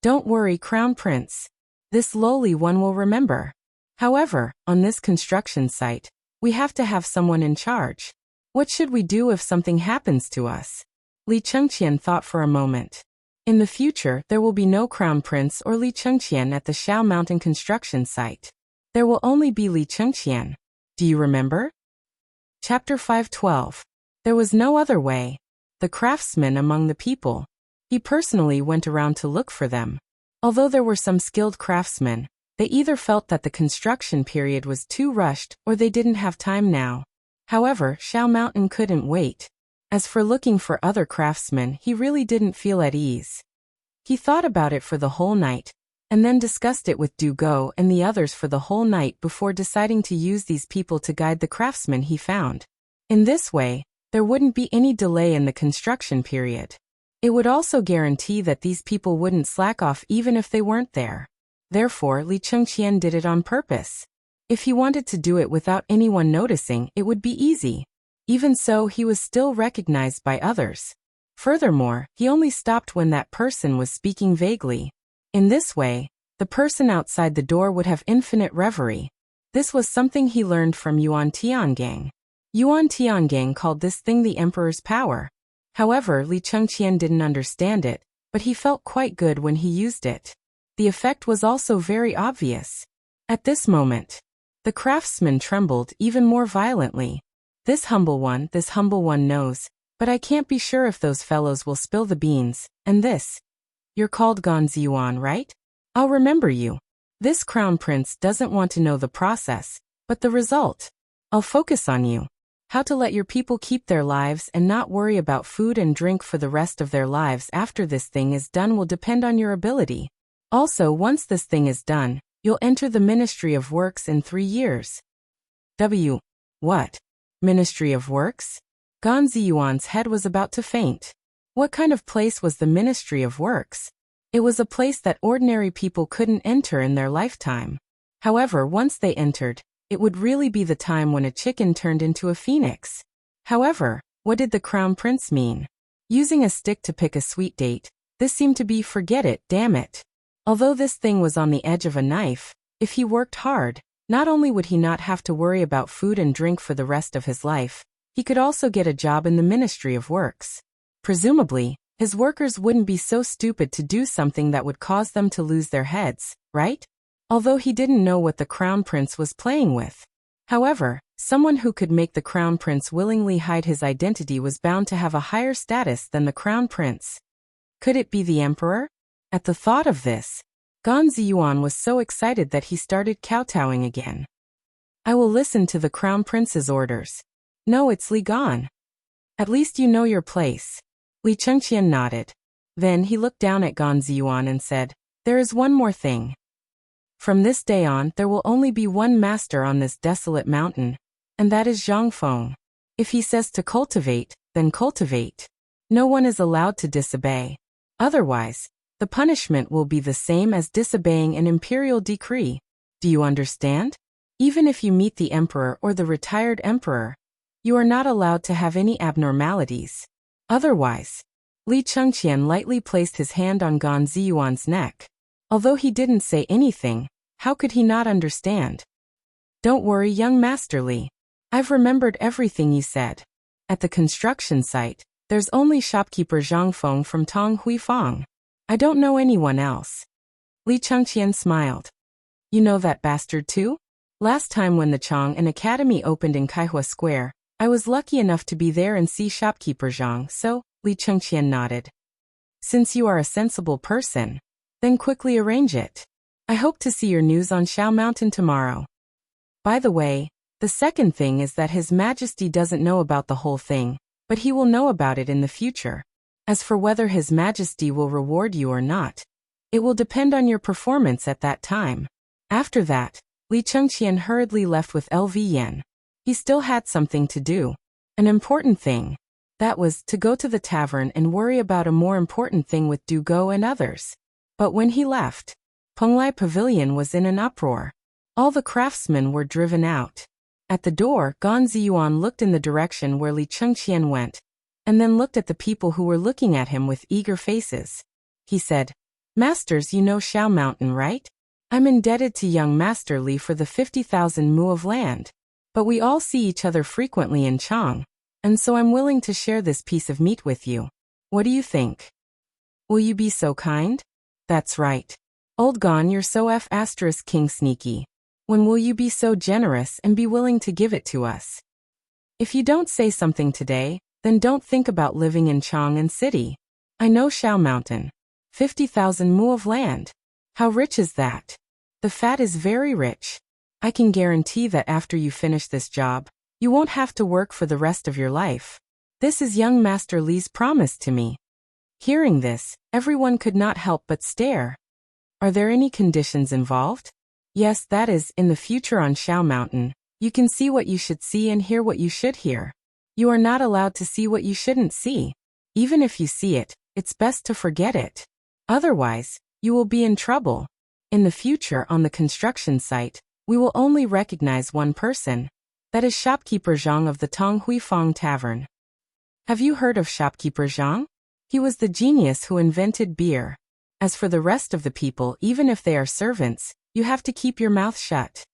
Don't worry, Crown Prince. This lowly one will remember. However, on this construction site, we have to have someone in charge. What should we do if something happens to us? Li Chengqian thought for a moment. In the future, there will be no Crown Prince or Li Chengqian at the Shao Mountain construction site. There will only be Li Chengqian. Do you remember? Chapter 5:12. There was no other way. The craftsman among the people. He personally went around to look for them. Although there were some skilled craftsmen, they either felt that the construction period was too rushed or they didn't have time now. However, Shao Mountain couldn't wait. As for looking for other craftsmen, he really didn't feel at ease. He thought about it for the whole night, and then discussed it with Du Go and the others for the whole night before deciding to use these people to guide the craftsmen he found. In this way, there wouldn't be any delay in the construction period. It would also guarantee that these people wouldn't slack off even if they weren't there. Therefore, Li Chengqian did it on purpose. If he wanted to do it without anyone noticing, it would be easy. Even so, he was still recognized by others. Furthermore, he only stopped when that person was speaking vaguely. In this way, the person outside the door would have infinite reverie. This was something he learned from Yuan Tiangang. Yuan Tiangang called this thing the Emperor's power. However, Li Chengqian didn't understand it, but he felt quite good when he used it. The effect was also very obvious. At this moment, the craftsman trembled even more violently. This humble one knows, but I can't be sure if those fellows will spill the beans, and this. You're called Gonziyuan, right? I'll remember you. This crown prince doesn't want to know the process, but the result. I'll focus on you. How to let your people keep their lives and not worry about food and drink for the rest of their lives after this thing is done will depend on your ability. Also, once this thing is done, you'll enter the Ministry of Works in 3 years. What? Ministry of Works? Gonziyuan's head was about to faint. What kind of place was the Ministry of Works? It was a place that ordinary people couldn't enter in their lifetime. However, once they entered, it would really be the time when a chicken turned into a phoenix. However, what did the crown prince mean? Using a stick to pick a sweet date, this seemed to be forget it, damn it. Although this thing was on the edge of a knife, if he worked hard, not only would he not have to worry about food and drink for the rest of his life, he could also get a job in the Ministry of Works. Presumably, his workers wouldn't be so stupid to do something that would cause them to lose their heads, right? Although he didn't know what the crown prince was playing with. However, someone who could make the crown prince willingly hide his identity was bound to have a higher status than the crown prince. Could it be the emperor? At the thought of this, Gonziyuan was so excited that he started kowtowing again. I will listen to the crown prince's orders. No, it's Li Gan. At least you know your place. Li Chengqian nodded. Then he looked down at Gonziyuan and said, there is one more thing. From this day on, there will only be one master on this desolate mountain, and that is Zhang Feng. If he says to cultivate, then cultivate. No one is allowed to disobey. Otherwise, the punishment will be the same as disobeying an imperial decree. Do you understand? Even if you meet the emperor or the retired emperor, you are not allowed to have any abnormalities. Otherwise, Li Chengqian lightly placed his hand on Gan Ziyuan's neck. Although he didn't say anything, how could he not understand? Don't worry, young Master Li. I've remembered everything you said. At the construction site, there's only shopkeeper Zhang Feng from Tang Huifang. I don't know anyone else. Li Chengqian smiled. You know that bastard too? Last time when the Chang'an Academy opened in Kaihua Square, I was lucky enough to be there and see shopkeeper Zhang, so, Li Chengqian nodded. Since you are a sensible person, then quickly arrange it. I hope to see your news on Shao Mountain tomorrow. By the way, the second thing is that His Majesty doesn't know about the whole thing, but he will know about it in the future. As for whether His Majesty will reward you or not, it will depend on your performance at that time. After that, Li Chengqian hurriedly left with LV Yen. He still had something to do. An important thing. That was, to go to the tavern and worry about a more important thing with Du Go and others. But when he left, Penglai Pavilion was in an uproar. All the craftsmen were driven out. At the door, Gan Ziyuan looked in the direction where Li Chengqian went, and then looked at the people who were looking at him with eager faces. He said, Masters, you know Shao Mountain, right? I'm indebted to young Master Li for the 50,000 mu of land. But we all see each other frequently in Chang, and so I'm willing to share this piece of meat with you. What do you think? Will you be so kind? That's right. Old Gan, you're so King sneaky. When will you be so generous and be willing to give it to us? If you don't say something today, then don't think about living in Chang'an City. I know Shao Mountain. 50,000 mu of land. How rich is that? The fat is very rich. I can guarantee that after you finish this job, you won't have to work for the rest of your life. This is young Master Li's promise to me. Hearing this, everyone could not help but stare. Are there any conditions involved? Yes, that is, in the future on Shao Mountain, you can see what you should see and hear what you should hear. You are not allowed to see what you shouldn't see. Even if you see it, it's best to forget it. Otherwise, you will be in trouble. In the future on the construction site, we will only recognize one person. That is shopkeeper Zhang of the Tang Huifang Tavern. Have you heard of shopkeeper Zhang? He was the genius who invented beer. As for the rest of the people, even if they are servants, you have to keep your mouth shut.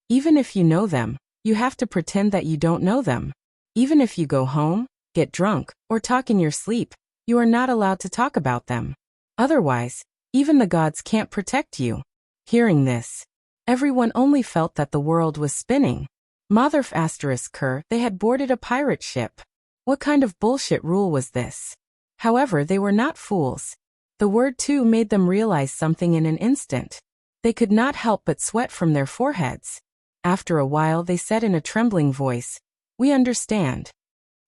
Even if you know them, you have to pretend that you don't know them. Even if you go home, get drunk, or talk in your sleep, you are not allowed to talk about them. Otherwise, even the gods can't protect you. Hearing this, everyone only felt that the world was spinning. Motherf ***, they had boarded a pirate ship. What kind of bullshit rule was this? However, they were not fools. The word too made them realize something in an instant. They could not help but sweat from their foreheads. After a while they said in a trembling voice, We understand.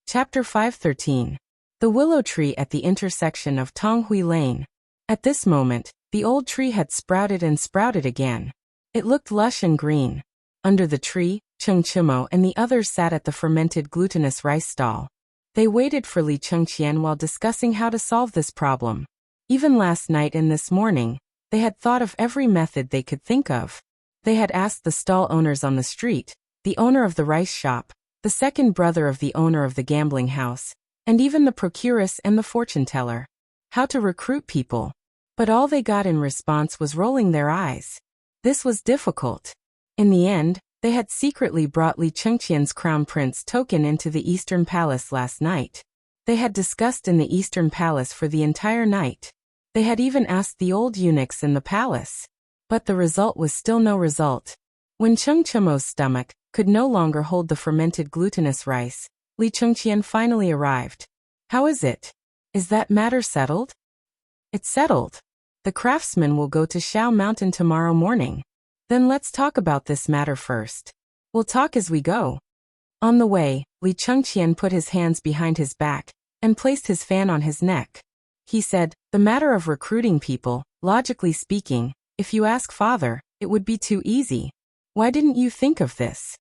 Chapter 513. The willow tree at the intersection of Tonghui Lane. At this moment, the old tree had sprouted and sprouted again. It looked lush and green. Under the tree, Cheng Chimo and the others sat at the fermented glutinous rice stall. They waited for Li Chengqian while discussing how to solve this problem. Even last night and this morning, they had thought of every method they could think of. They had asked the stall owners on the street, the owner of the rice shop, the second brother of the owner of the gambling house, and even the procuress and the fortune teller, how to recruit people. But all they got in response was rolling their eyes. This was difficult. In the end, they had secretly brought Li Chengqian's crown prince token into the Eastern Palace last night. They had discussed in the Eastern Palace for the entire night. They had even asked the old eunuchs in the palace. But the result was still no result. When Cheng Chimo's stomach could no longer hold the fermented glutinous rice, Li Chengqian finally arrived. How is it? Is that matter settled? It's settled. The craftsmen will go to Shao Mountain tomorrow morning. Then let's talk about this matter first. We'll talk as we go. On the way, Li Chengqian put his hands behind his back and placed his fan on his neck. He said, the matter of recruiting people, logically speaking, if you ask father, it would be too easy. Why didn't you think of this?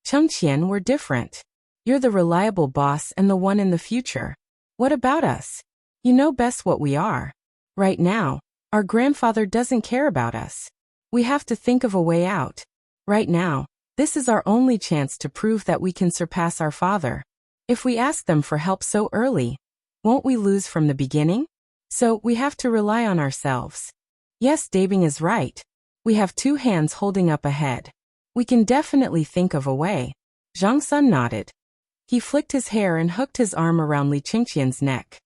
Chengqian, we're different. You're the reliable boss and the one in the future. What about us? You know best what we are. Right now, our grandfather doesn't care about us. We have to think of a way out. Right now, this is our only chance to prove that we can surpass our father. If we ask them for help so early, Won't we lose from the beginning? So, we have to rely on ourselves. Yes, Dabing is right. We have 2 hands holding up a head. We can definitely think of a way. Zhang Sun nodded. He flicked his hair and hooked his arm around Li Qingqian's neck.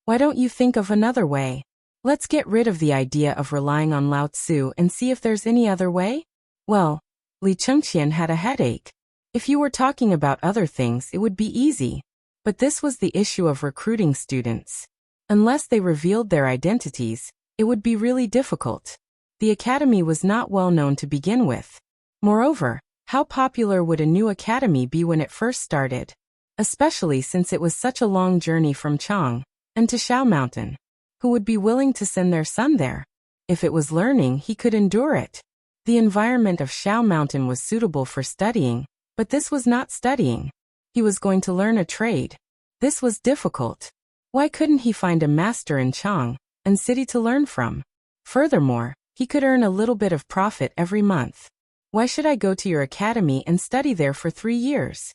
Why don't you think of another way? Let's get rid of the idea of relying on Lao Tzu and see if there's any other way? Well, Li Qingqian had a headache. If you were talking about other things, it would be easy. But this was the issue of recruiting students. Unless they revealed their identities, it would be really difficult. The academy was not well known to begin with. Moreover, how popular would a new academy be when it first started? Especially since it was such a long journey from Chang and to Shao Mountain. Who would be willing to send their son there? If it was learning, he could endure it. The environment of Shao Mountain was suitable for studying, but this was not studying. He was going to learn a trade. This was difficult. Why couldn't he find a master in Chang and city to learn from? Furthermore, he could earn a little bit of profit every month. Why should I go to your academy and study there for 3 years?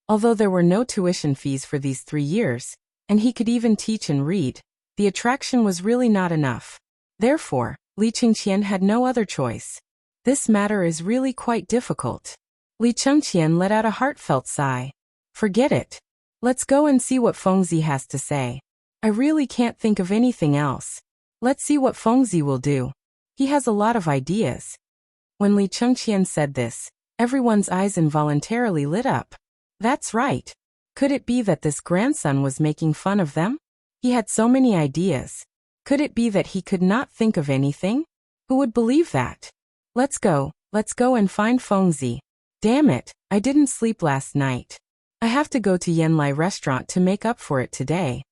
Although there were no tuition fees for these 3 years, and he could even teach and read, the attraction was really not enough. Therefore, Li Qingqian had no other choice. This matter is really quite difficult. Li Qingqian let out a heartfelt sigh. Forget it. Let's go and see what Fengzi has to say. I really can't think of anything else. Let's see what Fengzi will do. He has a lot of ideas. When Li Qingqian said this, everyone's eyes involuntarily lit up. That's right. Could it be that this grandson was making fun of them? He had so many ideas. Could it be that he could not think of anything? Who would believe that? Let's go and find Fengzi. Damn it, I didn't sleep last night. I have to go to Yanlai restaurant to make up for it today.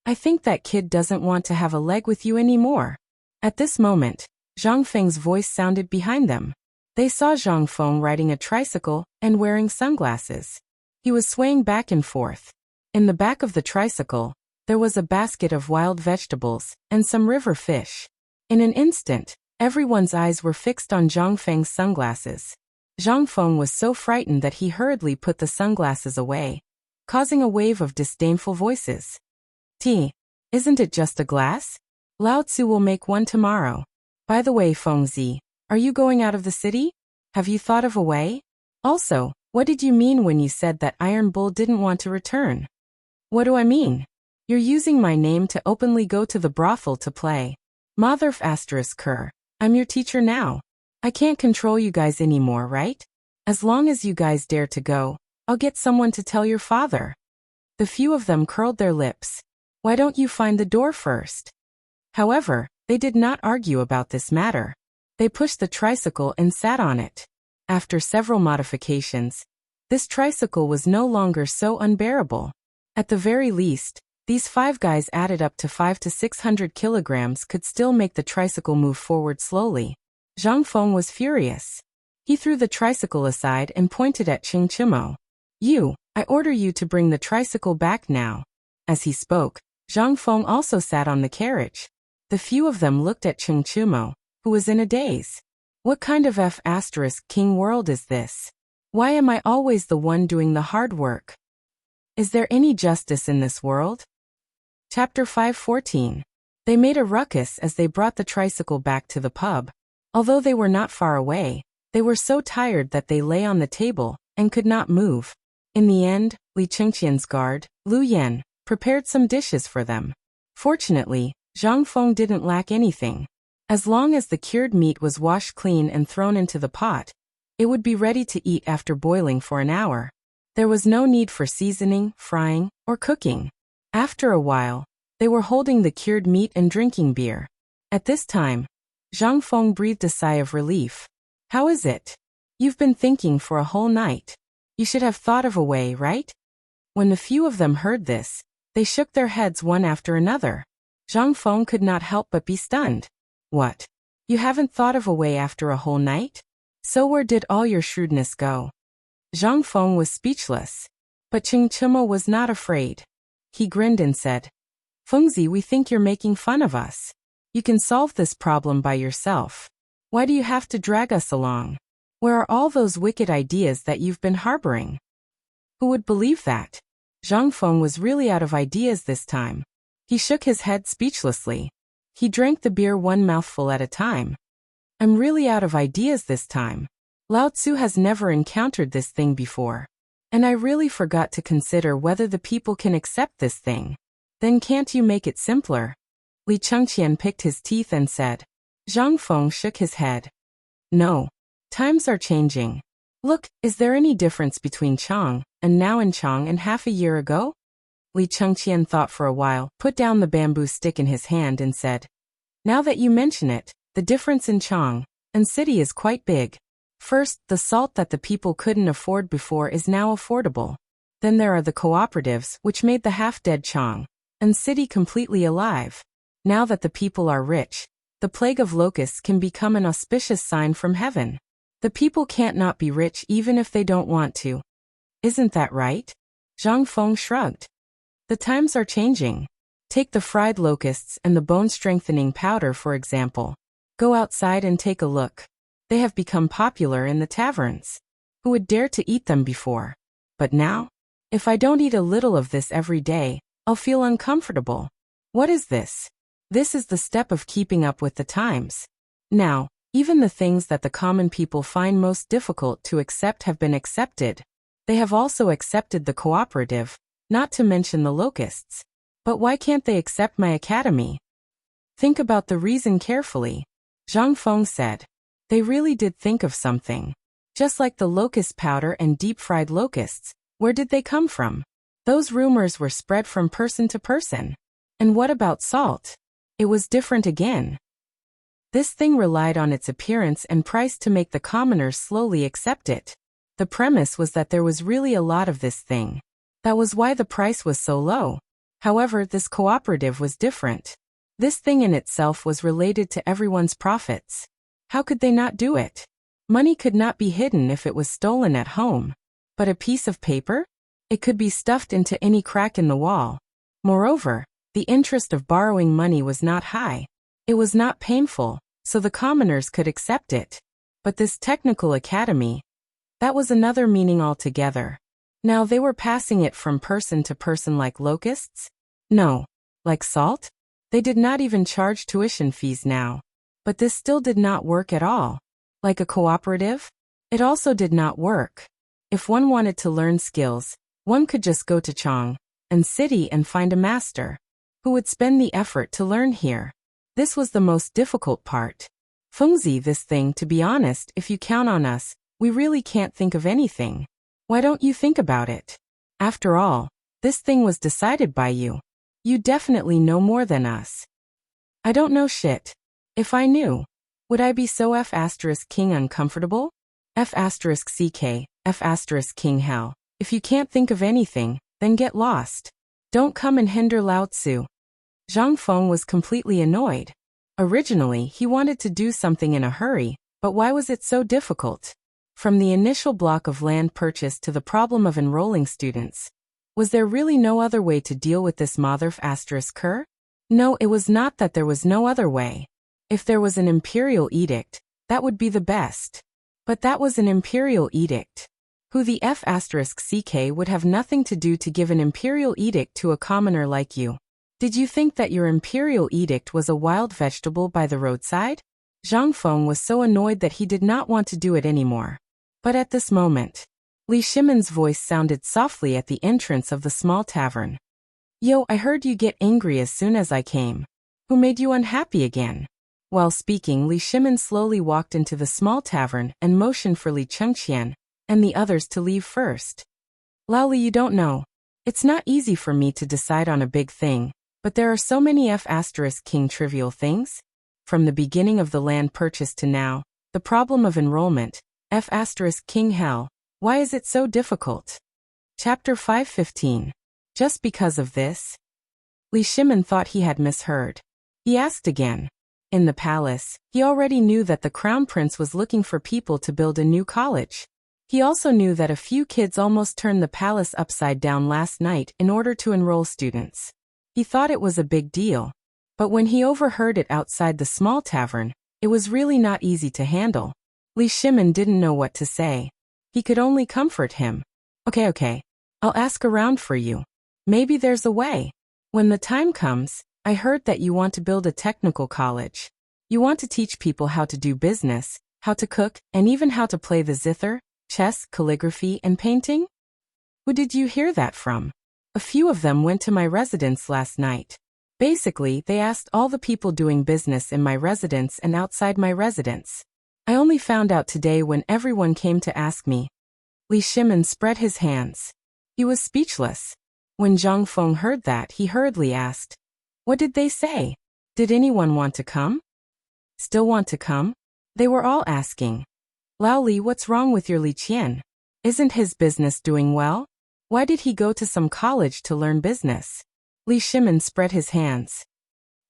I think that kid doesn't want to have a leg with you anymore. At this moment, Zhang Feng's voice sounded behind them. They saw Zhang Feng riding a tricycle and wearing sunglasses. He was swaying back and forth. In the back of the tricycle, there was a basket of wild vegetables and some river fish. In an instant, everyone's eyes were fixed on Zhang Feng's sunglasses. Zhang Feng was so frightened that he hurriedly put the sunglasses away, causing a wave of disdainful voices. Isn't it just a glass? Lao Tzu will make one tomorrow. By the way, Fengzi, are you going out of the city? Have you thought of a way? Also, what did you mean when you said that Iron Bull didn't want to return? What do I mean? You're using my name to openly go to the brothel to play. Motherf **Ker. I'm your teacher now. I can't control you guys anymore, right? As long as you guys dare to go, I'll get someone to tell your father. The few of them curled their lips. Why don't you find the door first? However, they did not argue about this matter. They pushed the tricycle and sat on it. After several modifications, this tricycle was no longer so unbearable. At the very least, these 5 guys added up to 500 to 600 kilograms could still make the tricycle move forward slowly. Zhang Feng was furious. He threw the tricycle aside and pointed at Qing Chimo. I order you to bring the tricycle back now. As he spoke, Zhang Feng also sat on the carriage. The few of them looked at Qing Chimo, who was in a daze. What kind of **king world is this? Why am I always the one doing the hard work? Is there any justice in this world? Chapter 5:14. They made a ruckus as they brought the tricycle back to the pub. Although they were not far away, they were so tired that they lay on the table and could not move. In the end, Li Qingqian's guard, Lu Yan, prepared some dishes for them. Fortunately, Zhang Feng didn't lack anything. As long as the cured meat was washed clean and thrown into the pot, it would be ready to eat after boiling for an hour. There was no need for seasoning, frying, or cooking. After a while, they were holding the cured meat and drinking beer. At this time, Zhang Feng breathed a sigh of relief. How is it? You've been thinking for a whole night. You should have thought of a way, right? When the few of them heard this, they shook their heads one after another. Zhang Feng could not help but be stunned. What? You haven't thought of a way after a whole night? So where did all your shrewdness go? Zhang Feng was speechless. But Qing Chimo was not afraid. He grinned and said, Fengzi, we think you're making fun of us. You can solve this problem by yourself. Why do you have to drag us along? Where are all those wicked ideas that you've been harboring? Who would believe that? Zhang Feng was really out of ideas this time. He shook his head speechlessly. He drank the beer one mouthful at a time. I'm really out of ideas this time. Lao Tzu has never encountered this thing before. And I really forgot to consider whether the people can accept this thing. Then can't you make it simpler? Li Chengqian picked his teeth and said. Zhang Feng shook his head. No. Times are changing. Look, is there any difference between Chang and now and Chang and half a year ago? Li Chengqian thought for a while, put down the bamboo stick in his hand and said, now that you mention it, the difference in Chang and city is quite big. First, the salt that the people couldn't afford before is now affordable. Then there are the cooperatives, which made the half-dead Chang and city completely alive. Now that the people are rich, the plague of locusts can become an auspicious sign from heaven. The people can't not be rich even if they don't want to. Isn't that right? Zhang Feng shrugged. The times are changing. Take the fried locusts and the bone-strengthening powder, for example. Go outside and take a look. They have become popular in the taverns. Who would dare to eat them before? But now? If I don't eat a little of this every day, I'll feel uncomfortable. What is this? This is the step of keeping up with the times. Now, even the things that the common people find most difficult to accept have been accepted. They have also accepted the cooperative, not to mention the locusts. But why can't they accept my academy? Think about the reason carefully. Zhang Feng said. They really did think of something. Just like the locust powder and deep-fried locusts, where did they come from? Those rumors were spread from person to person. And what about salt? It was different again. This thing relied on its appearance and price to make the commoners slowly accept it. The premise was that there was really a lot of this thing. That was why the price was so low. However, this cooperative was different. This thing in itself was related to everyone's profits. How could they not do it? Money could not be hidden if it was stolen at home. But a piece of paper? It could be stuffed into any crack in the wall. Moreover, the interest of borrowing money was not high. It was not painful, so the commoners could accept it. But this technical academy, that was another meaning altogether. Now they were passing it from person to person like locusts? No. Like salt? They did not even charge tuition fees now. But this still did not work at all. Like a cooperative? It also did not work. If one wanted to learn skills, one could just go to Chang and city and find a master who would spend the effort to learn here. This was the most difficult part. Fengzi, this thing, to be honest, if you count on us, we really can't think of anything. Why don't you think about it? After all, this thing was decided by you. You definitely know more than us. I don't know shit. If I knew, would I be so F***king uncomfortable? F***ck, F***king hell. If you can't think of anything, then get lost. Don't come and hinder Lao Tzu. Zhang Feng was completely annoyed. Originally, he wanted to do something in a hurry, but why was it so difficult? From the initial block of land purchase to the problem of enrolling students. Was there really no other way to deal with this mother***cur? No, it was not that there was no other way. If there was an imperial edict, that would be the best. But that was an imperial edict. Who the F***ck would have nothing to do to give an imperial edict to a commoner like you. Did you think that your imperial edict was a wild vegetable by the roadside? Zhang Feng was so annoyed that he did not want to do it anymore. But at this moment, Li Shimon's voice sounded softly at the entrance of the small tavern. Yo, I heard you get angry as soon as I came. Who made you unhappy again? While speaking, Li Shimon slowly walked into the small tavern and motioned for Li Chengqian and the others to leave first. Lao Li, you don't know. It's not easy for me to decide on a big thing, but there are so many F***king trivial things. From the beginning of the land purchase to now, the problem of enrollment, F***king hell, why is it so difficult? Chapter 515. Just because of this? Li Shimon thought he had misheard. He asked again. In the palace, he already knew that the crown prince was looking for people to build a new college. He also knew that a few kids almost turned the palace upside down last night in order to enroll students. He thought it was a big deal. But when he overheard it outside the small tavern, it was really not easy to handle. Li Shimon didn't know what to say. He could only comfort him. Okay, I'll ask around for you. Maybe there's a way. When the time comes, I heard that you want to build a technical college. You want to teach people how to do business, how to cook, and even how to play the zither, chess, calligraphy, and painting? Who did you hear that from? A few of them went to my residence last night. Basically, they asked all the people doing business in my residence and outside my residence. I only found out today when everyone came to ask me. Li Shimin spread his hands. He was speechless. When Zhang Feng heard that, he hurriedly asked, "What did they say? Did anyone want to come? Still want to come?" They were all asking. "Lao Li, what's wrong with your Li Qian? Isn't his business doing well? Why did he go to some college to learn business?" Li Shimin spread his hands.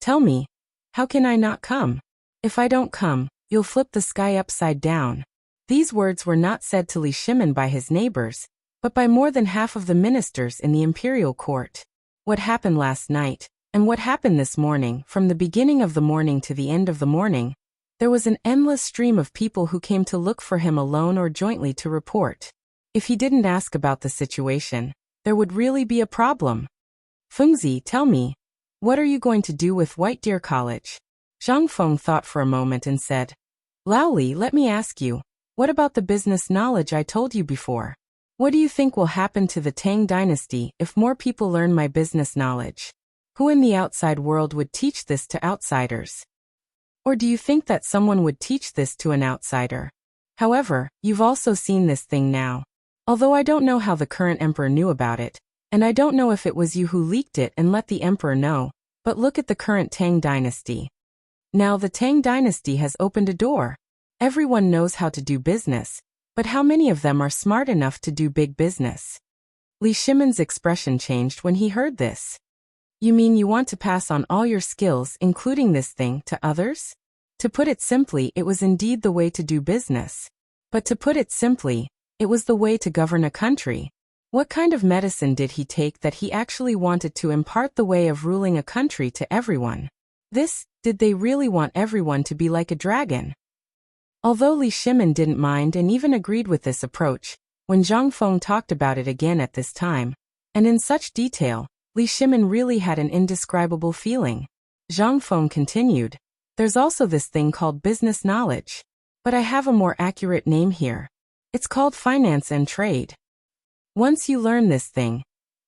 "Tell me, how can I not come? If I don't come, you'll flip the sky upside down." These words were not said to Li Shimin by his neighbors, but by more than half of the ministers in the imperial court. What happened last night, and what happened this morning, from the beginning of the morning to the end of the morning, there was an endless stream of people who came to look for him alone or jointly to report. If he didn't ask about the situation, there would really be a problem. "Fengzi, tell me, what are you going to do with White Deer College?" Zhang Feng thought for a moment and said, "Lao Li, let me ask you, what about the business knowledge I told you before? What do you think will happen to the Tang dynasty if more people learn my business knowledge? Who in the outside world would teach this to outsiders? Or do you think that someone would teach this to an outsider? However, you've also seen this thing now. Although I don't know how the current emperor knew about it, and I don't know if it was you who leaked it and let the emperor know, but look at the current Tang dynasty. Now the Tang dynasty has opened a door. Everyone knows how to do business, but how many of them are smart enough to do big business?" Li Shimin's expression changed when he heard this. "You mean you want to pass on all your skills, including this thing, to others? To put it simply, it was indeed the way to do business. But to put it simply, it was the way to govern a country. What kind of medicine did he take that he actually wanted to impart the way of ruling a country to everyone? Did they really want everyone to be like a dragon?" Although Li Shimin didn't mind and even agreed with this approach, when Zhang Feng talked about it again at this time, and in such detail, Li Shimin really had an indescribable feeling. Zhang Feng continued, "There's also this thing called business knowledge. But I have a more accurate name here. It's called finance and trade. Once you learn this thing,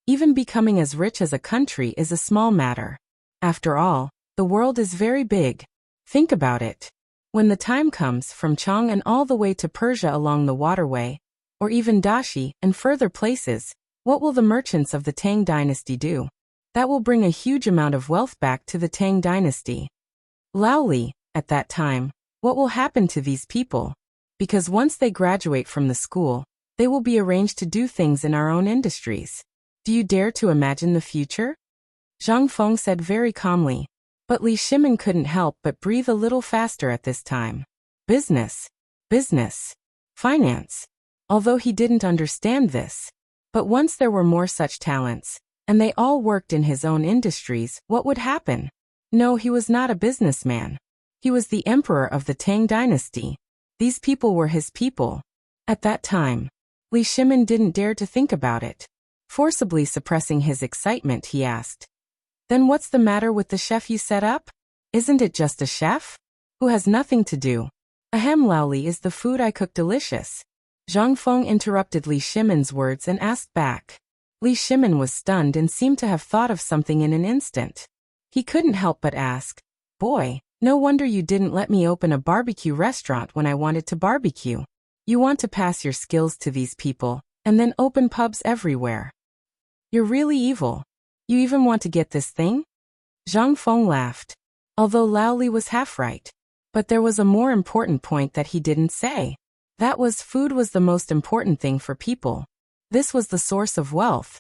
even becoming as rich as a country is a small matter. After all, the world is very big. Think about it. When the time comes, from Chang and all the way to Persia along the waterway, or even Dashi and further places, what will the merchants of the Tang dynasty do? That will bring a huge amount of wealth back to the Tang dynasty. Lao Li, at that time, what will happen to these people? Because once they graduate from the school, they will be arranged to do things in our own industries. Do you dare to imagine the future?" Zhang Feng said very calmly. But Li Shimin couldn't help but breathe a little faster at this time. Business, finance. Although he didn't understand this. But once there were more such talents, and they all worked in his own industries, what would happen? No, he was not a businessman. He was the emperor of the Tang dynasty. These people were his people. At that time, Li Shimin didn't dare to think about it. Forcibly suppressing his excitement, he asked, "Then what's the matter with the chef you set up? Isn't it just a chef? Who has nothing to do? Ahem, Lao Li, is the food I cook delicious?" Zhang Feng interrupted Li Shimin's words and asked back. Li Shimin was stunned and seemed to have thought of something in an instant. He couldn't help but ask, "Boy, no wonder you didn't let me open a barbecue restaurant when I wanted to barbecue. You want to pass your skills to these people, and then open pubs everywhere. You're really evil. You even want to get this thing?" Zhang Feng laughed. Although Lao Li was half right. But there was a more important point that he didn't say. That was, food was the most important thing for people. This was the source of wealth.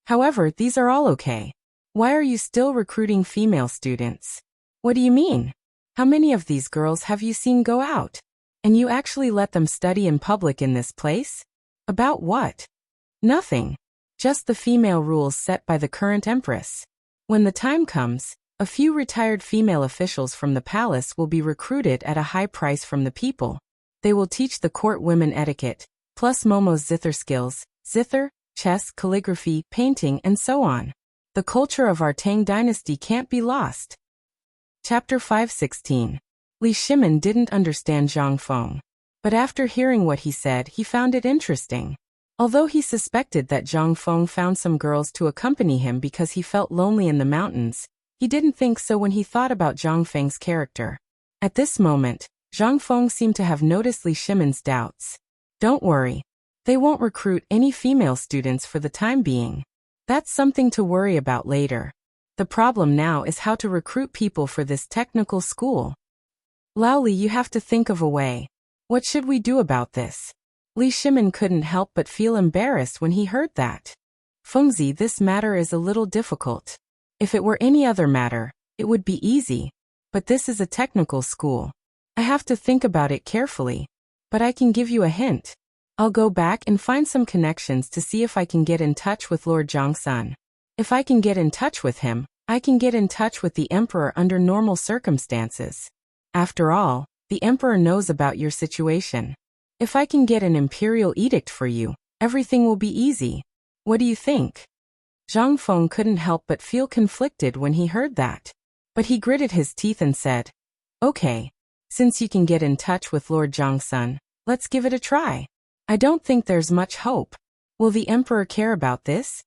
However, these are all okay. Why are you still recruiting female students? What do you mean? How many of these girls have you seen go out? And you actually let them study in public in this place? About what? Nothing. Just the female rules set by the current empress. When the time comes, a few retired female officials from the palace will be recruited at a high price from the people. They will teach the court women etiquette, plus Momo's zither skills, zither, chess, calligraphy, painting, and so on. The culture of our Tang dynasty can't be lost. Chapter 5:16. Li Shimin didn't understand Zhang Feng. But after hearing what he said, he found it interesting. Although he suspected that Zhang Feng found some girls to accompany him because he felt lonely in the mountains, he didn't think so when he thought about Zhang Feng's character. At this moment, Zhang Feng seemed to have noticed Li Shimin's doubts. Don't worry. They won't recruit any female students for the time being. That's something to worry about later. The problem now is how to recruit people for this technical school. Laoli, you have to think of a way. What should we do about this? Li Shimin couldn't help but feel embarrassed when he heard that. Fengzi, this matter is a little difficult. If it were any other matter, it would be easy. But this is a technical school. I have to think about it carefully. But I can give you a hint. I'll go back and find some connections to see if I can get in touch with Lord Zhongsun. If I can get in touch with him, I can get in touch with the emperor under normal circumstances. After all, the emperor knows about your situation. If I can get an imperial edict for you, everything will be easy. What do you think? Zhang Feng couldn't help but feel conflicted when he heard that. But he gritted his teeth and said, Okay. Since you can get in touch with Lord Zhongsun, let's give it a try. I don't think there's much hope. Will the emperor care about this?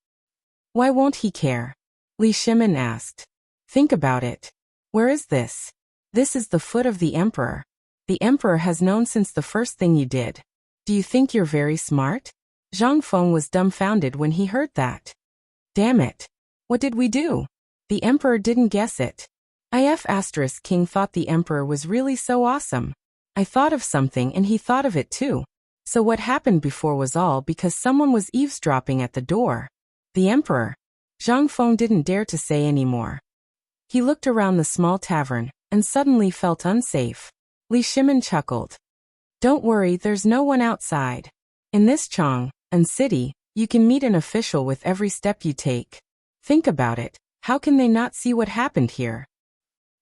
Why won't he care? Li Shimin asked. Think about it. Where is this? This is the foot of the emperor. The emperor has known since the first thing you did. Do you think you're very smart? Zhang Feng was dumbfounded when he heard that. Damn it. What did we do? The emperor didn't guess it. King thought the emperor was really so awesome. I thought of something and he thought of it too. So what happened before was all because someone was eavesdropping at the door. The emperor. Zhang Feng didn't dare to say any more. He looked around the small tavern and suddenly felt unsafe. Li Shimin chuckled. Don't worry, there's no one outside. In this Chang'an city, you can meet an official with every step you take. Think about it, how can they not see what happened here?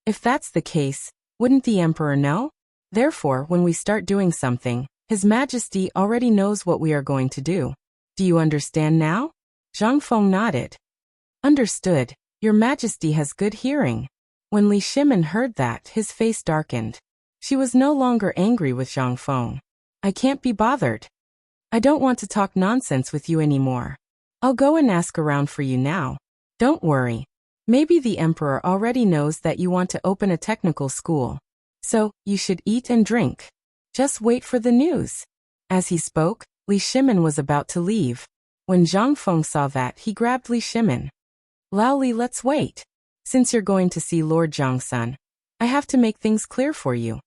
If that's the case, wouldn't the emperor know? Therefore, when we start doing something, His Majesty already knows what we are going to do. Do you understand now? Zhang Feng nodded. Understood, Your Majesty has good hearing. When Li Shimin heard that, his face darkened. She was no longer angry with Zhang Feng. I can't be bothered. I don't want to talk nonsense with you anymore. I'll go and ask around for you now. Don't worry. Maybe the emperor already knows that you want to open a technical school. So, you should eat and drink. Just wait for the news. As he spoke, Li Shimin was about to leave. When Zhang Feng saw that, he grabbed Li Shimin. Laoli, let's wait. Since you're going to see Lord Zhongsun, I have to make things clear for you.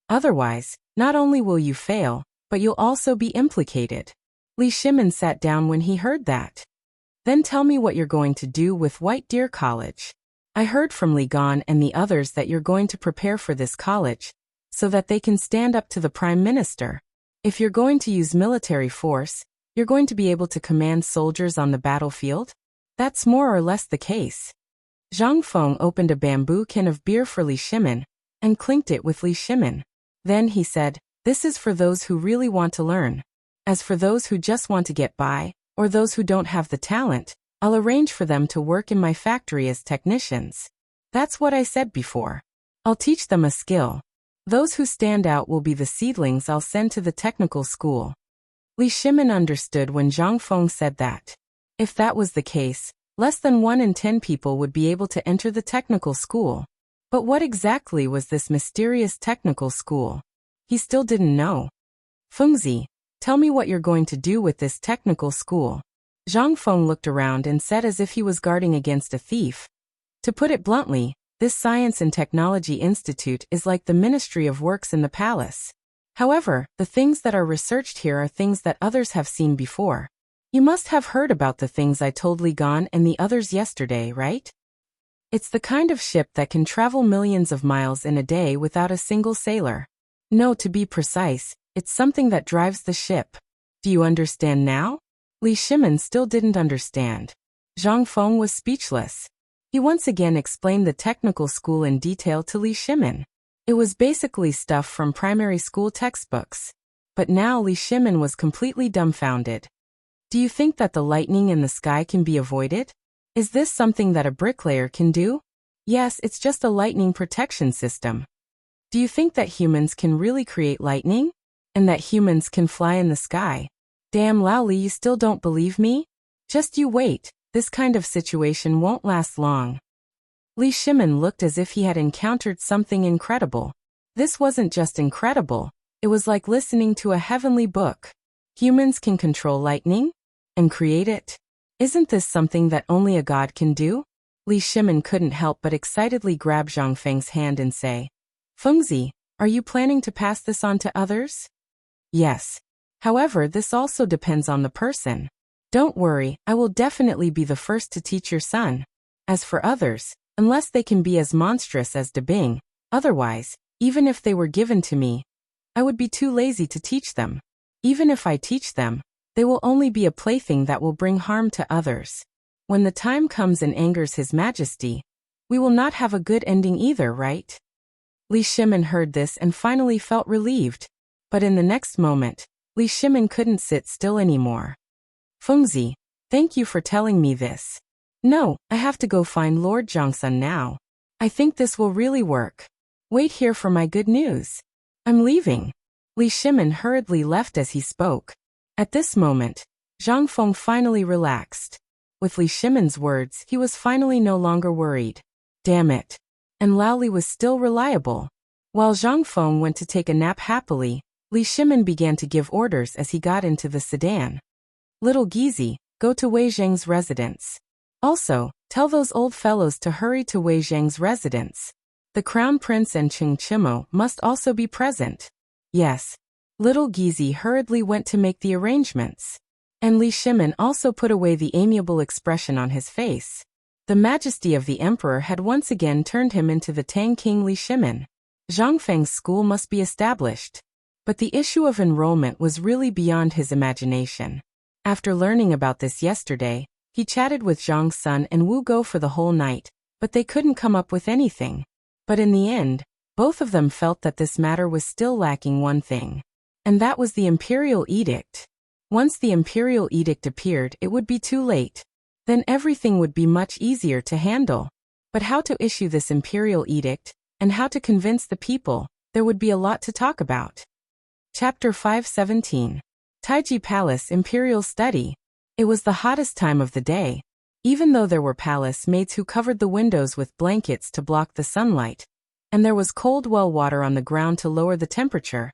Otherwise, not only will you fail, but you'll also be implicated. Li Shimin sat down when he heard that. Then tell me what you're going to do with White Deer College. I heard from Li Gan and the others that you're going to prepare for this college, so that they can stand up to the Prime Minister. If you're going to use military force, you're going to be able to command soldiers on the battlefield? That's more or less the case. Zhang Feng opened a bamboo can of beer for Li Shimin, and clinked it with Li Shimin. Then he said, this is for those who really want to learn. As for those who just want to get by, or those who don't have the talent, I'll arrange for them to work in my factory as technicians. That's what I said before. I'll teach them a skill. Those who stand out will be the seedlings I'll send to the technical school. Li Shimin understood when Zhang Feng said that. If that was the case, less than 1 in 10 people would be able to enter the technical school. But what exactly was this mysterious technical school? He still didn't know. Fengzi, tell me what you're going to do with this technical school. Zhang Feng looked around and said as if he was guarding against a thief. To put it bluntly, this Science and Technology Institute is like the Ministry of Works in the palace. However, the things that are researched here are things that others have seen before. You must have heard about the things I told Li Gan and the others yesterday, right? It's the kind of ship that can travel millions of miles in a day without a single sailor. No, to be precise, it's something that drives the ship. Do you understand now? Li Shimin still didn't understand. Zhang Feng was speechless. He once again explained the technical school in detail to Li Shimin. It was basically stuff from primary school textbooks. But now Li Shimin was completely dumbfounded. Do you think that the lightning in the sky can be avoided? Is this something that a bricklayer can do? Yes, it's just a lightning protection system. Do you think that humans can really create lightning? And that humans can fly in the sky? Damn, Laoli, you still don't believe me? Just you wait, this kind of situation won't last long. Li Shimin looked as if he had encountered something incredible. This wasn't just incredible, it was like listening to a heavenly book. Humans can control lightning? And create it? Isn't this something that only a god can do? Li Shimin couldn't help but excitedly grab Zhang Feng's hand and say, Fengzi, are you planning to pass this on to others? Yes. However, this also depends on the person. Don't worry, I will definitely be the first to teach your son. As for others, unless they can be as monstrous as De Bing, otherwise, even if they were given to me, I would be too lazy to teach them. Even if I teach them, they will only be a plaything that will bring harm to others. When the time comes and angers His Majesty, we will not have a good ending either, right? Li Shimin heard this and finally felt relieved. But in the next moment, Li Shimin couldn't sit still anymore. Fengzi, thank you for telling me this. No, I have to go find Lord Zhangsun now. I think this will really work. Wait here for my good news. I'm leaving. Li Shimin hurriedly left as he spoke. At this moment, Zhang Feng finally relaxed. With Li Shimin's words, he was finally no longer worried. Damn it. And Lao Li was still reliable. While Zhang Feng went to take a nap happily, Li Shimin began to give orders as he got into the sedan. Little Gizi, go to Wei Zheng's residence. Also, tell those old fellows to hurry to Wei Zheng's residence. The Crown Prince and Cheng Chimo must also be present. Yes. Little Gizi hurriedly went to make the arrangements. And Li Shimin also put away the amiable expression on his face. The majesty of the emperor had once again turned him into the Tang King Li Shimin. Zhang Feng's school must be established. But the issue of enrollment was really beyond his imagination. After learning about this yesterday, he chatted with Zhang Sun and Wu Go for the whole night, but they couldn't come up with anything. But in the end, both of them felt that this matter was still lacking one thing. And that was the imperial edict. Once the imperial edict appeared, it would be too late. Then everything would be much easier to handle. But how to issue this imperial edict, and how to convince the people, there would be a lot to talk about. Chapter 517. Taiji Palace Imperial Study. It was the hottest time of the day. Even though there were palace maids who covered the windows with blankets to block the sunlight, and there was cold well water on the ground to lower the temperature,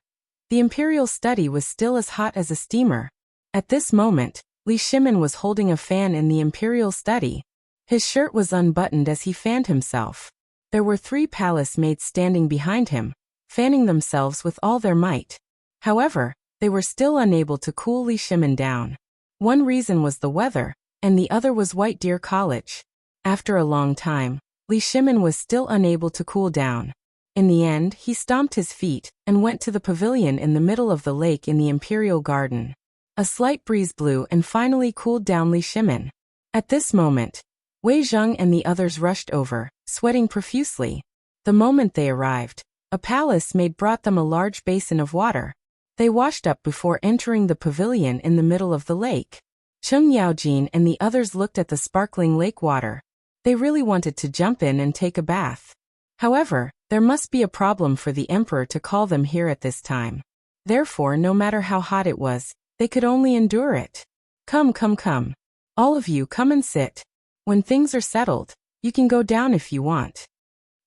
the imperial study was still as hot as a steamer. At this moment, Li Shimin was holding a fan in the imperial study. His shirt was unbuttoned as he fanned himself. There were 3 palace maids standing behind him, fanning themselves with all their might. However, they were still unable to cool Li Shimin down. One reason was the weather, and the other was White Deer College. After a long time, Li Shimin was still unable to cool down. In the end, he stomped his feet and went to the pavilion in the middle of the lake in the Imperial Garden. A slight breeze blew and finally cooled down Li Shimin. At this moment, Wei Zheng and the others rushed over, sweating profusely. The moment they arrived, a palace maid brought them a large basin of water. They washed up before entering the pavilion in the middle of the lake. Cheng Yaojin and the others looked at the sparkling lake water. They really wanted to jump in and take a bath. However, there must be a problem for the emperor to call them here at this time. Therefore, no matter how hot it was, they could only endure it. Come, come, come. All of you come and sit. When things are settled, you can go down if you want.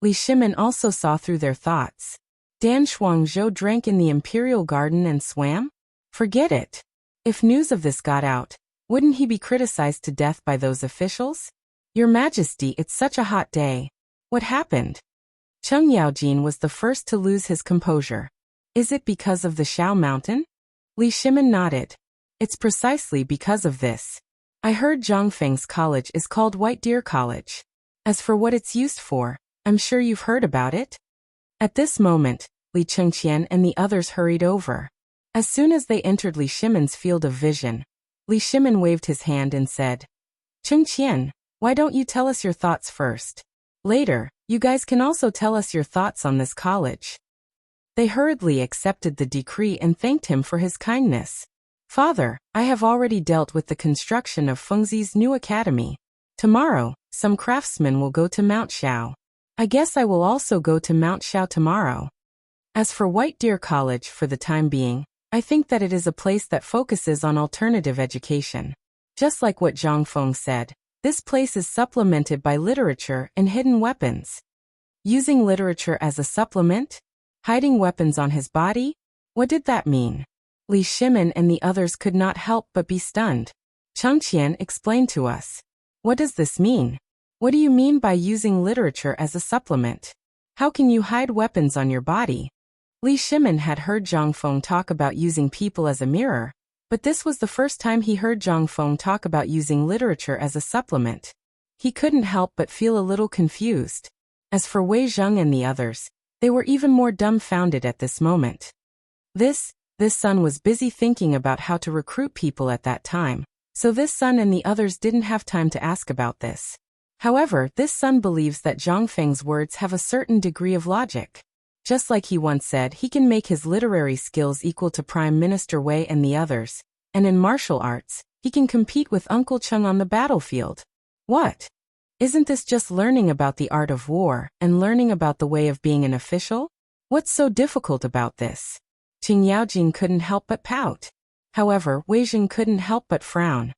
Li Shimin also saw through their thoughts. Dan Shuangzhou drank in the imperial garden and swam? Forget it. If news of this got out, wouldn't he be criticized to death by those officials? Your Majesty, it's such a hot day. What happened? Cheng Yaojin was the first to lose his composure. Is it because of the Shao Mountain? Li Shimin nodded. It's precisely because of this. I heard Zhangfeng's college is called White Deer College. As for what it's used for, I'm sure you've heard about it. At this moment, Li Chengqian and the others hurried over. As soon as they entered Li Shimin's field of vision, Li Shimin waved his hand and said, Chengqian, why don't you tell us your thoughts first? Later, you guys can also tell us your thoughts on this college. They hurriedly accepted the decree and thanked him for his kindness. Father, I have already dealt with the construction of Fengzi's new academy. Tomorrow, some craftsmen will go to Mount Xiao. I guess I will also go to Mount Xiao tomorrow. As for White Deer College for the time being, I think that it is a place that focuses on alternative education. Just like what Zhang Feng said, this place is supplemented by literature and hidden weapons. Using literature as a supplement? Hiding weapons on his body? What did that mean? Li Shimin and the others could not help but be stunned. Changqian explained to us. What does this mean? What do you mean by using literature as a supplement? How can you hide weapons on your body? Li Shimin had heard Zhang Feng talk about using people as a mirror, but this was the first time he heard Zhang Feng talk about using literature as a supplement. He couldn't help but feel a little confused. As for Wei Zheng and the others, they were even more dumbfounded at this moment. This son was busy thinking about how to recruit people at that time, so this son and the others didn't have time to ask about this. However, this son believes that Zhang Feng's words have a certain degree of logic. Just like he once said, he can make his literary skills equal to Prime Minister Wei and the others, and in martial arts, he can compete with Uncle Cheng on the battlefield. What? Isn't this just learning about the art of war and learning about the way of being an official? What's so difficult about this? Qing Yaojing couldn't help but pout. However, Wei Jing couldn't help but frown.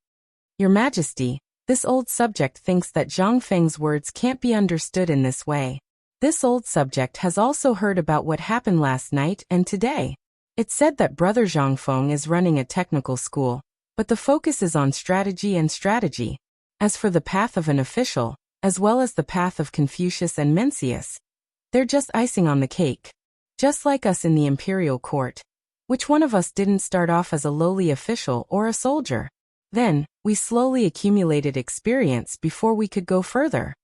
Your Majesty, this old subject thinks that Zhang Feng's words can't be understood in this way. This old subject has also heard about what happened last night and today. It's said that Brother Zhang Feng is running a technical school, but the focus is on strategy and strategy. As for the path of an official, as well as the path of Confucius and Mencius, they're just icing on the cake. Just like us in the imperial court. Which one of us didn't start off as a lowly official or a soldier? Then, we slowly accumulated experience before we could go further.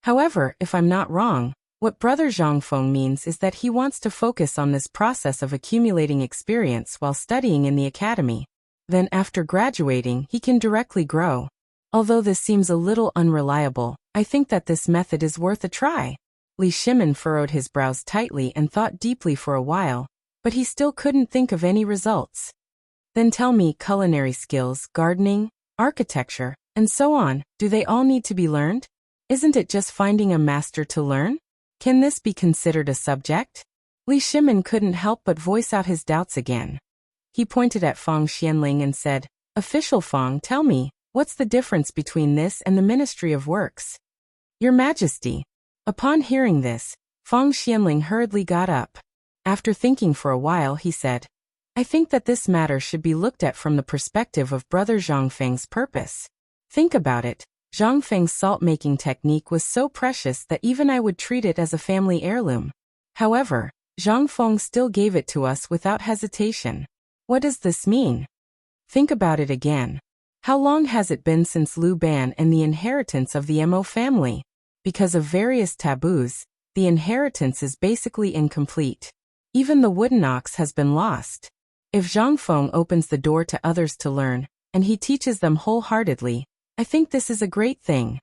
However, if I'm not wrong, what Brother Zhang Feng means is that he wants to focus on this process of accumulating experience while studying in the academy. Then after graduating, he can directly grow. Although this seems a little unreliable, I think that this method is worth a try. Li Shimin furrowed his brows tightly and thought deeply for a while, but he still couldn't think of any results. Then tell me, culinary skills, gardening, architecture, and so on, do they all need to be learned? Isn't it just finding a master to learn? Can this be considered a subject? Li Shimin couldn't help but voice out his doubts again. He pointed at Fang Xianling and said, Official Fang, tell me, what's the difference between this and the Ministry of Works? Your Majesty. Upon hearing this, Fang Xianling hurriedly got up. After thinking for a while, he said, I think that this matter should be looked at from the perspective of Brother Zhang Feng's purpose. Think about it. Zhang Feng's salt-making technique was so precious that even I would treat it as a family heirloom. However, Zhang Feng still gave it to us without hesitation. What does this mean? Think about it again. How long has it been since Liu Ban and the inheritance of the Mo family? Because of various taboos, the inheritance is basically incomplete. Even the wooden ox has been lost. If Zhang Feng opens the door to others to learn, and he teaches them wholeheartedly, I think this is a great thing.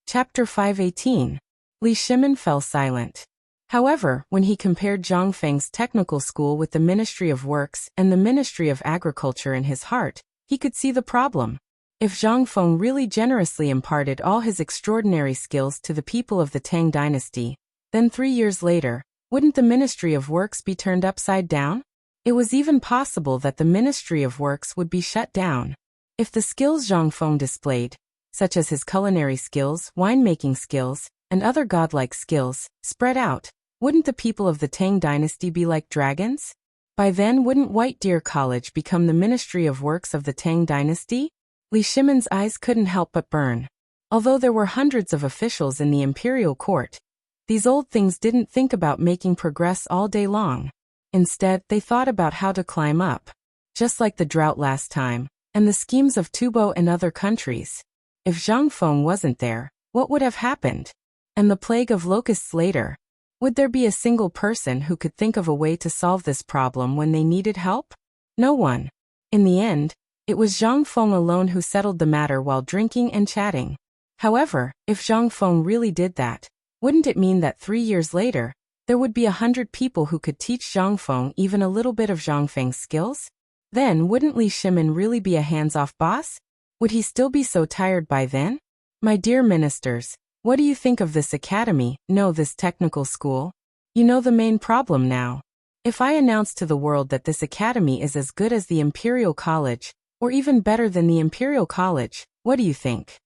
Chapter 518. Li Shimin fell silent. However, when he compared Zhang Feng's technical school with the Ministry of Works and the Ministry of Agriculture in his heart, he could see the problem. If Zhang Feng really generously imparted all his extraordinary skills to the people of the Tang dynasty, then 3 years later, wouldn't the Ministry of Works be turned upside down? It was even possible that the Ministry of Works would be shut down. If the skills Zhang Feng displayed, such as his culinary skills, winemaking skills, and other godlike skills, spread out, wouldn't the people of the Tang dynasty be like dragons? By then, wouldn't White Deer College become the Ministry of Works of the Tang dynasty? Li Shimin's eyes couldn't help but burn. Although there were hundreds of officials in the imperial court, these old things didn't think about making progress all day long. Instead, they thought about how to climb up. Just like the drought last time, and the schemes of Tubo and other countries. If Zhang Feng wasn't there, what would have happened? And the plague of locusts later. Would there be a single person who could think of a way to solve this problem when they needed help? No one. In the end, it was Zhang Feng alone who settled the matter while drinking and chatting. However, if Zhang Feng really did that, wouldn't it mean that 3 years later, there would be 100 people who could teach Zhang Feng even a little bit of Zhang Feng's skills? Then wouldn't Li Shimin really be a hands-off boss? Would he still be so tired by then? My dear ministers, what do you think of this academy, no, this technical school? You know the main problem now. If I announce to the world that this academy is as good as the Imperial College, or even better than the Imperial College, what do you think?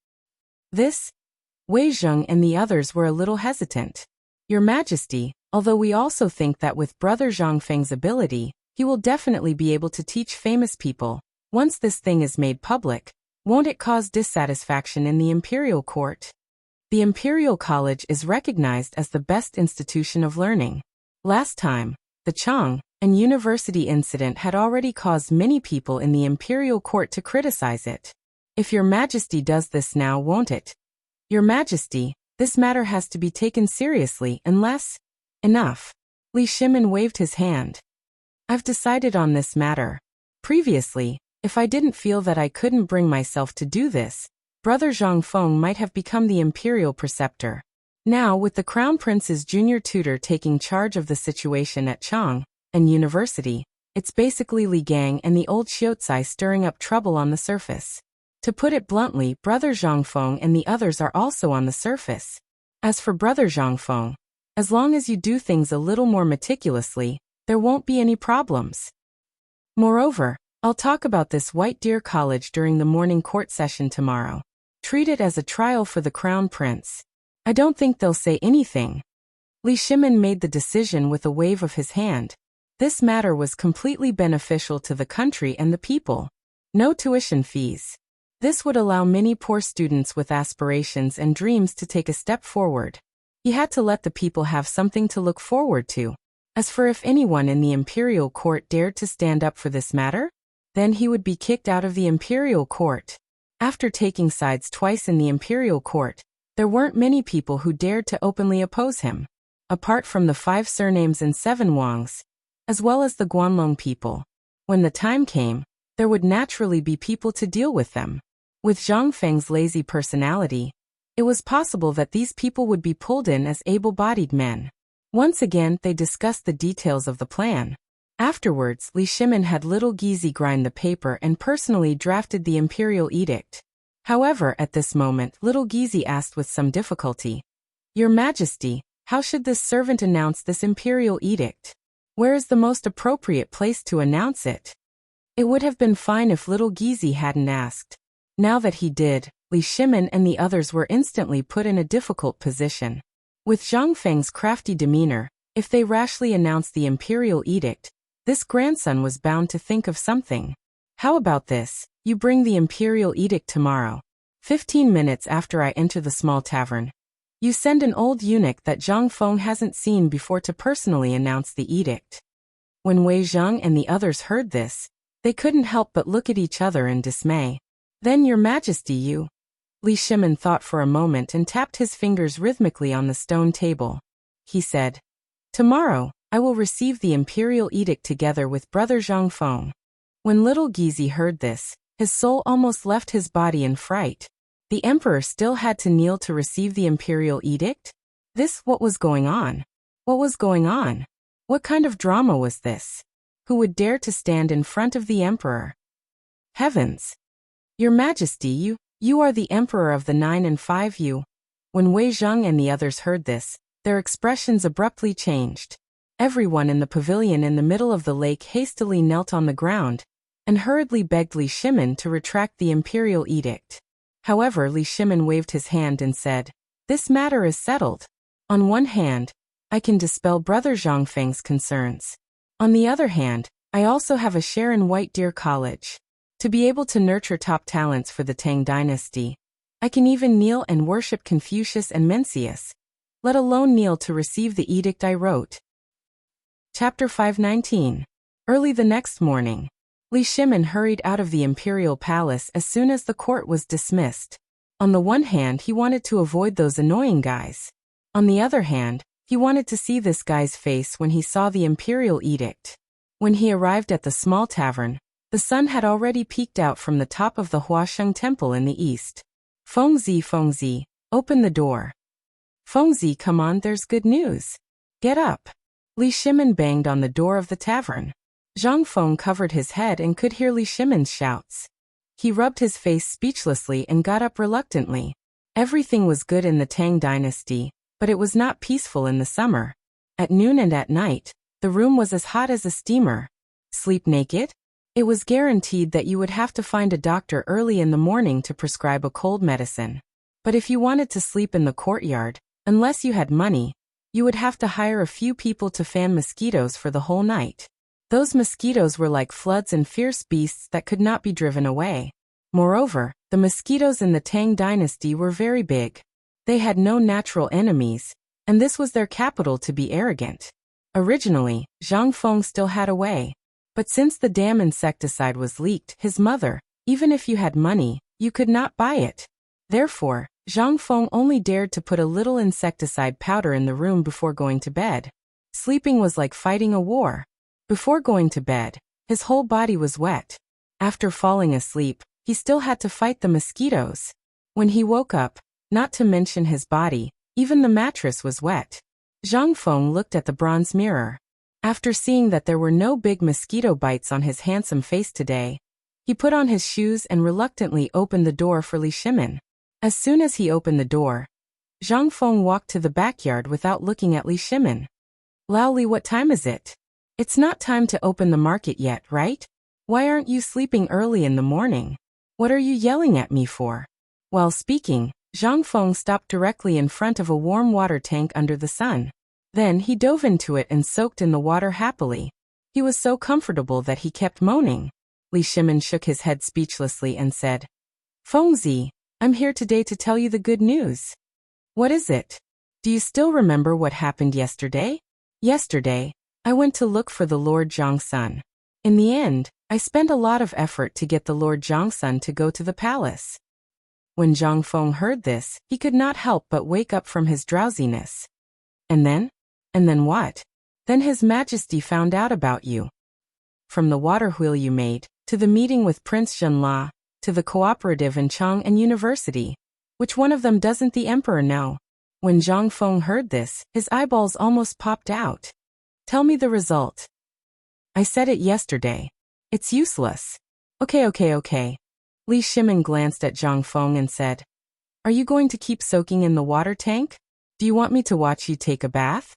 This? Wei Zheng and the others were a little hesitant. Your Majesty, although we also think that with Brother Zhang Feng's ability, he will definitely be able to teach famous people. Once this thing is made public, won't it cause dissatisfaction in the Imperial Court? The Imperial College is recognized as the best institution of learning. Last time, the Chang and University incident had already caused many people in the Imperial Court to criticize it. If Your Majesty does this now, won't it? Your Majesty, this matter has to be taken seriously unless… Enough. Li Shimin waved his hand. I've decided on this matter. Previously, if I didn't feel that I couldn't bring myself to do this, Brother Zhang Feng might have become the imperial preceptor. Now, with the Crown Prince's junior tutor taking charge of the situation at Chang and University, it's basically Li Gang and the old Xiaocai stirring up trouble on the surface. To put it bluntly, Brother Zhang Feng and the others are also on the surface. As for Brother Zhang Feng, as long as you do things a little more meticulously, there won't be any problems. Moreover, I'll talk about this White Deer College during the morning court session tomorrow. Treat it as a trial for the Crown Prince. I don't think they'll say anything. Li Shimin made the decision with a wave of his hand. This matter was completely beneficial to the country and the people. No tuition fees. This would allow many poor students with aspirations and dreams to take a step forward. He had to let the people have something to look forward to. As for if anyone in the Imperial Court dared to stand up for this matter, then he would be kicked out of the Imperial Court. After taking sides twice in the Imperial Court, there weren't many people who dared to openly oppose him. Apart from the 5 surnames and 7 Wangs, as well as the Guanlong people. When the time came, there would naturally be people to deal with them. With Zhang Feng's lazy personality, it was possible that these people would be pulled in as able-bodied men. Once again, they discussed the details of the plan. Afterwards, Li Shimin had little Gizi grind the paper and personally drafted the imperial edict. However, at this moment, little Gizi asked with some difficulty, Your Majesty, how should this servant announce this imperial edict? Where is the most appropriate place to announce it? It would have been fine if little Gizi hadn't asked. Now that he did, Li Shimin and the others were instantly put in a difficult position. With Zhang Feng's crafty demeanor, if they rashly announced the imperial edict, this grandson was bound to think of something. How about this? You bring the imperial edict tomorrow. 15 minutes after I enter the small tavern. You send an old eunuch that Zhang Feng hasn't seen before to personally announce the edict. When Wei Zheng and the others heard this, they couldn't help but look at each other in dismay. Then Your Majesty, you… Li Shimin thought for a moment and tapped his fingers rhythmically on the stone table. He said, Tomorrow, I will receive the imperial edict together with Brother Zhang Feng. When little Gizi heard this, his soul almost left his body in fright. The emperor still had to kneel to receive the imperial edict? What was going on? What was going on? What kind of drama was this? Who would dare to stand in front of the emperor? Heavens! Your Majesty, you are the emperor of the 9 and 5 you. When Wei Zheng and the others heard this, their expressions abruptly changed. Everyone in the pavilion in the middle of the lake hastily knelt on the ground and hurriedly begged Li Shimin to retract the imperial edict. However, Li Shimin waved his hand and said, This matter is settled. On one hand, I can dispel Brother Zhang Feng's concerns. On the other hand, I also have a share in White Deer College. To be able to nurture top talents for the Tang dynasty, I can even kneel and worship Confucius and Mencius, let alone kneel to receive the edict I wrote. Chapter 519. Early the next morning, Li Shimin hurried out of the imperial palace as soon as the court was dismissed. On the one hand, he wanted to avoid those annoying guys. On the other hand, he wanted to see this guy's face when he saw the imperial edict. When he arrived at the small tavern, the sun had already peeked out from the top of the Huasheng Temple in the east. Fengzi, open the door. Fengzi, come on, there's good news. Get up. Li Shimin banged on the door of the tavern. Zhang Feng covered his head and could hear Li Shimin's shouts. He rubbed his face speechlessly and got up reluctantly. Everything was good in the Tang dynasty, but it was not peaceful in the summer. At noon and at night, the room was as hot as a steamer. Sleep naked? It was guaranteed that you would have to find a doctor early in the morning to prescribe a cold medicine. But if you wanted to sleep in the courtyard, unless you had money, you would have to hire a few people to fan mosquitoes for the whole night. Those mosquitoes were like floods and fierce beasts that could not be driven away. Moreover, the mosquitoes in the Tang dynasty were very big. They had no natural enemies, and this was their capital to be arrogant. Originally, Zhang Feng still had a way. But since the damn insecticide was leaked, his mother, even if you had money, you could not buy it. Therefore, Zhang Feng only dared to put a little insecticide powder in the room before going to bed. Sleeping was like fighting a war. Before going to bed, his whole body was wet. After falling asleep, he still had to fight the mosquitoes. When he woke up, not to mention his body, even the mattress was wet. Zhang Feng looked at the bronze mirror. After seeing that there were no big mosquito bites on his handsome face today, he put on his shoes and reluctantly opened the door for Li Shimin. As soon as he opened the door, Zhang Feng walked to the backyard without looking at Li Shimin. "Lao Li, what time is it? It's not time to open the market yet, right? Why aren't you sleeping early in the morning? What are you yelling at me for?" While speaking, Zhang Feng stopped directly in front of a warm water tank under the sun. Then he dove into it and soaked in the water happily. He was so comfortable that he kept moaning. Li Shimin shook his head speechlessly and said, "Fengzi, I'm here today to tell you the good news." "What is it? Do you still remember what happened yesterday?" "Yesterday, I went to look for the Lord Zhangsun. In the end, I spent a lot of effort to get the Lord Zhangsun to go to the palace." When Zhang Feng heard this, he could not help but wake up from his drowsiness. "And then? And then what?" "Then His Majesty found out about you. From the water wheel you made, to the meeting with Prince Zhenla, to the cooperative in Chang and University. Which one of them doesn't the emperor know?" When Zhang Feng heard this, his eyeballs almost popped out. "Tell me the result." "I said it yesterday. It's useless." Okay. Li Shimin glanced at Zhang Feng and said, "Are you going to keep soaking in the water tank? Do you want me to watch you take a bath?"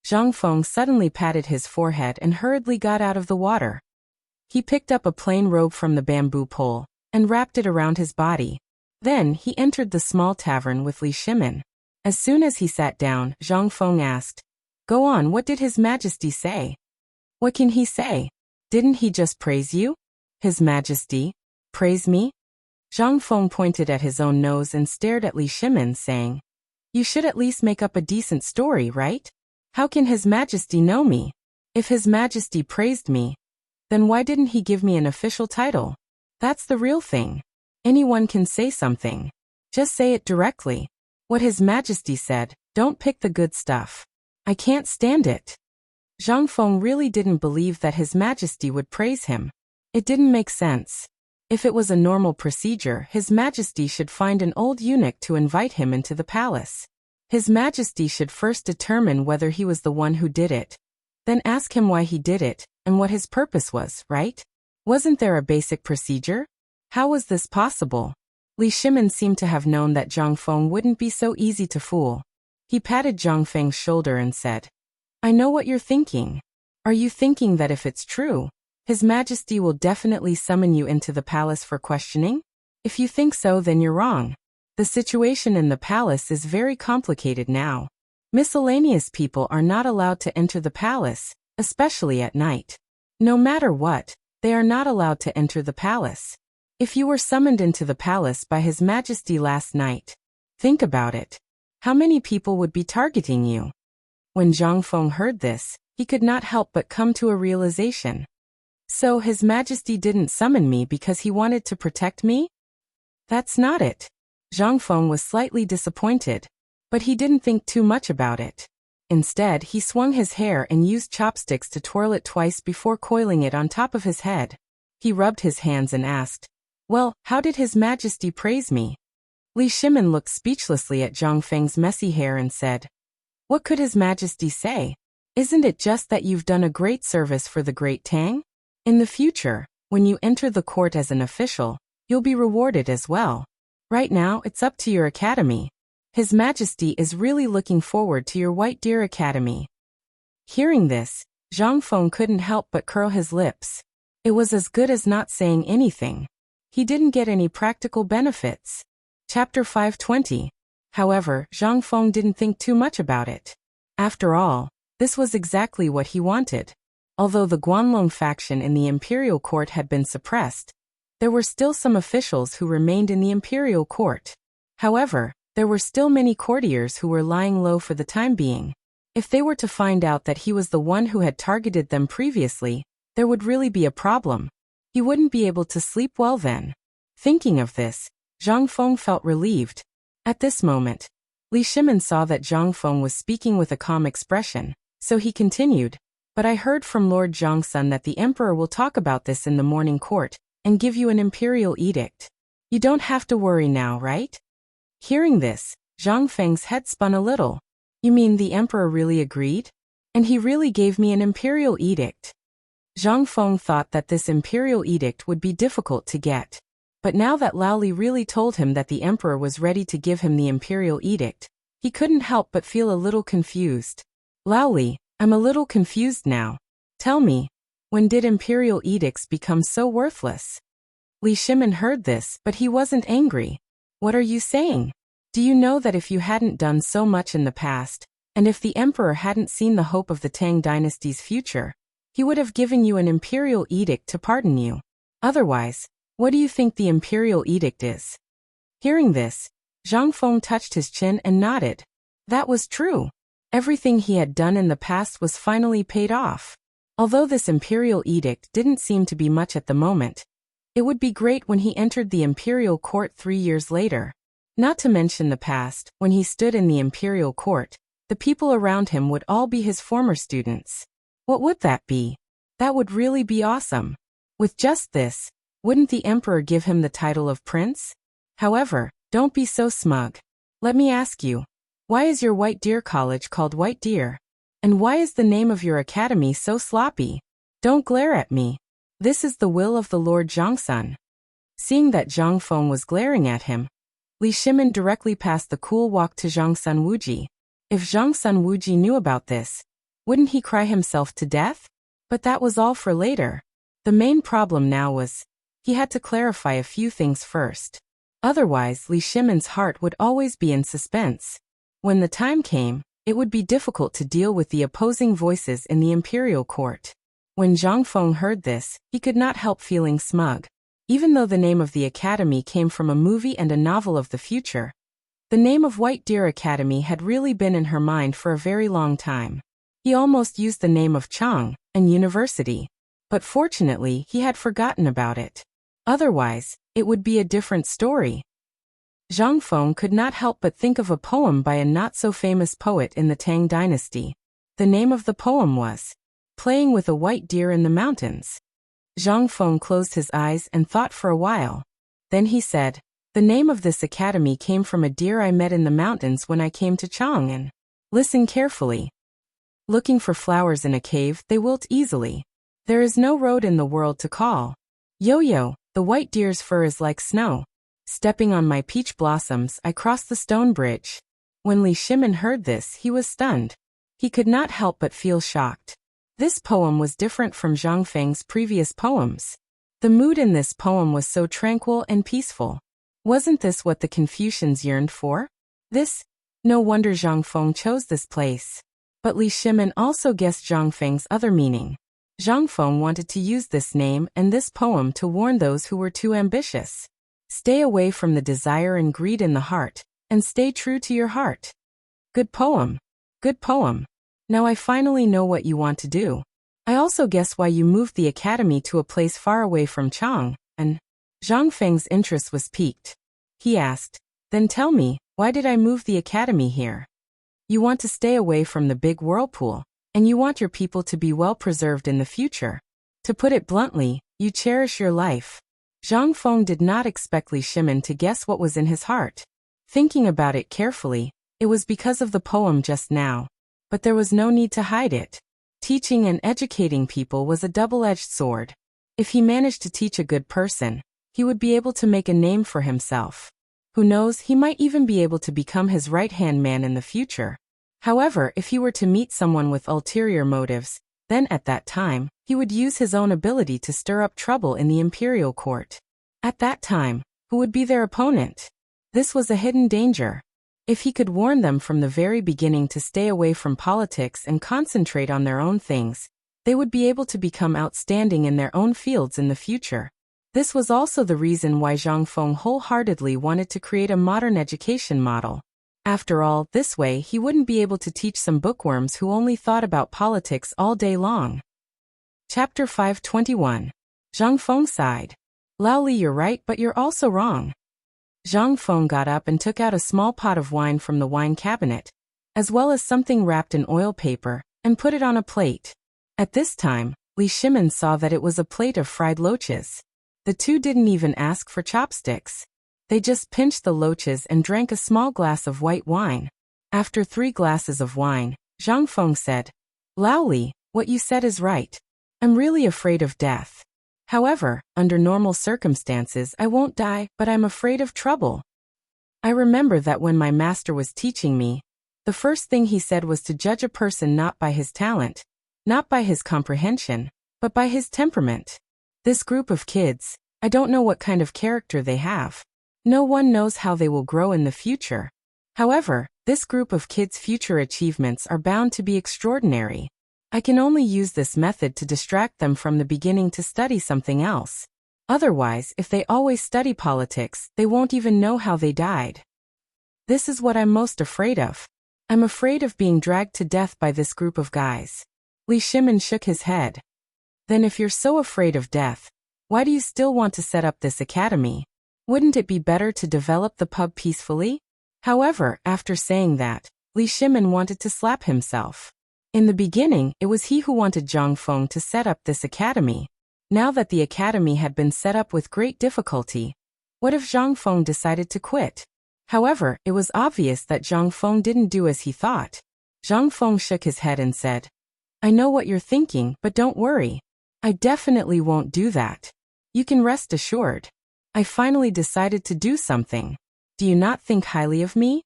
Zhang Feng suddenly patted his forehead and hurriedly got out of the water. He picked up a plain robe from the bamboo pole and wrapped it around his body. Then he entered the small tavern with Li Shimin. As soon as he sat down, Zhang Feng asked, "Go on, what did His Majesty say?" "What can he say? Didn't he just praise you?" "His Majesty? Praise me?" Zhang Feng pointed at his own nose and stared at Li Shimin, saying, "You should at least make up a decent story, right? How can His Majesty know me? If His Majesty praised me, then why didn't he give me an official title? That's the real thing. Anyone can say something. Just say it directly. What His Majesty said, don't pick the good stuff. I can't stand it." Zhang Feng really didn't believe that His Majesty would praise him. It didn't make sense. If it was a normal procedure, His Majesty should find an old eunuch to invite him into the palace. His Majesty should first determine whether he was the one who did it. Then ask him why he did it, and what his purpose was, right? Wasn't there a basic procedure? How was this possible? Li Shimin seemed to have known that Zhang Feng wouldn't be so easy to fool. He patted Zhang Feng's shoulder and said, "I know what you're thinking. Are you thinking that if it's true, His Majesty will definitely summon you into the palace for questioning? If you think so, then you're wrong. The situation in the palace is very complicated now. Miscellaneous people are not allowed to enter the palace, especially at night. No matter what, they are not allowed to enter the palace. If you were summoned into the palace by His Majesty last night, think about it. How many people would be targeting you?" When Zhang Feng heard this, he could not help but come to a realization. So His Majesty didn't summon me because he wanted to protect me? That's not it. Zhang Feng was slightly disappointed, but he didn't think too much about it. Instead, he swung his hair and used chopsticks to twirl it twice before coiling it on top of his head. He rubbed his hands and asked, "Well, how did His Majesty praise me?" Li Shimin looked speechlessly at Zhang Feng's messy hair and said, "What could His Majesty say? Isn't it just that you've done a great service for the great Tang? In the future, when you enter the court as an official, you'll be rewarded as well. Right now, it's up to your academy. His Majesty is really looking forward to your White Deer Academy. Hearing this, Zhang Feng couldn't help but curl his lips. It was as good as not saying anything. He didn't get any practical benefits. Chapter 520. However, Zhang Feng didn't think too much about it. After all, this was exactly what he wanted. Although the Guanlong faction in the imperial court had been suppressed, there were still some officials who remained in the imperial court. However, there were still many courtiers who were lying low for the time being. If they were to find out that he was the one who had targeted them previously, there would really be a problem. He wouldn't be able to sleep well then. Thinking of this, Zhang Feng felt relieved. At this moment, Li Shimin saw that Zhang Feng was speaking with a calm expression, so he continued, "But I heard from Lord Zhongsun that the emperor will talk about this in the morning court, and give you an imperial edict. You don't have to worry now, right?" Hearing this, Zhang Feng's head spun a little. "You mean the emperor really agreed? And he really gave me an imperial edict?" Zhang Feng thought that this imperial edict would be difficult to get. But now that Lao Li really told him that the emperor was ready to give him the imperial edict, he couldn't help but feel a little confused. "Lao Li, I'm a little confused now. Tell me, when did imperial edicts become so worthless?" Li Shimin heard this, but he wasn't angry. "What are you saying? Do you know that if you hadn't done so much in the past, and if the emperor hadn't seen the hope of the Tang dynasty's future, he would have given you an imperial edict to pardon you? Otherwise, what do you think the imperial edict is?" Hearing this, Zhang Feng touched his chin and nodded. That was true. Everything he had done in the past was finally paid off. Although this imperial edict didn't seem to be much at the moment, it would be great when he entered the imperial court 3 years later. Not to mention the past, when he stood in the imperial court, the people around him would all be his former students. What would that be? That would really be awesome. With just this, wouldn't the emperor give him the title of prince? However, don't be so smug. Let me ask you, why is your White Deer College called White Deer? And why is the name of your academy so sloppy? Don't glare at me. This is the will of the Lord Zhongsun. Seeing that Zhang Feng was glaring at him, Li Shimin directly passed the cool walk to Zhongsun Wuji. If Zhongsun Wuji knew about this, wouldn't he cry himself to death? But that was all for later. The main problem now was, he had to clarify a few things first. Otherwise, Li Shimin's heart would always be in suspense. When the time came, it would be difficult to deal with the opposing voices in the imperial court. When Zhang Feng heard this, he could not help feeling smug. Even though the name of the academy came from a movie and a novel of the future, the name of White Deer Academy had really been in her mind for a very long time. He almost used the name of Chang, and university. But fortunately, he had forgotten about it. Otherwise, it would be a different story. Zhang Feng could not help but think of a poem by a not-so-famous poet in the Tang dynasty. The name of the poem was "Playing with a White Deer in the Mountains." Zhang Feng closed his eyes and thought for a while. Then he said, "The name of this academy came from a deer I met in the mountains when I came to Chang'an. Listen carefully. Looking for flowers in a cave, they wilt easily. There is no road in the world to call. Yo-yo, the white deer's fur is like snow. Stepping on my peach blossoms, I crossed the stone bridge." When Li Shimin heard this, he was stunned. He could not help but feel shocked. This poem was different from Zhang Feng's previous poems. The mood in this poem was so tranquil and peaceful. Wasn't this what the Confucians yearned for? No wonder Zhang Feng chose this place. But Li Shimin also guessed Zhang Feng's other meaning. Zhang Feng wanted to use this name and this poem to warn those who were too ambitious. Stay away from the desire and greed in the heart, and stay true to your heart. Good poem. Good poem. Now I finally know what you want to do. I also guess why you moved the academy to a place far away from Chang, and Zhang Feng's interest was piqued. He asked, "Then tell me, why did I move the academy here?" "You want to stay away from the big whirlpool, and you want your people to be well preserved in the future. To put it bluntly, you cherish your life." Zhang Feng did not expect Li Shimin to guess what was in his heart. Thinking about it carefully, it was because of the poem just now. But there was no need to hide it. Teaching and educating people was a double-edged sword. If he managed to teach a good person, he would be able to make a name for himself. Who knows, he might even be able to become his right-hand man in the future. However, if he were to meet someone with ulterior motives, then at that time, he would use his own ability to stir up trouble in the imperial court. At that time, who would be their opponent? This was a hidden danger. If he could warn them from the very beginning to stay away from politics and concentrate on their own things, they would be able to become outstanding in their own fields in the future. This was also the reason why Zhang Feng wholeheartedly wanted to create a modern education model. After all, this way he wouldn't be able to teach some bookworms who only thought about politics all day long. Chapter 521. Zhang Feng sighed. Lao Li, you're right, but you're also wrong. Zhang Feng got up and took out a small pot of wine from the wine cabinet, as well as something wrapped in oil paper, and put it on a plate. At this time, Li Shimin saw that it was a plate of fried loaches. The two didn't even ask for chopsticks. They just pinched the loaches and drank a small glass of white wine. After 3 glasses of wine, Zhang Feng said, Lao Li, what you said is right. I'm really afraid of death. However, under normal circumstances I won't die, but I'm afraid of trouble. I remember that when my master was teaching me, the first thing he said was to judge a person not by his talent, not by his comprehension, but by his temperament. This group of kids, I don't know what kind of character they have. No one knows how they will grow in the future. However, this group of kids' future achievements are bound to be extraordinary. I can only use this method to distract them from the beginning to study something else. Otherwise, if they always study politics, they won't even know how they died. This is what I'm most afraid of. I'm afraid of being dragged to death by this group of guys. Li Shimin shook his head. Then if you're so afraid of death, why do you still want to set up this academy? Wouldn't it be better to develop the pub peacefully? However, after saying that, Li Shimin wanted to slap himself. In the beginning, it was he who wanted Zhang Feng to set up this academy. Now that the academy had been set up with great difficulty, what if Zhang Feng decided to quit? However, it was obvious that Zhang Feng didn't do as he thought. Zhang Feng shook his head and said, I know what you're thinking, but don't worry. I definitely won't do that. You can rest assured. I finally decided to do something. Do you not think highly of me?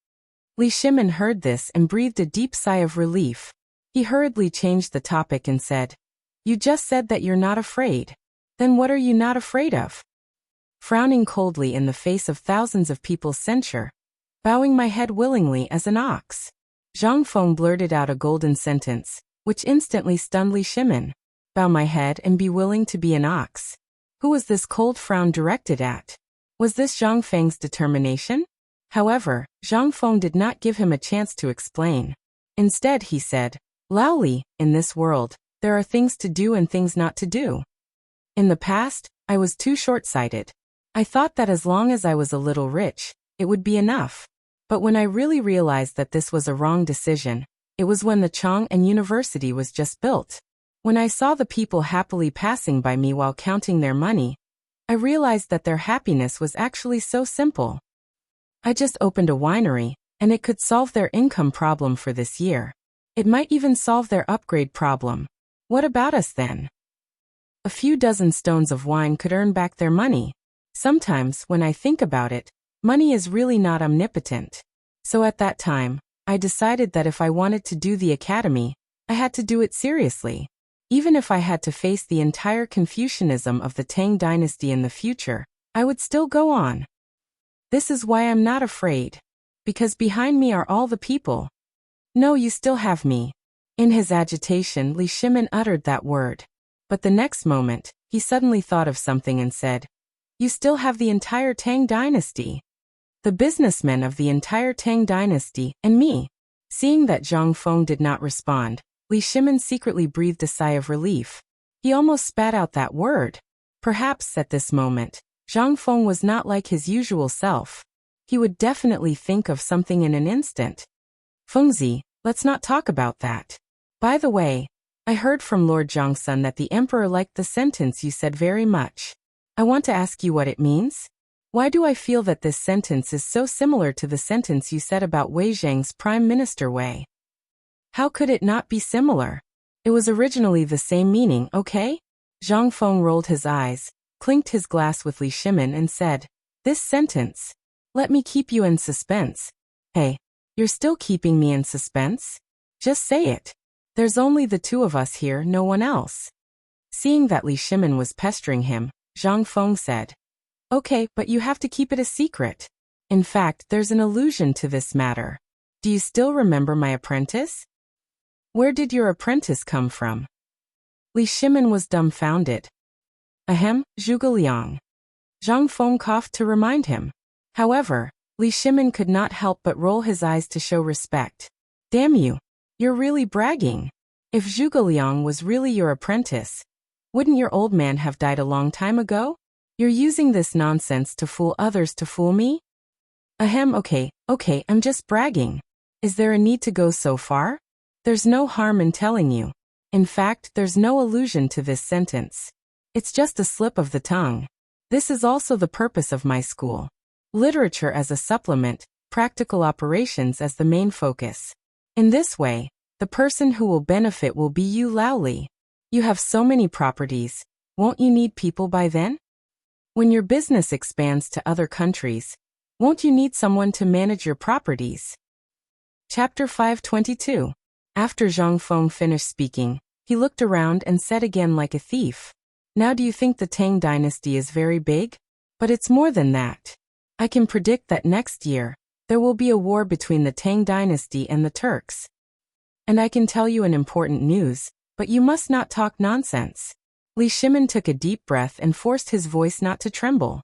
Li Shimin heard this and breathed a deep sigh of relief. He hurriedly changed the topic and said, You just said that you're not afraid. Then what are you not afraid of? Frowning coldly in the face of thousands of people's censure, bowing my head willingly as an ox. Zhang Feng blurted out a golden sentence, which instantly stunned Li Shimin. Bow my head and be willing to be an ox. Who was this cold frown directed at? Was this Zhang Feng's determination? However, Zhang Feng did not give him a chance to explain. Instead, he said, Lao Li, in this world, there are things to do and things not to do. In the past, I was too short-sighted. I thought that as long as I was a little rich, it would be enough. But when I really realized that this was a wrong decision, it was when the Chang'an University was just built. When I saw the people happily passing by me while counting their money, I realized that their happiness was actually so simple. I just opened a winery, and it could solve their income problem for this year. It might even solve their upgrade problem. What about us then? A few dozen stones of wine could earn back their money. Sometimes, when I think about it, money is really not omnipotent. So at that time, I decided that if I wanted to do the academy, I had to do it seriously. Even if I had to face the entire Confucianism of the Tang dynasty in the future, I would still go on. This is why I'm not afraid. Because behind me are all the people. No, you still have me. In his agitation, Li Shimin uttered that word. But the next moment, he suddenly thought of something and said, You still have the entire Tang dynasty. The businessmen of the entire Tang dynasty, and me. Seeing that Zhang Feng did not respond, Li Shimin secretly breathed a sigh of relief. He almost spat out that word. Perhaps at this moment, Zhang Feng was not like his usual self. He would definitely think of something in an instant. Fengzi, let's not talk about that. By the way, I heard from Lord Zhongsun that the emperor liked the sentence you said very much. I want to ask you what it means. Why do I feel that this sentence is so similar to the sentence you said about Wei Zheng's Prime Minister Wei? How could it not be similar? It was originally the same meaning, okay? Zhang Feng rolled his eyes, clinked his glass with Li Shimin and said, "This sentence. Let me keep you in suspense." "Hey, you're still keeping me in suspense? Just say it. There's only the two of us here, no one else." Seeing that Li Shimin was pestering him, Zhang Feng said, "Okay, but you have to keep it a secret. In fact, there's an allusion to this matter. Do you still remember my apprentice? Where did your apprentice come from?" Li Shimin was dumbfounded. "Ahem, Zhuge Liang." Zhang Feng coughed to remind him. However, Li Shimin could not help but roll his eyes to show respect. "Damn you. You're really bragging. If Zhuge Liang was really your apprentice, wouldn't your old man have died a long time ago? You're using this nonsense to fool others to fool me?" "Ahem, okay, I'm just bragging. Is there a need to go so far? There's no harm in telling you. In fact, there's no allusion to this sentence. It's just a slip of the tongue. This is also the purpose of my school. Literature as a supplement, practical operations as the main focus. In this way, the person who will benefit will be you, Laoli. You have so many properties, won't you need people by then? When your business expands to other countries, won't you need someone to manage your properties?" Chapter 522. After Zhang Feng finished speaking, he looked around and said again like a thief, "Now do you think the Tang dynasty is very big? But it's more than that. I can predict that next year, there will be a war between the Tang dynasty and the Turks. And I can tell you an important news, but you must not talk nonsense." Li Shimin took a deep breath and forced his voice not to tremble.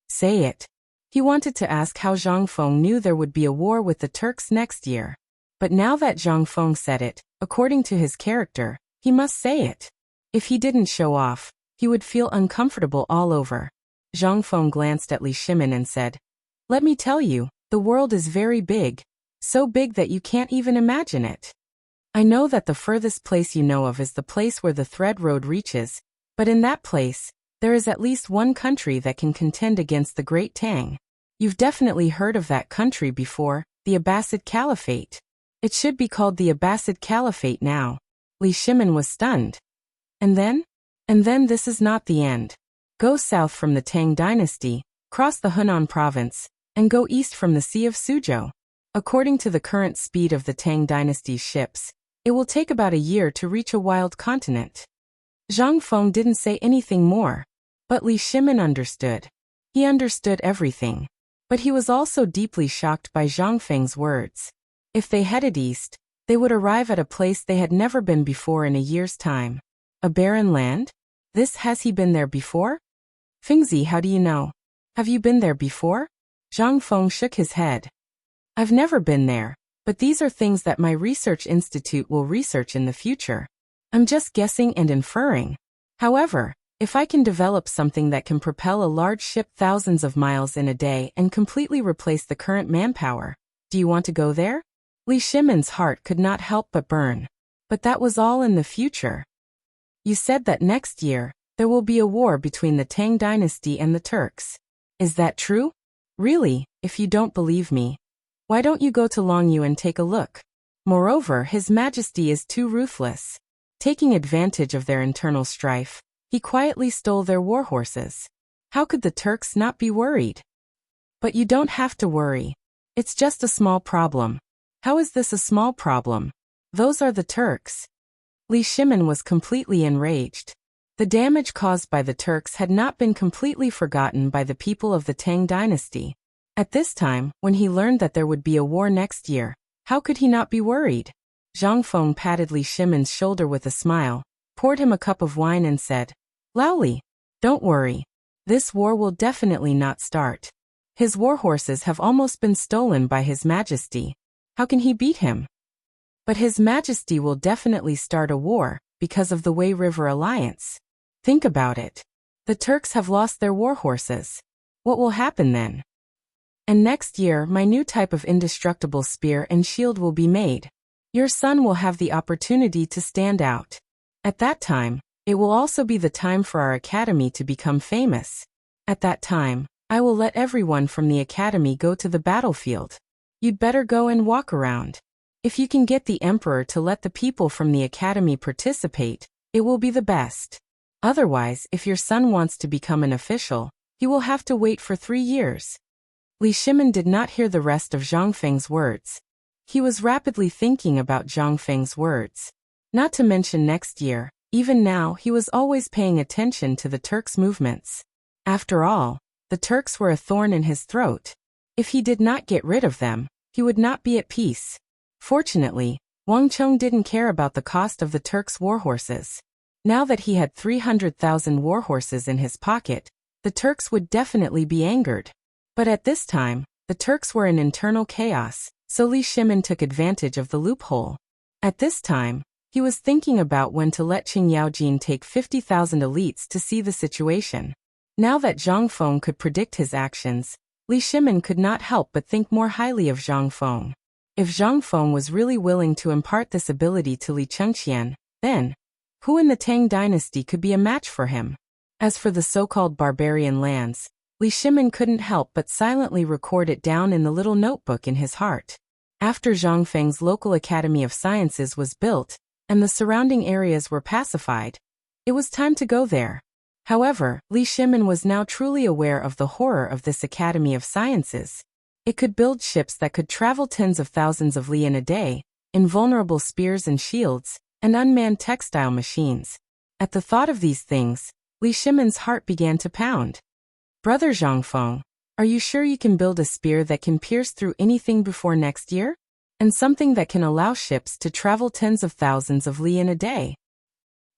"Say it." He wanted to ask how Zhang Feng knew there would be a war with the Turks next year. But now that Zhang Feng said it, according to his character, he must say it. If he didn't show off, he would feel uncomfortable all over. Zhang Feng glanced at Li Shimin and said, "Let me tell you, the world is very big, so big that you can't even imagine it. I know that the furthest place you know of is the place where the thread road reaches, but in that place, there is at least one country that can contend against the Great Tang. You've definitely heard of that country before, the Abbasid Caliphate. It should be called the Abbasid Caliphate now." Li Shimin was stunned. And then this is not the end. Go south from the Tang dynasty, cross the Hunan province, and go east from the Sea of Suzhou. According to the current speed of the Tang dynasty's ships, it will take about a year to reach a wild continent. Zhang Feng didn't say anything more, but Li Shimin understood. He understood everything. But he was also deeply shocked by Zhang Feng's words. If they headed east, they would arrive at a place they had never been before in a year's time. A barren land? Has he been there before? Fengzi, how do you know? Have you been there before? Zhang Feng shook his head. I've never been there, but these are things that my research institute will research in the future. I'm just guessing and inferring. However, if I can develop something that can propel a large ship thousands of miles in a day and completely replace the current manpower, do you want to go there? Li Shimin's heart could not help but burn. But that was all in the future. You said that next year, there will be a war between the Tang dynasty and the Turks. Is that true? Really, if you don't believe me, why don't you go to Longyu and take a look? Moreover, His Majesty is too ruthless. Taking advantage of their internal strife, he quietly stole their war horses. How could the Turks not be worried? But you don't have to worry. It's just a small problem. How is this a small problem? Those are the Turks. Li Shimin was completely enraged. The damage caused by the Turks had not been completely forgotten by the people of the Tang dynasty. At this time, when he learned that there would be a war next year, how could he not be worried? Zhang Feng patted Li Shimin's shoulder with a smile, poured him a cup of wine and said, "Laoli, don't worry. This war will definitely not start. His war horses have almost been stolen by His Majesty. How can he beat him? But His Majesty will definitely start a war, because of the Wei River Alliance. Think about it. The Turks have lost their war horses. What will happen then? And next year my new type of indestructible spear and shield will be made. Your son will have the opportunity to stand out. At that time, it will also be the time for our academy to become famous. At that time, I will let everyone from the academy go to the battlefield. You'd better go and walk around. If you can get the emperor to let the people from the academy participate, it will be the best." Otherwise, if your son wants to become an official, he will have to wait for 3 years. Li Shimin did not hear the rest of Zhang Feng's words. He was rapidly thinking about Zhang Feng's words. Not to mention next year, even now he was always paying attention to the Turks' movements. After all, the Turks were a thorn in his throat. If he did not get rid of them, he would not be at peace. Fortunately, Wang Cheng didn't care about the cost of the Turks' warhorses. Now that he had 300,000 warhorses in his pocket, the Turks would definitely be angered. But at this time, the Turks were in internal chaos, so Li Shimin took advantage of the loophole. At this time, he was thinking about when to let Qing Yaojin take 50,000 elites to see the situation. Now that Zhang Feng could predict his actions, Li Shimin could not help but think more highly of Zhang Feng. If Zhang Feng was really willing to impart this ability to Li Chengqian, then who in the Tang dynasty could be a match for him? As for the so-called barbarian lands, Li Shimin couldn't help but silently record it down in the little notebook in his heart. After Zhang Feng's local Academy of Sciences was built, and the surrounding areas were pacified, it was time to go there. However, Li Shimin was now truly aware of the horror of this Academy of Sciences. It could build ships that could travel tens of thousands of li in a day, invulnerable spears and shields, and unmanned textile machines. At the thought of these things, Li Shimin's heart began to pound. Brother Zhang Feng, are you sure you can build a spear that can pierce through anything before next year? And something that can allow ships to travel tens of thousands of li in a day?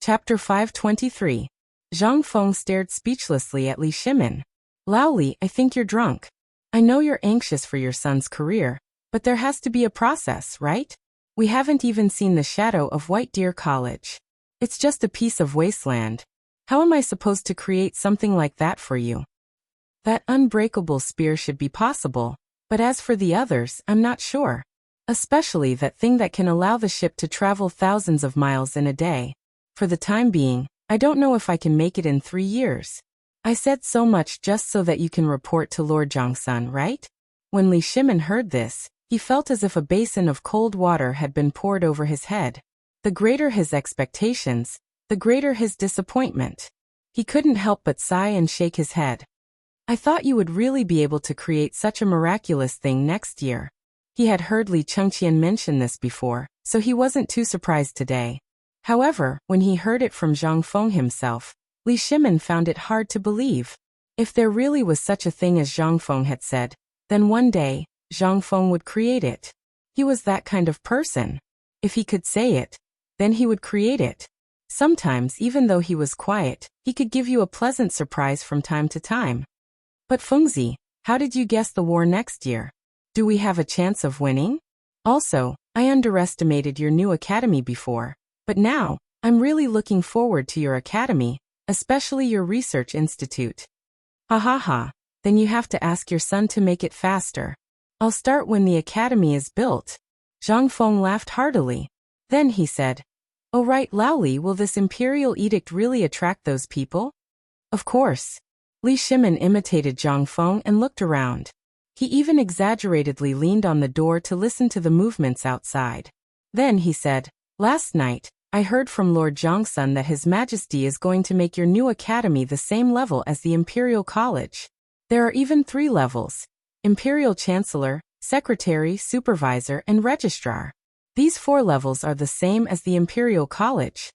Chapter 523. Zhang Feng stared speechlessly at Li Shimin. Lao Li, I think you're drunk. I know you're anxious for your son's career, but there has to be a process, right? We haven't even seen the shadow of White Deer College. It's just a piece of wasteland. How am I supposed to create something like that for you? That unbreakable spear should be possible, but as for the others, I'm not sure. Especially that thing that can allow the ship to travel thousands of miles in a day. For the time being, I don't know if I can make it in 3 years. I said so much just so that you can report to Lord Zhongsun, right? When Li Shimin heard this, he felt as if a basin of cold water had been poured over his head. The greater his expectations, the greater his disappointment. He couldn't help but sigh and shake his head. I thought you would really be able to create such a miraculous thing next year. He had heard Li Chengqian mention this before, so he wasn't too surprised today. However, when he heard it from Zhang Feng himself, Li Shimin found it hard to believe. If there really was such a thing as Zhang Feng had said, then one day, Zhang Feng would create it. He was that kind of person. If he could say it, then he would create it. Sometimes, even though he was quiet, he could give you a pleasant surprise from time to time. But Fengzi, how did you guess the war next year? Do we have a chance of winning? Also, I underestimated your new academy before, but now, I'm really looking forward to your academy, especially your research institute. Ha ha ha, then you have to ask your son to make it faster. I'll start when the academy is built. Zhang Feng laughed heartily. Then he said, Oh right, Lao Li, will this imperial edict really attract those people? Of course. Li Shimin imitated Zhang Feng and looked around. He even exaggeratedly leaned on the door to listen to the movements outside. Then he said, Last night, I heard from Lord Zhongsun that His Majesty is going to make your new academy the same level as the Imperial College. There are even 3 levels: Imperial Chancellor, Secretary, Supervisor, and Registrar. These 4 levels are the same as the Imperial College.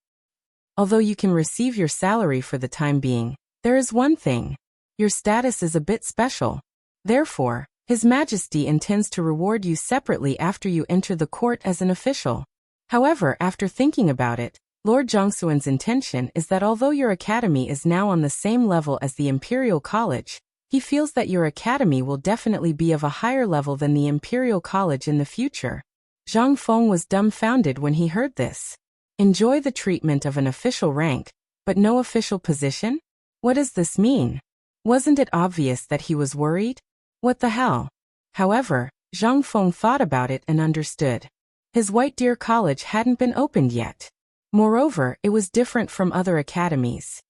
Although you can receive your salary for the time being, there is one thing. Your status is a bit special. Therefore, His Majesty intends to reward you separately after you enter the court as an official. However, after thinking about it, Lord Zhongsuan's intention is that although your academy is now on the same level as the Imperial College, he feels that your academy will definitely be of a higher level than the Imperial College in the future. Zhang Feng was dumbfounded when he heard this. Enjoy the treatment of an official rank, but no official position? What does this mean? Wasn't it obvious that he was worried? What the hell? However, Zhang Feng thought about it and understood. His White Deer College hadn't been opened yet. Moreover, it was different from other academies.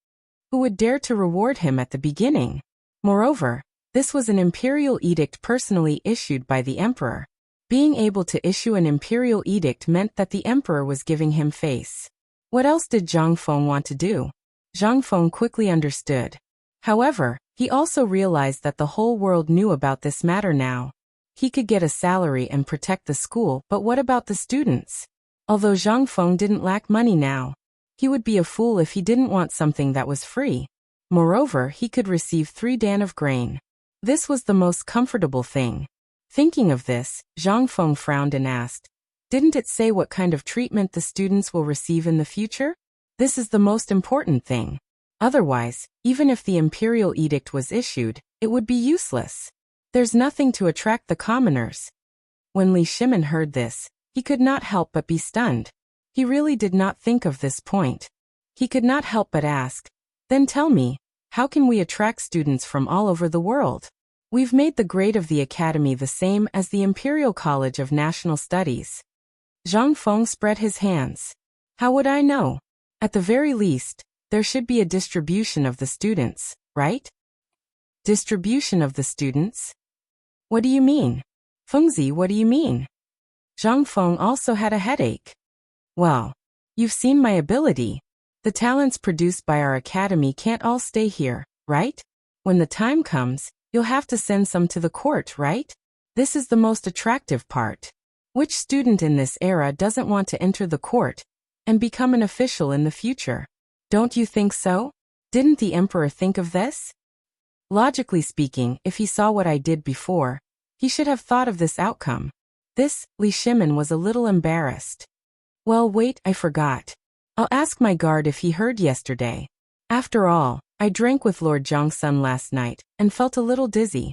Who would dare to reward him at the beginning? Moreover, this was an imperial edict personally issued by the emperor. Being able to issue an imperial edict meant that the emperor was giving him face. What else did Zhang Feng want to do? Zhang Feng quickly understood. However, he also realized that the whole world knew about this matter now. He could get a salary and protect the school, but what about the students? Although Zhang Feng didn't lack money now, he would be a fool if he didn't want something that was free. Moreover, he could receive 3 dan of grain. This was the most comfortable thing. Thinking of this, Zhang Feng frowned and asked, "Didn't it say what kind of treatment the students will receive in the future? This is the most important thing. Otherwise, even if the imperial edict was issued, it would be useless. There's nothing to attract the commoners." When Li Shimin heard this, he could not help but be stunned. He really did not think of this point. He could not help but ask, "Then tell me, how can we attract students from all over the world? We've made the grade of the academy the same as the Imperial College of National Studies." Zhang Feng spread his hands. "How would I know? At the very least, there should be a distribution of the students, right?" "Distribution of the students? What do you mean? Fengzi, what do you mean?" Zhang Feng also had a headache. "Well, you've seen my ability. The talents produced by our academy can't all stay here, right? When the time comes, you'll have to send some to the court, right? This is the most attractive part. Which student in this era doesn't want to enter the court and become an official in the future? Don't you think so? Didn't the emperor think of this? Logically speaking, if he saw what I did before, he should have thought of this outcome." This, Li Shimin was a little embarrassed. "Well, wait, I forgot. I'll ask my guard if he heard yesterday. After all, I drank with Lord Zhongsun last night and felt a little dizzy."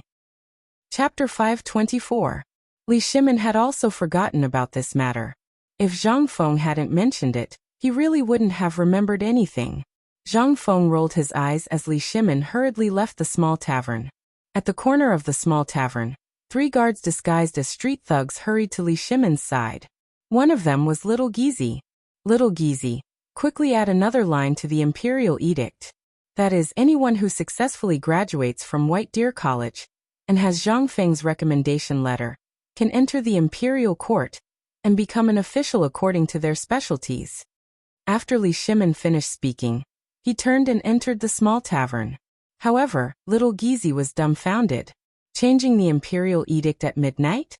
Chapter 524. Li Shimin had also forgotten about this matter. If Zhang Feng hadn't mentioned it, he really wouldn't have remembered anything. Zhang Feng rolled his eyes as Li Shimin hurriedly left the small tavern. At the corner of the small tavern, 3 guards disguised as street thugs hurried to Li Shimin's side. One of them was Little Gizi. "Little Gizi, quickly add another line to the Imperial Edict. That is, anyone who successfully graduates from White Deer College and has Zhang Feng's recommendation letter can enter the Imperial Court and become an official according to their specialties." After Li Shimin finished speaking, he turned and entered the small tavern. However, Little Gizi was dumbfounded. Changing the Imperial Edict at midnight?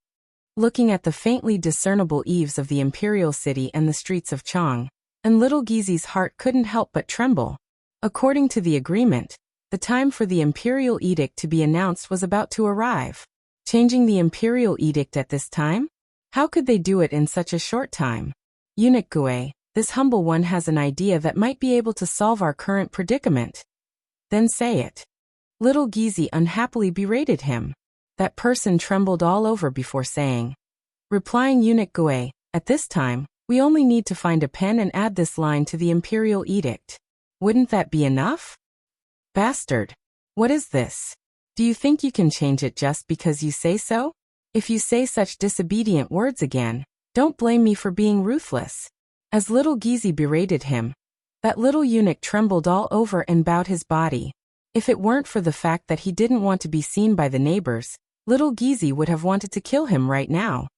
Looking at the faintly discernible eaves of the Imperial City and the streets of Chang, and Little Gizi's heart couldn't help but tremble. According to the agreement, the time for the Imperial Edict to be announced was about to arrive. Changing the Imperial Edict at this time? How could they do it in such a short time? Eunuch Gui, this humble one has an idea that might be able to solve our current predicament. Then say it. Little Gizi unhappily berated him. That person trembled all over before saying. Replying Eunuch Gui, at this time, we only need to find a pen and add this line to the Imperial Edict. Wouldn't that be enough? Bastard. What is this? Do you think you can change it just because you say so? If you say such disobedient words again, don't blame me for being ruthless. As Little Gizi berated him, that little eunuch trembled all over and bowed his body. If it weren't for the fact that he didn't want to be seen by the neighbors, Little Gizi would have wanted to kill him right now.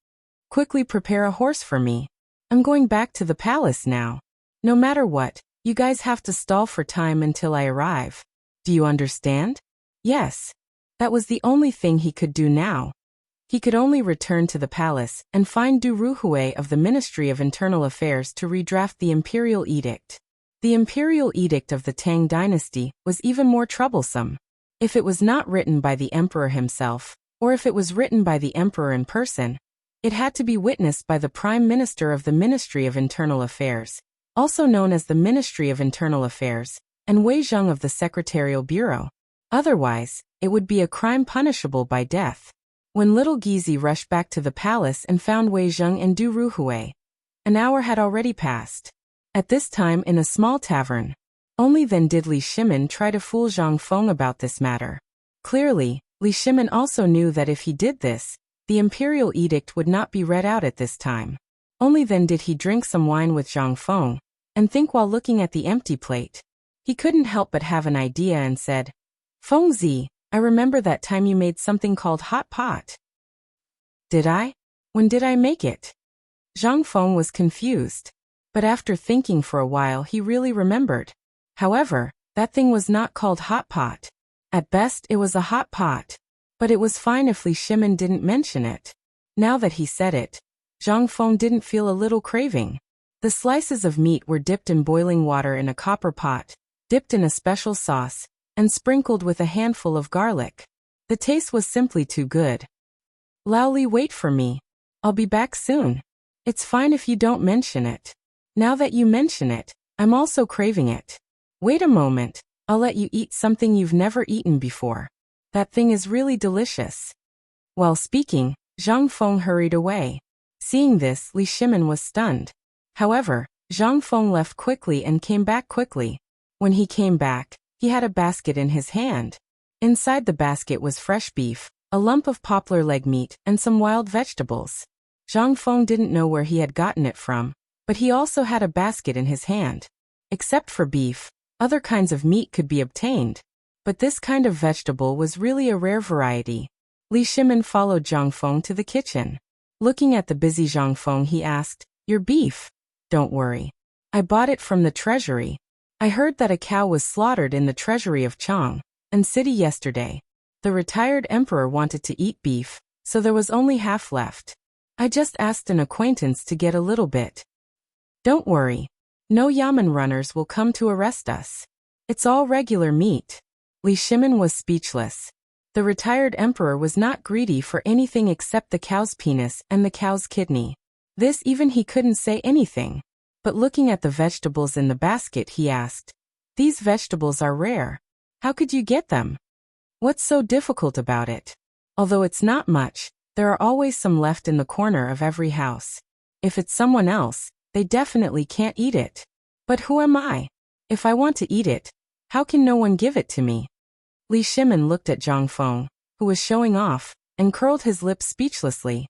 Quickly prepare a horse for me. I'm going back to the palace now. No matter what, you guys have to stall for time until I arrive. Do you understand? Yes. That was the only thing he could do now. He could only return to the palace and find Du Ruhui of the Ministry of Internal Affairs to redraft the Imperial Edict. The Imperial Edict of the Tang dynasty was even more troublesome. If it was not written by the emperor himself, or if it was written by the emperor in person, it had to be witnessed by the Prime Minister of the Ministry of Internal Affairs, also known as the Ministry of Internal Affairs, and Wei Zheng of the Secretarial Bureau. Otherwise, it would be a crime punishable by death. When Little Gizi rushed back to the palace and found Wei Zheng and Du Ruhui, an hour had already passed. At this time in a small tavern. Only then did Li Shimin try to fool Zhang Feng about this matter. Clearly, Li Shimin also knew that if he did this, the Imperial Edict would not be read out at this time. Only then did he drink some wine with Zhang Feng, and think while looking at the empty plate. He couldn't help but have an idea and said, Fengzi, I remember that time you made something called hot pot. Did I? When did I make it? Zhang Feng was confused. But after thinking for a while he really remembered. However, That thing was not called hot pot. At best, it was a hot pot. But it was fine if Li Shimin didn't mention it. Now that he said it, Zhang Feng didn't feel a little craving. The slices of meat were dipped in boiling water in a copper pot, dipped in a special sauce, and sprinkled with a handful of garlic. The taste was simply too good. Lao Li, wait for me. I'll be back soon. It's fine if you don't mention it. Now that you mention it, I'm also craving it. Wait a moment, I'll let you eat something you've never eaten before. That thing is really delicious. While speaking, Zhang Feng hurried away. Seeing this, Li Shimin was stunned. However, Zhang Feng left quickly and came back quickly. When he came back, he had a basket in his hand. Inside the basket was fresh beef, a lump of poplar leg meat, and some wild vegetables. Zhang Feng didn't know where he had gotten it from, but he also had a basket in his hand. Except for beef, other kinds of meat could be obtained. But this kind of vegetable was really a rare variety. Li Shimin followed Zhang Feng to the kitchen. Looking at the busy Zhang Feng, he asked, "Your beef?" "Don't worry. I bought it from the treasury. I heard that a cow was slaughtered in the treasury of Chang and City yesterday. The retired emperor wanted to eat beef, so there was only half left. I just asked an acquaintance to get a little bit. Don't worry. No Yamen runners will come to arrest us. It's all regular meat." Li Shimin was speechless. The retired emperor was not greedy for anything except the cow's penis and the cow's kidney. This even he couldn't say anything. But looking at the vegetables in the basket, he asked, "These vegetables are rare. How could you get them? What's so difficult about it? Although it's not much, there are always some left in the corner of every house. If it's someone else, they definitely can't eat it. But who am I? If I want to eat it, how can no one give it to me?" Li Shimin looked at Zhang Feng, who was showing off, and curled his lips speechlessly.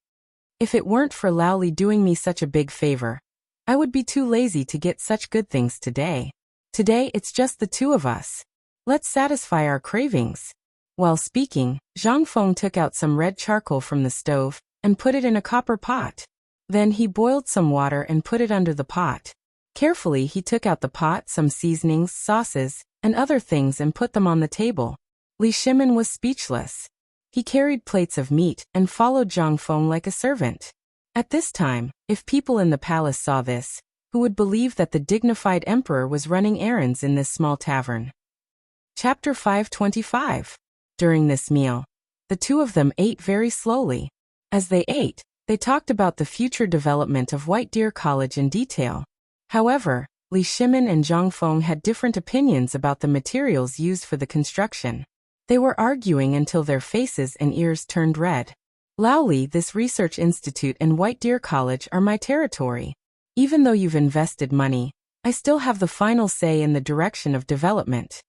"If it weren't for Lao Li doing me such a big favor, I would be too lazy to get such good things today. Today it's just the two of us. Let's satisfy our cravings." While speaking, Zhang Feng took out some red charcoal from the stove and put it in a copper pot. Then he boiled some water and put it under the pot. Carefully he took out the pot, some seasonings, sauces, and other things and put them on the table. Li Shimin was speechless. He carried plates of meat and followed Zhang Feng like a servant. At this time, if people in the palace saw this, who would believe that the dignified emperor was running errands in this small tavern? Chapter 525. During this meal, the two of them ate very slowly. As they ate, they talked about the future development of White Deer College in detail. However, Li Shimin and Zhang Feng had different opinions about the materials used for the construction. They were arguing until their faces and ears turned red. "Lao Li, this research institute and White Deer College are my territory. Even though you've invested money, I still have the final say in the direction of development.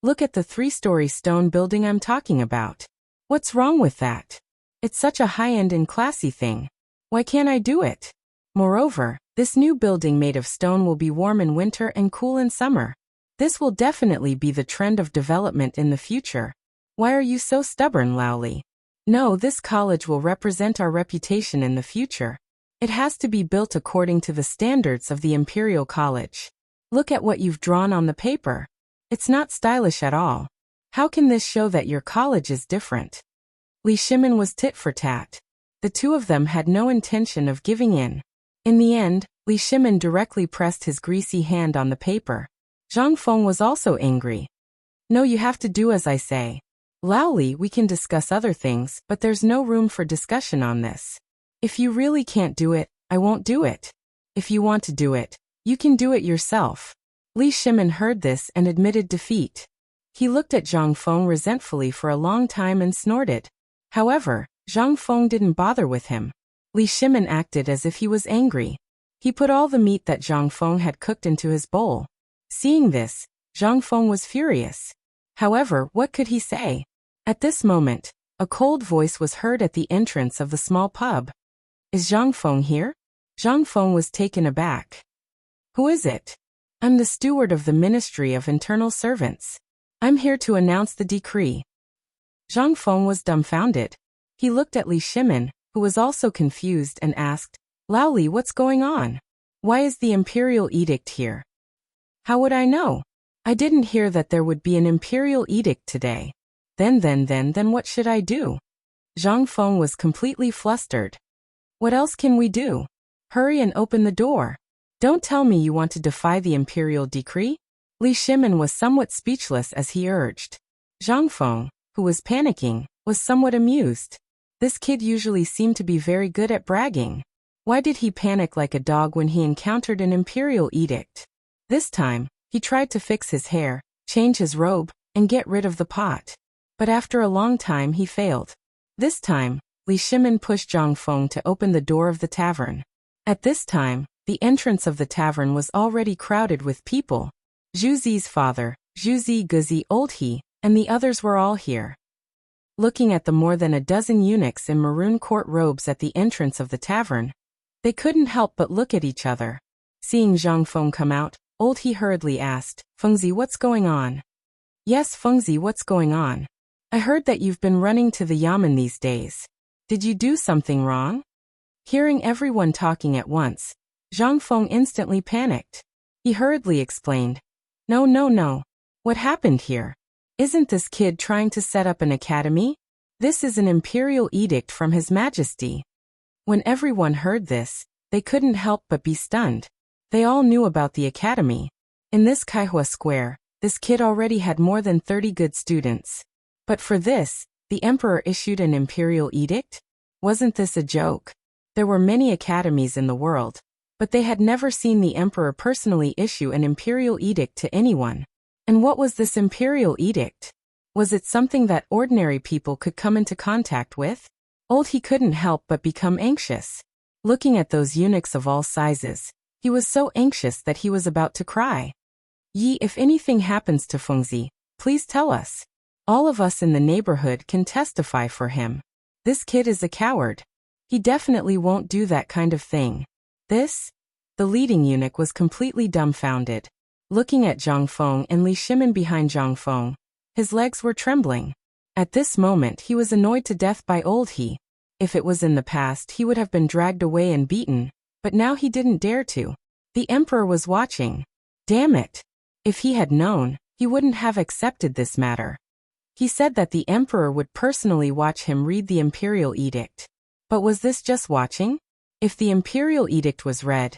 Look at the 3-story stone building I'm talking about. What's wrong with that? It's such a high-end and classy thing. Why can't I do it? Moreover, this new building made of stone will be warm in winter and cool in summer. This will definitely be the trend of development in the future. Why are you so stubborn, Lao Li? No, this college will represent our reputation in the future. It has to be built according to the standards of the Imperial College. Look at what you've drawn on the paper. It's not stylish at all. How can this show that your college is different?" Li Shimin was tit for tat. The two of them had no intention of giving in. In the end, Li Shimin directly pressed his greasy hand on the paper. Zhang Feng was also angry. "No, you have to do as I say. Lao Li, we can discuss other things, but there's no room for discussion on this. If you really can't do it, I won't do it. If you want to do it, you can do it yourself." Li Shimin heard this and admitted defeat. He looked at Zhang Feng resentfully for a long time and snorted. However, Zhang Feng didn't bother with him. Li Shimin acted as if he was angry. He put all the meat that Zhang Feng had cooked into his bowl. Seeing this, Zhang Feng was furious. However, what could he say? At this moment, a cold voice was heard at the entrance of the small pub. "Is Zhang Feng here?" Zhang Feng was taken aback. "Who is it?" "I'm the steward of the Ministry of Internal Servants. I'm here to announce the decree." Zhang Feng was dumbfounded. He looked at Li Shimin, who was also confused, and asked, "Lao Li, what's going on? Why is the imperial edict here?" "How would I know? I didn't hear that there would be an imperial edict today. Then what should I do? Zhang Feng was completely flustered. What else can we do? Hurry and open the door. Don't tell me you want to defy the imperial decree? Li Shimin was somewhat speechless as he urged. Zhang Feng, who was panicking, was somewhat amused. This kid usually seemed to be very good at bragging. Why did he panic like a dog when he encountered an imperial edict? This time, he tried to fix his hair, change his robe, and get rid of the pot. But after a long time he failed. This time, Li Shimin pushed Zhang Feng to open the door of the tavern. At this time, the entrance of the tavern was already crowded with people. Zhu Zi's father, Zhu Zi Guzi Old He, and the others were all here. Looking at the more than a dozen eunuchs in maroon court robes at the entrance of the tavern, they couldn't help but look at each other. Seeing Zhang Feng come out, Old He hurriedly asked, Fengzi, what's going on? Yes, Fengzi, what's going on? I heard that you've been running to the yamen these days. Did you do something wrong? Hearing everyone talking at once, Zhang Feng instantly panicked. He hurriedly explained, No. What happened here? Isn't this kid trying to set up an academy? This is an imperial edict from His Majesty. When everyone heard this, they couldn't help but be stunned. They all knew about the academy. In this Kaihua Square, this kid already had more than 30 good students. But for this, the emperor issued an imperial edict? Wasn't this a joke? There were many academies in the world, but they had never seen the emperor personally issue an imperial edict to anyone. And what was this imperial edict? Was it something that ordinary people could come into contact with? Old He couldn't help but become anxious. Looking at those eunuchs of all sizes, he was so anxious that he was about to cry. Yi, if anything happens to Fengzi, please tell us. All of us in the neighborhood can testify for him. This kid is a coward. He definitely won't do that kind of thing. This? The leading eunuch was completely dumbfounded. Looking at Zhang Feng and Li Shimin behind Zhang Feng, his legs were trembling. At this moment he was annoyed to death by Old He. If it was in the past he would have been dragged away and beaten, but now he didn't dare to. The emperor was watching. Damn it! If he had known, he wouldn't have accepted this matter. He said that the emperor would personally watch him read the imperial edict. But was this just watching? If the imperial edict was read,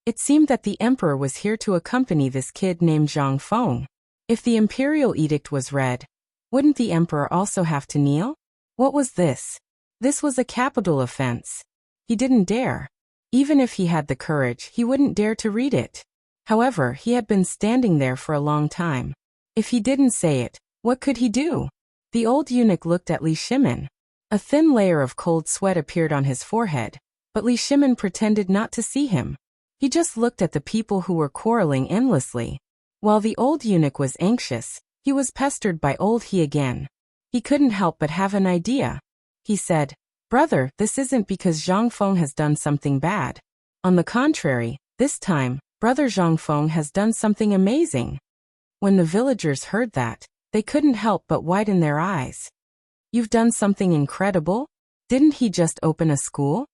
it seemed that the emperor was here to accompany this kid named Zhang Feng. If the imperial edict was read, wouldn't the emperor also have to kneel? What was this? This was a capital offense. He didn't dare. Even if he had the courage, he wouldn't dare to read it. However, he had been standing there for a long time. If he didn't say it, what could he do? The old eunuch looked at Li Shimin. A thin layer of cold sweat appeared on his forehead, but Li Shimin pretended not to see him. He just looked at the people who were quarreling endlessly. While the old eunuch was anxious, he was pestered by Old He again. He couldn't help but have an idea. He said, Brother, this isn't because Zhang Feng has done something bad. On the contrary, this time, Brother Zhang Feng has done something amazing. When the villagers heard that, they couldn't help but widen their eyes. You've done something incredible? Didn't he just open a school?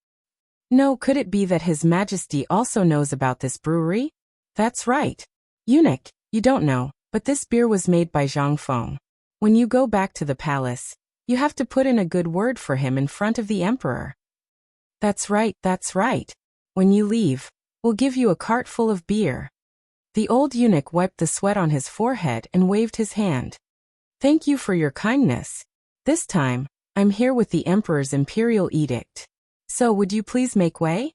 No, could it be that His Majesty also knows about this brewery? That's right. Eunuch, you don't know, but this beer was made by Zhang Feng. When you go back to the palace, you have to put in a good word for him in front of the emperor. That's right. When you leave, we'll give you a cart full of beer. The old eunuch wiped the sweat on his forehead and waved his hand. Thank you for your kindness. This time, I'm here with the emperor's imperial edict. So would you please make way?